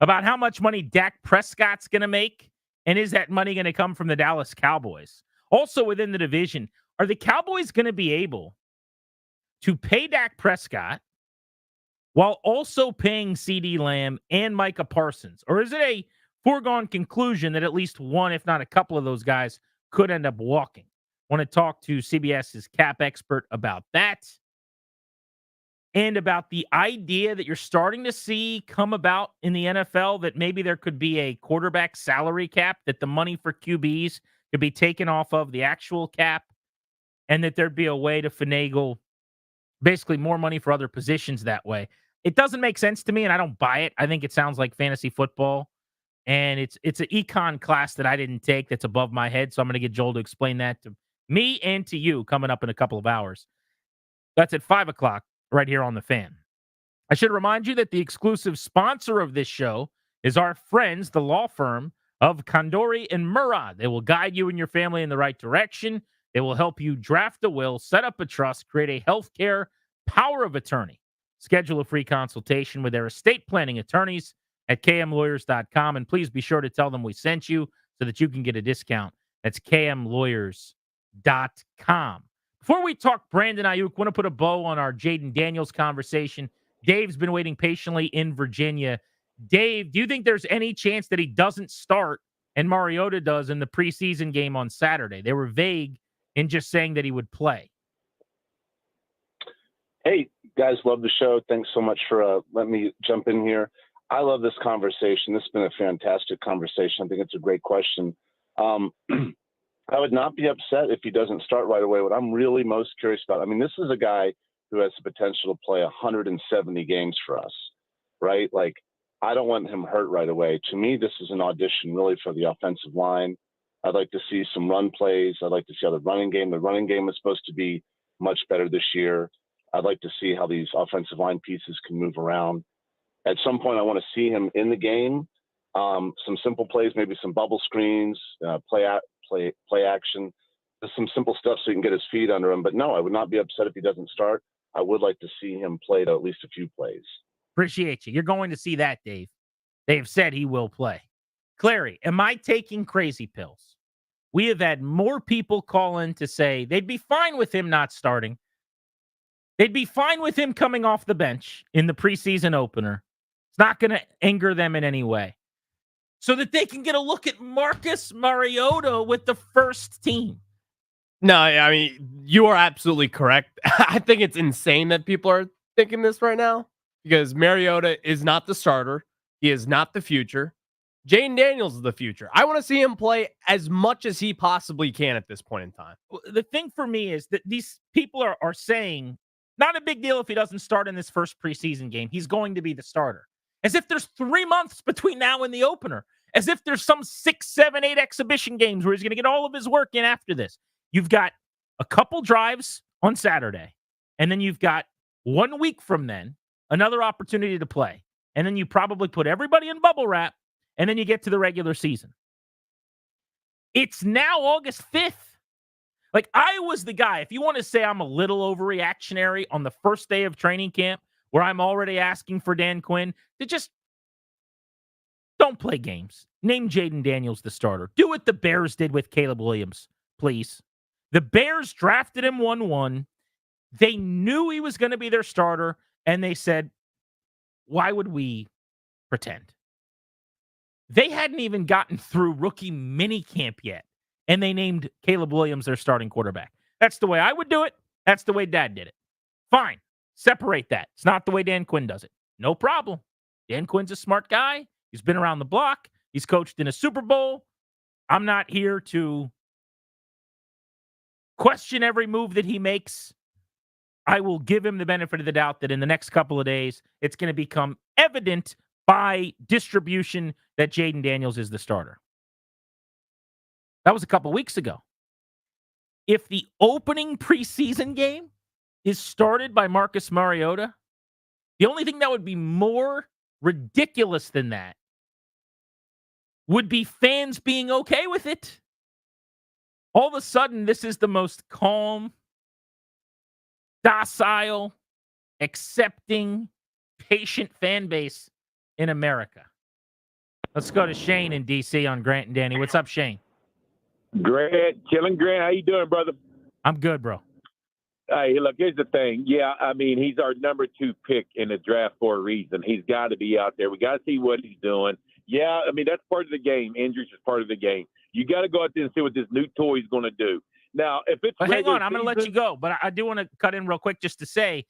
about how much money Dak Prescott's going to make, and is that money going to come from the Dallas Cowboys? Also within the division, are the Cowboys going to be able to pay Dak Prescott while also paying CeeDee Lamb and Micah Parsons? Or is it a foregone conclusion that at least one, if not a couple of those guys could end up walking? Want to talk to CBS's cap expert about that and about the idea that you're starting to see come about in the NFL that maybe there could be a quarterback salary cap, that the money for QBs could be taken off of the actual cap, and that there'd be a way to finagle basically more money for other positions that way. It doesn't make sense to me, and I don't buy it. I think it sounds like fantasy football, and it's an econ class that I didn't take that's above my head, so I'm going to get Joel to explain that to me and to you coming up in a couple of hours. That's at 5 o'clock right here on The Fan. I should remind you that the exclusive sponsor of this show is our friends, the law firm of Condori and Murad. They will guide you and your family in the right direction. They will help you draft a will, set up a trust, create a healthcare power of attorney. Schedule a free consultation with their estate planning attorneys at kmlawyers.com. And please be sure to tell them we sent you so that you can get a discount. That's kmlawyers.com. Before we talk Brandon Aiyuk, want to put a bow on our Jaden Daniels conversation. Dave's been waiting patiently in Virginia. Dave, do you think there's any chance that he doesn't start and Mariota does in the preseason game on Saturday? They were vague in just saying that he would play. Hey, guys, love the show. Thanks so much for letting me jump in here. I love this conversation. This has been a fantastic conversation. I think it's a great question. I would not be upset if he doesn't start right away. What I'm really most curious about, I mean, this is a guy who has the potential to play 170 games for us, right? Like, I don't want him hurt right away. To me, this is an audition really for the offensive line. I'd like to see some run plays. I'd like to see how the running game is supposed to be much better this year. I'd like to see how these offensive line pieces can move around. At some point, I want to see him in the game. Some simple plays, maybe some bubble screens, play action, just some simple stuff so he can get his feet under him. But no, I would not be upset if he doesn't start. I would like to see him play at least a few plays. Appreciate you. You're going to see that, Dave. They have said he will play. Clary, am I taking crazy pills? We have had more people call in to say they'd be fine with him not starting. They'd be fine with him coming off the bench in the preseason opener. It's not going to anger them in any way. So that they can get a look at Marcus Mariota with the first team. No, I mean, you are absolutely correct. I think it's insane that people are thinking this right now because Mariota is not the starter. He is not the future. Jaden Daniels is the future. I want to see him play as much as he possibly can at this point in time. The thing for me is that these people are saying, not a big deal if he doesn't start in this first preseason game. He's going to be the starter. As if there's 3 months between now and the opener. As if there's some 6, 7, 8 exhibition games where he's going to get all of his work in after this. You've got a couple drives on Saturday, and then you've got 1 week from then, another opportunity to play. And then you probably put everybody in bubble wrap, and then you get to the regular season. It's now August 5th. Like, I was the guy, if you want to say I'm a little overreactionary on the first day of training camp, where I'm already asking for Dan Quinn to just don't play games. Name Jaden Daniels the starter. Do what the Bears did with Caleb Williams, please. The Bears drafted him 1-1. They knew he was going to be their starter, and they said, why would we pretend? They hadn't even gotten through rookie minicamp yet, and they named Caleb Williams their starting quarterback. That's the way I would do it. That's the way Dad did it. Fine. Separate that. It's not the way Dan Quinn does it. No problem. Dan Quinn's a smart guy. He's been around the block. He's coached in a Super Bowl. I'm not here to question every move that he makes. I will give him the benefit of the doubt that in the next couple of days, it's going to become evident by distribution that Jaden Daniels is the starter. That was a couple weeks ago. If the opening preseason game is started by Marcus Mariota, the only thing that would be more ridiculous than that would be fans being okay with it. All of a sudden, this is the most calm, docile, accepting, patient fan base in America. Let's go to Shane in D.C. on Grant and Danny. What's up, Shane? Grant, chilling, Grant. How you doing, brother? I'm good, bro. Hey, look, here's the thing. Yeah, I mean, he's our number 2 pick in the draft for a reason. He's got to be out there. We got to see what he's doing. Yeah, I mean, that's part of the game. Injuries is part of the game. You got to go out there and see what this new toy is going to do. Now, if it's But hang on, I'm going to let season- you go. But I do want to cut in real quick just to say,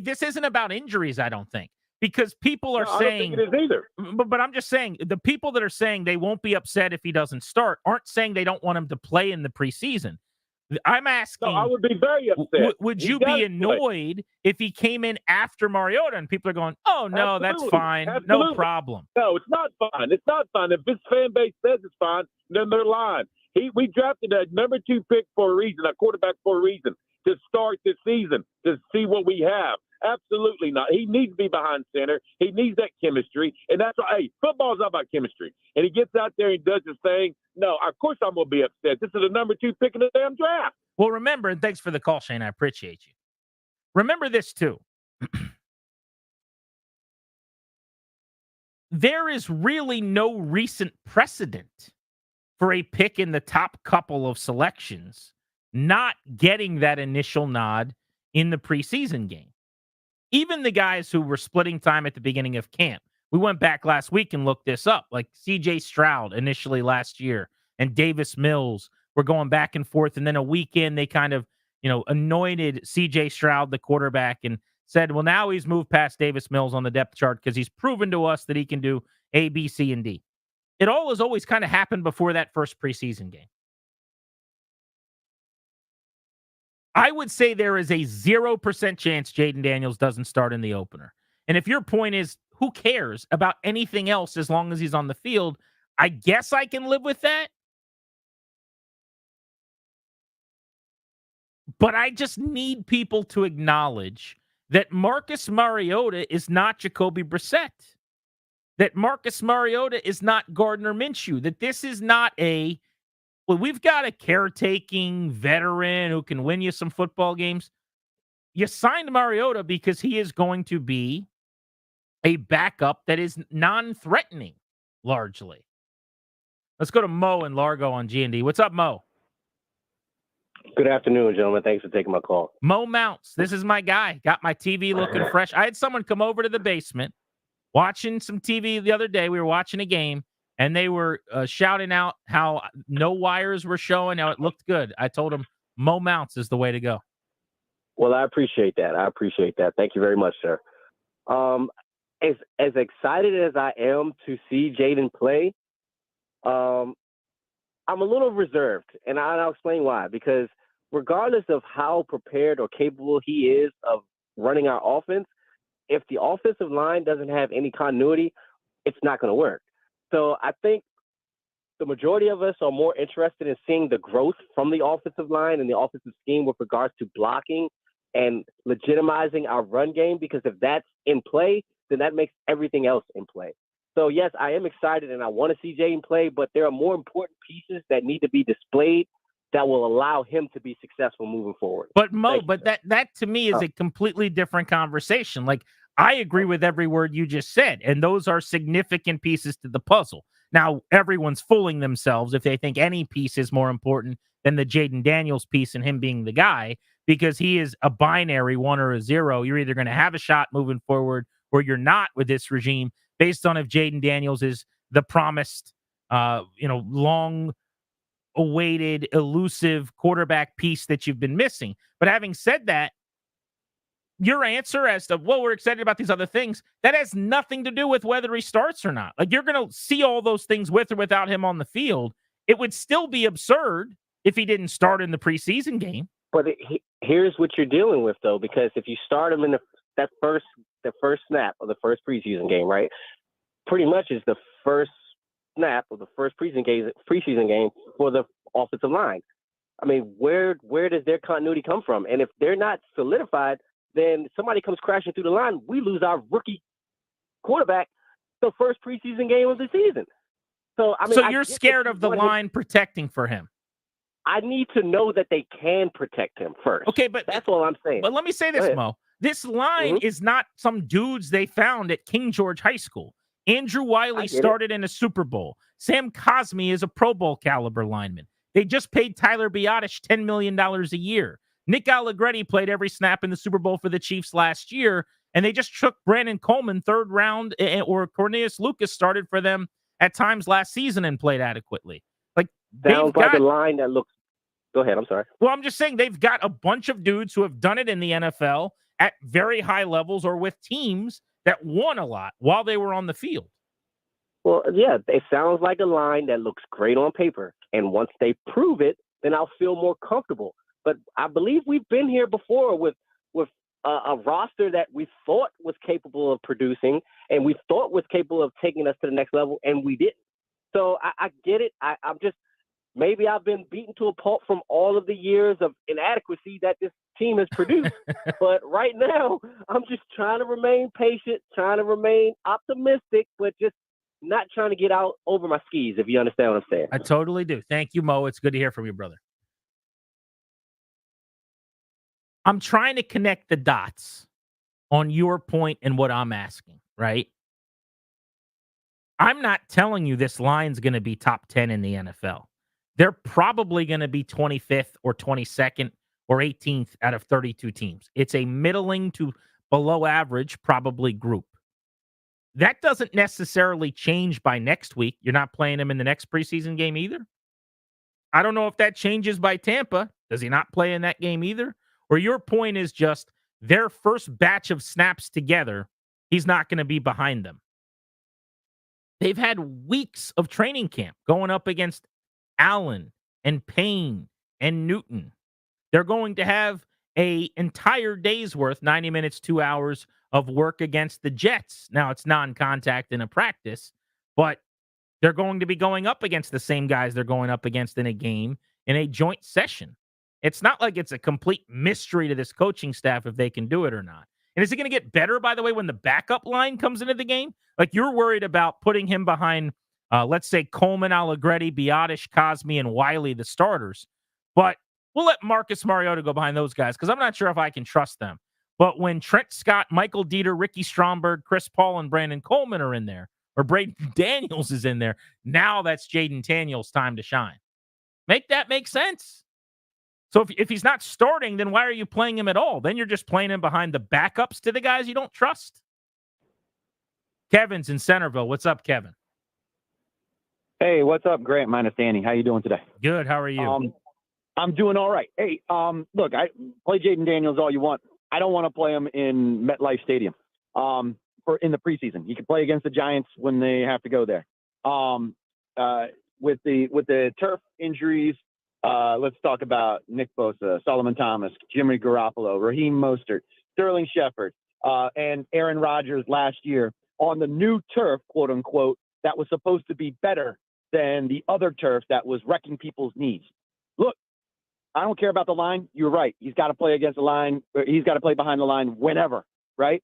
this isn't about injuries, I don't think. Because people are No, saying, I don't think it is either. But I'm just saying, the people that are saying they won't be upset if he doesn't start aren't saying they don't want him to play in the preseason. I'm asking, No, I would be very upset. would He you does be play. annoyed if he came in after Mariota and people are going, oh, no, that's Absolutely. fine. No Absolutely. problem. No, it's not fine. It's not fine. If this fan base says it's fine, then they're lying. We drafted a number 2 pick for a reason, a quarterback for a reason, to start this season, to see what we have. Absolutely not. He needs to be behind center. He needs that chemistry. And that's why, hey, football's all about chemistry. And he gets out there and does his thing. No, of course I'm going to be upset. This is the number 2 pick in the damn draft. Well, remember, and thanks for the call, Shane. I appreciate you. Remember this, too. There is really no recent precedent for a pick in the top couple of selections not getting that initial nod in the preseason game. Even the guys who were splitting time at the beginning of camp. We went back last week and looked this up, like C.J. Stroud initially last year and Davis Mills were going back and forth. And then a weekend, they kind of, anointed C.J. Stroud, the quarterback, and said, well, now he's moved past Davis Mills on the depth chart because he's proven to us that he can do A, B, C, and D. It all has always kind of happened before that first preseason game. I would say there is a 0% chance Jaden Daniels doesn't start in the opener. And if your point is, who cares about anything else as long as he's on the field, I guess I can live with that. But I just need people to acknowledge that Marcus Mariota is not Jacoby Brissett. That Marcus Mariota is not Gardner Minshew. That this is not we've got a caretaking veteran who can win you some football games. You signed Mariota because he is going to be a backup that is non-threatening, largely. Let's go to Mo in Largo on G&D. What's up, Mo? Good afternoon, gentlemen. Thanks for taking my call. Mo Mounts. This is my guy. Got my TV looking fresh. I had someone come over to the basement watching some TV the other day. We were watching a game, and they were shouting out how no wires were showing, how it looked good. I told them Mo Mounts is the way to go. Well, I appreciate that. Thank you very much, sir. As excited as I am to see Jaden play, I'm a little reserved, and I'll explain why. Because regardless of how prepared or capable he is of running our offense, if the offensive line doesn't have any continuity, it's not going to work. So I think the majority of us are more interested in seeing the growth from the offensive line and the offensive scheme with regards to blocking and legitimizing our run game, because if that's in play, then that makes everything else in play. So, yes, I am excited and I want to see Jaden play, but there are more important pieces that need to be displayed that will allow him to be successful moving forward. But Mo, that to me is a completely different conversation. Like, I agree with every word you just said, and those are significant pieces to the puzzle. Now, everyone's fooling themselves if they think any piece is more important than the Jaden Daniels piece and him being the guy, because he is a binary 1 or a 0. You're either going to have a shot moving forward or you're not with this regime, based on if Jaden Daniels is the promised, long-awaited, elusive quarterback piece that you've been missing. But having said that, your answer as to, well, we're excited about these other things, that has nothing to do with whether he starts or not. Like, you're going to see all those things with or without him on the field. It would still be absurd if he didn't start in the preseason game. But here's what you're dealing with, though, because if you start him in the first snap of the first preseason game, right, pretty much is the first snap of the first preseason game for the offensive line. I mean, where does their continuity come from? And if they're not solidified, then somebody comes crashing through the line. We lose our rookie quarterback the first preseason game of the season. So, I mean, so you're scared of the line protecting for him? I need to know that they can protect him first. Okay, but that's all I'm saying. But let me say this, Mo. This line is not some dudes they found at King George High School. Andrew Wiley started in a Super Bowl. Sam Cosmi is a Pro Bowl caliber lineman. They just paid Tyler Biotish $10 million a year. Nick Allegretti played every snap in the Super Bowl for the Chiefs last year, and they just took Brandon Coleman third round, or Cornelius Lucas started for them at times last season and played adequately. Like, Sounds like a line that looks. Go ahead. I'm sorry. Well, I'm just saying they've got a bunch of dudes who have done it in the NFL at very high levels or with teams that won a lot while they were on the field. Well, yeah, it sounds like a line that looks great on paper. And once they prove it, then I'll feel more comfortable. But I believe we've been here before with a roster that we thought was capable of producing and we thought was capable of taking us to the next level, and we didn't. So I get it. I'm just, maybe I've been beaten to a pulp from all of the years of inadequacy that this team has produced. But right now, I'm just trying to remain patient, trying to remain optimistic, but just not trying to get out over my skis, if you understand what I'm saying. I totally do. Thank you, Mo. It's good to hear from you, brother. I'm trying to connect the dots on your point and what I'm asking, right? I'm not telling you this line's going to be top 10 in the NFL. They're probably going to be 25th or 22nd or 18th out of 32 teams. It's a middling to below average, probably group. That doesn't necessarily change by next week. You're not playing him in the next preseason game either. I don't know if that changes by Tampa. Does he not play in that game either? Or your point is just their first batch of snaps together, he's not going to be behind them. They've had weeks of training camp going up against Allen and Payne and Newton. They're going to have an entire day's worth, 90 minutes, 2 hours of work against the Jets. Now, it's non-contact in a practice, but they're going to be going up against the same guys they're going up against in a game in a joint session. It's not like it's a complete mystery to this coaching staff if they can do it or not. And is it going to get better, by the way, when the backup line comes into the game? Like, you're worried about putting him behind, let's say, Coleman, Allegretti, Biotish, Cosmi, and Wiley, the starters. But we'll let Marcus Mariota go behind those guys because I'm not sure if I can trust them. But when Trent Scott, Michael Dieter, Ricky Stromberg, Chris Paul, and Brandon Coleman are in there, or Braden Daniels is in there, now that's Jaden Daniels' time to shine. Make that make sense? So if he's not starting, then why are you playing him at all? Then you're just playing him behind the backups to the guys you don't trust. Kevin's in Centerville. What's up, Kevin? Hey, what's up, Grant minus Danny? How you doing today? Good. How are you? I'm doing all right. Hey, look, I play Jaden Daniels all you want. I don't want to play him in MetLife Stadium for in the preseason. He can play against the Giants when they have to go there. With the turf injuries, let's talk about Nick Bosa, Solomon Thomas, Jimmy Garoppolo, Raheem Mostert, Sterling Shepard, and Aaron Rodgers last year on the new turf, quote unquote, that was supposed to be better than the other turf that was wrecking people's knees. Look, I don't care about the line. You're right. He's got to play against the line. He's got to play behind the line whenever, right?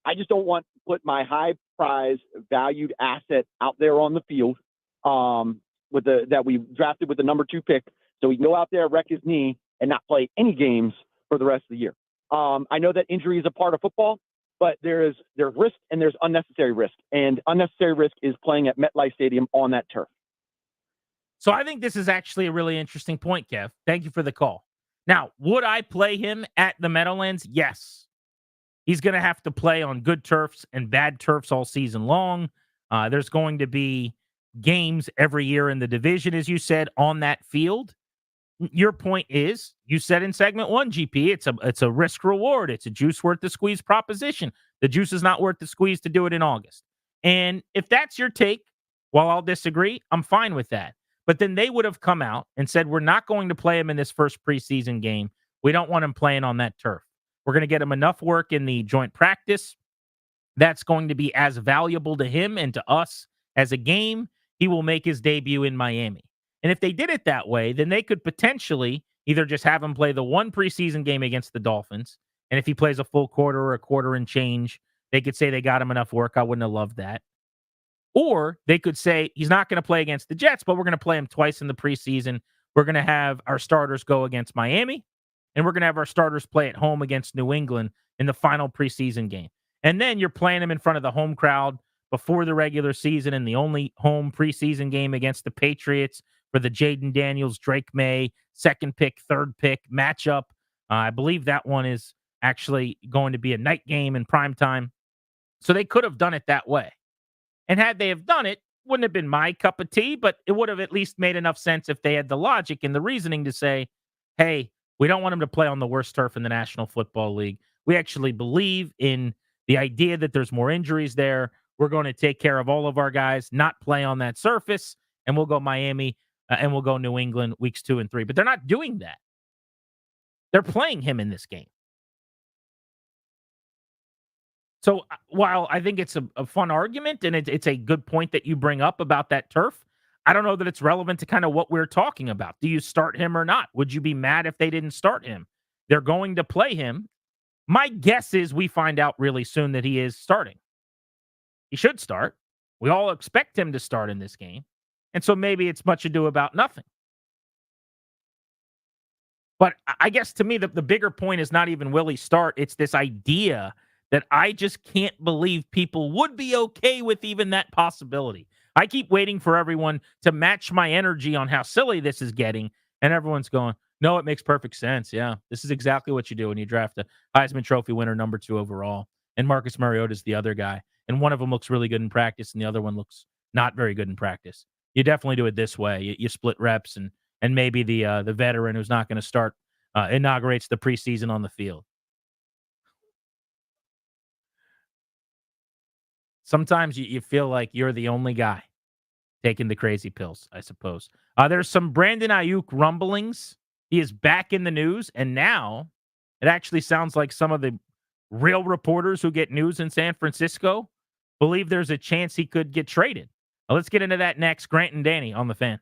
I just don't want to put my high prize valued asset out there on the field that we drafted with the number 2 pick. So he can go out there, wreck his knee, and not play any games for the rest of the year. I know that injury is a part of football, but there's risk and there's unnecessary risk. And unnecessary risk is playing at MetLife Stadium on that turf. So I think this is actually a really interesting point, Kev. Thank you for the call. Now, would I play him at the Meadowlands? Yes. He's going to have to play on good turfs and bad turfs all season long. There's going to be games every year in the division, as you said, on that field. Your point is, you said in segment 1, GP, it's a risk reward. It's a juice worth the squeeze proposition. The juice is not worth the squeeze to do it in August. And if that's your take, while I'll disagree, I'm fine with that. But then they would have come out and said, we're not going to play him in this first preseason game. We don't want him playing on that turf. We're going to get him enough work in the joint practice. That's going to be as valuable to him and to us as a game. He will make his debut in Miami. And if they did it that way, then they could potentially either just have him play the one preseason game against the Dolphins. And if he plays a full quarter or a quarter and change, they could say they got him enough work. I wouldn't have loved that. Or they could say he's not going to play against the Jets, but we're going to play him twice in the preseason. We're going to have our starters go against Miami, and we're going to have our starters play at home against New England in the final preseason game. And then you're playing him in front of the home crowd before the regular season and the only home preseason game against the Patriots for the Jaden Daniels, Drake May, second pick, third pick matchup. I believe that one is actually going to be a night game in prime time. So they could have done it that way. And had they have done it, wouldn't have been my cup of tea, but it would have at least made enough sense if they had the logic and the reasoning to say, hey, we don't want him to play on the worst turf in the National Football League. We actually believe in the idea that there's more injuries there. We're going to take care of all of our guys, not play on that surface, and we'll go Miami and we'll go New England weeks 2 and 3. But they're not doing that. They're playing him in this game. So while I think it's a fun argument and it's a good point that you bring up about that turf, I don't know that it's relevant to kind of what we're talking about. Do you start him or not? Would you be mad if they didn't start him? They're going to play him. My guess is we find out really soon that he is starting. He should start. We all expect him to start in this game. And so maybe it's much ado about nothing. But I guess to me, the bigger point is not even will he start. It's this idea that I just can't believe people would be okay with even that possibility. I keep waiting for everyone to match my energy on how silly this is getting. And everyone's going, no, it makes perfect sense. Yeah, this is exactly what you do when you draft a Heisman Trophy winner, number 2 overall. And Marcus Mariota is the other guy. And one of them looks really good in practice, and the other one looks not very good in practice. You definitely do it this way. You split reps, and maybe the veteran who's not going to start inaugurates the preseason on the field. Sometimes you feel like you're the only guy taking the crazy pills, I suppose. There's some Brandon Aiyuk rumblings. He is back in the news, and now it actually sounds like some of the real reporters who get news in San Francisco believe there's a chance he could get traded. Let's get into that next. Grant and Danny on the Fan.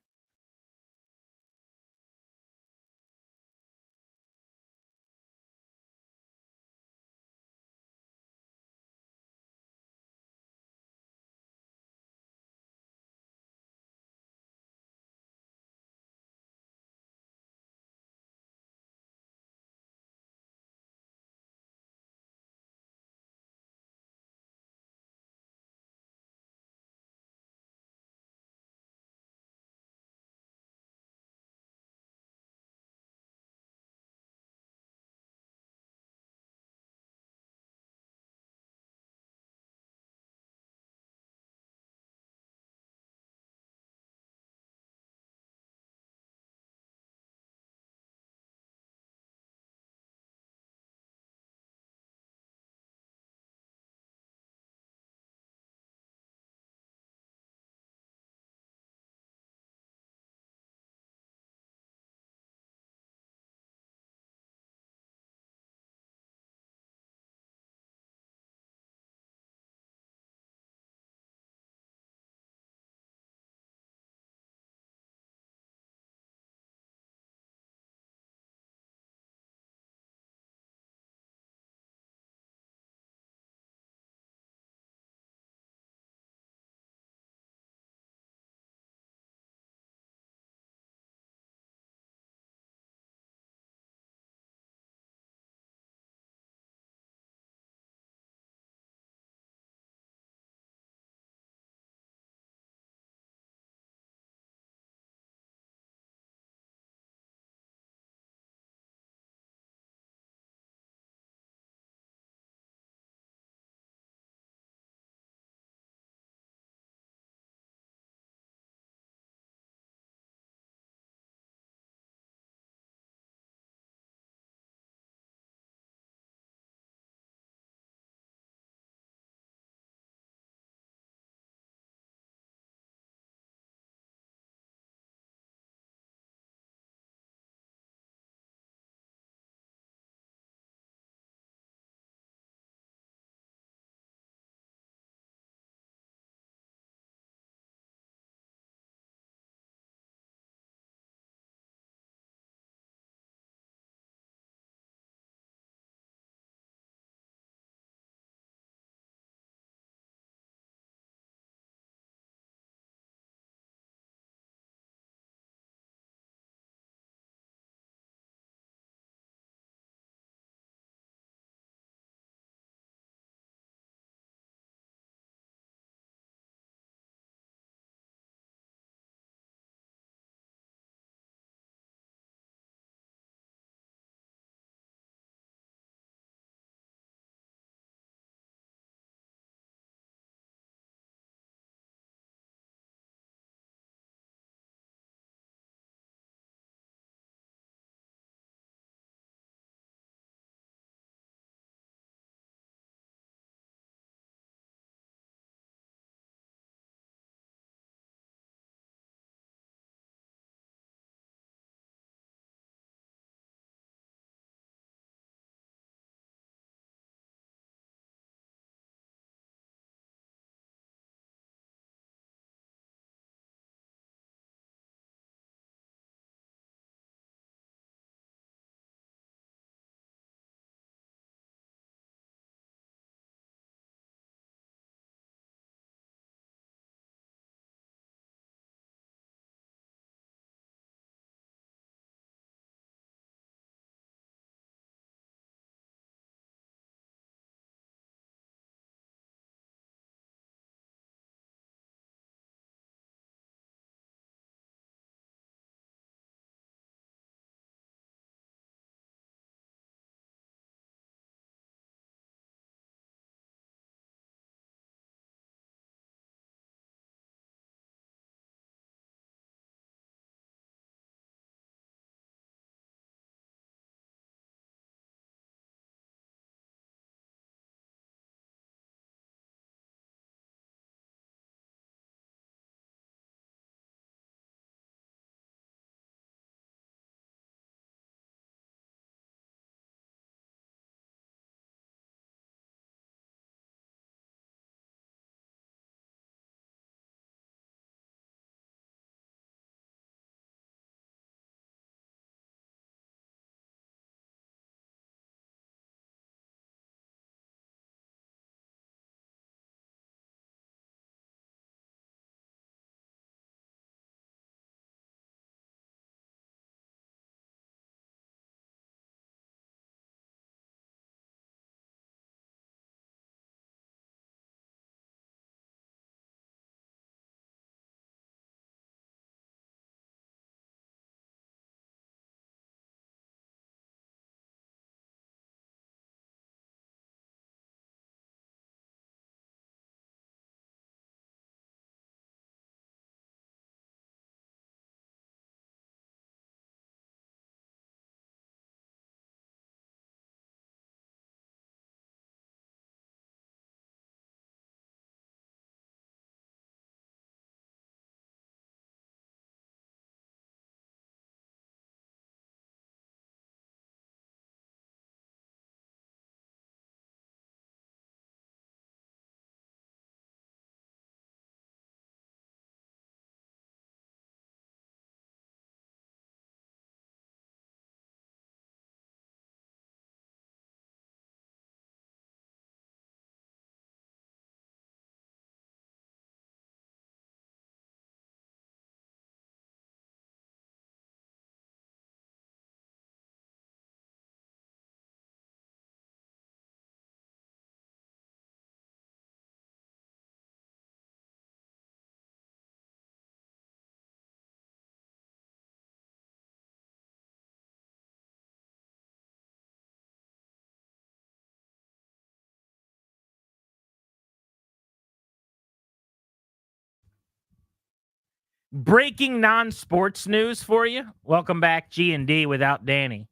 Breaking non-sports news for you. Welcome back, G&D without Danny.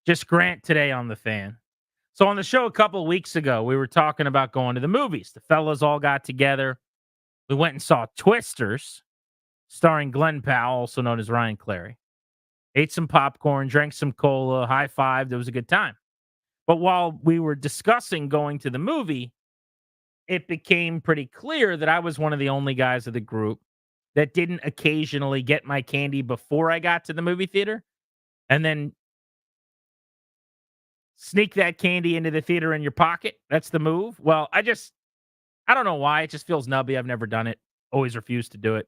Just Grant today on the Fan. So on the show a couple of weeks ago, we were talking about going to the movies. The fellas all got together. We went and saw Twisters, starring Glenn Powell, also known as Ryan Clary. Ate some popcorn, drank some cola, high-fived. It was a good time. But while we were discussing going to the movie, it became pretty clear that I was one of the only guys of the group that didn't occasionally get my candy before I got to the movie theater and then sneak that candy into the theater in your pocket. That's the move. Well, I don't know why. It just feels nubby. I've never done it. Always refused to do it.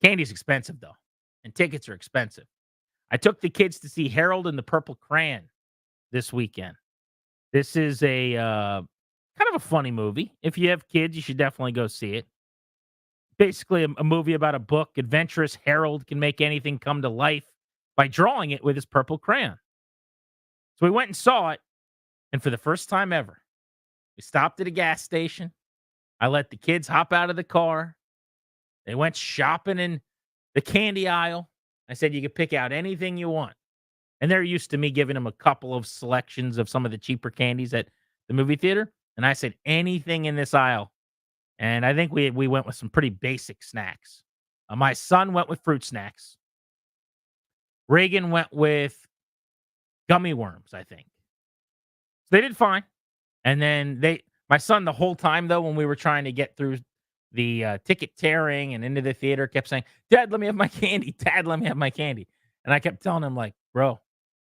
Candy's expensive, though, and tickets are expensive. I took the kids to see Harold and the Purple Crayon this weekend. This is a kind of a funny movie. If you have kids, you should definitely go see it. Basically, a movie about a book. Adventurous Harold can make anything come to life by drawing it with his purple crayon. So we went and saw it, and for the first time ever, we stopped at a gas station. I let the kids hop out of the car. They went shopping in the candy aisle. I said, you can pick out anything you want. And they're used to me giving them a couple of selections of some of the cheaper candies at the movie theater. And I said, anything in this aisle. And I think we went with some pretty basic snacks. My son went with fruit snacks. Reagan went with gummy worms, I think. So they did fine. And then my son, the whole time, though, when we were trying to get through the ticket tearing and into the theater, kept saying, Dad, let me have my candy. Dad, let me have my candy. And I kept telling him, like, bro,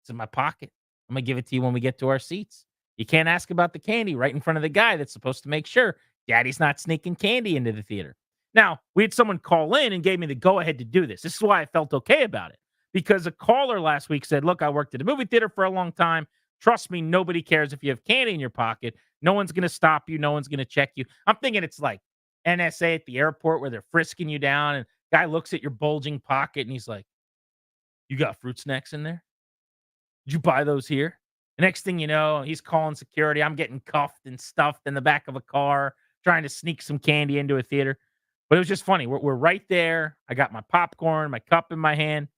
it's in my pocket. I'm going to give it to you when we get to our seats. You can't ask about the candy right in front of the guy that's supposed to make sure Daddy's not sneaking candy into the theater. Now, we had someone call in and gave me the go-ahead to do this. This is why I felt okay about it. Because a caller last week said, look, I worked at a movie theater for a long time. Trust me, nobody cares if you have candy in your pocket. No one's going to stop you. No one's going to check you. I'm thinking it's like NSA at the airport where they're frisking you down and guy looks at your bulging pocket and he's like, you got fruit snacks in there? Did you buy those here? The next thing you know, he's calling security. I'm getting cuffed and stuffed in the back of a car, trying to sneak some candy into a theater. But it was just funny. We're right there. I got my popcorn, my cup in my hand.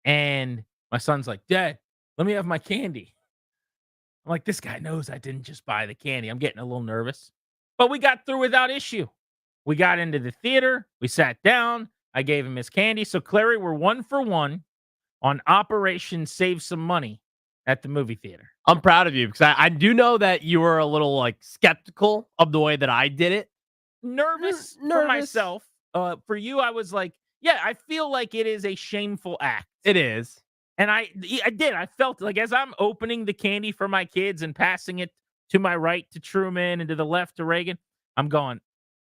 And my son's like, Dad, let me have my candy. I'm like, this guy knows I didn't just buy the candy. I'm getting a little nervous. But we got through without issue. We got into the theater. We sat down. I gave him his candy. So, Clary, we're 1 for 1 on Operation Save Some Money at the movie theater. I'm proud of you because I do know that you were a little like skeptical of the way that I did it. Nervous for myself. For you, I was like, yeah, I feel like it is a shameful act. It is. And I did. I felt like as I'm opening the candy for my kids and passing it to my right to Truman and to the left to Reagan, I'm going,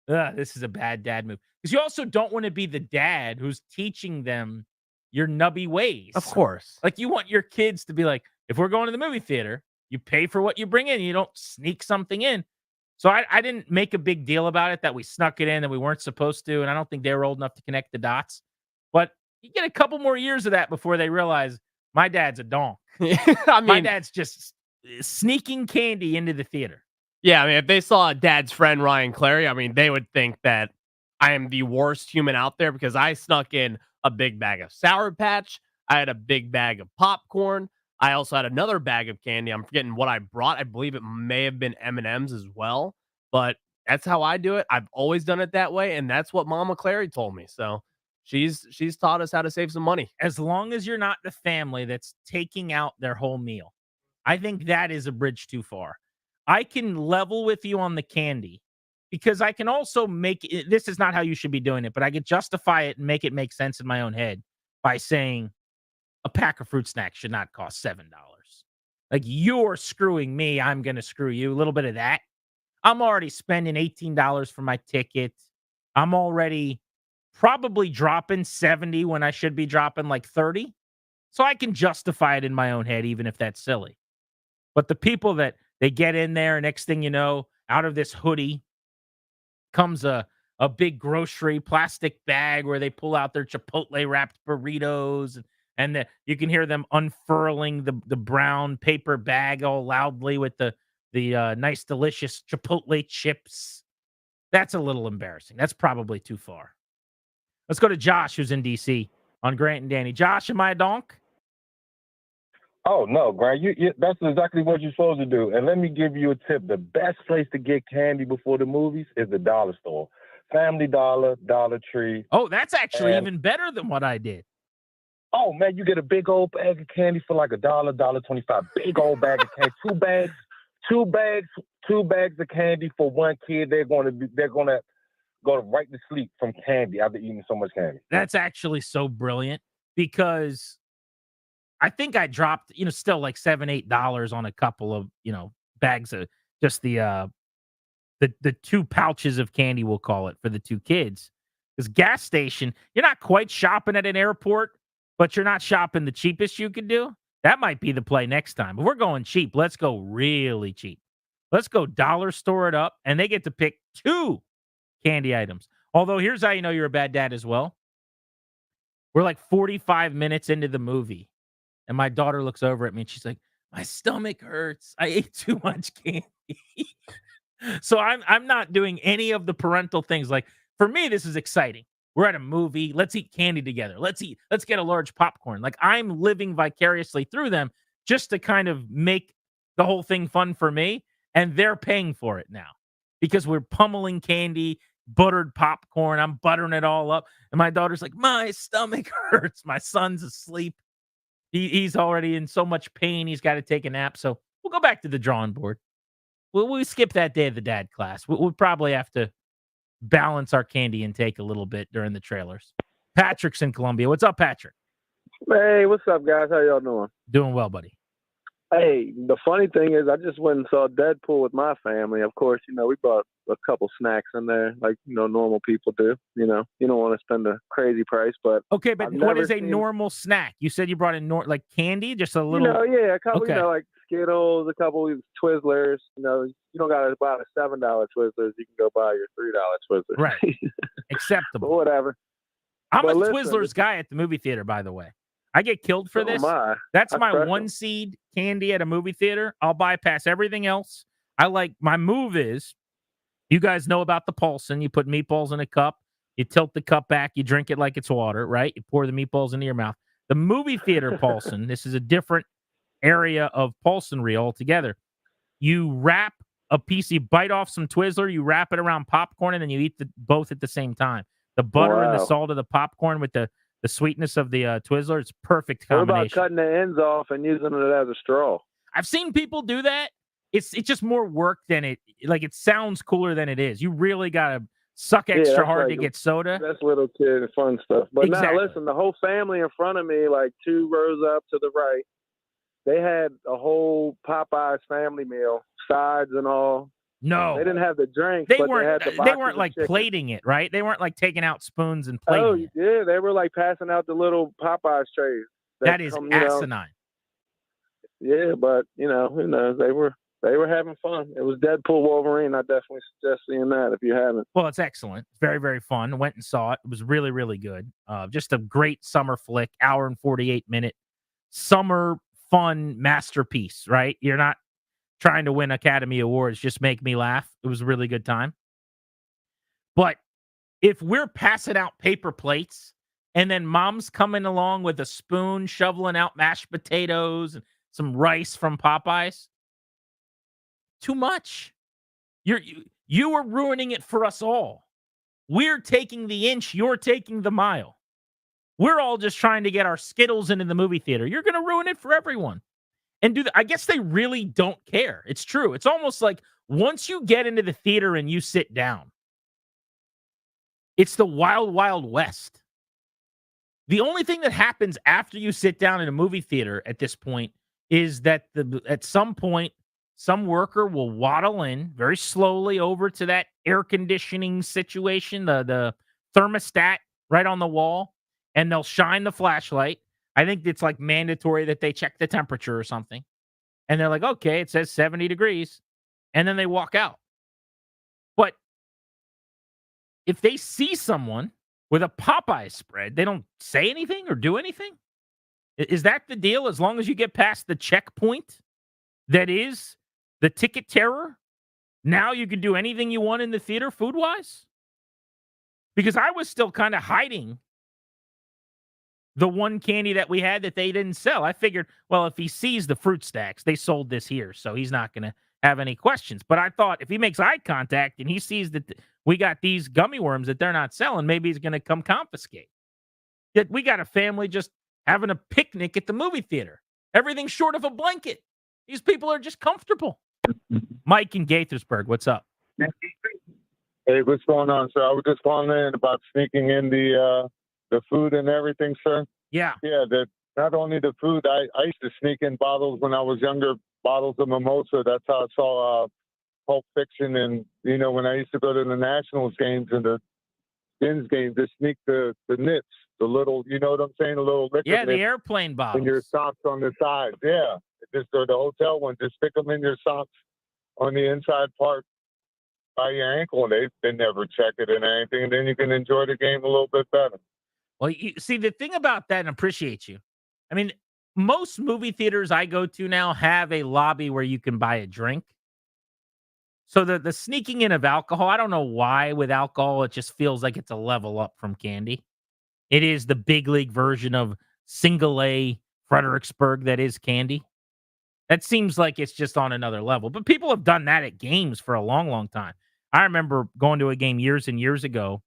this is a bad dad move. Because you also don't want to be the dad who's teaching them your nubby ways. Of course. Like you want your kids to be like, if we're going to the movie theater, you pay for what you bring in. You don't sneak something in. So I didn't make a big deal about it that we snuck it in that we weren't supposed to. And I don't think they were old enough to connect the dots. But you get a couple more years of that before they realize my dad's a donk. I mean, my dad's just sneaking candy into the theater. Yeah, I mean, if they saw Dad's friend Ryan Clary, I mean, they would think that I am the worst human out there because I snuck in a big bag of Sour Patch. I had a big bag of popcorn. I also had another bag of candy. I'm forgetting what I brought. I believe it may have been M&Ms as well, but that's how I do it. I've always done it that way, and that's what Mama Clary told me. So she's taught us how to save some money. As long as you're not the family that's taking out their whole meal. I think that is a bridge too far. I can level with you on the candy because I can also make it, this is not how you should be doing it, but I could justify it and make it make sense in my own head by saying a pack of fruit snacks should not cost $7. Like you're screwing me, I'm going to screw you. A little bit of that. I'm already spending $18 for my ticket. I'm already probably dropping 70 when I should be dropping like 30. So I can justify it in my own head, even if that's silly. But the people that they get in there, next thing you know, out of this hoodie comes a big grocery plastic bag where they pull out their Chipotle wrapped burritos, and you can hear them unfurling the brown paper bag all loudly with the nice, delicious Chipotle chips. That's a little embarrassing. That's probably too far. Let's go to Josh, who's in D.C. on Grant and Danny. Josh, am I a donk? Oh, no, Grant, that's exactly what you're supposed to do. And let me give you a tip. The best place to get candy before the movies is the dollar store. Family Dollar, Dollar Tree. Oh, that's actually even better than what I did. Oh, man, you get a big old bag of candy for like $1.25. Big old bag of candy. Two bags of candy for one kid. They're gonna go right to sleep from candy after eating so much candy. That's actually so brilliant because I think I dropped, still like $7, $8 on a couple of, bags of just the 2 pouches of candy, we'll call it, for the 2 kids. Because gas station, you're not quite shopping at an airport, but you're not shopping the cheapest you could do. That might be the play next time. If we're going cheap, let's go really cheap. Let's go dollar store it up, and they get to pick 2 candy items. Although, here's how you know you're a bad dad as well. We're like 45 minutes into the movie, and my daughter looks over at me, and she's like, my stomach hurts. I ate too much candy. So I'm not doing any of the parental things. Like, for me, this is exciting. We're at a movie. Let's eat candy together. Let's get a large popcorn. Like, I'm living vicariously through them just to kind of make the whole thing fun for me. And they're paying for it now because we're pummeling candy, buttered popcorn. I'm buttering it all up. And my daughter's like, my stomach hurts. My son's asleep. He's already in so much pain. He's got to take a nap. So we'll go back to the drawing board. We'll skip that day of the dad class. We'll probably have to balance our candy intake a little bit during the trailers. Patrick's in Columbia. What's up, Patrick? Hey, what's up, guys? How y'all doing? Doing well, buddy. Hey, the funny thing is I just went and saw Deadpool with my family. Of course, we brought a couple snacks in there like, normal people do. You don't want to spend a crazy price, but okay, but what is a normal snack? You said you brought in like candy, just a little. A couple, okay. Like Skittles, a couple of Twizzlers. You don't got to buy a $7 Twizzlers. You can go buy your $3 Twizzlers. Right. Acceptable. But whatever. I'm a Twizzlers guy at the movie theater, by the way. I get killed for this. That's my 1 seed candy at a movie theater. I'll bypass everything else. My move is, you guys know about the Paulson. You put meatballs in a cup. You tilt the cup back. You drink it like it's water, right? You pour the meatballs into your mouth. The movie theater Paulson, this is a different area of Paulsonry altogether. You wrap a piece, you bite off some Twizzler, you wrap it around popcorn, and then you eat both at the same time. The butter and the salt of the popcorn with the sweetness of the Twizzler, it's perfect combination. What about cutting the ends off and using it as a straw? I've seen people do that. It's just more work than it sounds cooler than it is. You really gotta suck extra hard to get soda. That's little kid fun stuff. But exactly. Now listen, the whole family in front of me, like 2 rows up to the right, they had a whole Popeyes family meal, sides and all. No, they didn't have the drinks. They but weren't. They weren't like chicken. plating it, right? They weren't like taking out spoons and plating. Oh, it. yeah, they were like passing out the little Popeyes trays. That is asinine. Yeah, but who knows? They were having fun. It was Deadpool Wolverine. I definitely suggest seeing that if you haven't. Well, it's excellent. It's very, very fun. Went and saw it. It was really, really good. Just a great summer flick. 1 hour and 48-minute summer fun masterpiece. Right? You're not trying to win Academy Awards, just make me laugh. It was a really good time. But if we're passing out paper plates and then mom's coming along with a spoon, shoveling out mashed potatoes and some rice from Popeyes, too much. You are ruining it for us all. We're taking the inch, you're taking the mile. We're all just trying to get our Skittles into the movie theater. You're going to ruin it for everyone. And I guess they really don't care. It's true. It's almost like once you get into the theater and you sit down, it's the wild, wild west. The only thing that happens after you sit down in a movie theater at this point is that at some point, some worker will waddle in very slowly over to that air conditioning situation, the thermostat right on the wall, and they'll shine the flashlight. I think it's like mandatory that they check the temperature or something. And they're like, okay, it says 70 degrees. And then they walk out. But if they see someone with a Popeye spread, they don't say anything or do anything? Is that the deal? As long as you get past the checkpoint that is the ticket terror, now you can do anything you want in the theater food-wise? because I was still kind of hiding the one candy that we had that they didn't sell. I figured, well, if he sees the fruit stacks, they sold this here, so he's not going to have any questions. But I thought if he makes eye contact and he sees that we got these gummy worms that they're not selling, maybe he's going to come confiscate. Yet we got a family just having a picnic at the movie theater. Everything short of a blanket. These people are just comfortable. Mike in Gaithersburg, what's up? Hey, what's going on, sir? I was just calling in about sneaking in the food and everything, sir. Yeah. Yeah, not only the food, I used to sneak in bottles when I was younger, bottles of mimosa. That's how I saw Pulp Fiction. And, when I used to go to the Nationals games and the Skins games, to sneak the nips, the little, you know what I'm saying? The little liquor Yeah, the nips airplane bottles. in your socks on the side. Yeah. Just or the hotel one, just stick them in your socks on the inside part by your ankle, and they never check it and anything, and then you can enjoy the game a little bit better. Well, you see, the thing about that, and appreciate you. I mean, most movie theaters I go to now have a lobby where you can buy a drink. So the sneaking in of alcohol, I don't know why with alcohol, it just feels like it's a level up from candy. It is the big league version of single A Fredericksburg that is candy. That seems like it's just on another level. But people have done that at games for a long, long time. I remember going to a game years and years ago,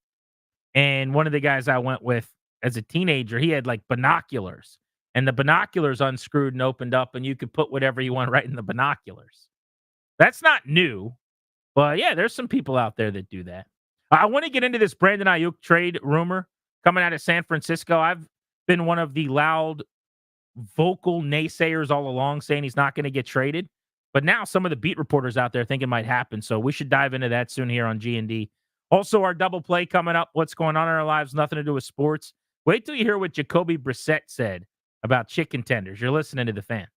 and one of the guys I went with as a teenager, he had like binoculars, and the binoculars unscrewed and opened up, and you could put whatever you want right in the binoculars. That's not new, but yeah, there's some people out there that do that. I want to get into this Brandon Aiyuk trade rumor coming out of San Francisco. I've been one of the loud, vocal naysayers all along saying he's not going to get traded. But now some of the beat reporters out there think it might happen. So we should dive into that soon here on G&D. Also, our double play coming up. What's going on in our lives? Nothing to do with sports. Wait till you hear what Jacoby Brissett said about chicken tenders. You're listening to The Fan.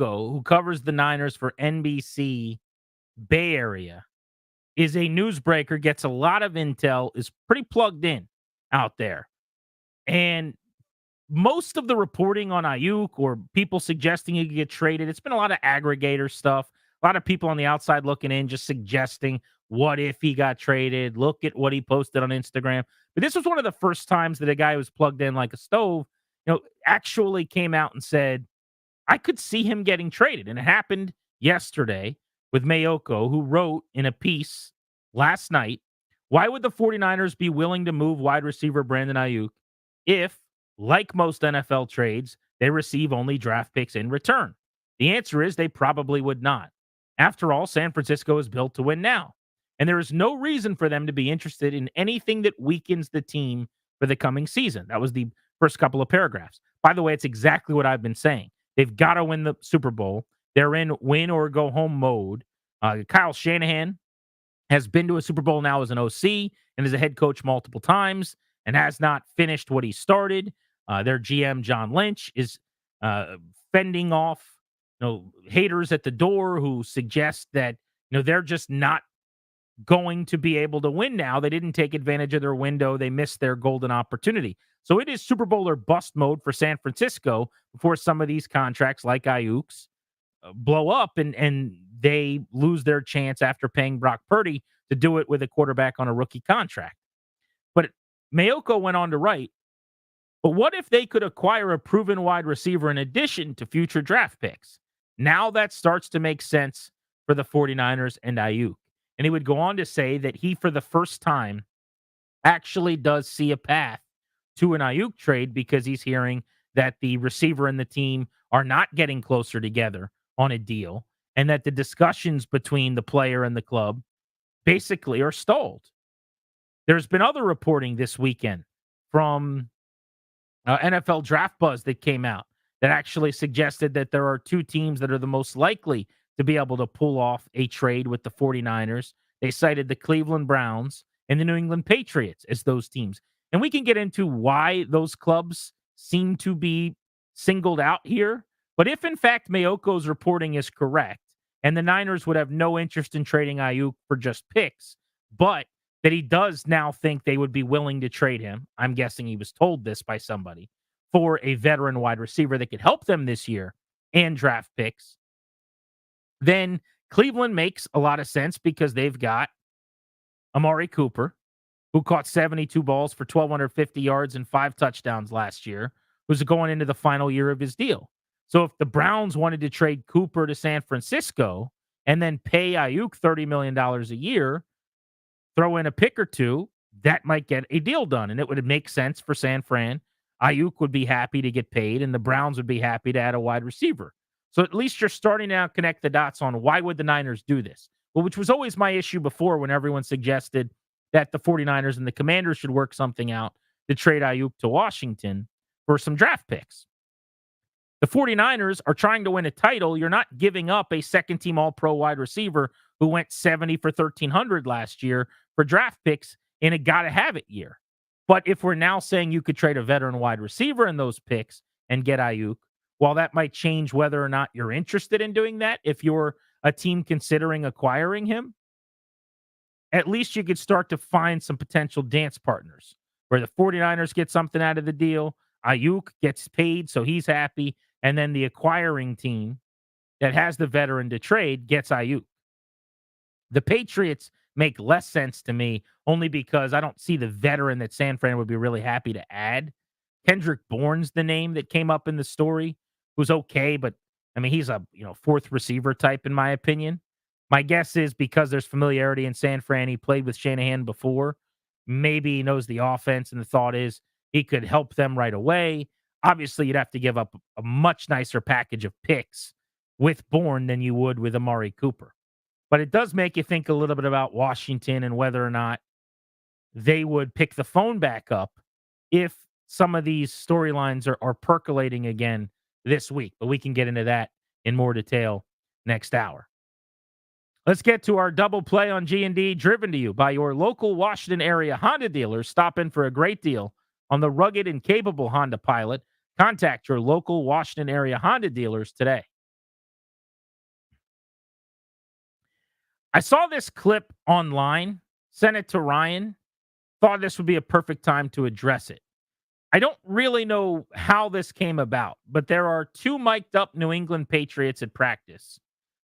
Mayoko, who covers the Niners for NBC Bay Area, is a newsbreaker, gets a lot of intel, is pretty plugged in out there. And most of the reporting on Aiyuk or people suggesting he could get traded, it's been a lot of aggregator stuff. A lot of people on the outside looking in, just suggesting what if he got traded. Look at what he posted on Instagram. But this was one of the first times that a guy who was plugged in like a stove, actually came out and said, I could see him getting traded. And it happened yesterday with Mayoko, who wrote in a piece last night, why would the 49ers be willing to move wide receiver Brandon Aiyuk if, like most NFL trades, they receive only draft picks in return? The answer is they probably would not. After all, San Francisco is built to win now, and there is no reason for them to be interested in anything that weakens the team for the coming season. That was the first couple of paragraphs. By the way, it's exactly what I've been saying. They've got to win the Super Bowl. They're in win or go home mode. Kyle Shanahan has been to a Super Bowl now as an OC and as a head coach multiple times and has not finished what he started. Their GM, John Lynch, is fending off haters at the door who suggest that they're just not going to be able to win now. They didn't take advantage of their window. They missed their golden opportunity. So it is Super Bowl or bust mode for San Francisco before some of these contracts like Aiyuk's blow up and they lose their chance after paying Brock Purdy to do it with a quarterback on a rookie contract. But Mayoko went on to write, but what if they could acquire a proven wide receiver in addition to future draft picks? Now that starts to make sense for the 49ers and Aiyuk. And he would go on to say that he, for the first time, actually does see a path to an Aiyuk trade because he's hearing that the receiver and the team are not getting closer together on a deal and that the discussions between the player and the club basically are stalled. There's been other reporting this weekend from NFL Draft Buzz that came out that actually suggested that there are two teams that are the most likely to be able to pull off a trade with the 49ers. They cited the Cleveland Browns and the New England Patriots as those teams. And we can get into why those clubs seem to be singled out here. But if, in fact, Mayoko's reporting is correct, and the Niners would have no interest in trading Aiyuk for just picks, but that he does now think they would be willing to trade him, I'm guessing he was told this by somebody, for a veteran wide receiver that could help them this year and draft picks, then Cleveland makes a lot of sense because they've got Amari Cooper, who caught 72 balls for 1,250 yards and 5 touchdowns last year, who's going into the final year of his deal. So if the Browns wanted to trade Cooper to San Francisco and then pay Aiyuk $30 million a year, throw in a pick or two, that might get a deal done. And it would make sense for San Fran. Aiyuk would be happy to get paid, and the Browns would be happy to add a wide receiver. So at least you're starting to now connect the dots on why would the Niners do this? Well, which was always my issue before when everyone suggested that the 49ers and the Commanders should work something out to trade Aiyuk to Washington for some draft picks. The 49ers are trying to win a title. You're not giving up a second-team All-Pro wide receiver who went 70 for 1,300 last year for draft picks in a gotta-have-it year. But if we're now saying you could trade a veteran wide receiver in those picks and get Aiyuk, while that might change whether or not you're interested in doing that, if you're a team considering acquiring him, at least you could start to find some potential dance partners where the 49ers get something out of the deal, Aiyuk gets paid, so he's happy, and then the acquiring team that has the veteran to trade gets Aiyuk. The Patriots make less sense to me only because I don't see the veteran that San Fran would be really happy to add. Kendrick Bourne's the name that came up in the story, who's okay, but I mean, he's a fourth receiver type in my opinion. My guess is because there's familiarity in San Fran, he played with Shanahan before. Maybe he knows the offense, and the thought is he could help them right away. Obviously, you'd have to give up a much nicer package of picks with Bourne than you would with Amari Cooper. But it does make you think a little bit about Washington and whether or not they would pick the phone back up if some of these storylines are percolating again this week. But we can get into that in more detail next hour. Let's get to our double play on G&D, driven to you by your local Washington area Honda dealers. Stop in for a great deal on the rugged and capable Honda Pilot. Contact your local Washington area Honda dealers today. I saw this clip online, sent it to Ryan, thought this would be a perfect time to address it. I don't really know how this came about, but there are two mic'd up New England Patriots at practice.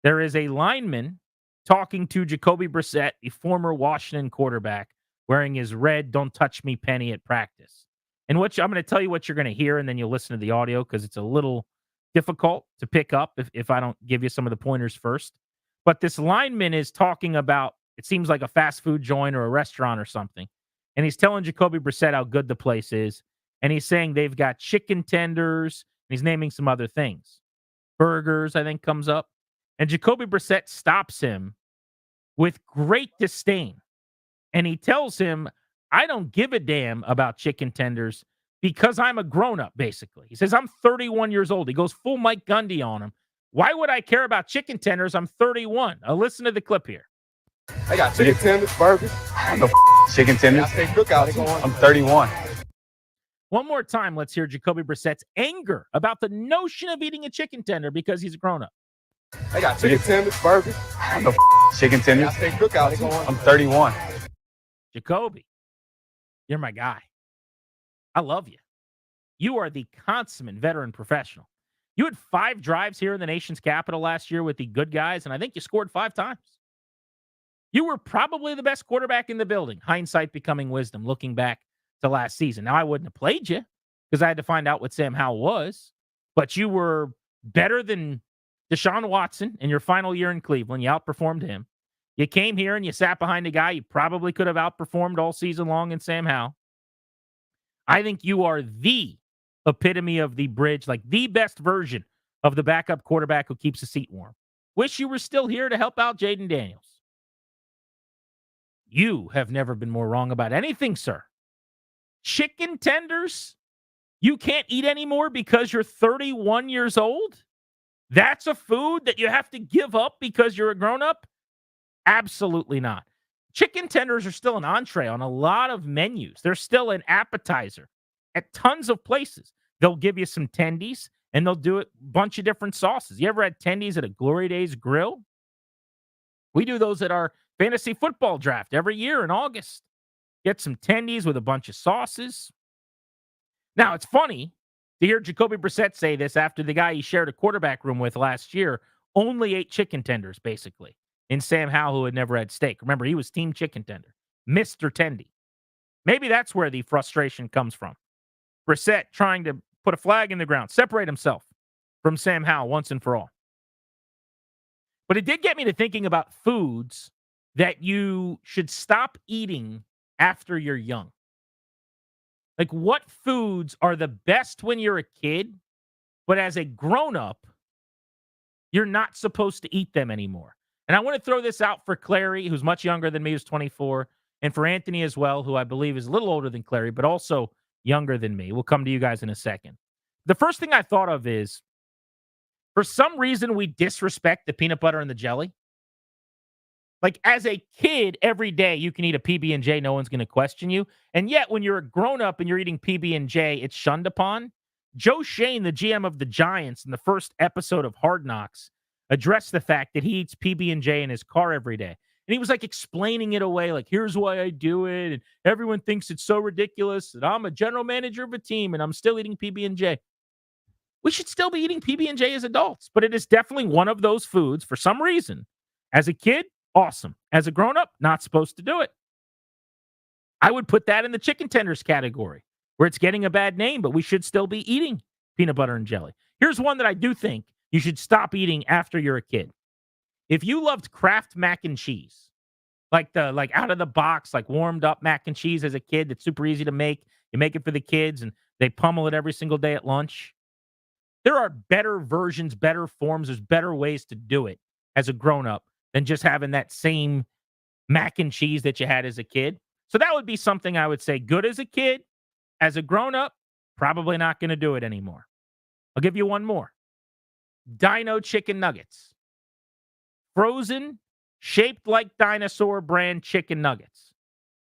There is a lineman talking to Jacoby Brissett, a former Washington quarterback, wearing his red "Don't Touch Me" penny at practice. And I'm going to tell you what you're going to hear, and then you'll listen to the audio because it's a little difficult to pick up if I don't give you some of the pointers first. But this lineman is talking about, it seems like a fast food joint or a restaurant or something. And he's telling Jacoby Brissett how good the place is. And he's saying they've got chicken tenders. And he's naming some other things. Burgers, I think, comes up. And Jacoby Brissett stops him with great disdain. And he tells him, I don't give a damn about chicken tenders because I'm a grown-up, basically. He says, I'm 31 years old. He goes full Mike Gundy on him. Why would I care about chicken tenders? I'm 31. I'll listen to the clip here. I got chicken tenders, burgers. I'm the chicken tenders. I'm 31. One more time, let's hear Jacoby Brissett's anger about the notion of eating a chicken tender because he's a grown-up. I got chicken tenders, burgers. I'm the chicken tenders. I'm 31. Jacoby, you're my guy. I love you. You are the consummate veteran professional. You had 5 drives here in the nation's capital last year with the good guys, and I think you scored 5 times. You were probably the best quarterback in the building. Hindsight becoming wisdom, looking back to last season. Now, I wouldn't have played you because I had to find out what Sam Howell was, but you were better than Deshaun Watson in your final year in Cleveland. You outperformed him. You came here and you sat behind a guy you probably could have outperformed all season long in Sam Howell. I think you are the epitome of the bridge, like the best version of the backup quarterback who keeps the seat warm. Wish you were still here to help out Jaden Daniels. You have never been more wrong about anything, sir. Chicken tenders, you can't eat anymore because you're 31 years old? That's a food that you have to give up because you're a grown-up? Absolutely not. Chicken tenders are still an entree on a lot of menus. They're still an appetizer at tons of places. They'll give you some tendies, and they'll do a bunch of different sauces. You ever had tendies at a Glory Days grill? We do those at our fantasy football draft every year in August. Get some tendies with a bunch of sauces. Now, it's funny to hear Jacoby Brissett say this after the guy he shared a quarterback room with last year only ate chicken tenders, basically, in Sam Howell, who had never had steak. Remember, he was team chicken tender, Mr. Tendy. Maybe that's where the frustration comes from. Brissett trying to put a flag in the ground, separate himself from Sam Howell once and for all. But it did get me to thinking about foods that you should stop eating after you're young. Like, what foods are the best when you're a kid, but as a grown-up, you're not supposed to eat them anymore? And I want to throw this out for Clary, who's much younger than me, who's 24, and for Anthony as well, who I believe is a little older than Clary, but also younger than me. We'll come to you guys in a second. The first thing I thought of is, for some reason, we disrespect the peanut butter and the jelly. Like, as a kid, every day you can eat a PB&J, no one's going to question you. And yet, when you're a grown-up and you're eating PB&J, it's shunned upon. Joe Shane, the GM of the Giants, in the first episode of Hard Knocks, addressed the fact that he eats PB&J in his car every day. And he was, like, explaining it away, like, here's why I do it, and everyone thinks it's so ridiculous that I'm a general manager of a team and I'm still eating PB&J. We should still be eating PB&J as adults, but it is definitely one of those foods, for some reason, as a kid, awesome. As a grown-up, not supposed to do it. I would put that in the chicken tenders category, where it's getting a bad name, but we should still be eating peanut butter and jelly. Here's one that I do think you should stop eating after you're a kid. If you loved Kraft mac and cheese, like out of the box, like warmed up mac and cheese as a kid, that's super easy to make. You make it for the kids and they pummel it every single day at lunch. There are better versions, better forms. There's better ways to do it as a grown-up than just having that same mac and cheese that you had as a kid. So that would be something I would say good as a kid. As a grown-up, probably not going to do it anymore. I'll give you one more. Dino chicken nuggets. Frozen, shaped like dinosaur brand chicken nuggets.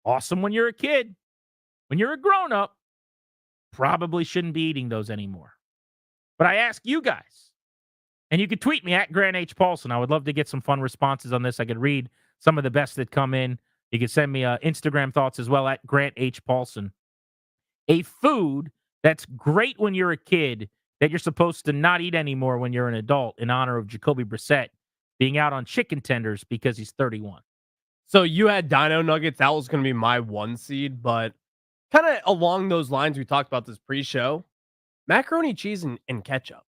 Awesome when you're a kid. When you're a grown-up, probably shouldn't be eating those anymore. But I ask you guys, and you can tweet me at Grant H. Paulson. I would love to get some fun responses on this. I could read some of the best that come in. You can send me Instagram thoughts as well at Grant H. Paulson. A food that's great when you're a kid that you're supposed to not eat anymore when you're an adult, in honor of Jacoby Brissett being out on chicken tenders because he's 31. So you had Dino Nuggets. That was going to be my 1 seed, but kind of along those lines, we talked about this pre-show. Macaroni cheese and ketchup.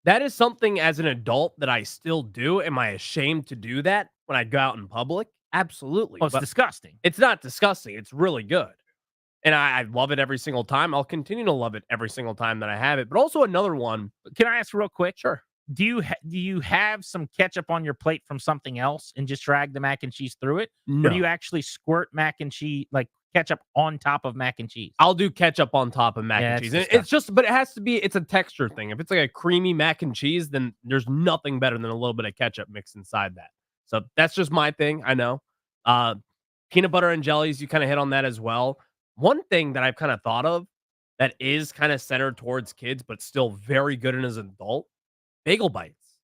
That is something as an adult that I still do. Am I ashamed to do that when I go out in public? Absolutely. Well, it's But disgusting. it's not disgusting. It's really good. And I love it every single time. I'll continue to love it every single time that I have it. But also another one. Can I ask real quick? Sure. Do you have some ketchup on your plate from something else and just drag the mac and cheese through it? No. Or do you actually squirt mac and cheese, like ketchup on top of mac and cheese? I'll do ketchup on top of mac Yeah, and it's cheese. And disgusting. it's just, but it has to be, it's a texture thing. If it's like a creamy mac and cheese, then there's nothing better than a little bit of ketchup mixed inside that. So that's just my thing. I know. Peanut butter and jellies, you kind of hit on that as well. One thing that I've kind of thought of that is kind of centered towards kids, but still very good in as an adult, bagel bites.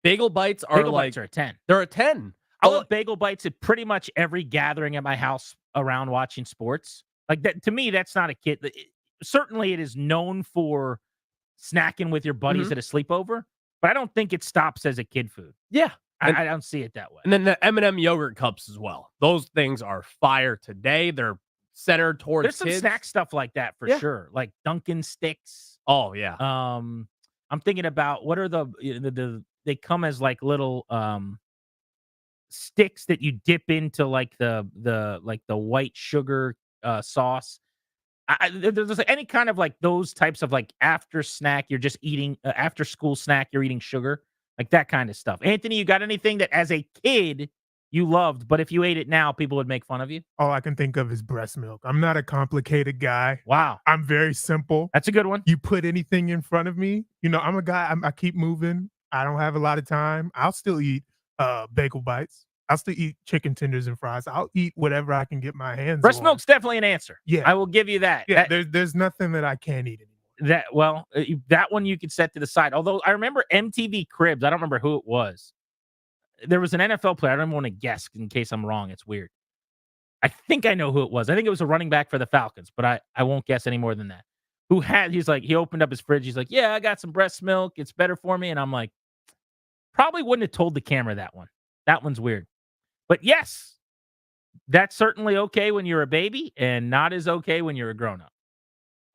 Bagel bites are Bagel like, bites are a 10. they're a 10. I love bagel bites at pretty much every gathering at my house around watching sports. Like that, to me, that's not a kid. Certainly, it is known for snacking with your buddies at a sleepover, but I don't think it stops as a kid food. Yeah. I don't see it that way. And then the M&M yogurt cups as well. Those things are fire today. They're centered towards There's some kids. snack stuff like that for sure, like Dunkin' sticks. Oh yeah. I'm thinking about what are they come as like little sticks that you dip into like the white sugar sauce. There's any kind of like those types of like after snack you're just eating after school snack you're eating sugar, like that kind of stuff. Anthony, you got anything that as a kid you loved, but if you ate it now people would make fun of you? All I can think of is breast milk. I'm not a complicated guy. Wow. I'm very simple. That's a good one. You put anything in front of me, I'm a guy, I keep moving. I don't have a lot of time. I'll still eat bagel bites. I'll still eat chicken tenders and fries. I'll eat whatever I can get my hands on. Breast milk's definitely an answer. Yeah. I will give you that. Yeah, there's nothing that I can't eat anymore. That one you could set to the side. Although I remember MTV Cribs. I don't remember who it was. There was an NFL player. I don't even want to guess in case I'm wrong. It's weird. I think I know who it was. I think it was a running back for the Falcons, but I won't guess any more than that. He opened up his fridge. He's like, yeah, I got some breast milk. It's better for me. And I'm like, probably wouldn't have told the camera that one. That one's weird. But yes, that's certainly okay when you're a baby and not as okay when you're a grown-up.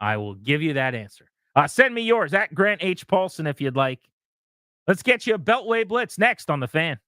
I will give you that answer. Send me yours at Grant H. Paulson if you'd like. Let's get you a Beltway Blitz next on The Fan.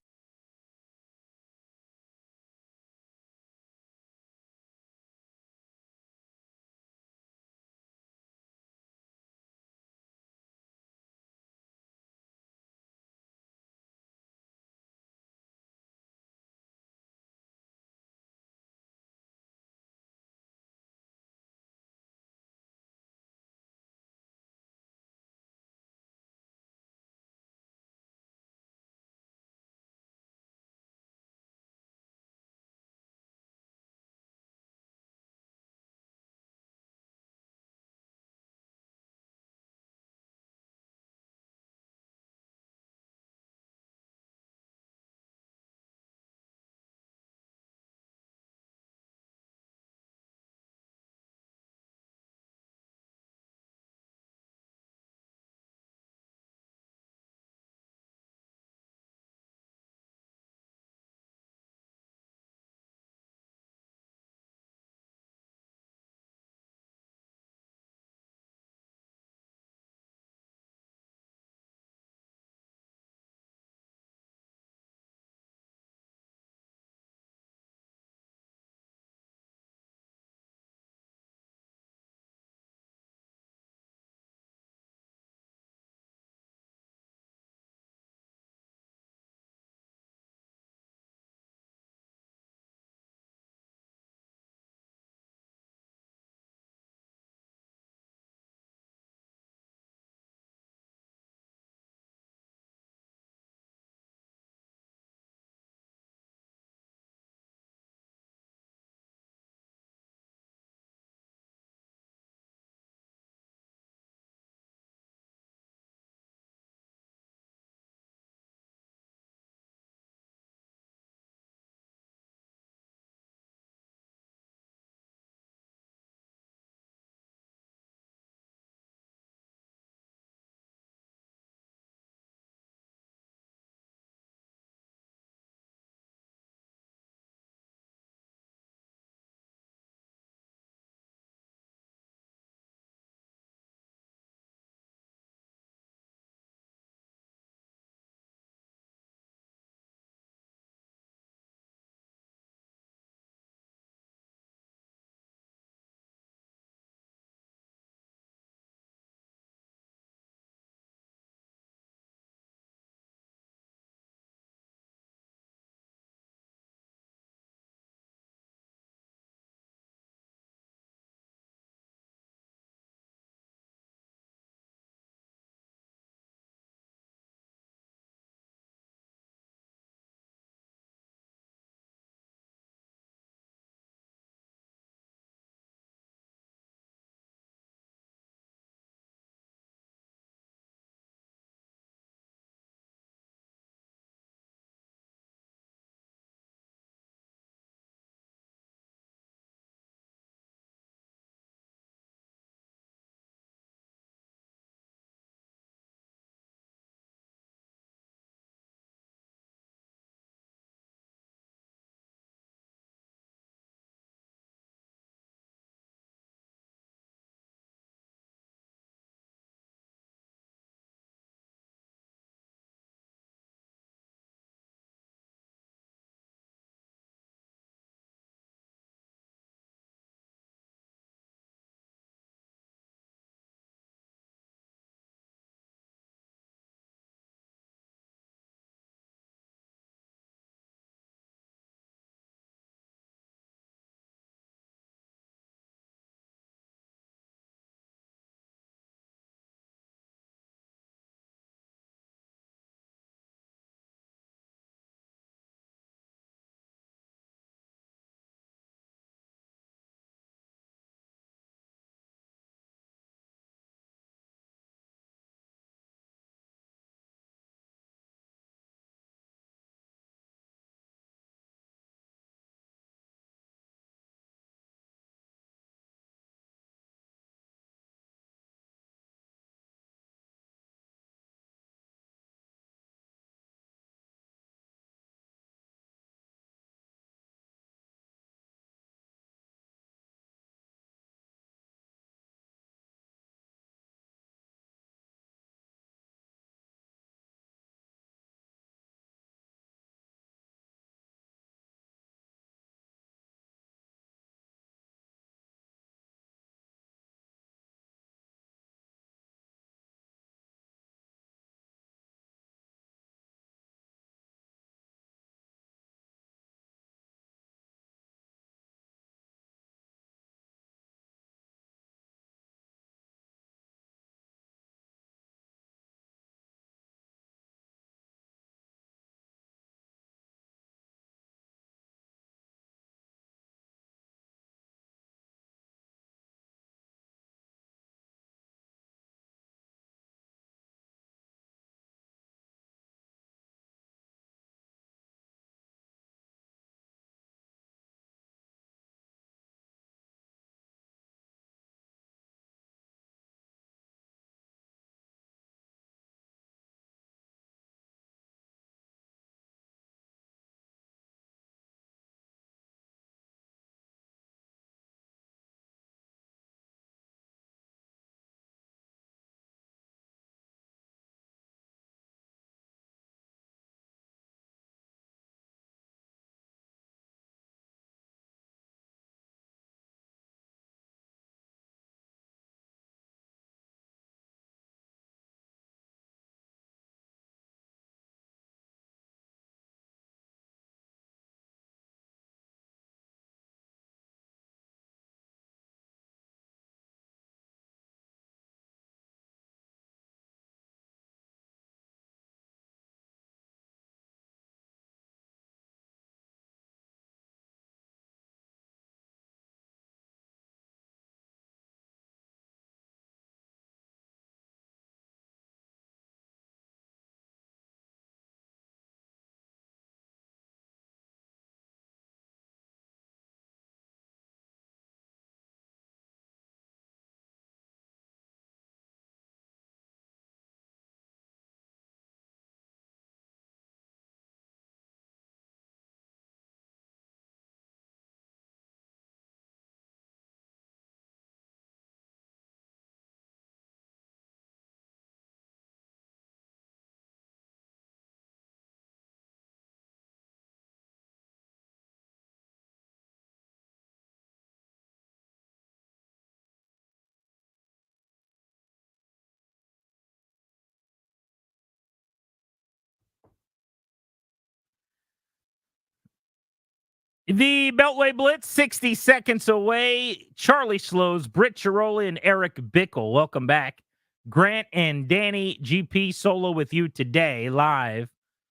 The Beltway Blitz, 60 seconds away. Charlie Slows, Britt Chiroli, and Eric Bickle. Welcome back. Grant and Danny GP solo with you today, live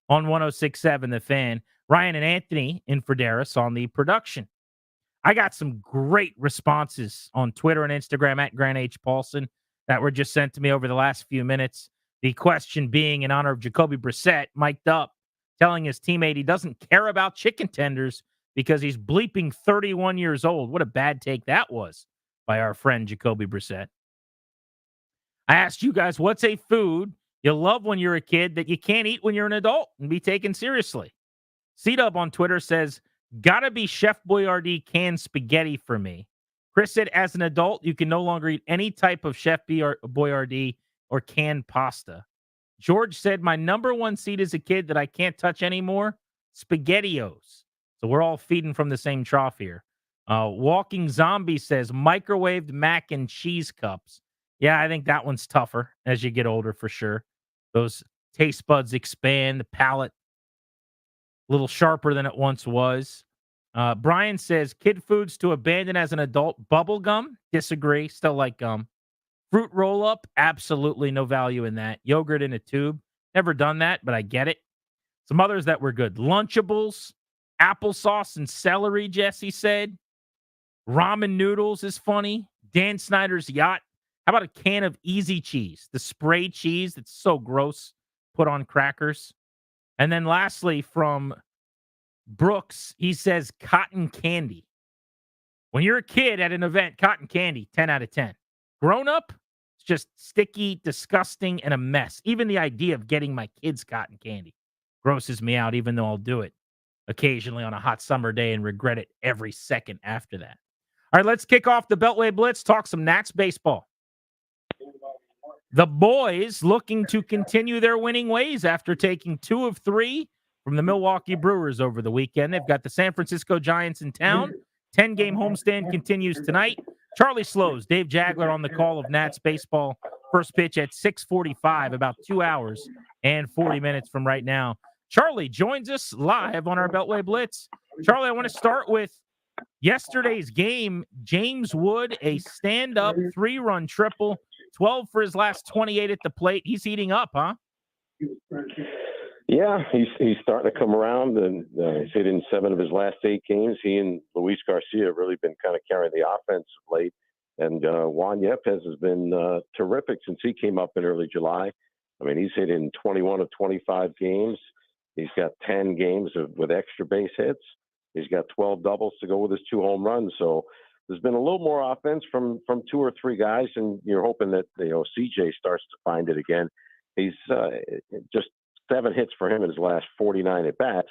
on 106.7 The Fan. Ryan and Anthony in for Darius on the production. I got some great responses on Twitter and Instagram at Grant H. Paulson that were just sent to me over the last few minutes. The question being in honor of Jacoby Brissett, mic'd up, telling his teammate he doesn't care about chicken tenders because he's bleeping 31 years old. What a bad take that was by our friend Jacoby Brissett. I asked you guys, what's a food you love when you're a kid that you can't eat when you're an adult and be taken seriously? C-Dub on Twitter says, gotta be Chef Boyardee canned spaghetti for me. Chris said, as an adult, you can no longer eat any type of Chef Boyardee or canned pasta. George said, my number one seed as a kid that I can't touch anymore, SpaghettiOs. So we're all feeding from the same trough here. Walking Zombie says, microwaved mac and cheese cups. Yeah, I think that one's tougher as you get older for sure. Those taste buds expand, the palate a little sharper than it once was. Brian says, kid foods to abandon as an adult. Bubble gum, disagree, still like gum. Fruit roll-up, absolutely no value in that. Yogurt in a tube, never done that, but I get it. Some others that were good. Lunchables, applesauce and celery, Jesse said. Ramen noodles is funny. Dan Snyder's Yacht. How about a can of Easy Cheese? The spray cheese that's so gross, put on crackers. And then lastly, from Brooks, he says cotton candy. When you're a kid at an event, cotton candy, 10 out of 10. Grown up, it's just sticky, disgusting, and a mess. Even the idea of getting my kids cotton candy grosses me out, even though I'll do it occasionally on a hot summer day and regret it every second after that. All right, let's kick off the Beltway Blitz, talk some Nats baseball. The boys looking to continue their winning ways after taking 2 of 3 from the Milwaukee Brewers over the weekend. They've got the San Francisco Giants in town. 10-game homestand continues tonight. Charlie Slows, Dave Jagler on the call of Nats baseball. First pitch at 6:45, about 2 hours and 40 minutes from right now. Charlie joins us live on our Beltway Blitz. Charlie, I want to start with yesterday's game. James Wood, a stand-up 3-run triple, 12 for his last 28 at the plate. He's heating up, huh? Yeah, he's starting to come around, and he's hit in 7 of his last 8 games. He and Luis Garcia have really been kind of carrying the offense of late, and Juan Yepes has been terrific since he came up in early July. I mean, he's hit in 21 of 25 games. He's got 10 games with extra base hits. He's got 12 doubles to go with his 2 home runs. So there's been a little more offense from 2 or 3 guys, and you're hoping that CJ starts to find it again. He's just 7 hits for him in his last 49 at bats,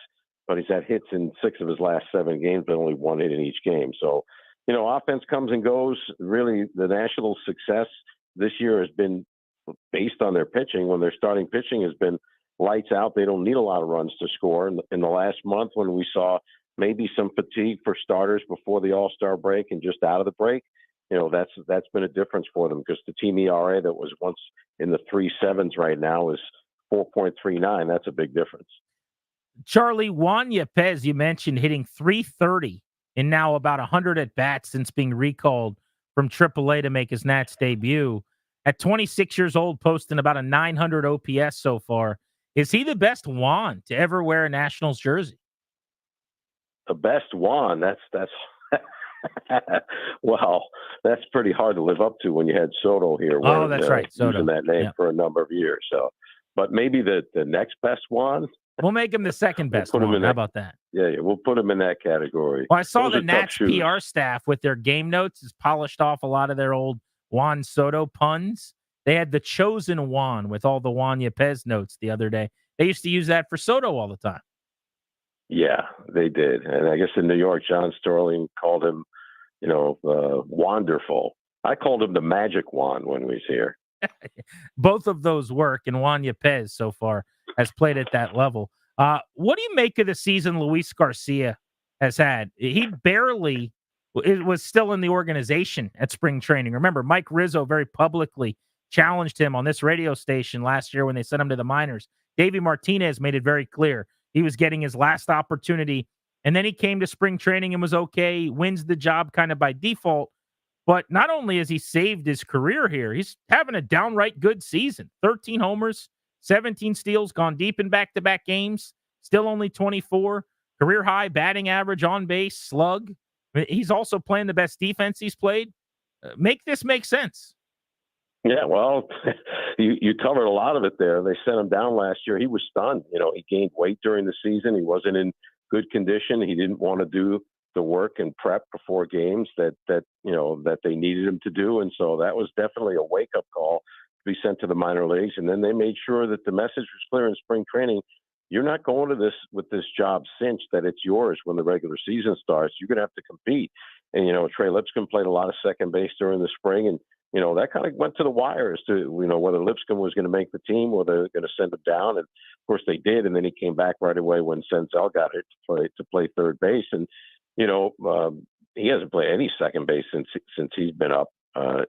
but he's had hits in 6 of his last 7 games, but only 1 hit in each game. So, offense comes and goes. Really, the Nationals' success this year has been based on their pitching. When their starting pitching has been lights out, they don't need a lot of runs to score. In the last month, when we saw maybe some fatigue for starters before the All-Star break and just out of the break, that's been a difference for them, because the team ERA that was once in the 3.7s right now is 4.39. That's a big difference. Charlie, Juan Yepes, you mentioned hitting 330 in now about 100 at bats since being recalled from AAA to make his Nats debut. At 26 years old, posting about a 900 OPS so far. Is he the best Juan to ever wear a Nationals jersey? The best Juan? That's well, that's pretty hard to live up to when you had Soto here. Oh, that's right, Soto. Using that name for a number of years. So, but maybe the next best Juan. We'll make him the second best Juan. How about that? Yeah, we'll put him in that category. Well, I saw Those the are tough Nats shoes. PR staff with their game notes has polished off a lot of their old Juan Soto puns. They had the chosen Juan with all the Juan Yepes notes the other day. They used to use that for Soto all the time. Yeah, they did. And I guess in New York, John Sterling called him, wonderful. I called him the magic wand when we was here. Both of those work, and Juan Yepes so far has played at that level. What do you make of the season Luis Garcia has had? He barely was still in the organization at spring training. Remember, Mike Rizzo very publicly challenged him on this radio station last year when they sent him to the minors. Davey Martinez made it very clear he was getting his last opportunity And then he came to spring training and was okay, wins the job kind of by default. But not only has he saved his career here, he's having a downright good season. 13 homers, 17 steals, gone deep in back-to-back games, still only 24. Career high batting average, on base, slug. He's also playing the best defense he's played. Make this make sense. Yeah, well, you covered a lot of it there. They sent him down last year. He was stunned. He gained weight during the season. He wasn't in good condition. He didn't want to do the work and prep before games that they needed him to do. And so that was definitely a wake-up call to be sent to the minor leagues. And then they made sure that the message was clear in spring training. You're not going to this with this job cinched that it's yours when the regular season starts. You're going to have to compete. And, Trey Lipscomb played a lot of second base during the spring. And, that kind of went to the wires to, whether Lipscomb was going to make the team or they're going to send him down. And of course they did. And then he came back right away when Senzel got it to play third base. And, he hasn't played any second base since he's been up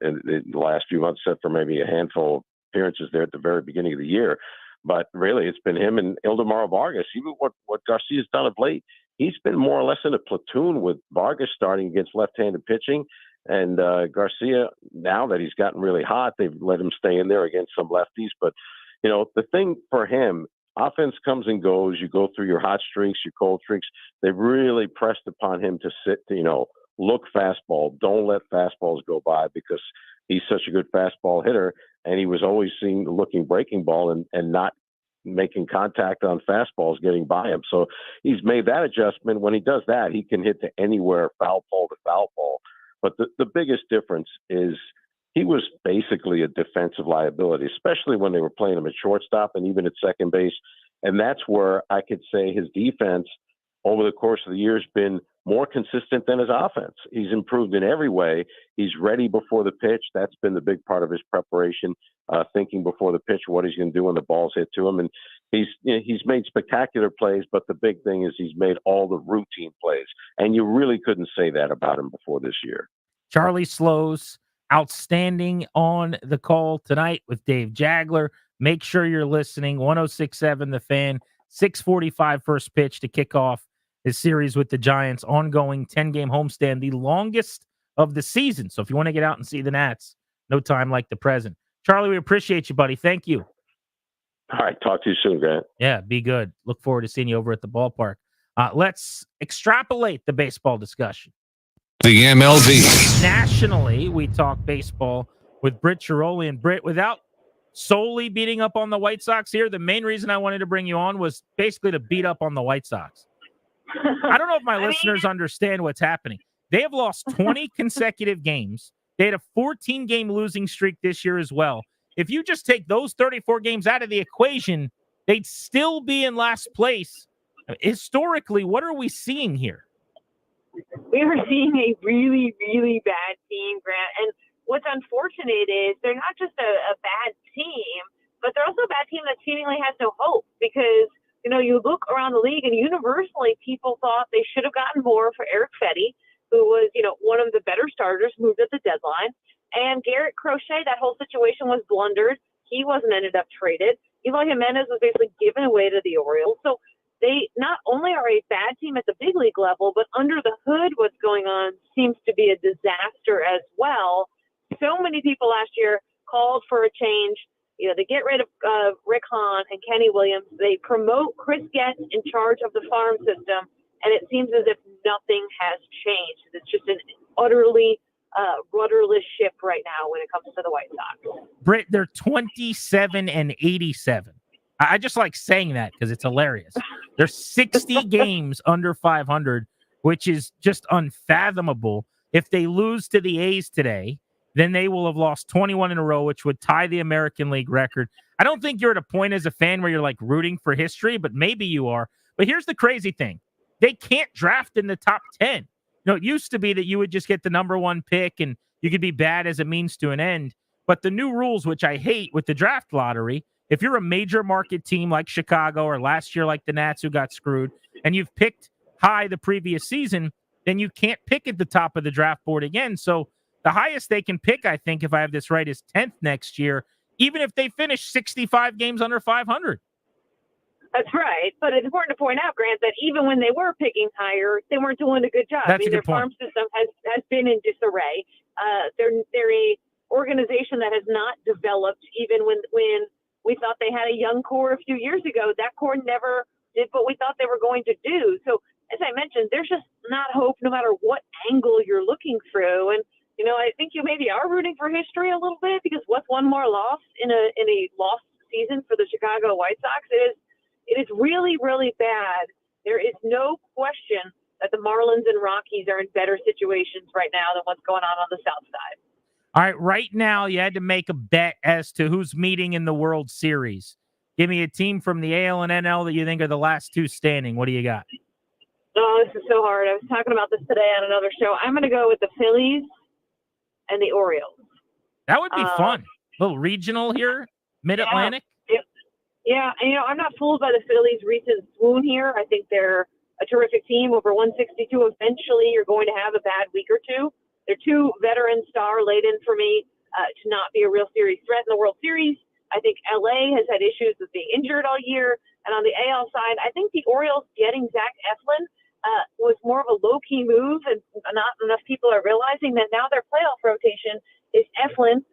in the last few months, except for maybe a handful of appearances there at the very beginning of the year. But really, it's been him and Ildemaro Vargas. Even what Garcia's done of late, he's been more or less in a platoon with Vargas starting against left-handed pitching. And Garcia, now that he's gotten really hot, they've let him stay in there against some lefties. But, the thing for him, offense comes and goes. You go through your hot streaks, your cold streaks. They've really pressed upon him to sit, look fastball. Don't let fastballs go by because he's such a good fastball hitter. And he was always looking breaking ball and not making contact on fastballs getting by him. So he's made that adjustment. When he does that, he can hit to anywhere, foul ball to foul ball. But the biggest difference is he was basically a defensive liability, especially when they were playing him at shortstop and even at second base. And that's where I could say his defense over the course of the year has been more consistent than his offense. He's improved in every way. He's ready before the pitch. That's been the big part of his preparation, thinking before the pitch what he's going to do when the ball's hit to him. And he's made spectacular plays, but the big thing is he's made all the routine plays. And you really couldn't say that about him before this year. Charlie Slows, outstanding on the call tonight with Dave Jagler. Make sure you're listening. 106.7 The Fan, 6:45 first pitch to kick off his series with the Giants, ongoing 10-game homestand, the longest of the season. So if you want to get out and see the Nats, no time like the present. Charlie, we appreciate you, buddy. Thank you. All right. Talk to you soon, Grant. Yeah, be good. Look forward to seeing you over at the ballpark. Let's extrapolate the baseball discussion. The MLB. Nationally, we talk baseball with Britt Chiroli. And Britt, without solely beating up on the White Sox here, the main reason I wanted to bring you on was basically to beat up on the White Sox. I don't know if my listeners understand what's happening. They have lost 20 consecutive games. They had a 14-game losing streak this year as well. If you just take those 34 games out of the equation, they'd still be in last place. Historically, what are we seeing here? We are seeing a really, really bad team, Grant. And what's unfortunate is they're not just a bad team, but they're also a bad team that seemingly has no hope because, you look around the league and universally people thought they should have gotten more for Eric Fetty, who was, one of the better starters, moved at the deadline. And Garrett Crochet, that whole situation was blundered. He wasn't ended up traded. Eloy Jimenez was basically given away to the Orioles. So they not only are a bad team at the big league level, but under the hood, what's going on seems to be a disaster as well. So many people last year called for a change. They get rid of Rick Hahn and Kenny Williams. They promote Chris Getz in charge of the farm system, and it seems as if nothing has changed. It's just an utterly rudderless ship right now when it comes to the White Sox. Britt, they're 27-87. I just like saying that because it's hilarious. They're 60 games under 500, which is just unfathomable. If they lose to the A's today, then they will have lost 21 in a row, which would tie the American League record. I don't think you're at a point as a fan where you're like rooting for history, but maybe you are. But here's the crazy thing. They can't draft in the top 10. It used to be that you would just get the number one pick and you could be bad as a means to an end. But the new rules, which I hate with the draft lottery, if you're a major market team like Chicago or last year like the Nats who got screwed, and you've picked high the previous season, then you can't pick at the top of the draft board again. So the highest they can pick, I think, if I have this right, is 10th next year, even if they finish 65 games under 500. That's right. But it's important to point out, Grant, that even when they were picking higher, they weren't doing a good job. That's a their good point. farm system has been in disarray. They're a organization that has not developed even when we thought they had a young core a few years ago. That core never did what we thought they were going to do. So, as I mentioned, there's just not hope no matter what angle you're looking through. And, I think you maybe are rooting for history a little bit, because what's one more loss in a lost season for the Chicago White Sox? It is really, really bad. There is no question that the Marlins and Rockies are in better situations right now than what's going on the South Side. All right, right now you had to make a bet as to who's meeting in the World Series. Give me a team from the AL and NL that you think are the last two standing. What do you got? Oh, this is so hard. I was talking about this today on another show. I'm going to go with the Phillies and the Orioles. That would be fun. A little regional here, Mid-Atlantic. Yeah, and I'm not fooled by the Phillies' recent swoon here. I think they're a terrific team, over 162. Eventually, you're going to have a bad week or two. They're too veteran star laden for me to not be a real serious threat in the World Series. I think LA has had issues with being injured all year. And on the AL side, I think the Orioles getting Zach Eflin was more of a low-key move, and not enough people are realizing that now their playoff rotation is Eflin,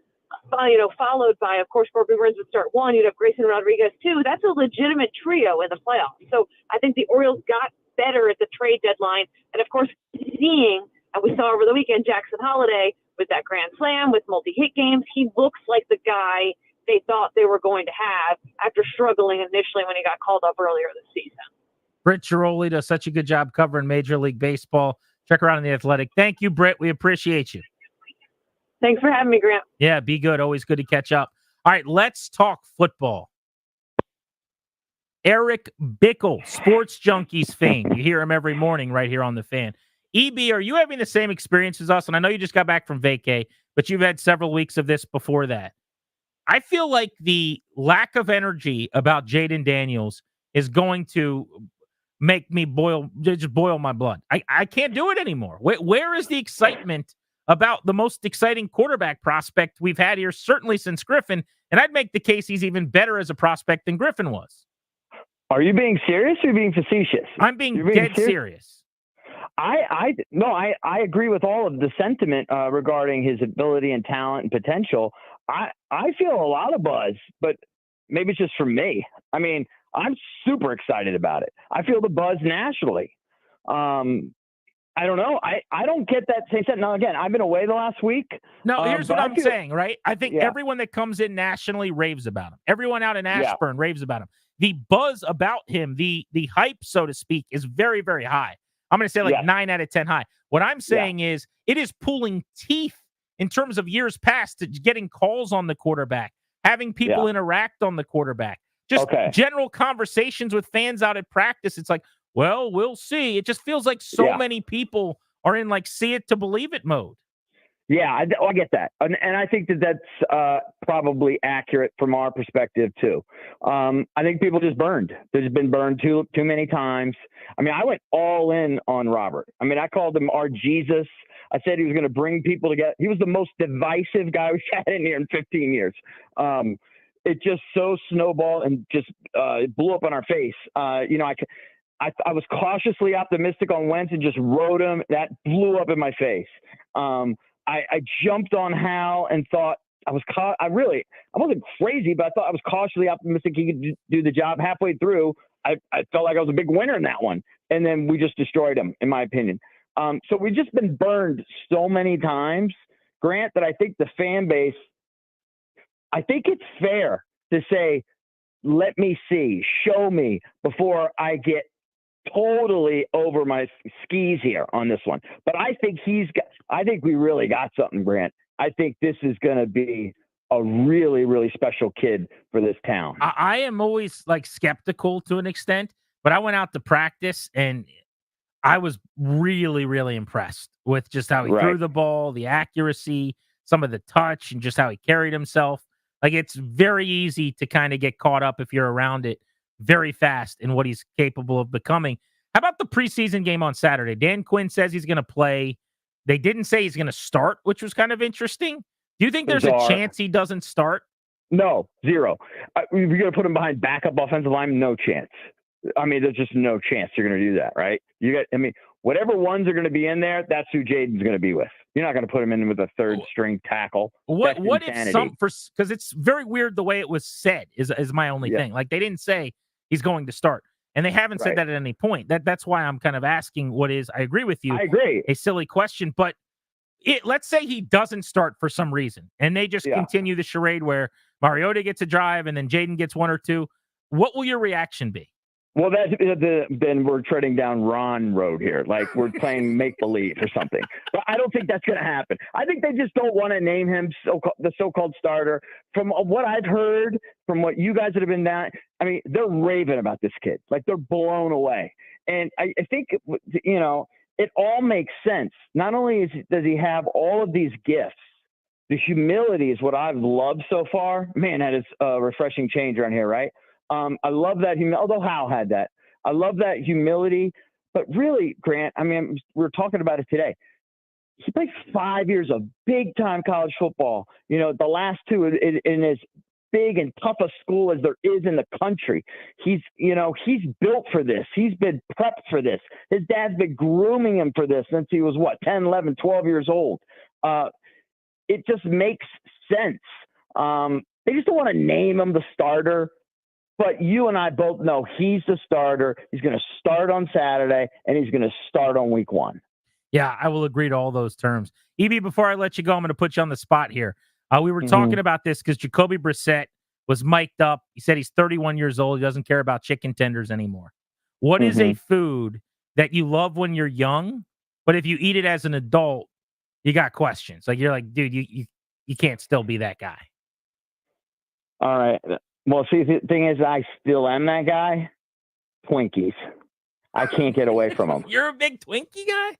followed by, of course, Corbin Burns would start one. You'd have Grayson Rodriguez two. That's a legitimate trio in the playoffs. So I think the Orioles got better at the trade deadline. And, of course, and we saw over the weekend Jackson Holiday with that grand slam, with multi-hit games. He looks like the guy they thought they were going to have after struggling initially when he got called up earlier this season. Britt Giroli does such a good job covering Major League Baseball. Check her out on The Athletic. Thank you, Britt. We appreciate you. Thanks for having me, Grant. Yeah, be good. Always good to catch up. All right, let's talk football. Eric Bickel, Sports Junkies fame. You hear him every morning right here on The Fan. EB, are you having the same experience as us? And I know you just got back from vacay, but you've had several weeks of this before that. I feel like the lack of energy about Jaden Daniels is going to make me boil my blood. I can't do it anymore. Where is the excitement about the most exciting quarterback prospect we've had here, certainly since Griffin? And I'd make the case he's even better as a prospect than Griffin was. Are you being serious or being facetious? I'm being dead serious. I agree with all of the sentiment regarding his ability and talent and potential. I feel a lot of buzz, but maybe it's just for me. I mean, I'm super excited about it. I feel the buzz nationally. I don't know. I don't get that same sense. Now, again, I've been away the last week. No, here's what I'm saying, right? I think everyone that comes in nationally raves about him. Everyone out in Ashburn raves about him. The buzz about him, the hype, so to speak, is very, very high. I'm going to say 9 out of 10 high. What I'm saying is it is pulling teeth in terms of years past to getting calls on the quarterback, having people interact on the quarterback, just general conversations with fans out at practice. It's like, well, we'll see. It just feels like so many people are in see it to believe it mode. Yeah, I get that. And I think that's probably accurate from our perspective, too. I think people just burned. They've just been burned too many times. I mean, I went all in on Robert. I mean, I called him our Jesus. I said he was going to bring people together. He was the most divisive guy we've had in here in 15 years. It just so snowballed and just blew up on our face. I was cautiously optimistic on Wentz and just rode him. That blew up in my face. I jumped on Hal and thought I wasn't crazy, but I thought I was cautiously optimistic he could do the job. Halfway through, I felt like I was a big winner in that one. And then we just destroyed him, in my opinion. So we've just been burned so many times, Grant, that I think the fan base, I think it's fair to say, let me see, show me before I get totally over my skis here on this one. But I think I think we really got something, Grant. I think this is going to be a really, really special kid for this town. I am always skeptical to an extent, but I went out to practice and I was really, really impressed with just how he threw the ball, the accuracy, some of the touch, and just how he carried himself. It's very easy to kind of get caught up if you're around it very fast in what he's capable of becoming. How about the preseason game on Saturday? Dan Quinn says he's going to play. They didn't say he's going to start, which was kind of interesting. Do you think there's a chance he doesn't start? No, zero. If you're going to put him behind backup offensive line, no chance. I mean, there's just no chance you're going to do that, right? Whatever ones are going to be in there, that's who Jaden's going to be with. You're not going to put him in with a third string tackle. What That's if insanity. because it's very weird the way it was said is my only thing. Like they didn't say he's going to start. And they haven't said that at any point. That's why I'm kind of asking what is, I agree with you. I agree. A silly question, but let's say he doesn't start for some reason and they just continue the charade where Mariota gets a drive and then Jaden gets one or two. What will your reaction be? Well, then we're treading down Ron road here. Like we're playing make-believe or something. But I don't think that's going to happen. I think they just don't want to name him the so-called starter. From what I've heard, from what you guys that have been down, I mean, they're raving about this kid. Like they're blown away. And I think, it all makes sense. Not only does he have all of these gifts, the humility is what I've loved so far. Man, that is a refreshing change around here, right? I love that humility, although Hal had that. I love that humility. But really, Grant, I mean, we were talking about it today. He played 5 years of big-time college football. The last two in as big and tough a school as there is in the country. He's built for this. He's been prepped for this. His dad's been grooming him for this since he was, 10, 11, 12 years old. It just makes sense. They just don't want to name him the starter. But you and I both know he's the starter. He's going to start on Saturday, and he's going to start on week 1. Yeah, I will agree to all those terms. EB, before I let you go, I'm going to put you on the spot here. We were talking about this because Jacoby Brissett was mic'd up. He said he's 31 years old. He doesn't care about chicken tenders anymore. What is a food that you love when you're young, but if you eat it as an adult, you got questions? Like, you're like, dude, you can't still be that guy. All right. Well, see, the thing is, I still am that guy. Twinkies. I can't get away from them. You're a big Twinkie guy?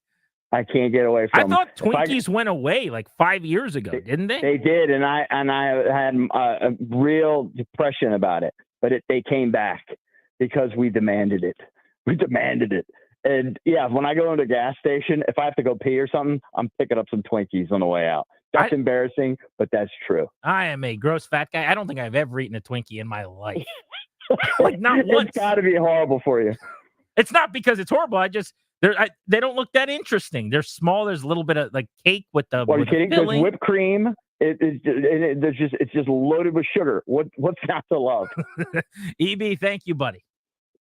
I can't get away from them. I thought Twinkies went away like 5 years ago, didn't they? They did, and I had a real depression about it. But they came back because we demanded it. We demanded it. And, yeah, when I go into a gas station, if I have to go pee or something, I'm picking up some Twinkies on the way out. That's embarrassing, but that's true. I am a gross fat guy. I don't think I've ever eaten a Twinkie in my life. Like, not once. It's got to be horrible for you. It's not because it's horrible. They don't look that interesting. They're small. There's a little bit of like cake with the. Are you kidding? There's filling. whipped cream. It's just loaded with sugar. What's not to love? EB, thank you, buddy.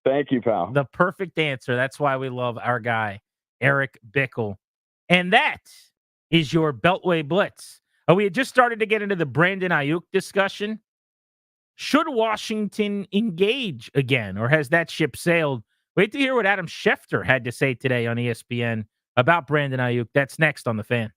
Thank you, pal. The perfect answer. That's why we love our guy, Eric Bickle. And that is your Beltway Blitz. We had just started to get into the Brandon Aiyuk discussion. Should Washington engage again, or has that ship sailed? Wait to hear what Adam Schefter had to say today on ESPN about Brandon Aiyuk. That's next on The Fan.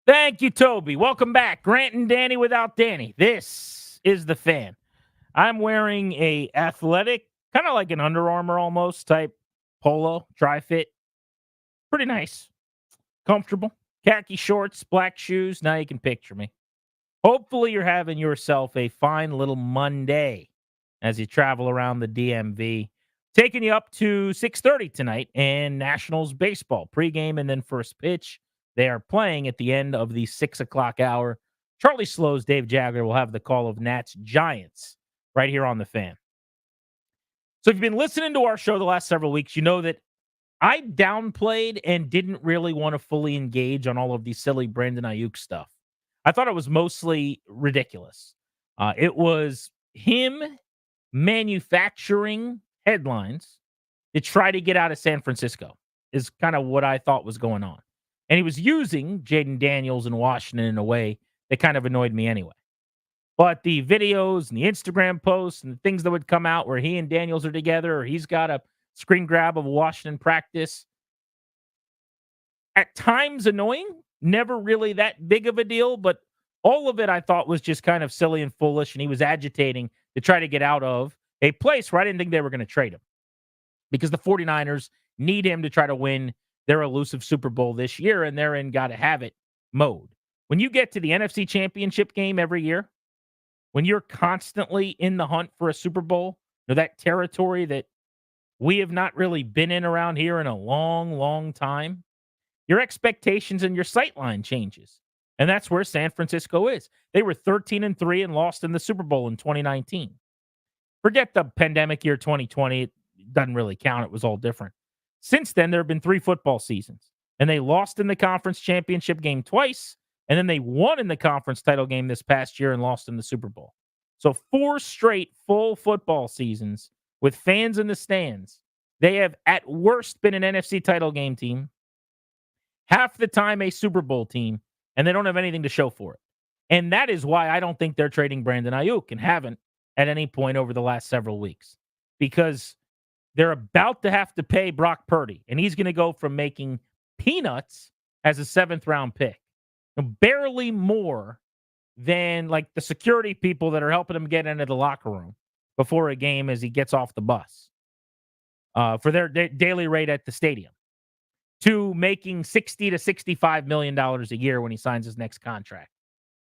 Thank you, Toby. Welcome back. Grant and Danny without Danny. This is the Fan. I'm wearing a athletic, kind of like an Under Armour almost type polo, tri-fit. Pretty nice. Comfortable. Khaki shorts, black shoes. Now you can picture me. Hopefully you're having yourself a fine little Monday as you travel around the DMV. Taking you up to 6:30 tonight and Nationals baseball. Pregame and then first pitch. They are playing at the end of the 6 o'clock hour. Charlie Slows, Dave Jagger will have the call of Nats Giants right here on the Fan. So if you've been listening to our show the last several weeks, you know that I downplayed and didn't really want to fully engage on all of the silly Brandon Aiyuk stuff. I thought it was mostly ridiculous. It was him manufacturing headlines to try to get out of San Francisco is kind of what I thought was going on. And he was using Jaden Daniels in Washington in a way that kind of annoyed me anyway. But the videos and the Instagram posts and the things that would come out where he and Daniels are together or he's got a screen grab of Washington practice, at times annoying, never really that big of a deal, but all of it I thought was just kind of silly and foolish, and he was agitating to try to get out of a place where I didn't think they were going to trade him because the 49ers need him to try to win their elusive Super Bowl this year, and they're in gotta-have-it mode. When you get to the NFC Championship game every year, when you're constantly in the hunt for a Super Bowl, that territory that we have not really been in around here in a long, long time, your expectations and your sightline changes. And that's where San Francisco is. They were 13-3 and lost in the Super Bowl in 2019. Forget the pandemic year 2020. It doesn't really count. It was all different. Since then, there have been 3 football seasons, and they lost in the conference championship game twice, and then they won in the conference title game this past year and lost in the Super Bowl. So 4 straight full football seasons with fans in the stands. They have at worst been an NFC title game team, half the time a Super Bowl team, and they don't have anything to show for it. And that is why I don't think they're trading Brandon Aiyuk and haven't at any point over the last several weeks, because they're about to have to pay Brock Purdy, and he's going to go from making peanuts as a 7th-round pick, barely more than like the security people that are helping him get into the locker room before a game as he gets off the bus for their daily rate at the stadium, to making $60 to $65 million a year when he signs his next contract,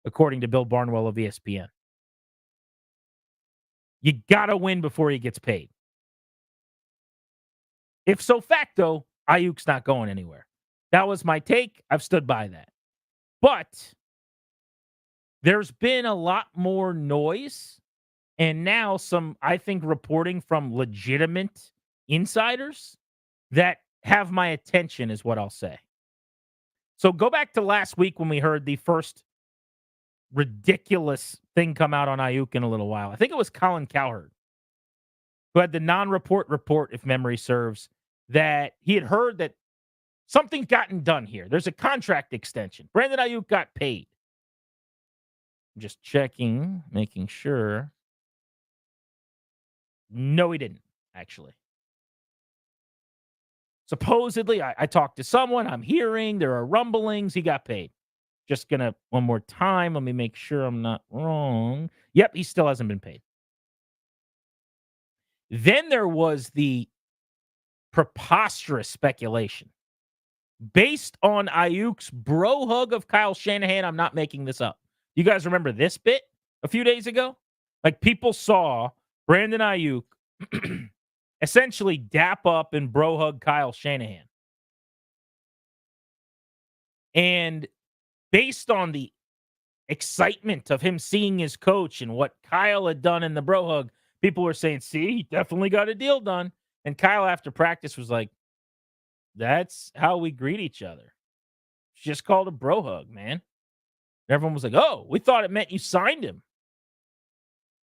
according to Bill Barnwell of ESPN. You got to win before he gets paid. If so facto, Ayuk's not going anywhere. That was my take. I've stood by that. But there's been a lot more noise and now some, I think, reporting from legitimate insiders that have my attention is what I'll say. So go back to last week when we heard the first ridiculous thing come out on Aiyuk in a little while. I think it was Colin Cowherd who had the non-report report, if memory serves, that he had heard that something's gotten done here. There's a contract extension. Brandon Aiyuk got paid. I'm just checking, making sure. No, he didn't, actually. Supposedly, I talked to someone. I'm hearing there are rumblings. He got paid. Just going to, one more time, let me make sure I'm not wrong. Yep, he still hasn't been paid. Then there was the preposterous speculation based on Ayuk's bro hug of Kyle Shanahan. I'm not making this up. You guys remember this bit a few days ago? Like, people saw Brandon Aiyuk essentially dap up and bro hug Kyle Shanahan. And based on the excitement of him seeing his coach and what Kyle had done in the bro hug, people were saying, see, he definitely got a deal done. And Kyle, after practice, was like, that's how we greet each other. It's just called a bro hug, man. And everyone was like, oh, we thought it meant you signed him.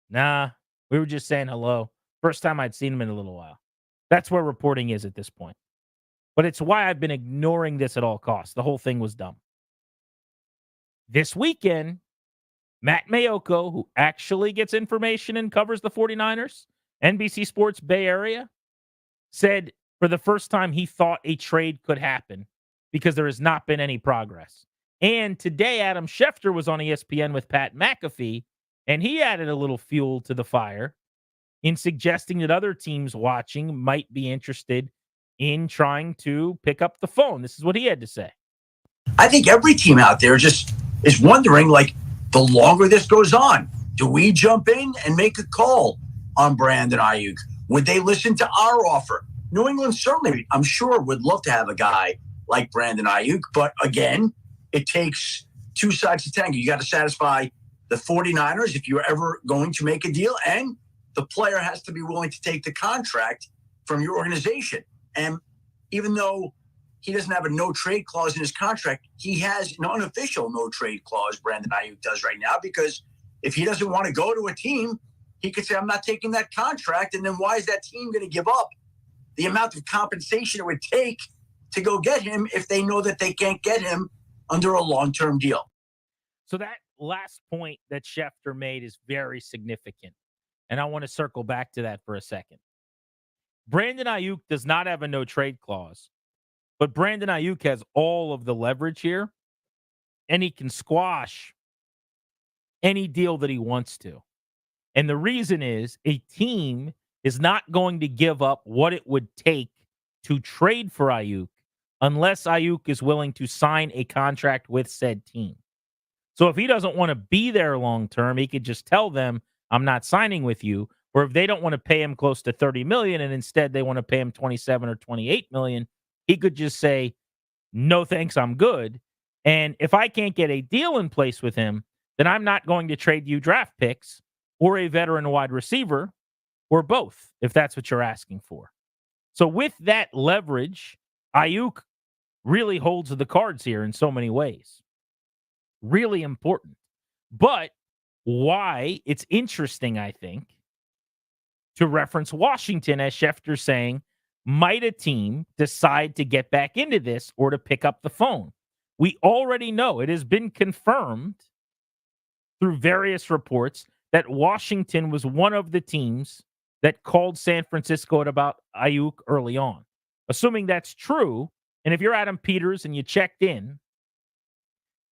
Nah, we were just saying hello. First time I'd seen him in a little while. That's where reporting is at this point. But it's why I've been ignoring this at all costs. The whole thing was dumb. This weekend, Matt Mayoko, who actually gets information and covers the 49ers, NBC Sports Bay Area, said for the first time he thought a trade could happen because there has not been any progress. And today, Adam Schefter was on ESPN with Pat McAfee, and he added a little fuel to the fire in suggesting that other teams watching might be interested in trying to pick up the phone. This is what he had to say. I think every team out there just is wondering, like, the longer this goes on, do we jump in and make a call on Brandon Aiyuk? Would they listen to our offer? New England certainly, I'm sure, would love to have a guy like Brandon Aiyuk. But again, it takes two sides to tango. You got to satisfy the 49ers if you're ever going to make a deal, and the player has to be willing to take the contract from your organization. And even though he doesn't have a no-trade clause in his contract, he has an unofficial no-trade clause, Brandon Aiyuk does right now, because if he doesn't want to go to a team, he could say, I'm not taking that contract, and then why is that team going to give up the amount of compensation it would take to go get him if they know that they can't get him under a long-term deal? So that last point that Schefter made is very significant, and I want to circle back to that for a second. Brandon Aiyuk does not have a no-trade clause, but Brandon Aiyuk has all of the leverage here, and he can squash any deal that he wants to. And the reason is a team is not going to give up what it would take to trade for Aiyuk unless Aiyuk is willing to sign a contract with said team. So if he doesn't want to be there long term, he could just tell them, I'm not signing with you. Or if they don't want to pay him close to $30 million and instead they want to pay him $27 or $28 million, he could just say, no thanks, I'm good. And if I can't get a deal in place with him, then I'm not going to trade you draft picks or a veteran wide receiver or both, if that's what you're asking for. So with that leverage, Aiyuk really holds the cards here in so many ways. Really important. But why it's interesting, I think, to reference Washington, as Schefter's saying, might a team decide to get back into this or to pick up the phone? We already know, it has been confirmed through various reports, that Washington was one of the teams that called San Francisco at about Aiyuk early on. Assuming that's true, and if you're Adam Peters and you checked in,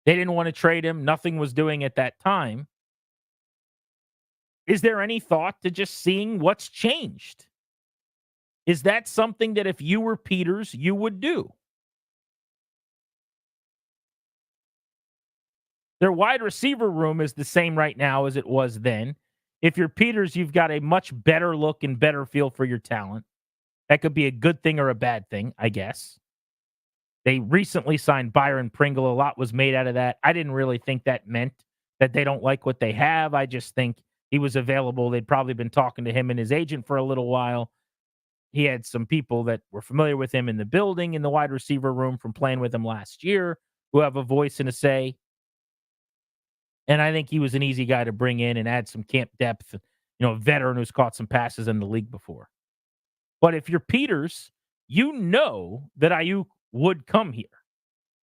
they didn't want to trade him, nothing was doing at that time. Is there any thought to just seeing what's changed? Is that something that if you were Peters, you would do? Their wide receiver room is the same right now as it was then. If you're Peters, you've got a much better look and better feel for your talent. That could be a good thing or a bad thing, I guess. They recently signed Byron Pringle. A lot was made out of that. I didn't really think that meant that they don't like what they have. I just think he was available. They'd probably been talking to him and his agent for a little while. He had some people that were familiar with him in the building, in the wide receiver room from playing with him last year, who have a voice and a say. And I think he was an easy guy to bring in and add some camp depth, a veteran who's caught some passes in the league before. But if you're Peters, you know that Aiyuk would come here.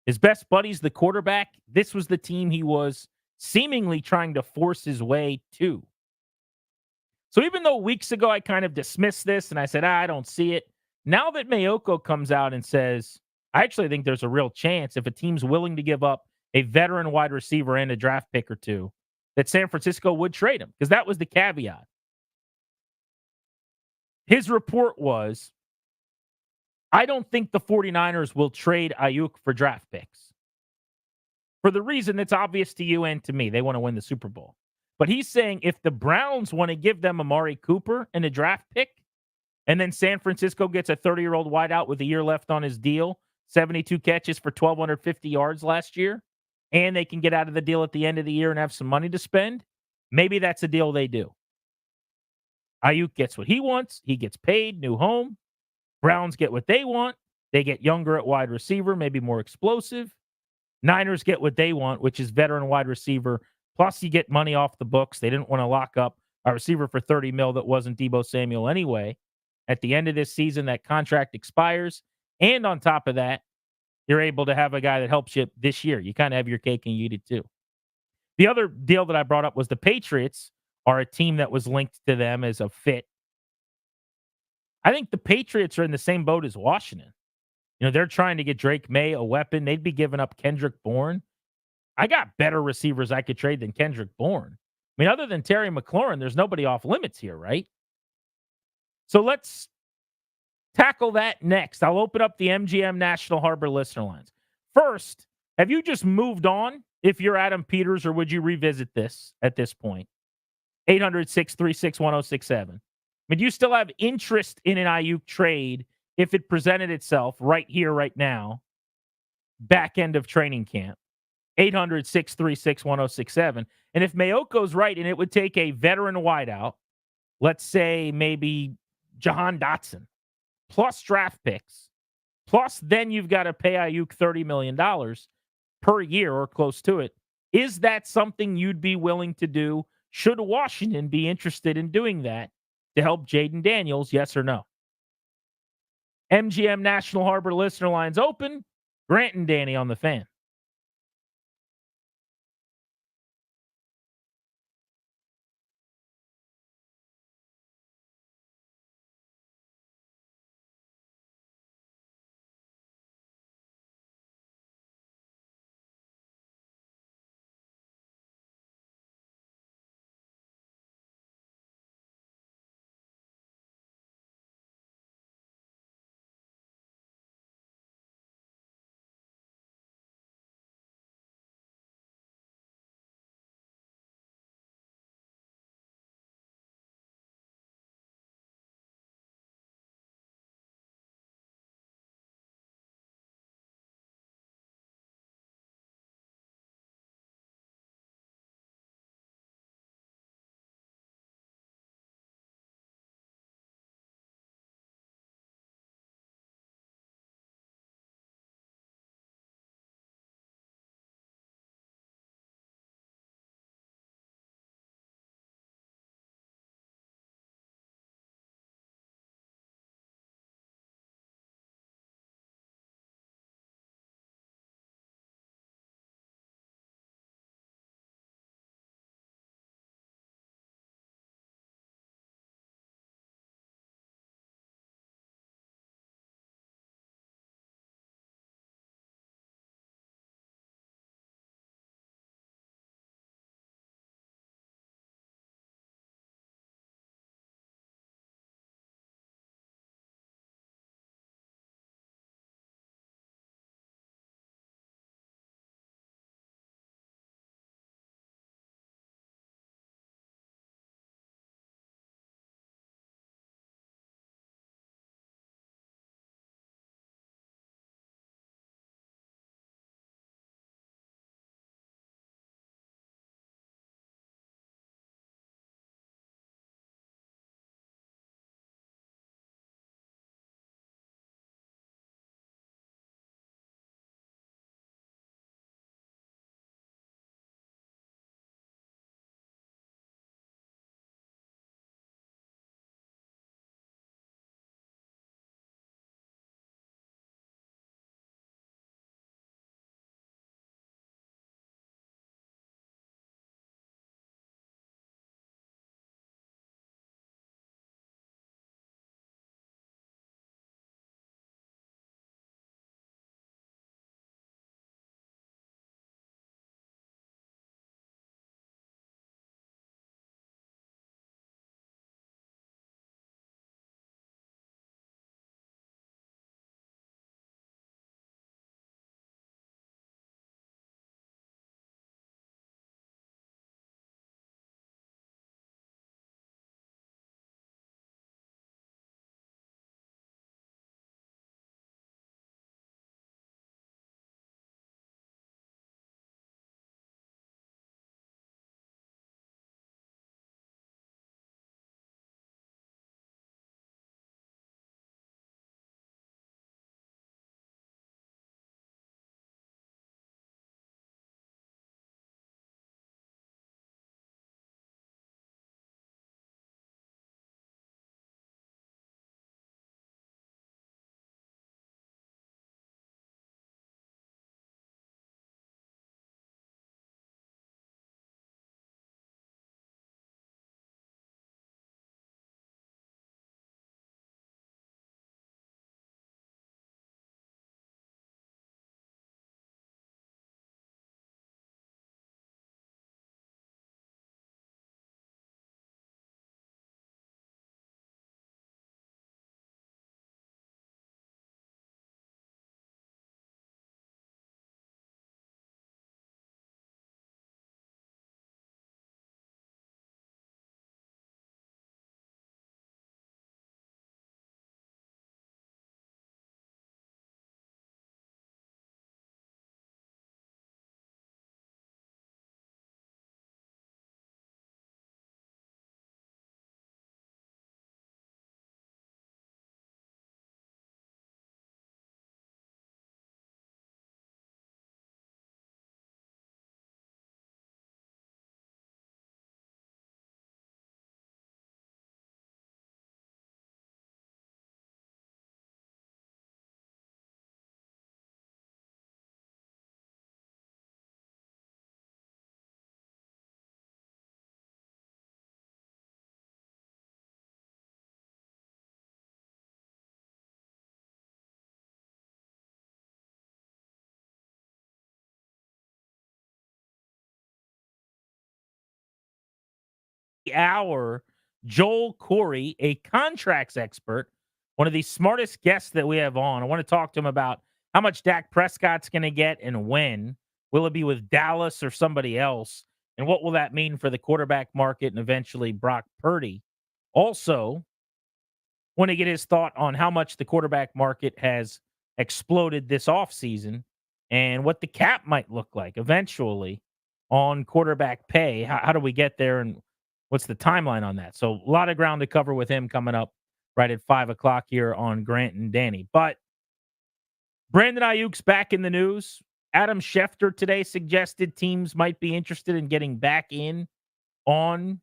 His best buddy's the quarterback. This was the team he was seemingly trying to force his way to. So even though weeks ago I kind of dismissed this and I said, I don't see it, now that Mayoko comes out and says, I actually think there's a real chance if a team's willing to give up a veteran wide receiver and a draft pick or two, that San Francisco would trade him, because that was the caveat. His report was, I don't think the 49ers will trade Aiyuk for draft picks. For the reason that's obvious to you and to me, they want to win the Super Bowl. But he's saying if the Browns want to give them Amari Cooper and a draft pick, and then San Francisco gets a 30-year-old wideout with a year left on his deal, 72 catches for 1,250 yards last year, and they can get out of the deal at the end of the year and have some money to spend, maybe that's a deal they do. Aiyuk gets what he wants. He gets paid, new home. Browns get what they want. They get younger at wide receiver, maybe more explosive. Niners get what they want, which is veteran wide receiver. Plus, you get money off the books. They didn't want to lock up a receiver for $30 million that wasn't Deebo Samuel anyway. At the end of this season, that contract expires. And on top of that, you're able to have a guy that helps you this year. You kind of have your cake and you eat it too. The other deal that I brought up was the Patriots are a team that was linked to them as a fit. I think the Patriots are in the same boat as Washington. They're trying to get Drake May a weapon. They'd be giving up Kendrick Bourne. I got better receivers I could trade than Kendrick Bourne. I mean, other than Terry McLaurin, there's nobody off limits here, right? So let's tackle that next. I'll open up the MGM National Harbor listener lines. First, have you just moved on if you're Adam Peters, or would you revisit this at this point? 800-636-1067. I mean, do you still have interest in an Aiyuk trade if it presented itself right here, right now, back end of training camp? 800-636-1067. And if Mayoko's right, and it would take a veteran wideout, let's say maybe Jahan Dotson, plus draft picks, plus then you've got to pay Aiyuk $30 million per year or close to it. Is that something you'd be willing to do? Should Washington be interested in doing that to help Jaden Daniels, yes or no? MGM National Harbor listener lines open. Grant and Danny on the Fan. hour, Joel Corey, a contracts expert, one of the smartest guests that we have on. I want to talk to him about how much Dak Prescott's going to get and when. Will it be with Dallas or somebody else? And what will that mean for the quarterback market and eventually Brock Purdy? Also, want to get his thought on how much the quarterback market has exploded this offseason and what the cap might look like eventually on quarterback pay. How do we get there, and what's the timeline on that? So a lot of ground to cover with him coming up right at 5 o'clock here on Grant and Danny. But Brandon Aiyuk's back in the news. Adam Schefter today suggested teams might be interested in getting back in on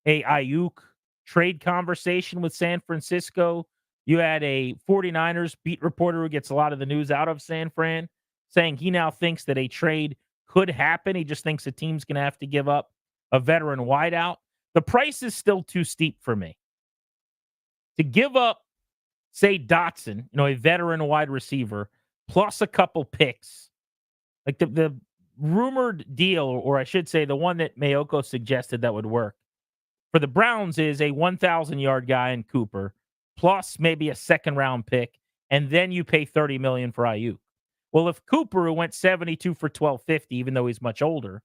a Aiyuk trade conversation with San Francisco. You had a 49ers beat reporter who gets a lot of the news out of San Fran saying he now thinks that a trade could happen. He just thinks the team's going to have to give up a veteran wideout. The price is still too steep for me. To give up, say, Dotson, a veteran wide receiver, plus a couple picks, like the rumored deal, or I should say the one that Mayoko suggested that would work, for the Browns is a 1,000-yard guy in Cooper, plus maybe a second-round pick, and then you pay $30 million for Aiyuk. Well, if Cooper, who went 72 for $1,250, even though he's much older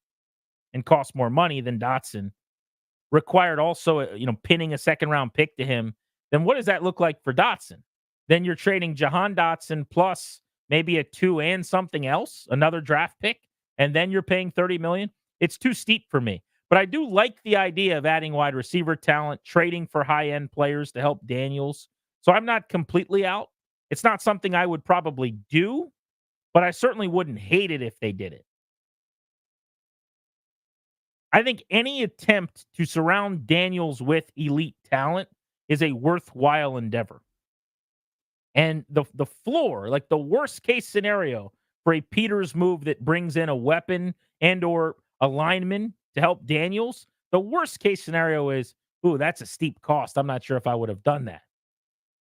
and costs more money than Dotson, required also, pinning a second-round pick to him, then what does that look like for Dotson? Then you're trading Jahan Dotson plus maybe a 2 and something else, another draft pick, and then you're paying $30 million. It's too steep for me. But I do like the idea of adding wide receiver talent, trading for high-end players to help Daniels. So I'm not completely out. It's not something I would probably do, but I certainly wouldn't hate it if they did it. I think any attempt to surround Daniels with elite talent is a worthwhile endeavor. And the floor, like the worst case scenario for a Peters move that brings in a weapon and or a lineman to help Daniels, the worst case scenario is, that's a steep cost. I'm not sure if I would have done that.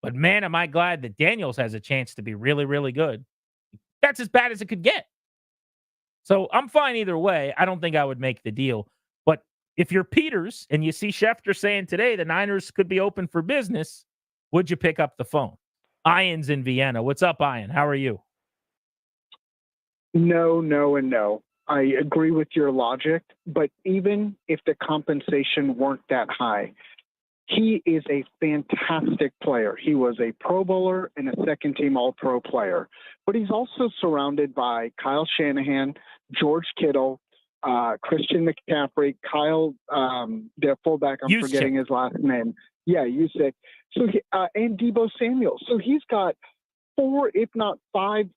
But man, am I glad that Daniels has a chance to be really, really good. That's as bad as it could get. So I'm fine either way. I don't think I would make the deal. But if you're Peters and you see Schefter saying today the Niners could be open for business, would you pick up the phone? Ian's in Vienna. What's up, Ian? How are you? No, and no. I agree with your logic, but even if the compensation weren't that high, he is a fantastic player. He was a Pro Bowler and a second-team All-Pro player. But he's also surrounded by Kyle Shanahan, George Kittle, Christian McCaffrey, Kyle, their fullback, I'm forgetting his last name. Yeah, Usyk. So and Deebo Samuel. So he's got 4, if not 5,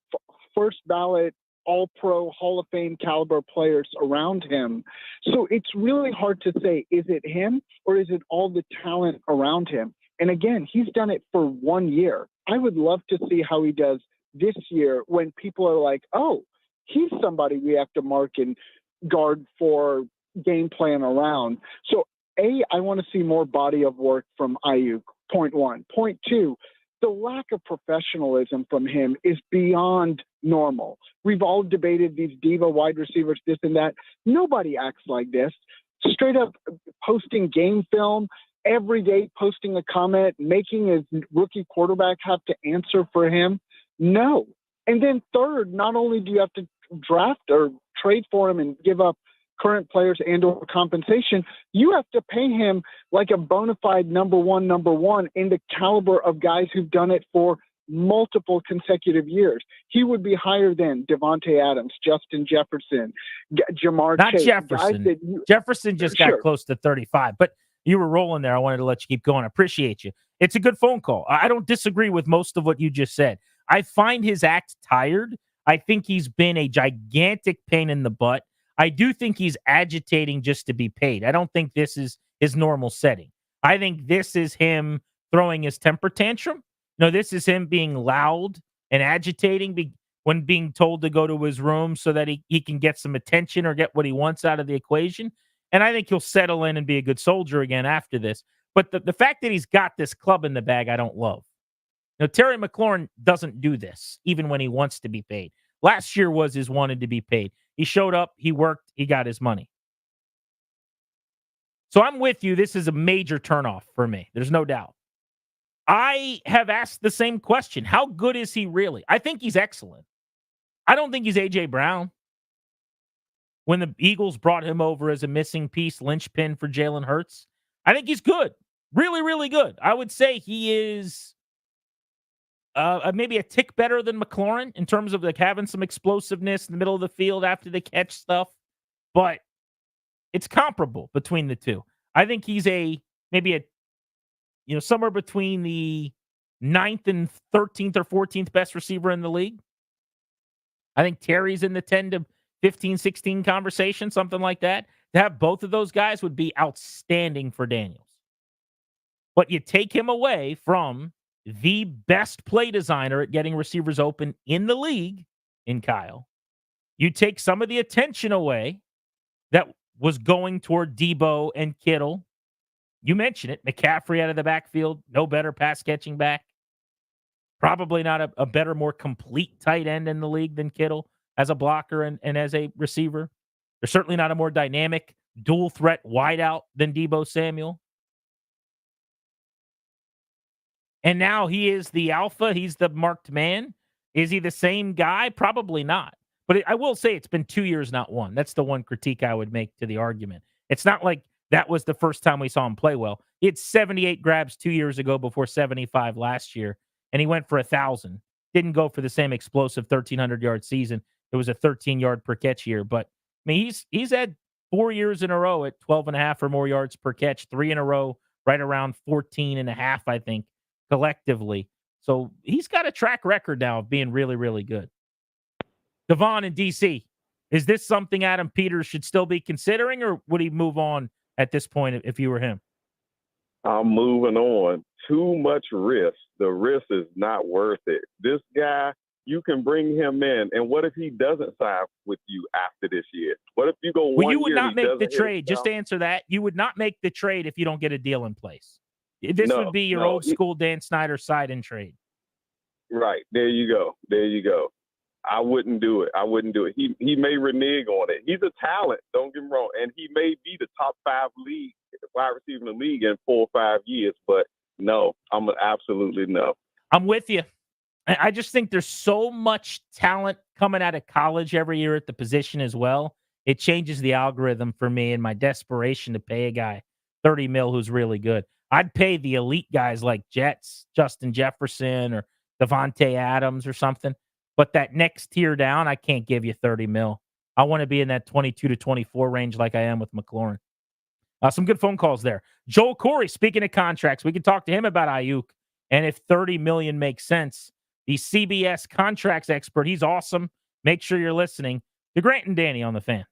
first-ballot All-Pro Hall of Fame caliber players around him. So it's really hard to say, is it him or is it all the talent around him? And again, he's done it for 1 year. I would love to see how he does this year when people are like, oh, he's somebody we have to mark and guard for, game plan around. So I want to see more body of work from Aiyuk, point one. Point two, the lack of professionalism from him is beyond normal. We've all debated these diva wide receivers, this and that. Nobody acts like this. Straight up posting game film, every day posting a comment, making his rookie quarterback have to answer for him. No. And then third, not only do you have to draft or trade for him and give up current players and or compensation, you have to pay him like a bona fide number one in the caliber of guys who've done it for multiple consecutive years. He would be higher than Devontae Adams, Justin Jefferson, Jamar Not Chase. Jefferson. Jefferson just got close to 35, but you were rolling there. I wanted to let you keep going. I appreciate you. It's a good phone call. I don't disagree with most of what you just said. I find his act tired. I think he's been a gigantic pain in the butt. I do think he's agitating just to be paid. I don't think this is his normal setting. I think this is him throwing his temper tantrum. No, this is him being loud and agitating when being told to go to his room so that he can get some attention or get what he wants out of the equation. And I think he'll settle in and be a good soldier again after this. But the fact that he's got this club in the bag, I don't love. Now, Terry McLaurin doesn't do this, even when he wants to be paid. Last year was his wanted to be paid. He showed up, he worked, he got his money. So I'm with you. This is a major turnoff for me. There's no doubt. I have asked the same question. How good is he really? I think he's excellent. I don't think he's A.J. Brown. When the Eagles brought him over as a missing piece, linchpin for Jalen Hurts, I think he's good. Really, really good. I would say he is maybe a tick better than McLaurin in terms of like having some explosiveness in the middle of the field after the catch stuff. But it's comparable between the two. I think he's somewhere between the 9th and 13th or 14th best receiver in the league. I think Terry's in the 10 to 15, 16 conversation, something like that. To have both of those guys would be outstanding for Daniels. But you take him away from the best play designer at getting receivers open in the league in Kyle. You take some of the attention away that was going toward Debo and Kittle. You mentioned it. McCaffrey out of the backfield, no better pass catching back. Probably not a better, more complete tight end in the league than Kittle as a blocker and as a receiver. There's certainly not a more dynamic dual threat wideout than Debo Samuel. And now he is the alpha. He's the marked man. Is he the same guy? Probably not. But I will say it's been 2 years, not one. That's the one critique I would make to the argument. It's not like that was the first time we saw him play well. He had 78 grabs 2 years ago before 75 last year, and he went for 1,000. Didn't go for the same explosive 1,300-yard season. It was a 13-yard per catch year. But, I mean, he's had 4 years in a row at 12.5 or more yards per catch, 3 in a row, right around 14.5, I think, collectively. So he's got a track record now of being really, really good. Devon in D.C., is this something Adam Peters should still be considering, or would he move on at this point if you were him? I'm moving on. Too much risk. The risk is not worth it. This guy, you can bring him in, and what if he doesn't sign with you after this year? What if you go one year? Well, you would not make the trade. Just to answer that, you would not make the trade if you don't get a deal in place. This would be your old school Dan Snyder sign-in trade. Right. There you go. There you go. I wouldn't do it. He may renege on it. He's a talent, don't get me wrong, and he may be the top 5 wide receiver in the league in 4 or 5 years, but no, I'm an absolutely no. I'm with you. I just think there's so much talent coming out of college every year at the position as well. It changes the algorithm for me and my desperation to pay a guy $30 million who's really good. I'd pay the elite guys like Jets, Justin Jefferson, or Devontae Adams or something. But that next tier down, I can't give you $30 million. I want to be in that 22 to 24 range like I am with McLaurin. Some good phone calls there. Joel Corey, speaking of contracts, we can talk to him about Aiyuk and if $30 million makes sense. The CBS contracts expert, he's awesome. Make sure you're listening to Grant and Danny on the Fan.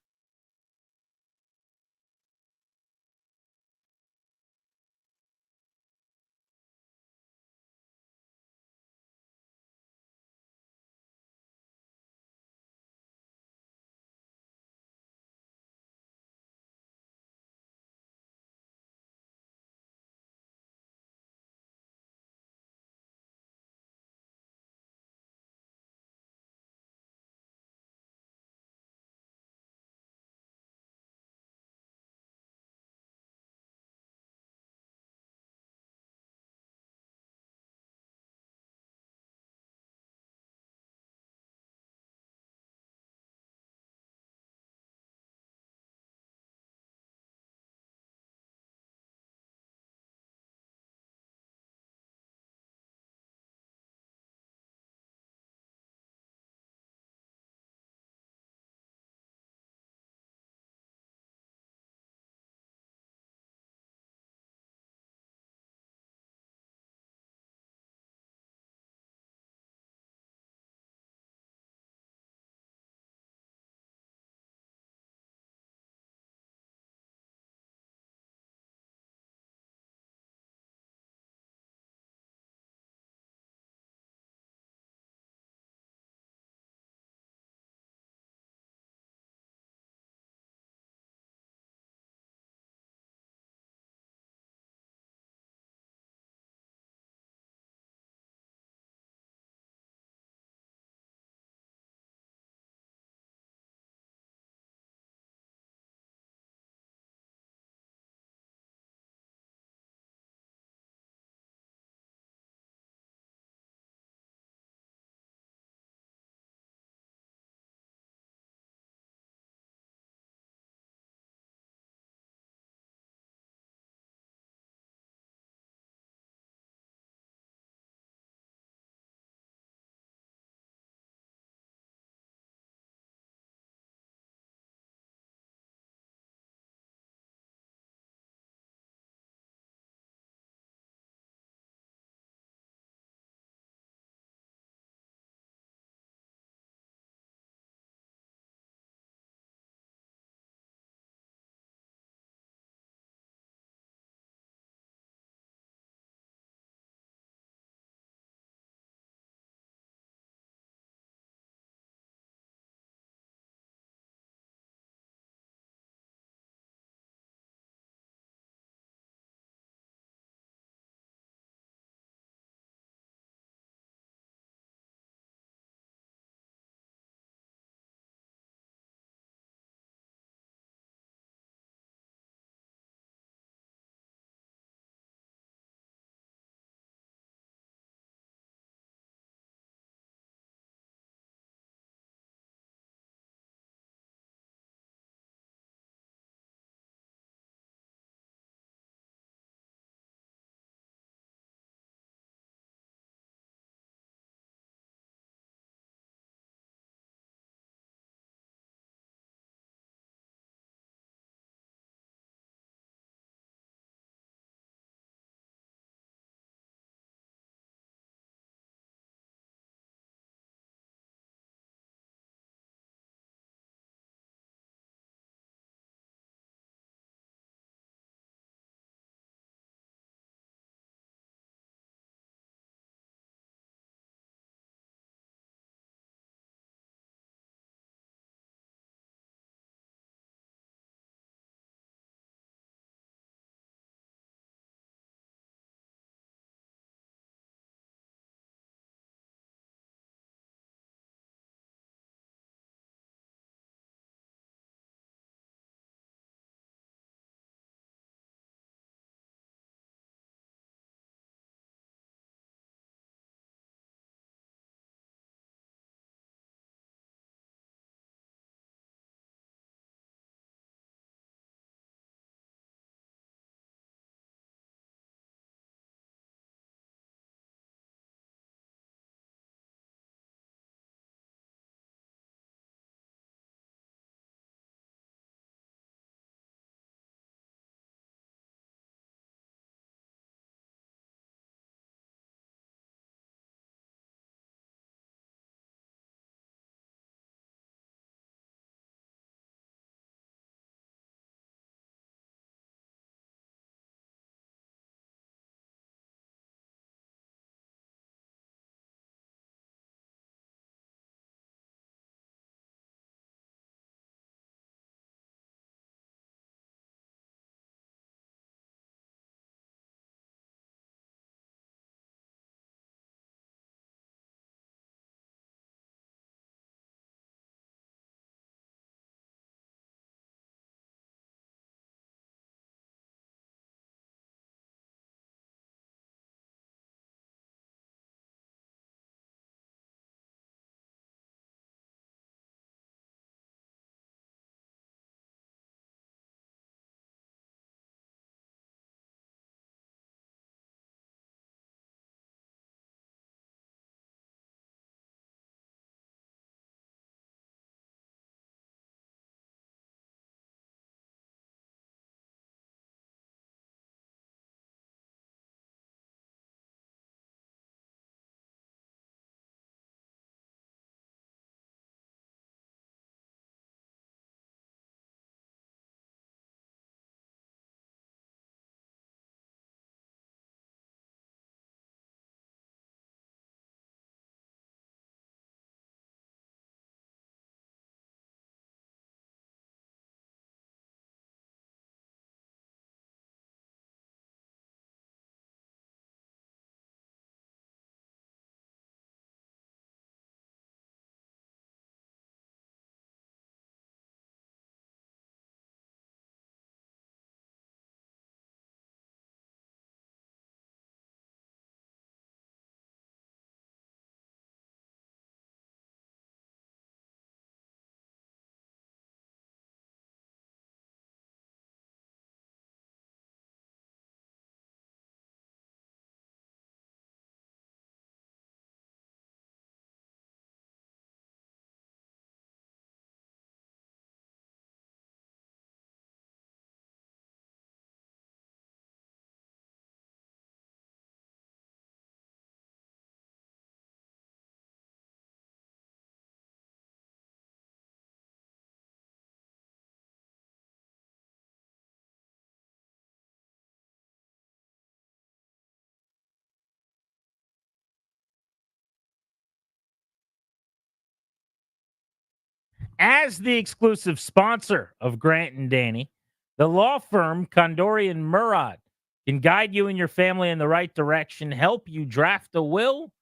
As the exclusive sponsor of Grant and Danny, the law firm Condori and Murad can guide you and your family in the right direction, help you draft a will,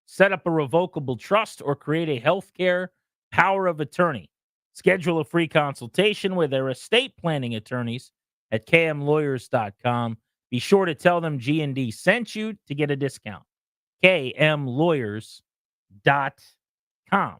set up a revocable trust, or create a healthcare power of attorney. Schedule a free consultation with their estate planning attorneys at kmlawyers.com. Be sure to tell them G&D sent you to get a discount. kmlawyers.com.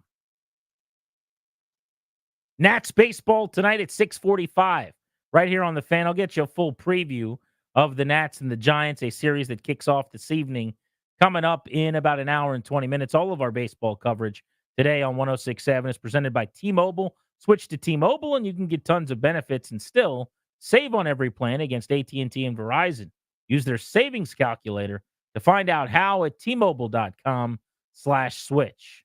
Nats baseball tonight at 6:45 right here on the Fan. I'll get you a full preview of the Nats and the Giants, a series that kicks off this evening, coming up in about an hour and 20 minutes. All of our baseball coverage today on 106.7 is presented by T-Mobile. Switch to T-Mobile and you can get tons of benefits and still save on every plan against AT&T and Verizon. Use their savings calculator to find out how at T-Mobile.com/switch.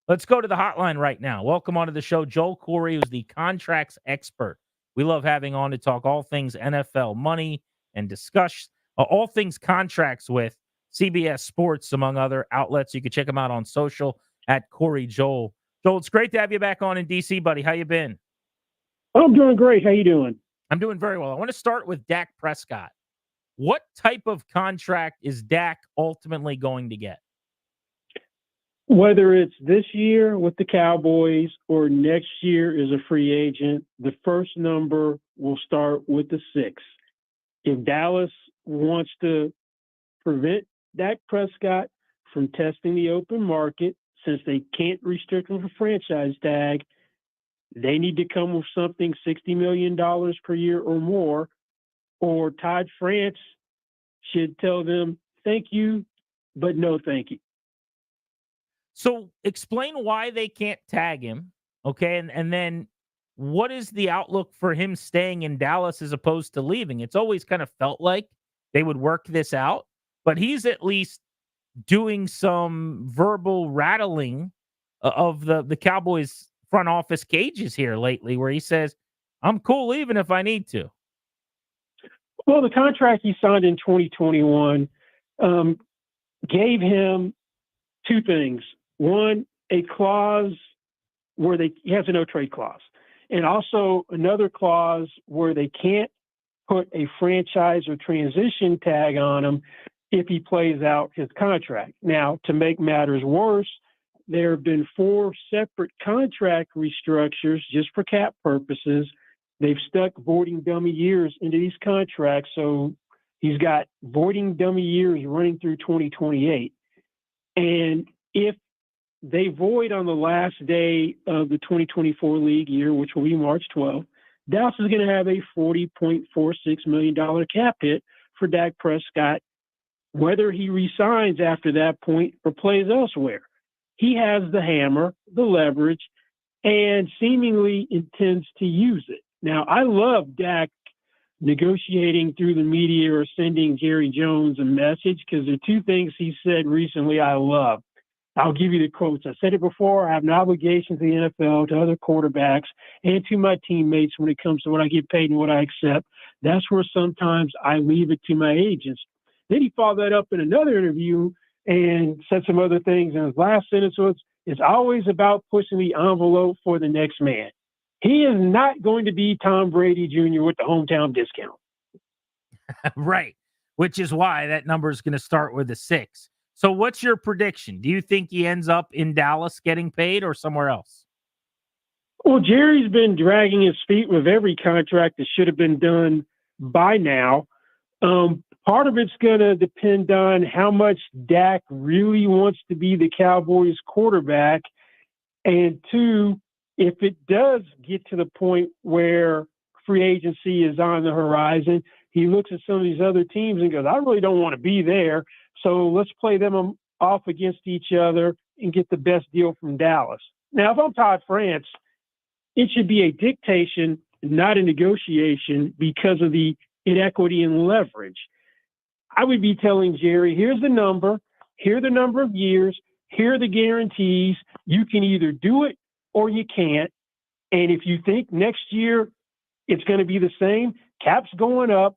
Let's go to the hotline right now. Welcome onto the show, Joel Corey, who's the contracts expert. We love having on to talk all things NFL money and discuss all things contracts with CBS Sports, among other outlets. You can check them out on social at Corey Joel. Joel, it's great to have you back on in D.C., buddy. How you been? I'm doing great. How you doing? I'm doing very well. I want to start with Dak Prescott. What type of contract is Dak ultimately going to get? Whether it's this year with the Cowboys or next year as a free agent, the first number will start with the 6. If Dallas wants to prevent Dak Prescott from testing the open market, since they can't restrict him for franchise tag, they need to come with something $60 million per year or more, or Todd France should tell them, thank you, but no thank you. So explain why they can't tag him, okay? And then what is the outlook for him staying in Dallas as opposed to leaving? It's always kind of felt like they would work this out, but he's at least doing some verbal rattling of the Cowboys front office cages here lately where he says, I'm cool leaving if I need to. Well, the contract he signed in 2021 gave him two things. One, a clause where he has a no-trade clause, and also another clause where they can't put a franchise or transition tag on him if he plays out his contract. Now, to make matters worse, there have been 4 separate contract restructures just for cap purposes. They've stuck voiding dummy years into these contracts, so he's got voiding dummy years running through 2028. And if they void on the last day of the 2024 league year, which will be March 12th, Dallas is going to have a $40.46 million cap hit for Dak Prescott, whether he resigns after that point or plays elsewhere. He has the hammer, the leverage, and seemingly intends to use it. Now, I love Dak negotiating through the media or sending Jerry Jones a message because there are 2 things he said recently I love. I'll give you the quotes. I said it before. I have an obligation to the NFL, to other quarterbacks, and to my teammates when it comes to what I get paid and what I accept. That's where sometimes I leave it to my agents. Then he followed that up in another interview and said some other things. And his last sentence was, it's always about pushing the envelope for the next man. He is not going to be Tom Brady Jr. with the hometown discount. Right, which is why that number is going to start with a 6. So what's your prediction? Do you think he ends up in Dallas getting paid or somewhere else? Well, Jerry's been dragging his feet with every contract that should have been done by now. Part of it's going to depend on how much Dak really wants to be the Cowboys quarterback. And 2, if it does get to the point where free agency is on the horizon, he looks at some of these other teams and goes, I really don't want to be there. So let's play them off against each other and get the best deal from Dallas. Now, if I'm Todd France, it should be a dictation, not a negotiation, because of the inequity and leverage. I would be telling Jerry, here's the number, here are the number of years, here are the guarantees. You can either do it or you can't. And if you think next year it's going to be the same, cap's going up,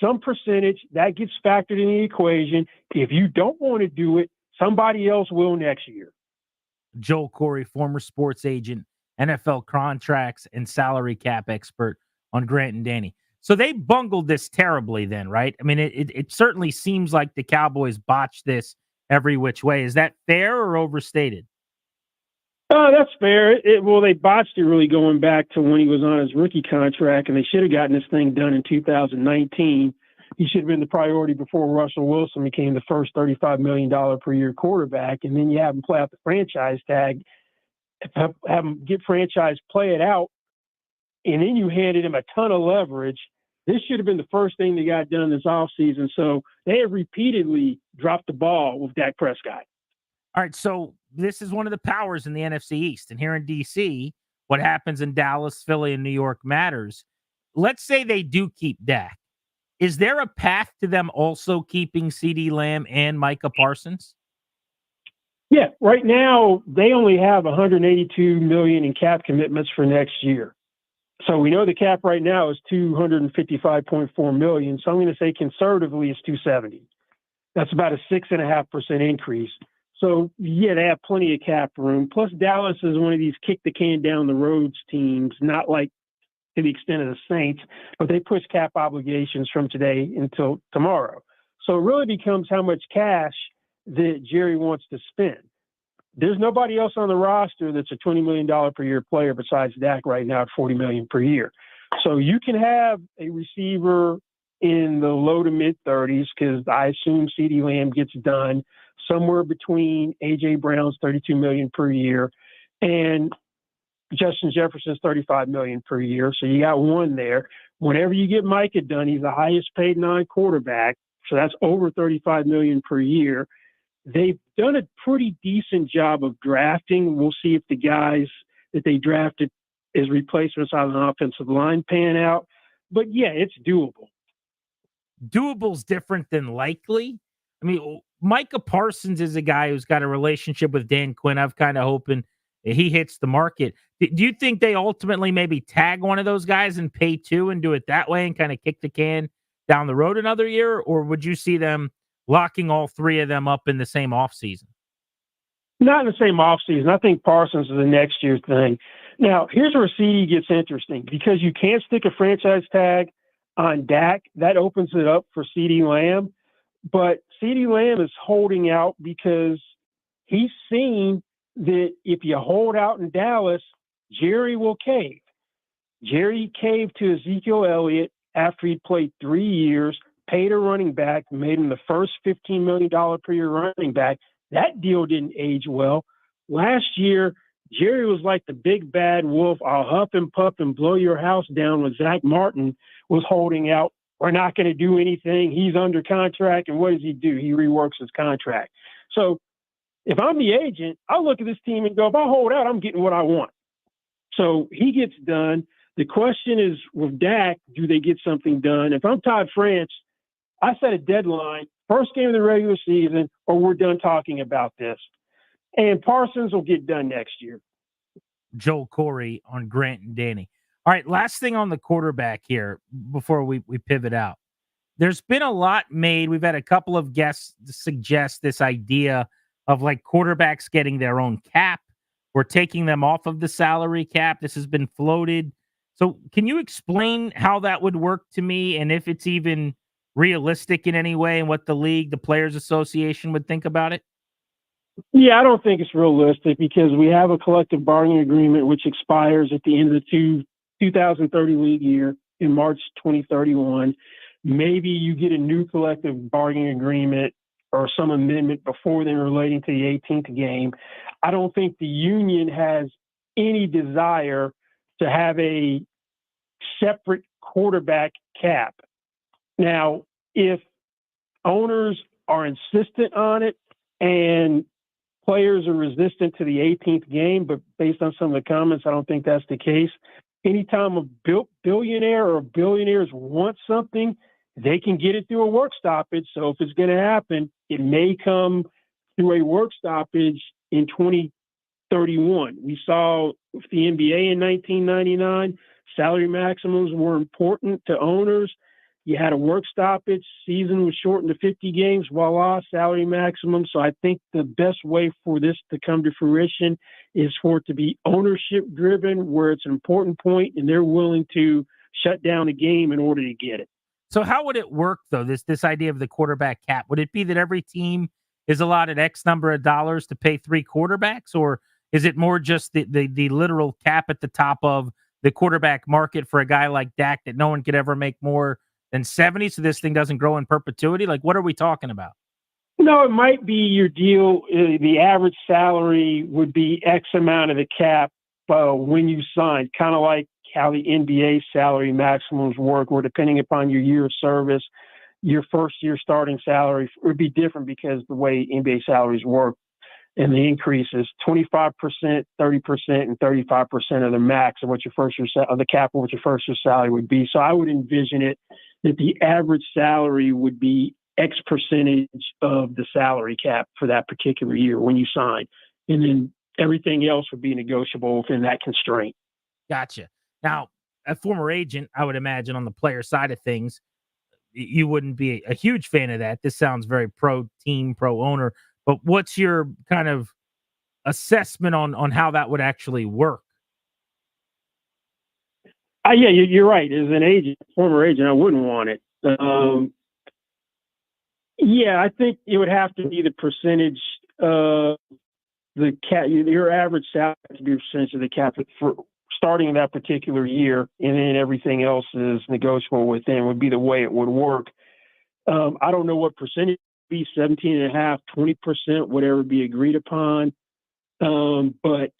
some percentage, that gets factored in the equation. If you don't want to do it, somebody else will next year. Joel Corey, former sports agent NFL contracts and salary cap expert on Grant and Danny. So they bungled this terribly then, right? I mean, it certainly seems like the Cowboys botched this every which way. Is that fair or overstated? That's fair. Well, they botched it really going back to when he was on his rookie contract, and they should have gotten this thing done in 2019. He should have been the priority before Russell Wilson became the first $35 million per year quarterback, and then you have him play out the franchise tag, have him get franchise, play it out, and then you handed him a ton of leverage. This should have been the first thing they got done this offseason. So they have repeatedly dropped the ball with Dak Prescott. All right, so this is one of the powers in the NFC East. And here in D.C., what happens in Dallas, Philly, and New York matters. Let's say they do keep Dak. Is there a path to them also keeping CeeDee Lamb and Micah Parsons? Yeah, right now they only have $182 million in cap commitments for next year. So we know the cap right now is $255.4 million. So I'm going to say conservatively it's $270. That's about a 6.5% increase. So yeah, they have plenty of cap room. Plus Dallas is one of these kick the can down the roads teams, not like to the extent of the Saints, but they push cap obligations from today until tomorrow. So it really becomes how much cash that Jerry wants to spend. There's nobody else on the roster that's a $20 million per year player besides Dak right now at $40 million per year. So you can have a receiver in the low to mid 30s because I assume CeeDee Lamb gets done somewhere between A.J. Brown's $32 million per year and Justin Jefferson's $35 million per year. So you got one there. Whenever you get Micah done, he's the highest paid non-quarterback. So that's over $35 million per year. They've done a pretty decent job of drafting. We'll see if the guys that they drafted as replacements on the offensive line pan out. But yeah, it's doable. Doable's different than likely. I mean, Micah Parsons is a guy who's got a relationship with Dan Quinn. I'm kind of hoping he hits the market. Do you think they ultimately maybe tag one of those guys and pay two and do it that way and kind of kick the can down the road another year? Or would you see them locking all three of them up in the same offseason? Not in the same offseason. I think Parsons is a next year thing. Now, here's where CD gets interesting because you can't stick a franchise tag on Dak. That opens it up for CeeDee Lamb. But CeeDee Lamb is holding out because he's seen that if you hold out in Dallas, Jerry will cave. Jerry caved to Ezekiel Elliott after he played 3 years, paid a running back, made him the first $15 million per year running back. That deal didn't age well. Last year, Jerry was like the big bad wolf. I'll huff and puff and blow your house down when Zach Martin was holding out. We're not going to do anything. He's under contract. And what does he do? He reworks his contract. So if I'm the agent, I'll look at this team and go, if I hold out, I'm getting what I want. So he gets done. The question is with Dak, do they get something done? If I'm Todd France, I set a deadline, first game of the regular season, or we're done talking about this. And Parsons will get done next year. Joel Corey on Grant and Danny. All right, last thing on the quarterback here before we pivot out. There's been a lot made. We've had a couple of guests suggest this idea of like quarterbacks getting their own cap. We're taking them off of the salary cap. This has been floated. So can you explain how that would work to me and if it's even realistic in any way and what the league, the Players Association would think about it? Yeah, I don't think it's realistic because we have a collective bargaining agreement which expires at the end of the 2030 league year in March 2031. Maybe you get a new collective bargaining agreement or some amendment before then relating to the 18th game. I don't think the union has any desire to have a separate quarterback cap. Now, if owners are insistent on it and players are resistant to the 18th game, but based on some of the comments, I don't think that's the case. Anytime a billionaire or billionaires want something, they can get it through a work stoppage. So if it's going to happen, it may come through a work stoppage in 2031. We saw with the NBA in 1999, salary maximums were important to owners. You had a work stoppage. Season was shortened to 50 games. Voila, salary maximum. So I think the best way for this to come to fruition is for it to be ownership driven, where it's an important point and they're willing to shut down a game in order to get it. So how would it work, though, this idea of the quarterback cap? Would it be that every team is allotted X number of dollars to pay 3 quarterbacks, or is it more just the literal cap at the top of the quarterback market for a guy like Dak that no one could ever make more than 70, so this thing doesn't grow in perpetuity? Like, what are we talking about? No, it might be your deal. The average salary would be X amount of the cap when you sign, kind of like how the NBA salary maximums work, where depending upon your year of service, your first year starting salary would be different because the way NBA salaries work. And the increase is 25%, 30%, and 35% of the max of what your first year of the cap of what your first year salary would be. So I would envision it that the average salary would be X percentage of the salary cap for that particular year when you sign, and then everything else would be negotiable within that constraint. Gotcha. Now, a former agent, I would imagine on the player side of things, you wouldn't be a huge fan of that. This sounds very pro team, pro owner. But what's your kind of assessment on how that would actually work? Yeah, you're right. As an agent, former agent, I wouldn't want it. Yeah, I think it would have to be the percentage of the cap. Your average salary to be a percentage of the cap for starting that particular year, and then everything else is negotiable within. Would be the way it would work. I don't know what percentage. Be 17.5%, 20%, whatever be agreed upon. But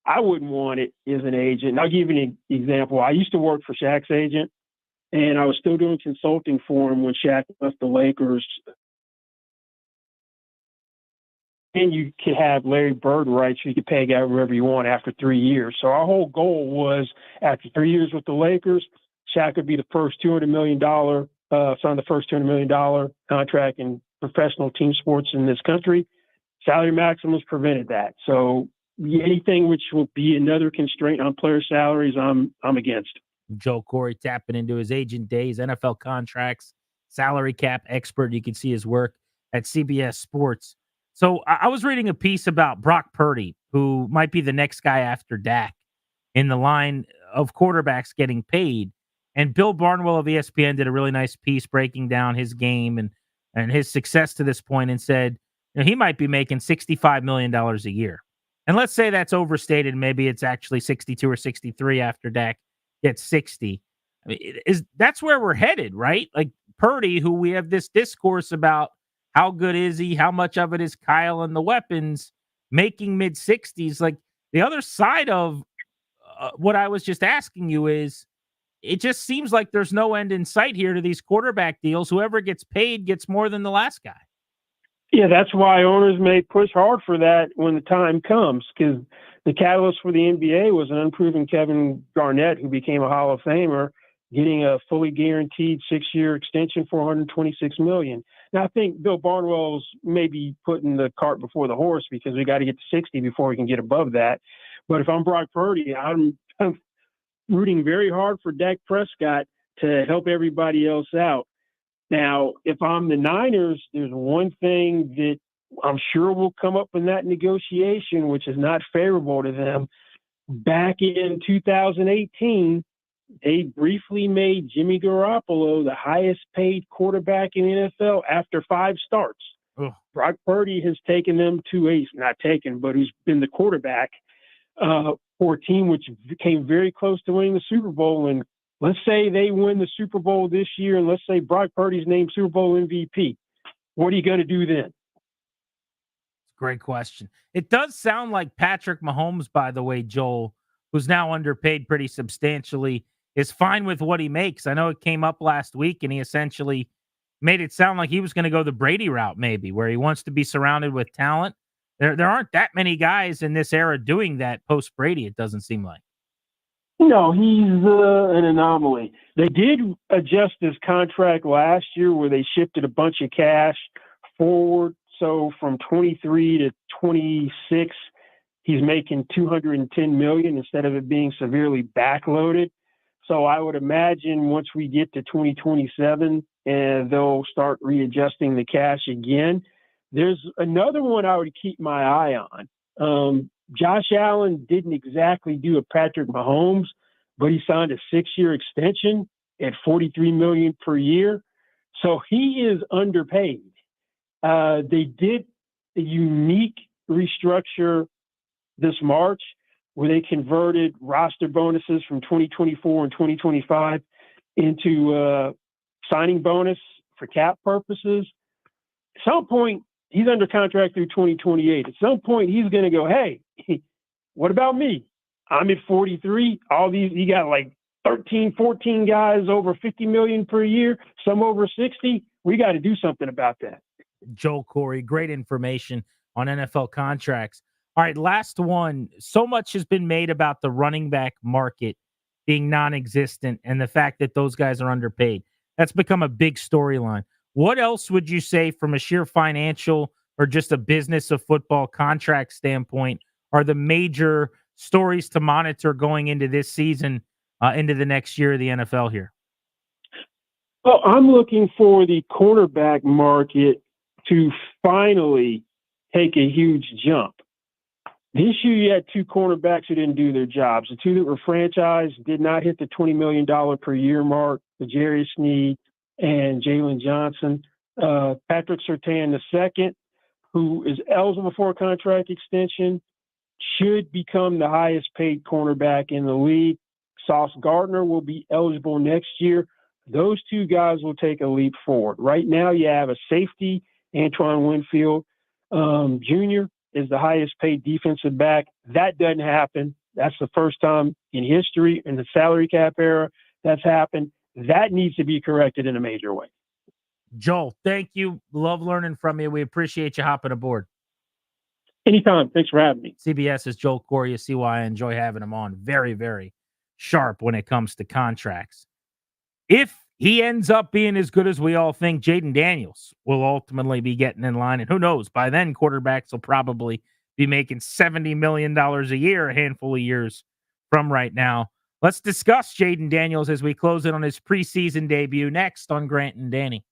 I wouldn't want it as an agent. And I'll give you an example. I used to work for Shaq's agent, and I was still doing consulting for him when Shaq left the Lakers. And you could have Larry Bird rights, so you could pay a guy whatever you want after 3 years. So our whole goal was, after 3 years with the Lakers, Shaq would be the first $200 million, sign the first $200 million contract in professional team sports in this country. Salary maximums prevented that. So anything which will be another constraint on player salaries, I'm against. Joe Corey tapping into his agent days, NFL contracts, salary cap expert. You can see his work at CBS Sports. So I was reading a piece about Brock Purdy, who might be the next guy after Dak in the line of quarterbacks getting paid. And Bill Barnwell of ESPN did a really nice piece breaking down his game and his success to this point, and said, you know, he might be making $65 million a year. And let's say that's overstated. Maybe it's actually 62 or 63 after Dak gets 60. I mean, that's where we're headed, right? Like Purdy, who we have this discourse about how good is he, how much of it is Kyle and the weapons, making mid-60s. Like the other side of what I was just asking you is, it just seems like there's no end in sight here to these quarterback deals. Whoever gets paid gets more than the last guy. Yeah, that's why owners may push hard for that when the time comes, because the catalyst for the NBA was an unproven Kevin Garnett, who became a Hall of Famer, getting a fully guaranteed 6-year extension for $126 million. Now, I think Bill Barnwell's maybe putting the cart before the horse, because we got to get to 60 before we can get above that. But if I'm Brock Purdy, I'm rooting very hard for Dak Prescott to help everybody else out. Now, if I'm the Niners, there's one thing that I'm sure will come up in that negotiation, which is not favorable to them. Back in 2018, they briefly made Jimmy Garoppolo the highest paid quarterback in the NFL after 5 starts. Ugh. Brock Purdy has taken them to but who's been the quarterback for a team which came very close to winning the Super Bowl. And let's say they win the Super Bowl this year, and let's say Brock Purdy's named Super Bowl MVP. What are you going to do then? Great question. It does sound like Patrick Mahomes, by the way, Joel, who's now underpaid pretty substantially, is fine with what he makes. I know it came up last week, and he essentially made it sound like he was going to go the Brady route, maybe, where he wants to be surrounded with talent. There aren't that many guys in this era doing that post Brady, it doesn't seem like. No, he's an anomaly. They did adjust his contract last year where they shifted a bunch of cash forward. So from 23 to 26, he's making $210 million instead of it being severely backloaded. So I would imagine once we get to 2027, and they'll start readjusting the cash again. There's another one I would keep my eye on. Josh Allen didn't exactly do a Patrick Mahomes, but he signed a 6-year extension at $43 million per year. So he is underpaid. They did a unique restructure this March where they converted roster bonuses from 2024 and 2025 into signing bonus for cap purposes. At some point, he's under contract through 2028. At some point, he's going to go, hey, what about me? I'm at 43. All these, you got like 13, 14 guys over 50 million per year, some over 60. We got to do something about that. Joel Corey, great information on NFL contracts. All right, last one. So much has been made about the running back market being non-existent and the fact that those guys are underpaid. That's become a big storyline. What else would you say from a sheer financial or just a business of football contract standpoint are the major stories to monitor going into this season, into the next year of the NFL here? Well, I'm looking for the cornerback market to finally take a huge jump. This year, you had two cornerbacks who didn't do their jobs. The two that were franchised did not hit the $20 million per year mark, L'Jarius Sneed and Jalen Johnson. Patrick Surtain II, who is eligible for a contract extension, should become the highest paid cornerback in the league. Sauce Gardner will be eligible next year. Those two guys will take a leap forward. Right now, you have a safety, Antoine Winfield Jr., is the highest paid defensive back. That doesn't happen. That's the first time in history in the salary cap era that's happened. That needs to be corrected in a major way. Joel, thank you. Love learning from you. We appreciate you hopping aboard. Anytime. Thanks for having me. CBS is Joel Corey. You see why I enjoy having him on. Very, very sharp when it comes to contracts. If he ends up being as good as we all think, Jaden Daniels will ultimately be getting in line. And who knows, by then quarterbacks will probably be making $70 million a year, a handful of years from right now. Let's discuss Jaden Daniels as we close in on his preseason debut next on Grant and Danny.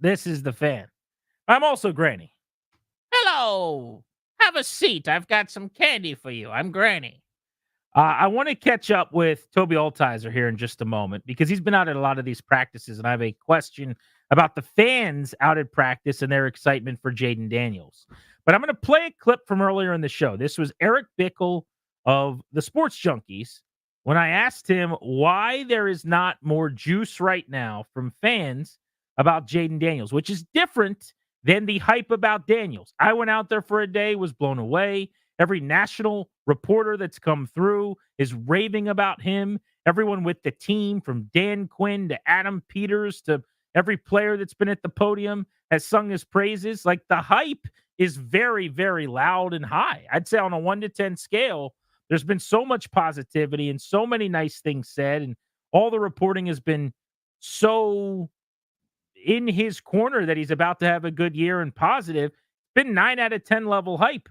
This is the Fan. I'm also Granny. Hello. Have a seat. I've got some candy for you. I'm Granny. I want to catch up with Toby Altizer here in just a moment because he's been out at a lot of these practices, and I have a question about the fans out at practice and their excitement for Jaden Daniels. But I'm going to play a clip from earlier in the show. This was Eric Bickel of the Sports Junkies when I asked him why there is not more juice right now from fans about Jaden Daniels, which is different than the hype about Daniels. I went out there for a day, was blown away. Every national reporter that's come through is raving about him. Everyone with the team, from Dan Quinn to Adam Peters to every player that's been at the podium, has sung his praises. Like, the hype is very, very loud and high. I'd say on a 1 to 10 scale, there's been so much positivity and so many nice things said, and all the reporting has been so in his corner that he's about to have a good year and positive. It's been 9 out of 10 level hype.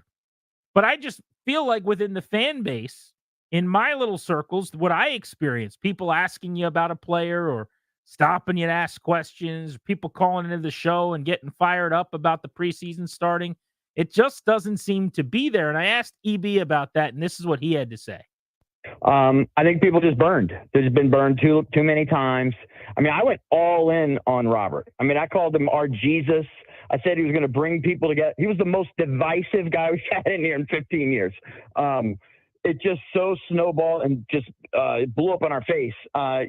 But I just feel like within the fan base, in my little circles, what I experience, people asking you about a player or stopping you to ask questions, people calling into the show and getting fired up about the preseason starting, it just doesn't seem to be there. And I asked EB about that, and this is what he had to say. I think people just burned. They've been burned too many times. I mean, I went all in on Robert. I mean, I called him our Jesus. I said he was going to bring people together. He was the most divisive guy we've had in here in 15 years. It just so snowballed and just it blew up on our face. I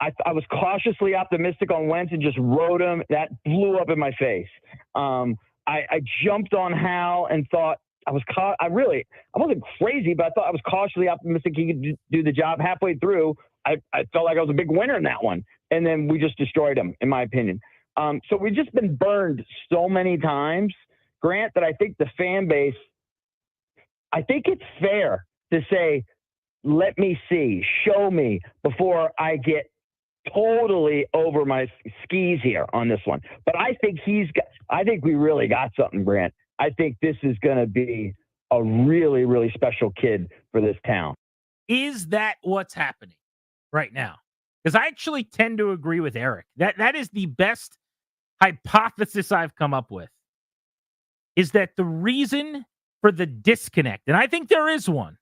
was cautiously optimistic on Wentz and just rode him. That blew up in my face. I jumped on Hal and thought I wasn't crazy, but I thought I was cautiously optimistic he could do the job. Halfway through, I felt like I was a big winner in that one. And then we just destroyed him, in my opinion. So we've just been burned so many times, Grant, that I think the fan base, I think it's fair to say, let me see, show me before I get totally over my skis here on this one. But I think I think we really got something, Grant. I think this is going to be a really, really special kid for this town. Is that what's happening right now? Because I actually tend to agree with Eric. That is the best hypothesis I've come up with, is that the reason for the disconnect, and I think there is one,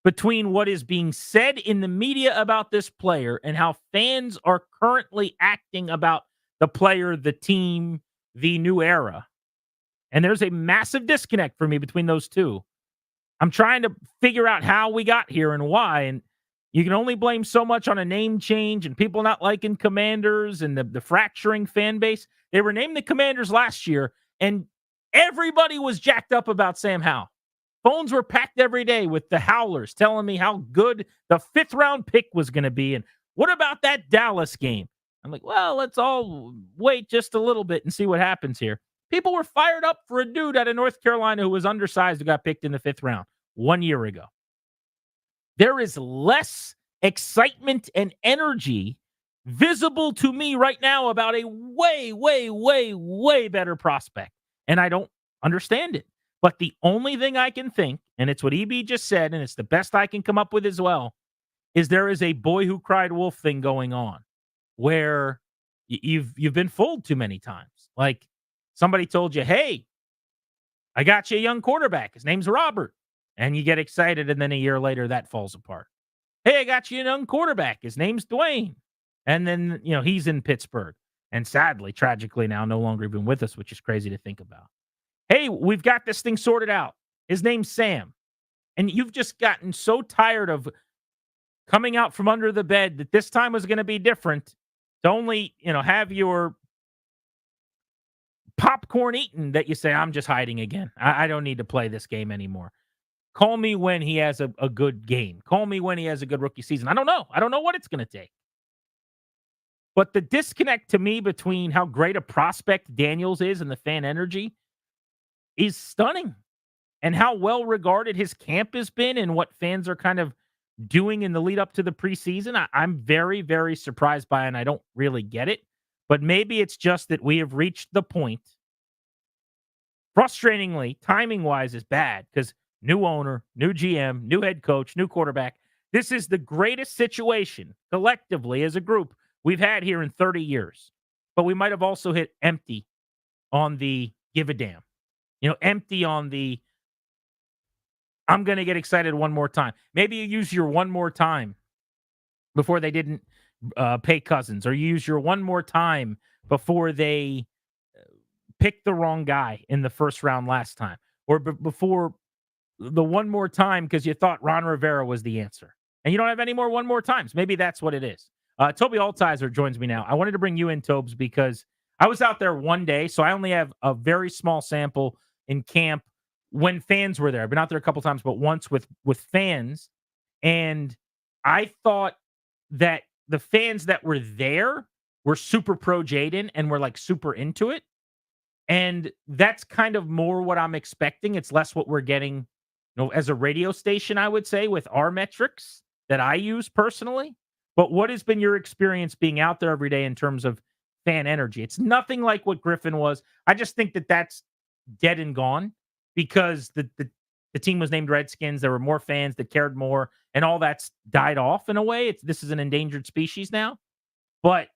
between what is being said in the media about this player and how fans are currently acting about the player, the team, the new era. And there's a massive disconnect for me between those two. I'm trying to figure out how we got here and why. And you can only blame so much on a name change and people not liking Commanders and the fracturing fan base. They were named the Commanders last year, and everybody was jacked up about Sam Howell. Phones were packed every day with the Howlers telling me how good the 5th round pick was going to be. And what about that Dallas game? I'm like, well, let's all wait just a little bit and see what happens here. People were fired up for a dude out of North Carolina who was undersized, who got picked in the 5th round 1 year ago. There is less excitement and energy visible to me right now about a way, way, way, way better prospect. And I don't understand it. But the only thing I can think, and it's what EB just said, and it's the best I can come up with as well, is there is a boy who cried wolf thing going on where you've been fooled too many times. Like, somebody told you, hey, I got you a young quarterback. His name's Robert. And you get excited, and then a year later, that falls apart. Hey, I got you a young quarterback. His name's Dwayne. And then, he's in Pittsburgh. And sadly, tragically now, no longer even with us, which is crazy to think about. Hey, we've got this thing sorted out. His name's Sam. And you've just gotten so tired of coming out from under the bed that this time was going to be different to only, have your popcorn eaten that you say, I'm just hiding again. I don't need to play this game anymore. Call me when he has a good game. Call me when he has a good rookie season. I don't know. I don't know what it's going to take. But the disconnect to me between how great a prospect Daniels is and the fan energy is stunning. And how well regarded his camp has been and what fans are kind of doing in the lead up to the preseason. I'm very, very surprised by it, and I don't really get it. But maybe it's just that we have reached the point. Frustratingly, timing-wise is bad because new owner, new GM, new head coach, new quarterback. This is the greatest situation collectively as a group we've had here in 30 years. but we might have also hit empty on the give a damn. Empty on the I'm going to get excited one more time. Maybe you use your one more time before they didn't pay Cousins, or you use your one more time before they picked the wrong guy in the first round last time, or before the one more time because you thought Ron Rivera was the answer. And you don't have any more one more times. Maybe that's what it is. Toby Altizer joins me now. I wanted to bring you in, Tobes, because I was out there one day, so I only have a very small sample in camp when fans were there. I've been out there a couple times, but once with fans. And I thought that the fans that were there were super pro Jaden and were like super into it. And that's kind of more what I'm expecting. It's less what we're getting, as a radio station, I would say, with our metrics that I use personally. But what has been your experience being out there every day in terms of fan energy? It's nothing like what Griffin was. I just think that that's dead and gone because the team was named Redskins. There were more fans that cared more, and all that's died off in a way. This is an endangered species now. But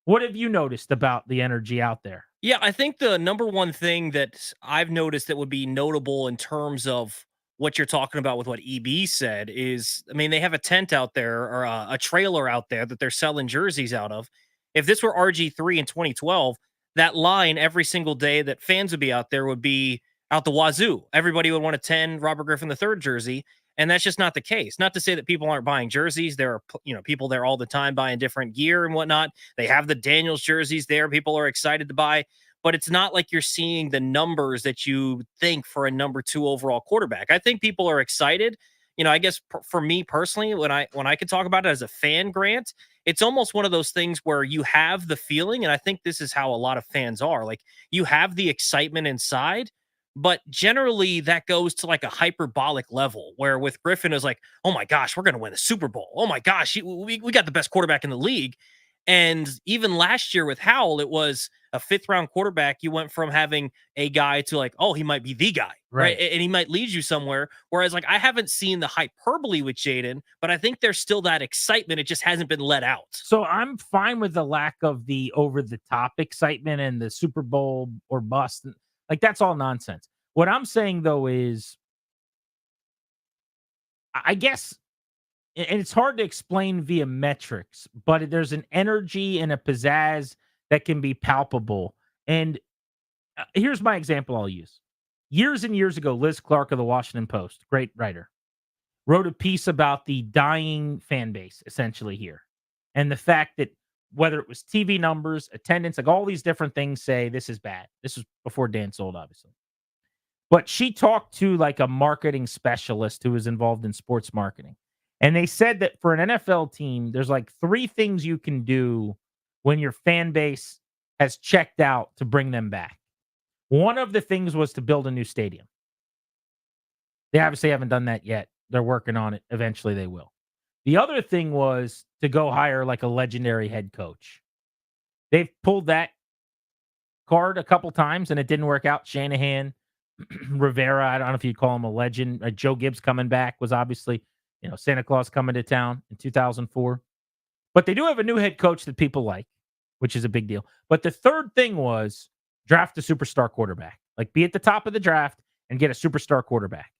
what have you noticed about the energy out there? Yeah, I think the number one thing that I've noticed that would be notable in terms of what you're talking about with what EB said is, I mean, they have a tent out there or a trailer out there that they're selling jerseys out of. If this were RG3 in 2012, that line every single day that fans would be out there would be out the wazoo. Everybody would want a 10 Robert Griffin III jersey, and that's just not the case. Not to say that people aren't buying jerseys. There are, people there all the time buying different gear and whatnot. They have the Daniels jerseys there. People are excited to buy, but it's not like you're seeing the numbers that you think for a number 2 overall quarterback. I think people are excited. I guess for me personally, when I could talk about it as a fan, Grant, it's almost one of those things where you have the feeling, and I think this is how a lot of fans are. Like, you have the excitement inside, but generally that goes to like a hyperbolic level where with Griffin is like, oh my gosh, we're going to win the Super Bowl. Oh my gosh, we got the best quarterback in the league. And even last year with Howell, it was a 5th round quarterback. You went from having a guy to like, oh, he might be the guy, right? And he might lead you somewhere. Whereas like, I haven't seen the hyperbole with Jaden, but I think there's still that excitement. It just hasn't been let out. So I'm fine with the lack of the over the top excitement and the Super Bowl or bust. Like, that's all nonsense. What I'm saying though is, I guess, and it's hard to explain via metrics, but there's an energy and a pizzazz that can be palpable. And here's my example I'll use. Years and years ago, Liz Clark of the Washington Post, great writer, wrote a piece about the dying fan base, essentially here. And the fact that whether it was TV numbers, attendance, like all these different things say this is bad. This was before Dan sold, obviously. But she talked to like a marketing specialist who was involved in sports marketing. And they said that for an NFL team, there's like 3 things you can do when your fan base has checked out to bring them back. One of the things was to build a new stadium. They obviously haven't done that yet. They're working on it. Eventually they will. The other thing was to go hire like a legendary head coach. They've pulled that card a couple times and it didn't work out. Shanahan, Rivera, I don't know if you'd call him a legend. Joe Gibbs coming back was obviously, Santa Claus coming to town in 2004. But they do have a new head coach that people like, which is a big deal. But the third thing was draft a superstar quarterback. Like, be at the top of the draft and get a superstar quarterback.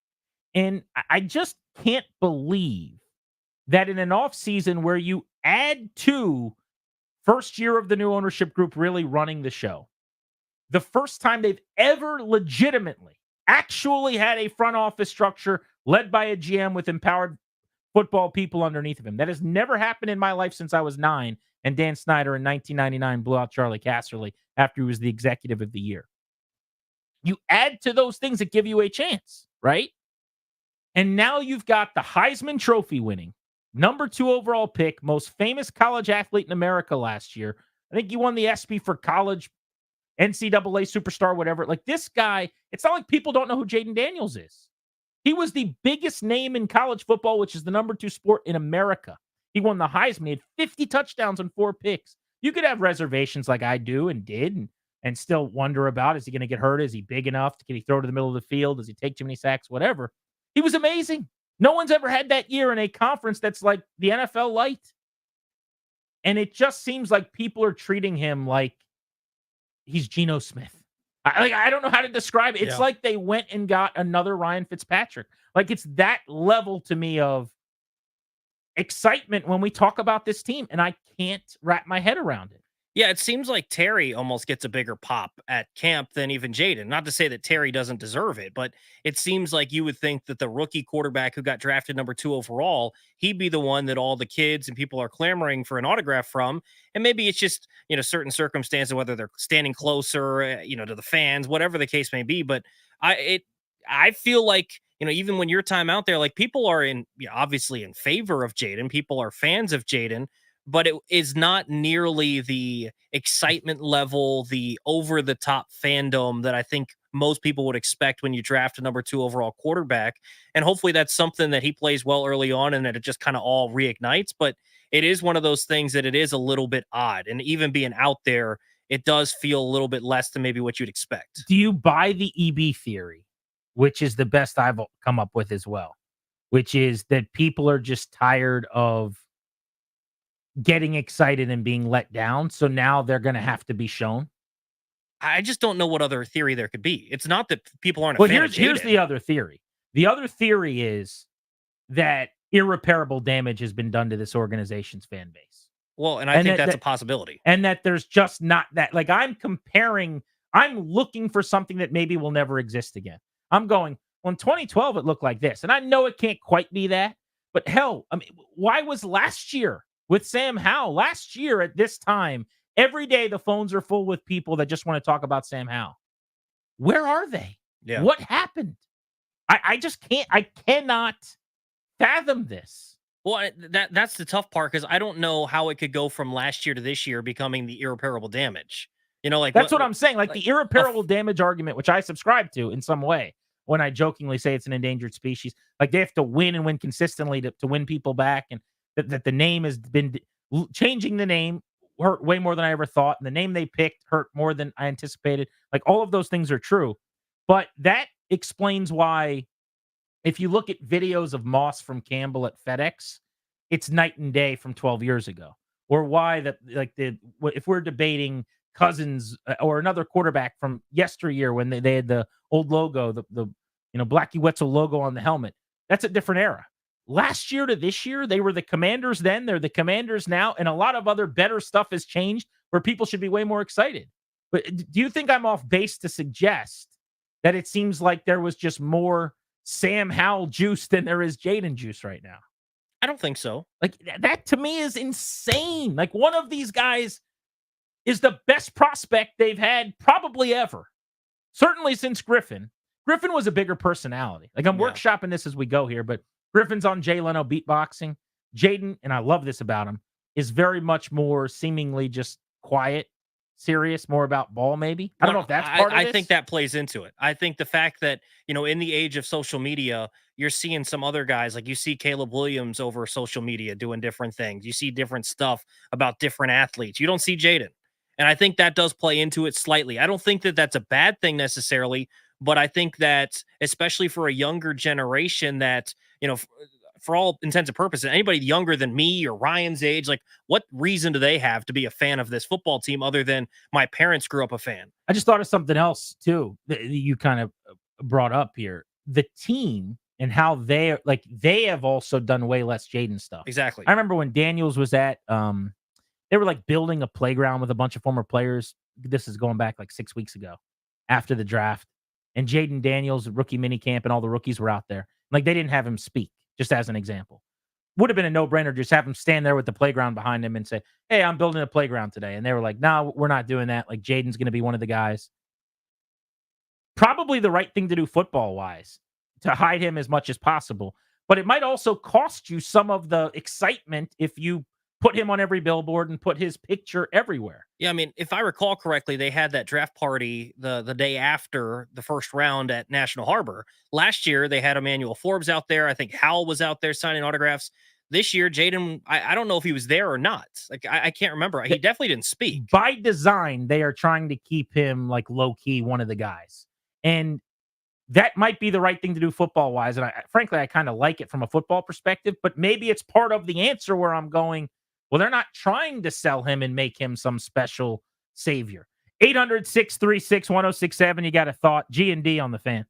And I just can't believe that in an offseason where you add to first year of the new ownership group really running the show, the first time they've ever legitimately actually had a front office structure led by a GM with empowered football people underneath of him. That has never happened in my life since I was 9, and Dan Snyder in 1999 blew out Charlie Casserly after he was the executive of the year. You add to those things that give you a chance, right? And now you've got the Heisman Trophy winning, number 2 overall pick, most famous college athlete in America last year. I think he won the ESPY for college, NCAA superstar, whatever. Like, this guy, it's not like people don't know who Jaden Daniels is. He was the biggest name in college football, which is the number 2 sport in America. He won the Heisman. He had 50 touchdowns and 4 picks. You could have reservations like I do and did and still wonder about, is he going to get hurt? Is he big enough? Can he throw to the middle of the field? Does he take too many sacks? Whatever. He was amazing. No one's ever had that year in a conference that's like the NFL light. And it just seems like people are treating him like he's Geno Smith. I don't know how to describe it. It's like they went and got another Ryan Fitzpatrick. Like, it's that level to me of excitement when we talk about this team, and I can't wrap my head around it. Yeah, it seems like Terry almost gets a bigger pop at camp than even Jaden. Not to say that Terry doesn't deserve it, but it seems like you would think that the rookie quarterback who got drafted number 2 overall, he'd be the one that all the kids and people are clamoring for an autograph from. And maybe it's just, certain circumstances, whether they're standing closer, to the fans, whatever the case may be. But I feel like, even when your time out there, like, people are obviously in favor of Jaden. People are fans of Jaden, but it is not nearly the excitement level, the over-the-top fandom that I think most people would expect when you draft a number 2 overall quarterback. And hopefully that's something that he plays well early on and that it just kind of all reignites. But it is one of those things that it is a little bit odd. And even being out there, it does feel a little bit less than maybe what you'd expect. Do you buy the EB theory, which is the best I've come up with as well, which is that people are just tired of getting excited and being let down, so now they're going to have to be shown? I just don't know what other theory there could be. It's not that people aren't a fan of Jaden. Here's the other theory. The other theory is that irreparable damage has been done to this organization's fan base. Well, and I think that's a possibility. And that there's just not that. Like, I'm looking for something that maybe will never exist again. I'm going, well, in 2012, it looked like this. And I know it can't quite be that. But hell, I mean, why was last year with Sam Howell? Last year at this time, every day the phones are full with people that just want to talk about Sam Howell. Where are they? Yeah. What happened? I just can't. I cannot fathom this. Well, that's the tough part, because I don't know how it could go from last year to this year becoming the irreparable damage. That's what I'm saying. Like the irreparable damage argument, which I subscribe to in some way, when I jokingly say it's an endangered species. Like, they have to win and win consistently to win people back, and that the name has been changing. The name hurt way more than I ever thought, and the name they picked hurt more than I anticipated. Like, all of those things are true, but that explains why, if you look at videos of Moss from Campbell at FedEx, it's night and day from 12 years ago. Or why if we're debating Cousins or another quarterback from yesteryear when they had the old logo, the Blackie Wetzel logo on the helmet, that's a different era. Last year to this year, they were the Commanders then, they're the Commanders now, and a lot of other better stuff has changed where people should be way more excited. But do you think I'm off base to suggest that it seems like there was just more Sam Howell juice than there is Jaden juice right now? I don't think so. Like, that to me is insane. Like, one of these guys is the best prospect they've had probably ever. Certainly since Griffin. Griffin was a bigger personality. Like, I'm workshopping this as we go here, but Griffin's on Jay Leno beatboxing. Jaden, and I love this about him, is very much more seemingly just quiet, serious, more about ball maybe. I don't know if that's part of I this. think that plays into it. I think the fact that, in the age of social media, you're seeing some other guys, like you see Caleb Williams over social media doing different things. You see different stuff about different athletes. You don't see Jaden. And I think that does play into it slightly. I don't think that that's a bad thing necessarily, but I think that especially for a younger generation that, for all intents and purposes, anybody younger than me or Ryan's age, like, what reason do they have to be a fan of this football team other than my parents grew up a fan? I just thought of something else too that you kind of brought up here. The team and how they have also done way less Jaden stuff. Exactly. I remember when Daniels was at, they were like building a playground with a bunch of former players. This is going back like 6 weeks ago after the draft. And Jaden Daniels, rookie minicamp, and all the rookies were out there. Like, they didn't have him speak, just as an example. Would have been a no-brainer to just have him stand there with the playground behind him and say, hey, I'm building a playground today. And they were like, no, we're not doing that. Like, Jaden's going to be one of the guys. Probably the right thing to do football-wise, to hide him as much as possible. But it might also cost you some of the excitement if you put him on every billboard and put his picture everywhere. Yeah, I mean, if I recall correctly, they had that draft party the day after the first round at National Harbor. Last year, they had Emmanuel Forbes out there. I think Howell was out there signing autographs. This year, Jaden, I don't know if he was there or not. Like, I can't remember. He definitely didn't speak. By design, they are trying to keep him, like, low-key one of the guys. And that might be the right thing to do football-wise. And frankly, I kind of like it from a football perspective. But maybe it's part of the answer where I'm going, well, they're not trying to sell him and make him some special savior. 800-636-1067. You got a thought? G&D on the Fan.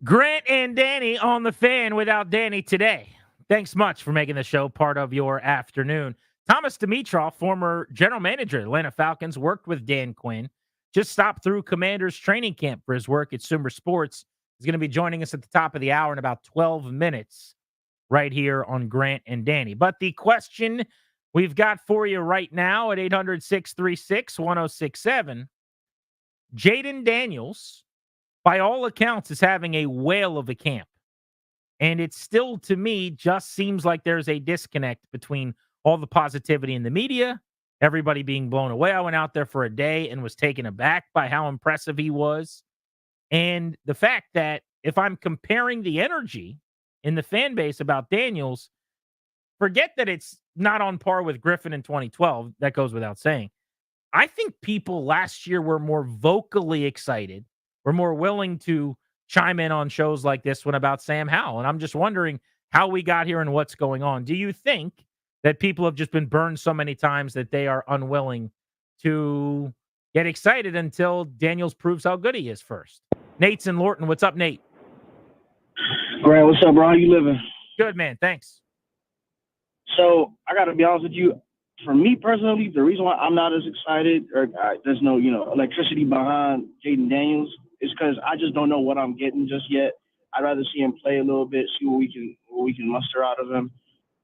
Grant and Danny on the Fan without Danny today. Thanks much for making the show part of your afternoon. Thomas Dimitrov, former general manager of the Atlanta Falcons, worked with Dan Quinn. Just stopped through Commanders training camp for his work at Sumer Sports. He's going to be joining us at the top of the hour in about 12 minutes right here on Grant and Danny. But the question we've got for you right now at 800-636-1067, Jaden Daniels, by all accounts, is having a whale of a camp. And it still, to me, just seems like there's a disconnect between all the positivity in the media, everybody being blown away. I went out there for a day and was taken aback by how impressive he was. And the fact that if I'm comparing the energy in the fan base about Daniels, forget that it's not on par with Griffin in 2012. That goes without saying. I think people last year were more vocally excited, were more willing to chime in on shows like this one about Sam Howell. And I'm just wondering how we got here and what's going on. Do you think that people have just been burned so many times that they are unwilling to get excited until Daniels proves how good he is first? Nate's in Lorton. What's up, Nate? Grant, what's up, bro? How you living? Good, man. Thanks. So I got to be honest with you. For me personally, the reason why I'm not as excited or there's no, electricity behind Jaden Daniels is because I just don't know what I'm getting just yet. I'd rather see him play a little bit, see what we can muster out of him.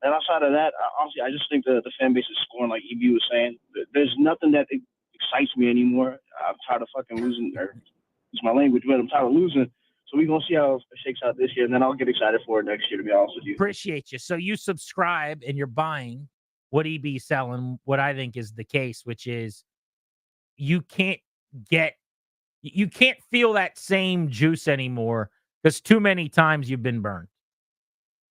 And outside of that, honestly, I just think the fan base is scoring, like EB was saying. There's nothing that excites me anymore. I'm tired of fucking losing, or it's my language, but I'm tired of losing. So we're going to see how it shakes out this year, and then I'll get excited for it next year, to be honest with you. Appreciate you. So you subscribe and you're buying what EB's selling, what I think is the case, which is you can't feel that same juice anymore because too many times you've been burned.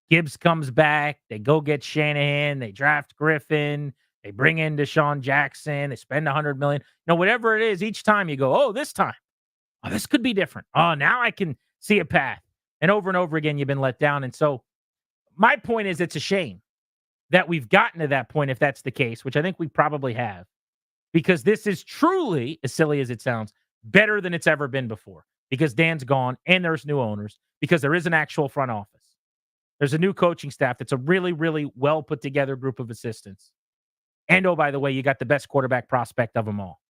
Gibbs comes back, they go get Shanahan, they draft Griffin, they bring in Deshaun Jackson, they spend $100 million. Whatever it is, each time you go, oh, this time, oh, this could be different. Oh, now I can see a path. And over again, you've been let down. And so my point is it's a shame that we've gotten to that point, if that's the case, which I think we probably have, because this is truly, as silly as it sounds, better than it's ever been before, because Dan's gone and there's new owners, because there is an actual front office. There's a new coaching staff that's a really, really well put together group of assistants. And, oh, by the way, you got the best quarterback prospect of them all.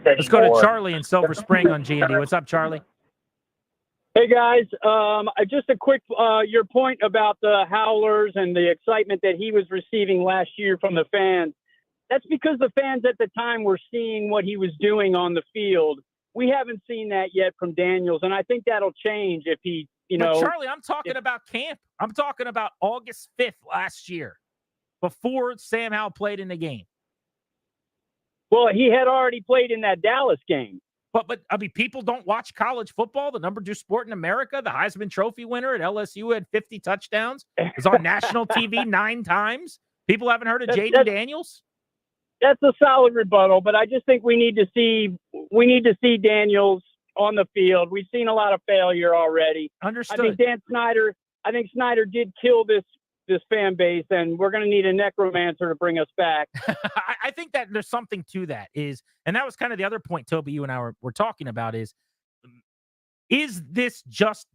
Let's go to Charlie in Silver Spring on G&D. What's up, Charlie? Hey, guys. Just a quick, your point about the Howlers and the excitement that he was receiving last year from the fans. That's because the fans at the time were seeing what he was doing on the field. We haven't seen that yet from Daniels, and I think that'll change if he, But Charlie, I'm talking about camp. I'm talking about August 5th last year, before Sam Howell played in the game. Well, he had already played in that Dallas game. But I mean, people don't watch college football, the number 2 sport in America. The Heisman Trophy winner at LSU had 50 touchdowns. Was on national TV 9 times. People haven't heard of Jaden Daniels? That's a solid rebuttal, but I just think we need to see Daniels on the field. We've seen a lot of failure already. Understood. I think Snyder did kill this fan base, and we're going to need a necromancer to bring us back. I think that there's something to that and that was kind of the other point, Toby, you and I were talking about is this just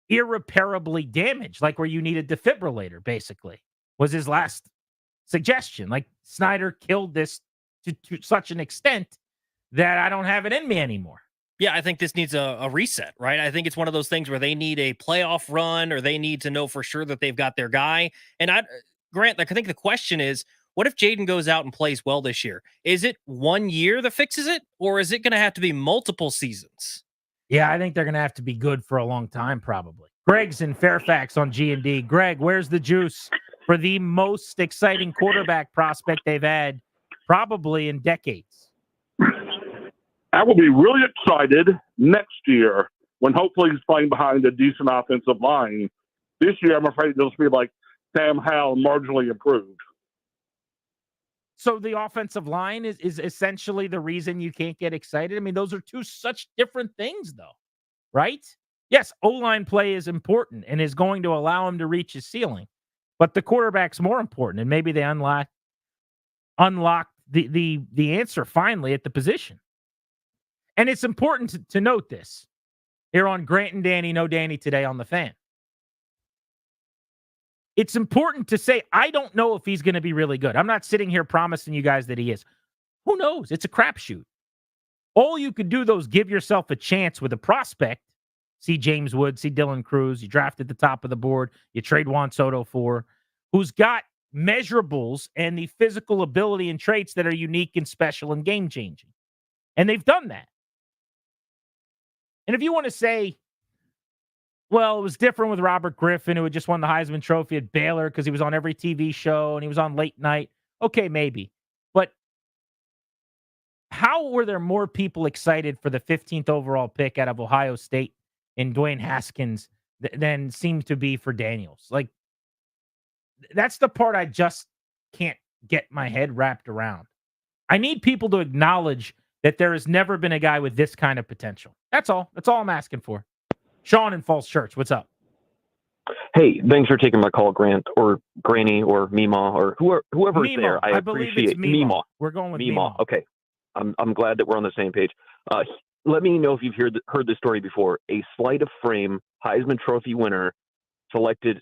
irreparably damaged? Like where you need a defibrillator, basically, was his last suggestion. Like Snyder killed this to such an extent that I don't have it in me anymore. Yeah, I think this needs a reset, right? I think it's one of those things where they need a playoff run or they need to know for sure that they've got their guy. And Grant, I think the question is, what if Jaden goes out and plays well this year? Is it 1 year that fixes it, or is it going to have to be multiple seasons? Yeah, I think they're going to have to be good for a long time, probably. Greg's in Fairfax on G&D. Greg, where's the juice for the most exciting quarterback prospect they've had probably in decades? I will be really excited next year when hopefully he's playing behind a decent offensive line. This year, I'm afraid it'll just be like Sam Howell marginally improved. So the offensive line is essentially the reason you can't get excited? I mean, those are two such different things, though, right? Yes, O-line play is important and is going to allow him to reach his ceiling, but the quarterback's more important, and maybe they unlock the answer finally at the position. And it's important to note this. here on Grant and Danny, no Danny today on the Fan. It's important to say, I don't know if he's going to be really good. I'm not sitting here promising you guys that he is. Who knows? It's a crapshoot. All you could do, though, is give yourself a chance with a prospect. See James Wood, see Dylan Cruz. You draft at the top of the board. You trade Juan Soto for, who's got measurables and the physical ability and traits that are unique and special and game-changing. And they've done that. And if you want to say, well, it was different with Robert Griffin, who had just won the Heisman Trophy at Baylor because he was on every TV show and he was on late night. Okay, maybe. But how were there more people excited for the 15th overall pick out of Ohio State in Dwayne Haskins than seemed to be for Daniels? Like, that's the part I just can't get my head wrapped around. I need people to acknowledge that there has never been a guy with this kind of potential. That's all. That's all I'm asking for. Sean in Falls Church, what's up? Hey, thanks for taking my call, Grant, or Granny, or Mima, or whoever's Mima. there. I believe appreciate it's Mima. We're going with Mima. Okay, I'm glad that we're on the same page. Let me know if you've heard this story before. A sleight of frame Heisman Trophy winner, selected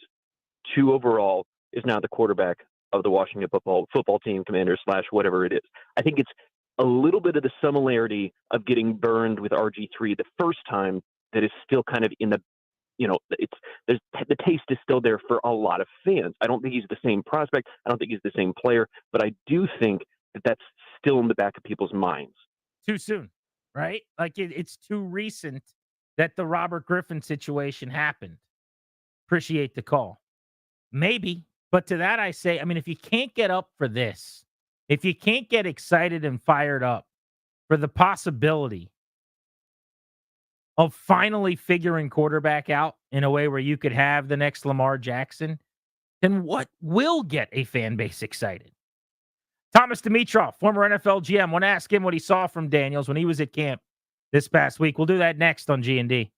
2 overall, is now the quarterback of the Washington football team, Commanders / whatever it is. I think it's a little bit of the similarity of getting burned with RG3 the first time that is still kind of in the, the taste is still there for a lot of fans. I don't think he's the same prospect. I don't think he's the same player, but I do think that that's still in the back of people's minds. Too soon, right? Like it's too recent that the Robert Griffin situation happened. Appreciate the call. Maybe. But to that I say, I mean, if you can't get up for this, if you can't get excited and fired up for the possibility of finally figuring quarterback out in a way where you could have the next Lamar Jackson, then what will get a fan base excited? Thomas Dimitrov, former NFL GM, want to ask him what he saw from Daniels when he was at camp this past week. We'll do that next on G&D.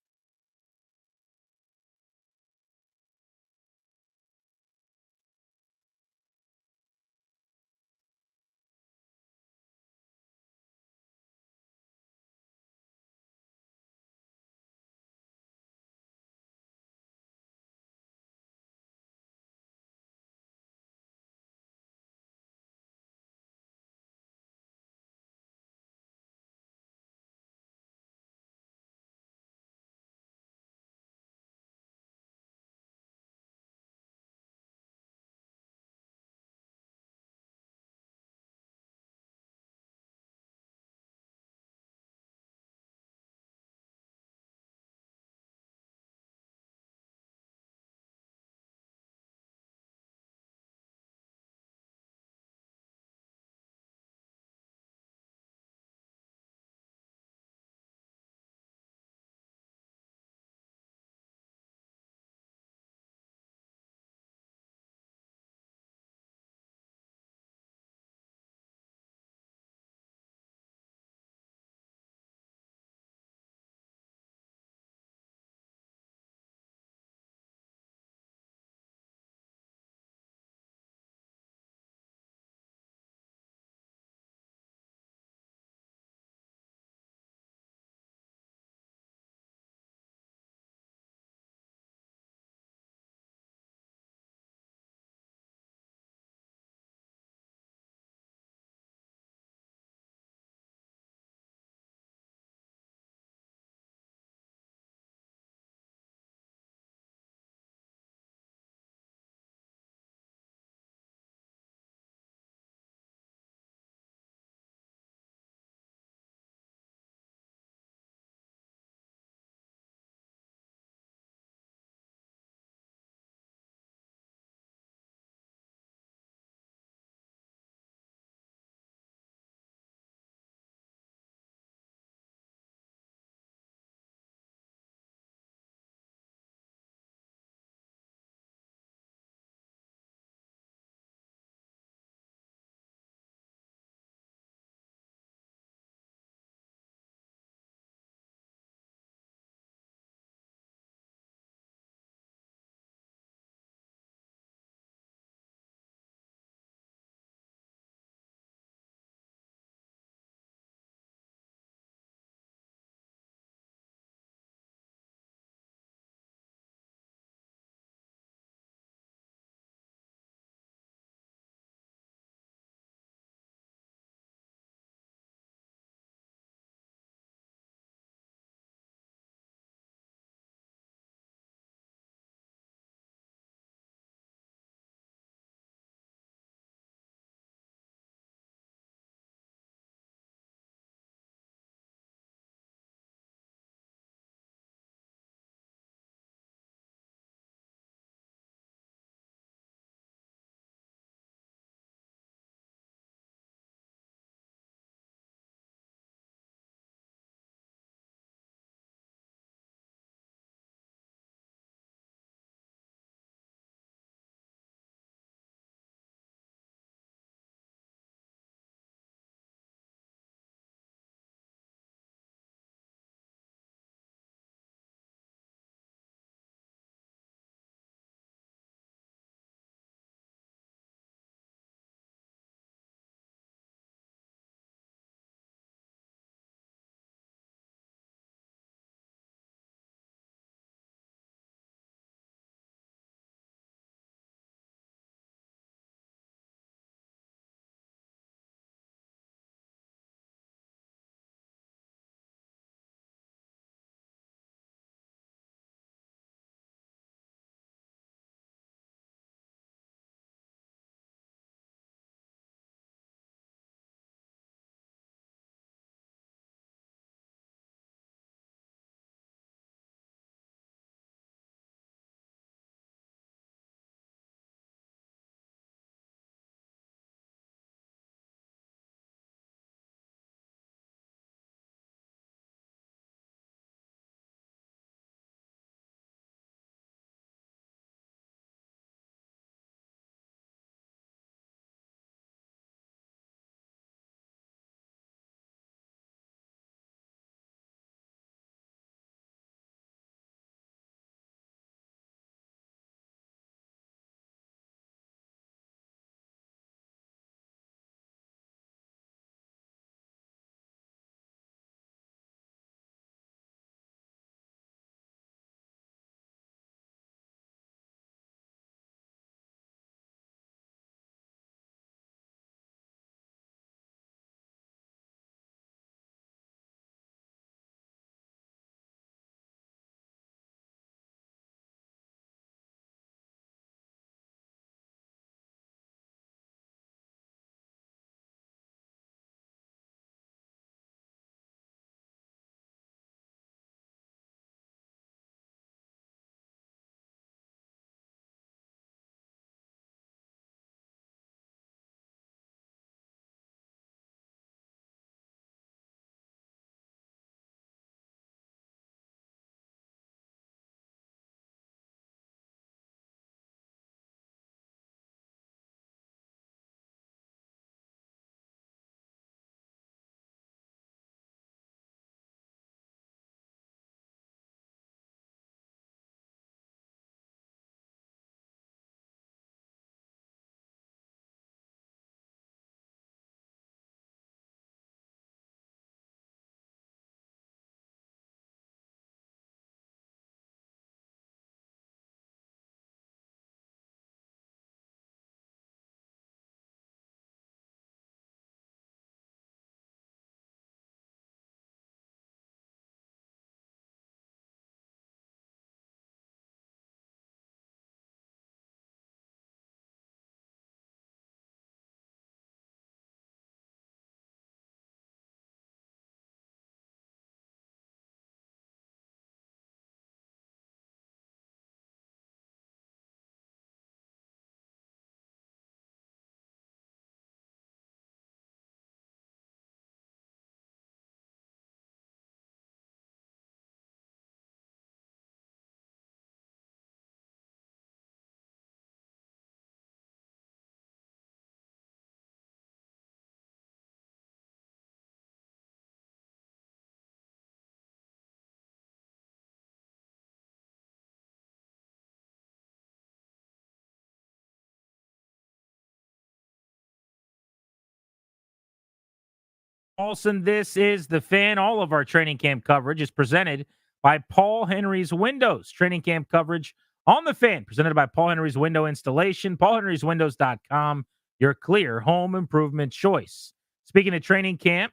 Olsen, this is The Fan. All of our training camp coverage is presented by Paul Henry's Windows. Training camp coverage on The Fan, presented by Paul Henry's Window Installation. PaulHenry'sWindows.com, your clear home improvement choice. Speaking of training camp,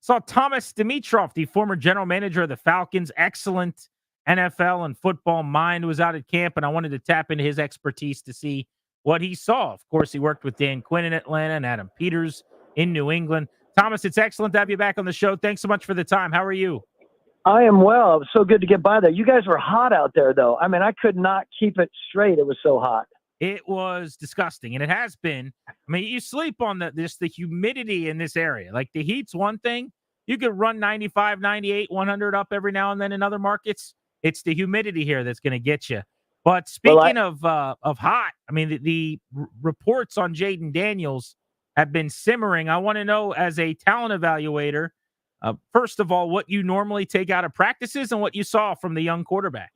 saw Thomas Dimitroff, the former general manager of the Falcons. Excellent NFL and football mind, was out at camp, and I wanted to tap into his expertise to see what he saw. Of course, he worked with Dan Quinn in Atlanta and Adam Peters in New England. Thomas, it's excellent to have you back on the show. Thanks so much for the time. How are you? I am well. It was so good to get by there. You guys were hot out there, though. I mean, I could not keep it straight. It was so hot. It was disgusting, and it has been. I mean, you sleep on the humidity in this area. Like, the heat's one thing. You could run 95, 98, 100 up every now and then in other markets. It's the humidity here that's going to get you. But speaking of hot, I mean, the reports on Jaden Daniels have been simmering. I want to know, as a talent evaluator, first of all, what you normally take out of practices and what you saw from the young quarterback.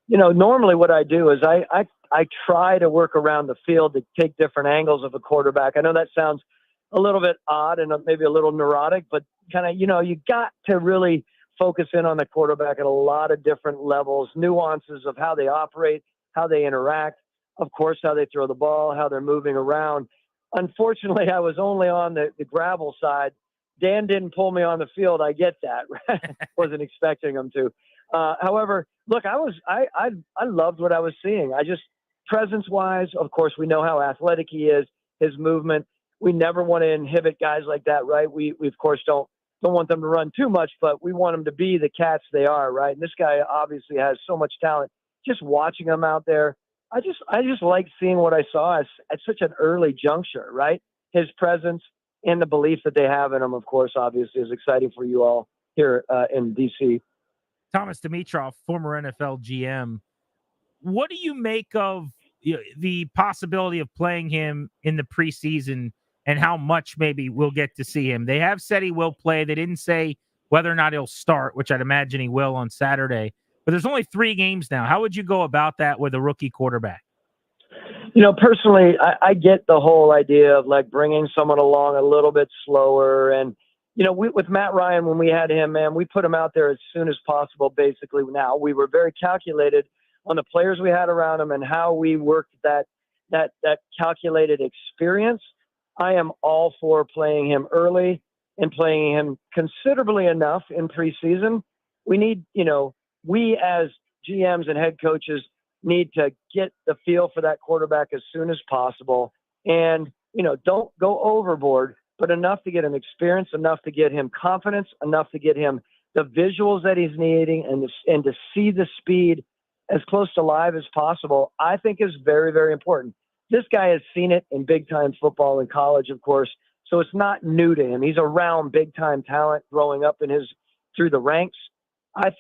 You know, normally what I do is I try to work around the field to take different angles of a quarterback. I know that sounds a little bit odd and maybe a little neurotic, but kind of, you know, you got to really focus in on the quarterback at a lot of different levels, nuances of how they operate, how they interact, of course, how they throw the ball, how they're moving around. Unfortunately, I was only on the gravel side. Dan didn't pull me on the field. I get that. Wasn't expecting him to. However, look, I loved what I was seeing. I just, presence-wise, of course, we know how athletic he is, his movement. We never want to inhibit guys like that, right? We of course, don't want them to run too much, but we want them to be the cats they are, right? And this guy obviously has so much talent. Just watching him out there, I just like seeing what I saw at such an early juncture, right? His presence and the belief that they have in him, of course, obviously is exciting for you all here in DC. Thomas Dimitroff, former NFL GM. What do you make of the possibility of playing him in the preseason and how much maybe we'll get to see him? They have said he will play. They didn't say whether or not he'll start, which I'd imagine he will on Saturday. But there's only 3 games now. How would you go about that with a rookie quarterback? You know, personally, I get the whole idea of like bringing someone along a little bit slower. And, you know, with Matt Ryan, when we had him, man, we put him out there as soon as possible, basically. Now, we were very calculated on the players we had around him and how we worked that calculated experience. I am all for playing him early and playing him considerably enough in preseason. We need, you know, we as GMs and head coaches need to get the feel for that quarterback as soon as possible. And, you know, don't go overboard, but enough to get him experience, enough to get him confidence, enough to get him the visuals that he's needing and to see the speed as close to live as possible, I think is very, very important. This guy has seen it in big-time football in college, of course, so it's not new to him. He's around big-time talent growing up through the ranks. I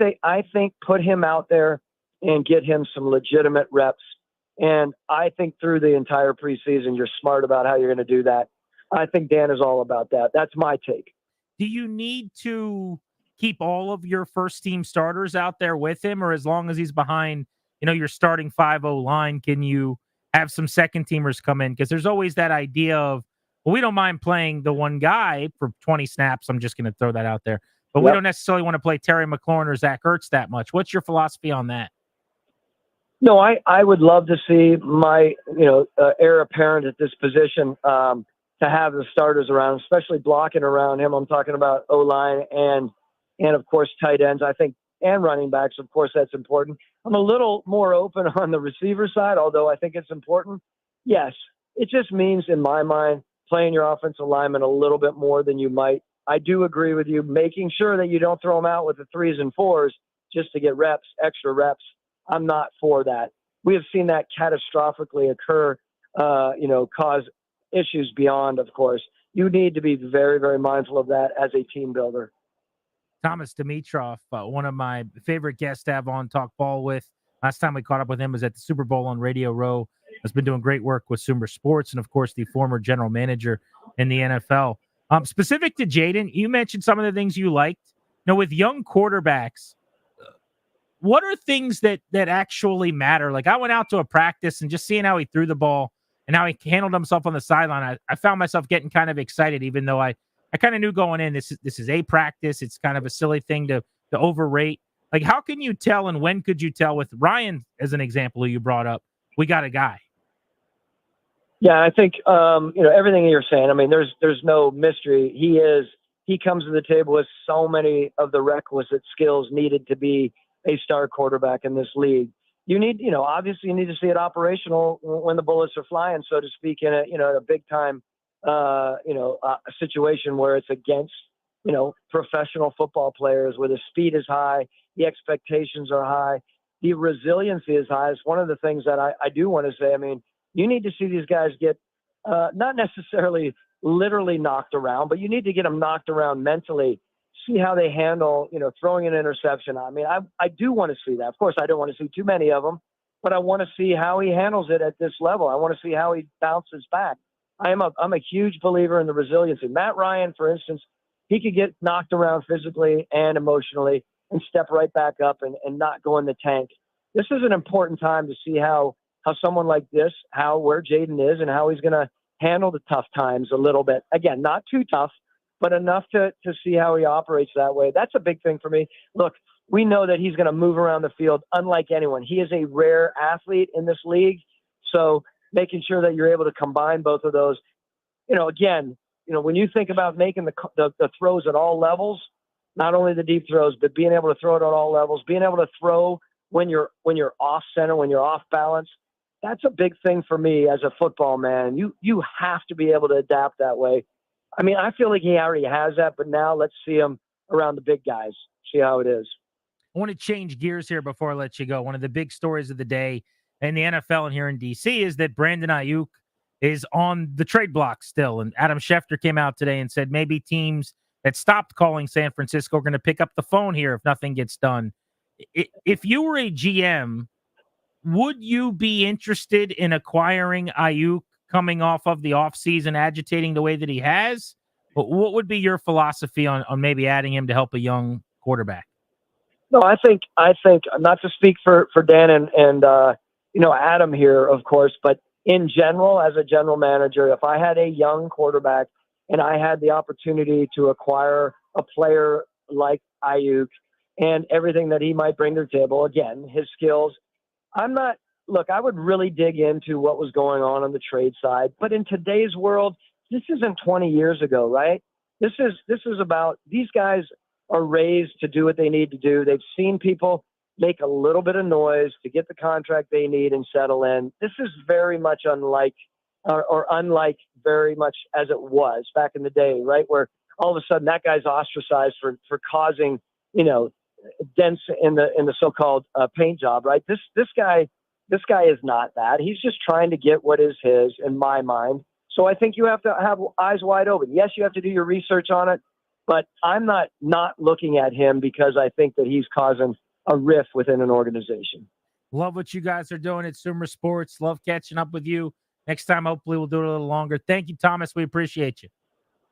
think put him out there and get him some legitimate reps. And I think through the entire preseason, you're smart about how you're going to do that. I think Dan is all about that. That's my take. Do you need to keep all of your first-team starters out there with him, or as long as he's behind, you know, your starting 5-0 line, can you have some second-teamers come in? Because there's always that idea of, well, we don't mind playing the one guy for 20 snaps. I'm just going to throw that out there. But we don't necessarily want to play Terry McLaurin or Zach Ertz that much. What's your philosophy on that? No, I would love to see my, heir apparent at this position to have the starters around, especially blocking around him. I'm talking about O-line and of course, tight ends, I think, and running backs. Of course, that's important. I'm a little more open on the receiver side, although I think it's important. Yes, it just means, in my mind, playing your offensive lineman a little bit more than you might. I do agree with you, making sure that you don't throw them out with the 3s and 4s just to get reps, extra reps. I'm not for that. We have seen that catastrophically occur, cause issues beyond, of course. You need to be very, very mindful of that as a team builder. Thomas Dimitroff, one of my favorite guests to have on Talk Ball with. Last time we caught up with him was at the Super Bowl on Radio Row. Has been doing great work with Sumer Sports and, of course, the former general manager in the NFL. Specific to Jaden, you mentioned some of the things you liked. Now, with young quarterbacks, what are things that actually matter? Like, I went out to a practice and just seeing how he threw the ball and how he handled himself on the sideline, I found myself getting kind of excited, even though I I kind of knew going in this is a practice. It's kind of a silly thing to overrate. Like, how can you tell, and when could you tell with Ryan as an example who you brought up? We got a guy. Yeah, I think everything you're saying. I mean, there's no mystery. He comes to the table with so many of the requisite skills needed to be a star quarterback in this league. You need, obviously you need to see it operational when the bullets are flying, so to speak, in a big time, a situation where it's against, professional football players where the speed is high, the expectations are high, the resiliency is high. It's one of the things that I do want to say. I mean, you need to see these guys get not necessarily literally knocked around, but you need to get them knocked around mentally, see how they handle, throwing an interception. I mean, I do want to see that. Of course, I don't want to see too many of them, but I want to see how he handles it at this level. I want to see how he bounces back. I'm a huge believer in the resiliency. Matt Ryan, for instance, he could get knocked around physically and emotionally and step right back up and not go in the tank. This is an important time to see how someone like this, where Jaden is and how he's going to handle the tough times a little bit. Again, not too tough, but enough to see how he operates that way. That's a big thing for me. Look, we know that he's going to move around the field unlike anyone. He is a rare athlete in this league. So making sure that you're able to combine both of those, again, when you think about making the throws at all levels, not only the deep throws, but being able to throw it at all levels, being able to throw when you're off center, when you're off balance, that's a big thing for me as a football man. You have to be able to adapt that way. I mean, I feel like he already has that, but now let's see him around the big guys, see how it is. I want to change gears here before I let you go. One of the big stories of the day in the NFL and here in D.C. is that Brandon Aiyuk is on the trade block still. And Adam Schefter came out today and said maybe teams that stopped calling San Francisco are going to pick up the phone here if nothing gets done. If you were a GM, would you be interested in acquiring Aiyuk coming off of the offseason agitating the way that he has? What would be your philosophy on maybe adding him to help a young quarterback? No, I think not to speak for Dan and Adam here, of course, but in general, as a general manager, if I had a young quarterback and I had the opportunity to acquire a player like Aiyuk and everything that he might bring to the table, again, his skills, I would really dig into what was going on the trade side. But in today's world, this isn't 20 years ago, right? This is about, these guys are raised to do what they need to do. They've seen people make a little bit of noise to get the contract they need and settle in. This is very much unlike very much as it was back in the day, right? Where all of a sudden that guy's ostracized for causing, dents in the so-called paint job, right? This guy is not that. He's just trying to get what is his, in my mind. So I think you have to have eyes wide open. Yes, you have to do your research on it, but I'm not looking at him because I think that he's causing a rift within an organization. Love what you guys are doing at Sumer Sports. Love catching up with you. Next time, hopefully, we'll do it a little longer. Thank you, Thomas. We appreciate you.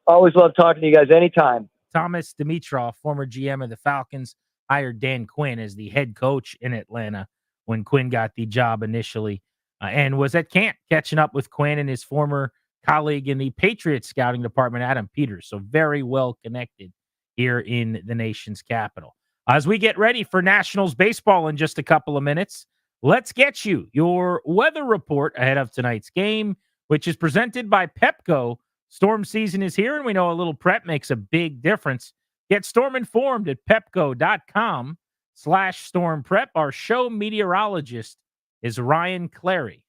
Always love talking to you guys anytime. Thomas Dimitrov, former GM of the Falcons, hired Dan Quinn as the head coach in Atlanta when Quinn got the job initially and was at camp catching up with Quinn and his former colleague in the Patriots scouting department, Adam Peters. So very well connected here in the nation's capital. As we get ready for Nationals baseball in just a couple of minutes, let's get you your weather report ahead of tonight's game, which is presented by Pepco. Storm season is here, and we know a little prep makes a big difference. Get storm informed at pepco.com/storm prep. Our show meteorologist is Ryan Clary.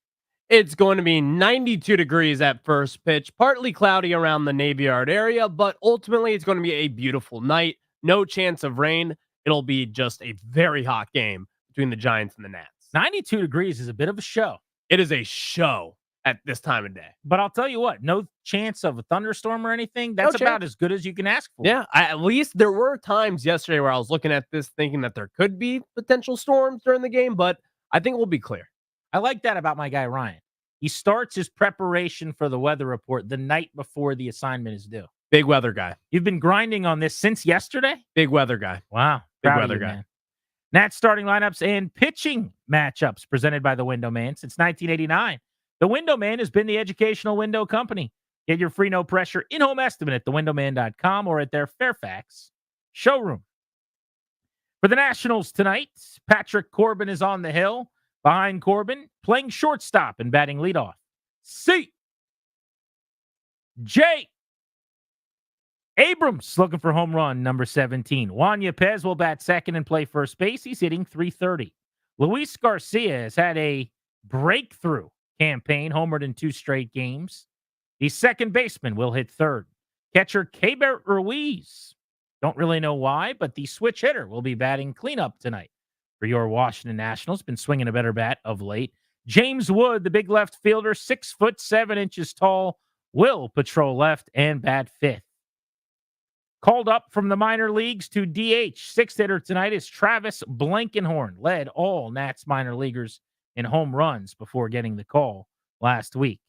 It's going to be 92 degrees at first pitch, partly cloudy around the Navy Yard area, but ultimately it's going to be a beautiful night. No chance of rain. It'll be just a very hot game between the Giants and the Nats. 92 degrees is a bit of a show. It is a show at this time of day. But I'll tell you what, no chance of a thunderstorm or anything. That's about as good as you can ask for. Yeah, at least there were times yesterday where I was looking at this thinking that there could be potential storms during the game, but I think we'll be clear. I like that about my guy, Ryan. He starts his preparation for the weather report the night before the assignment is due. Big weather guy. You've been grinding on this since yesterday? Big weather guy. Wow. Big weather guy. Man. Nats starting lineups and pitching matchups presented by the Window Man since 1989. The Window Man has been the educational window company Get your free no pressure in-home estimate at thewindowman.com or at their Fairfax showroom. For the Nationals tonight, Patrick Corbin is on the hill. Behind Corbin, playing shortstop and batting leadoff, C.J. Abrams looking for home run, number 17. Juan Yepez will bat second and play first base. He's hitting .330. Luis Garcia has had a breakthrough campaign, homered in 2 straight games. The second baseman will hit third. Catcher Keibert Ruiz, don't really know why, but the switch hitter will be batting cleanup tonight for your Washington Nationals. Been swinging a better bat of late. James Wood, the big left fielder, 6'7" tall, will patrol left and bat fifth. Called up from the minor leagues to DH, sixth hitter tonight is Travis Blankenhorn. Led all Nats minor leaguers in home runs before getting the call last week.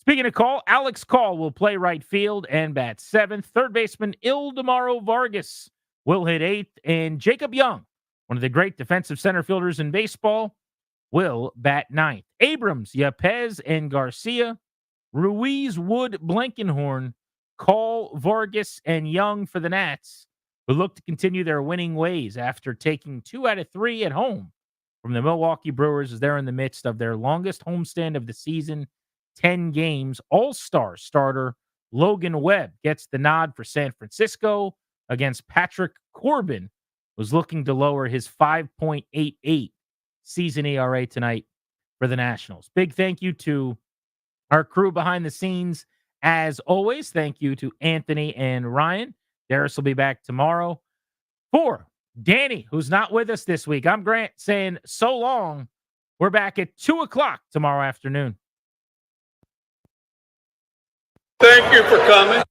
Speaking of call, Alex Call will play right field and bat seventh. Third baseman Ildemaro Vargas will hit eighth. And Jacob Young, one of the great defensive center fielders in baseball, will bat ninth. Abrams, Yepez, and Garcia, Ruiz, Wood, Blankenhorn, Call, Vargas, and Young for the Nats, who look to continue their winning ways after taking 2 out of 3 at home from the Milwaukee Brewers as they're in the midst of their longest homestand of the season, 10 games. All-star starter Logan Webb gets the nod for San Francisco against Patrick Corbin, who's looking to lower his 5.88 season ERA tonight for the Nationals. Big thank you to our crew behind the scenes. As always, thank you to Anthony and Ryan. Darius will be back tomorrow. For Danny, who's not with us this week, I'm Grant saying so long. We're back at 2 o'clock tomorrow afternoon. Thank you for coming.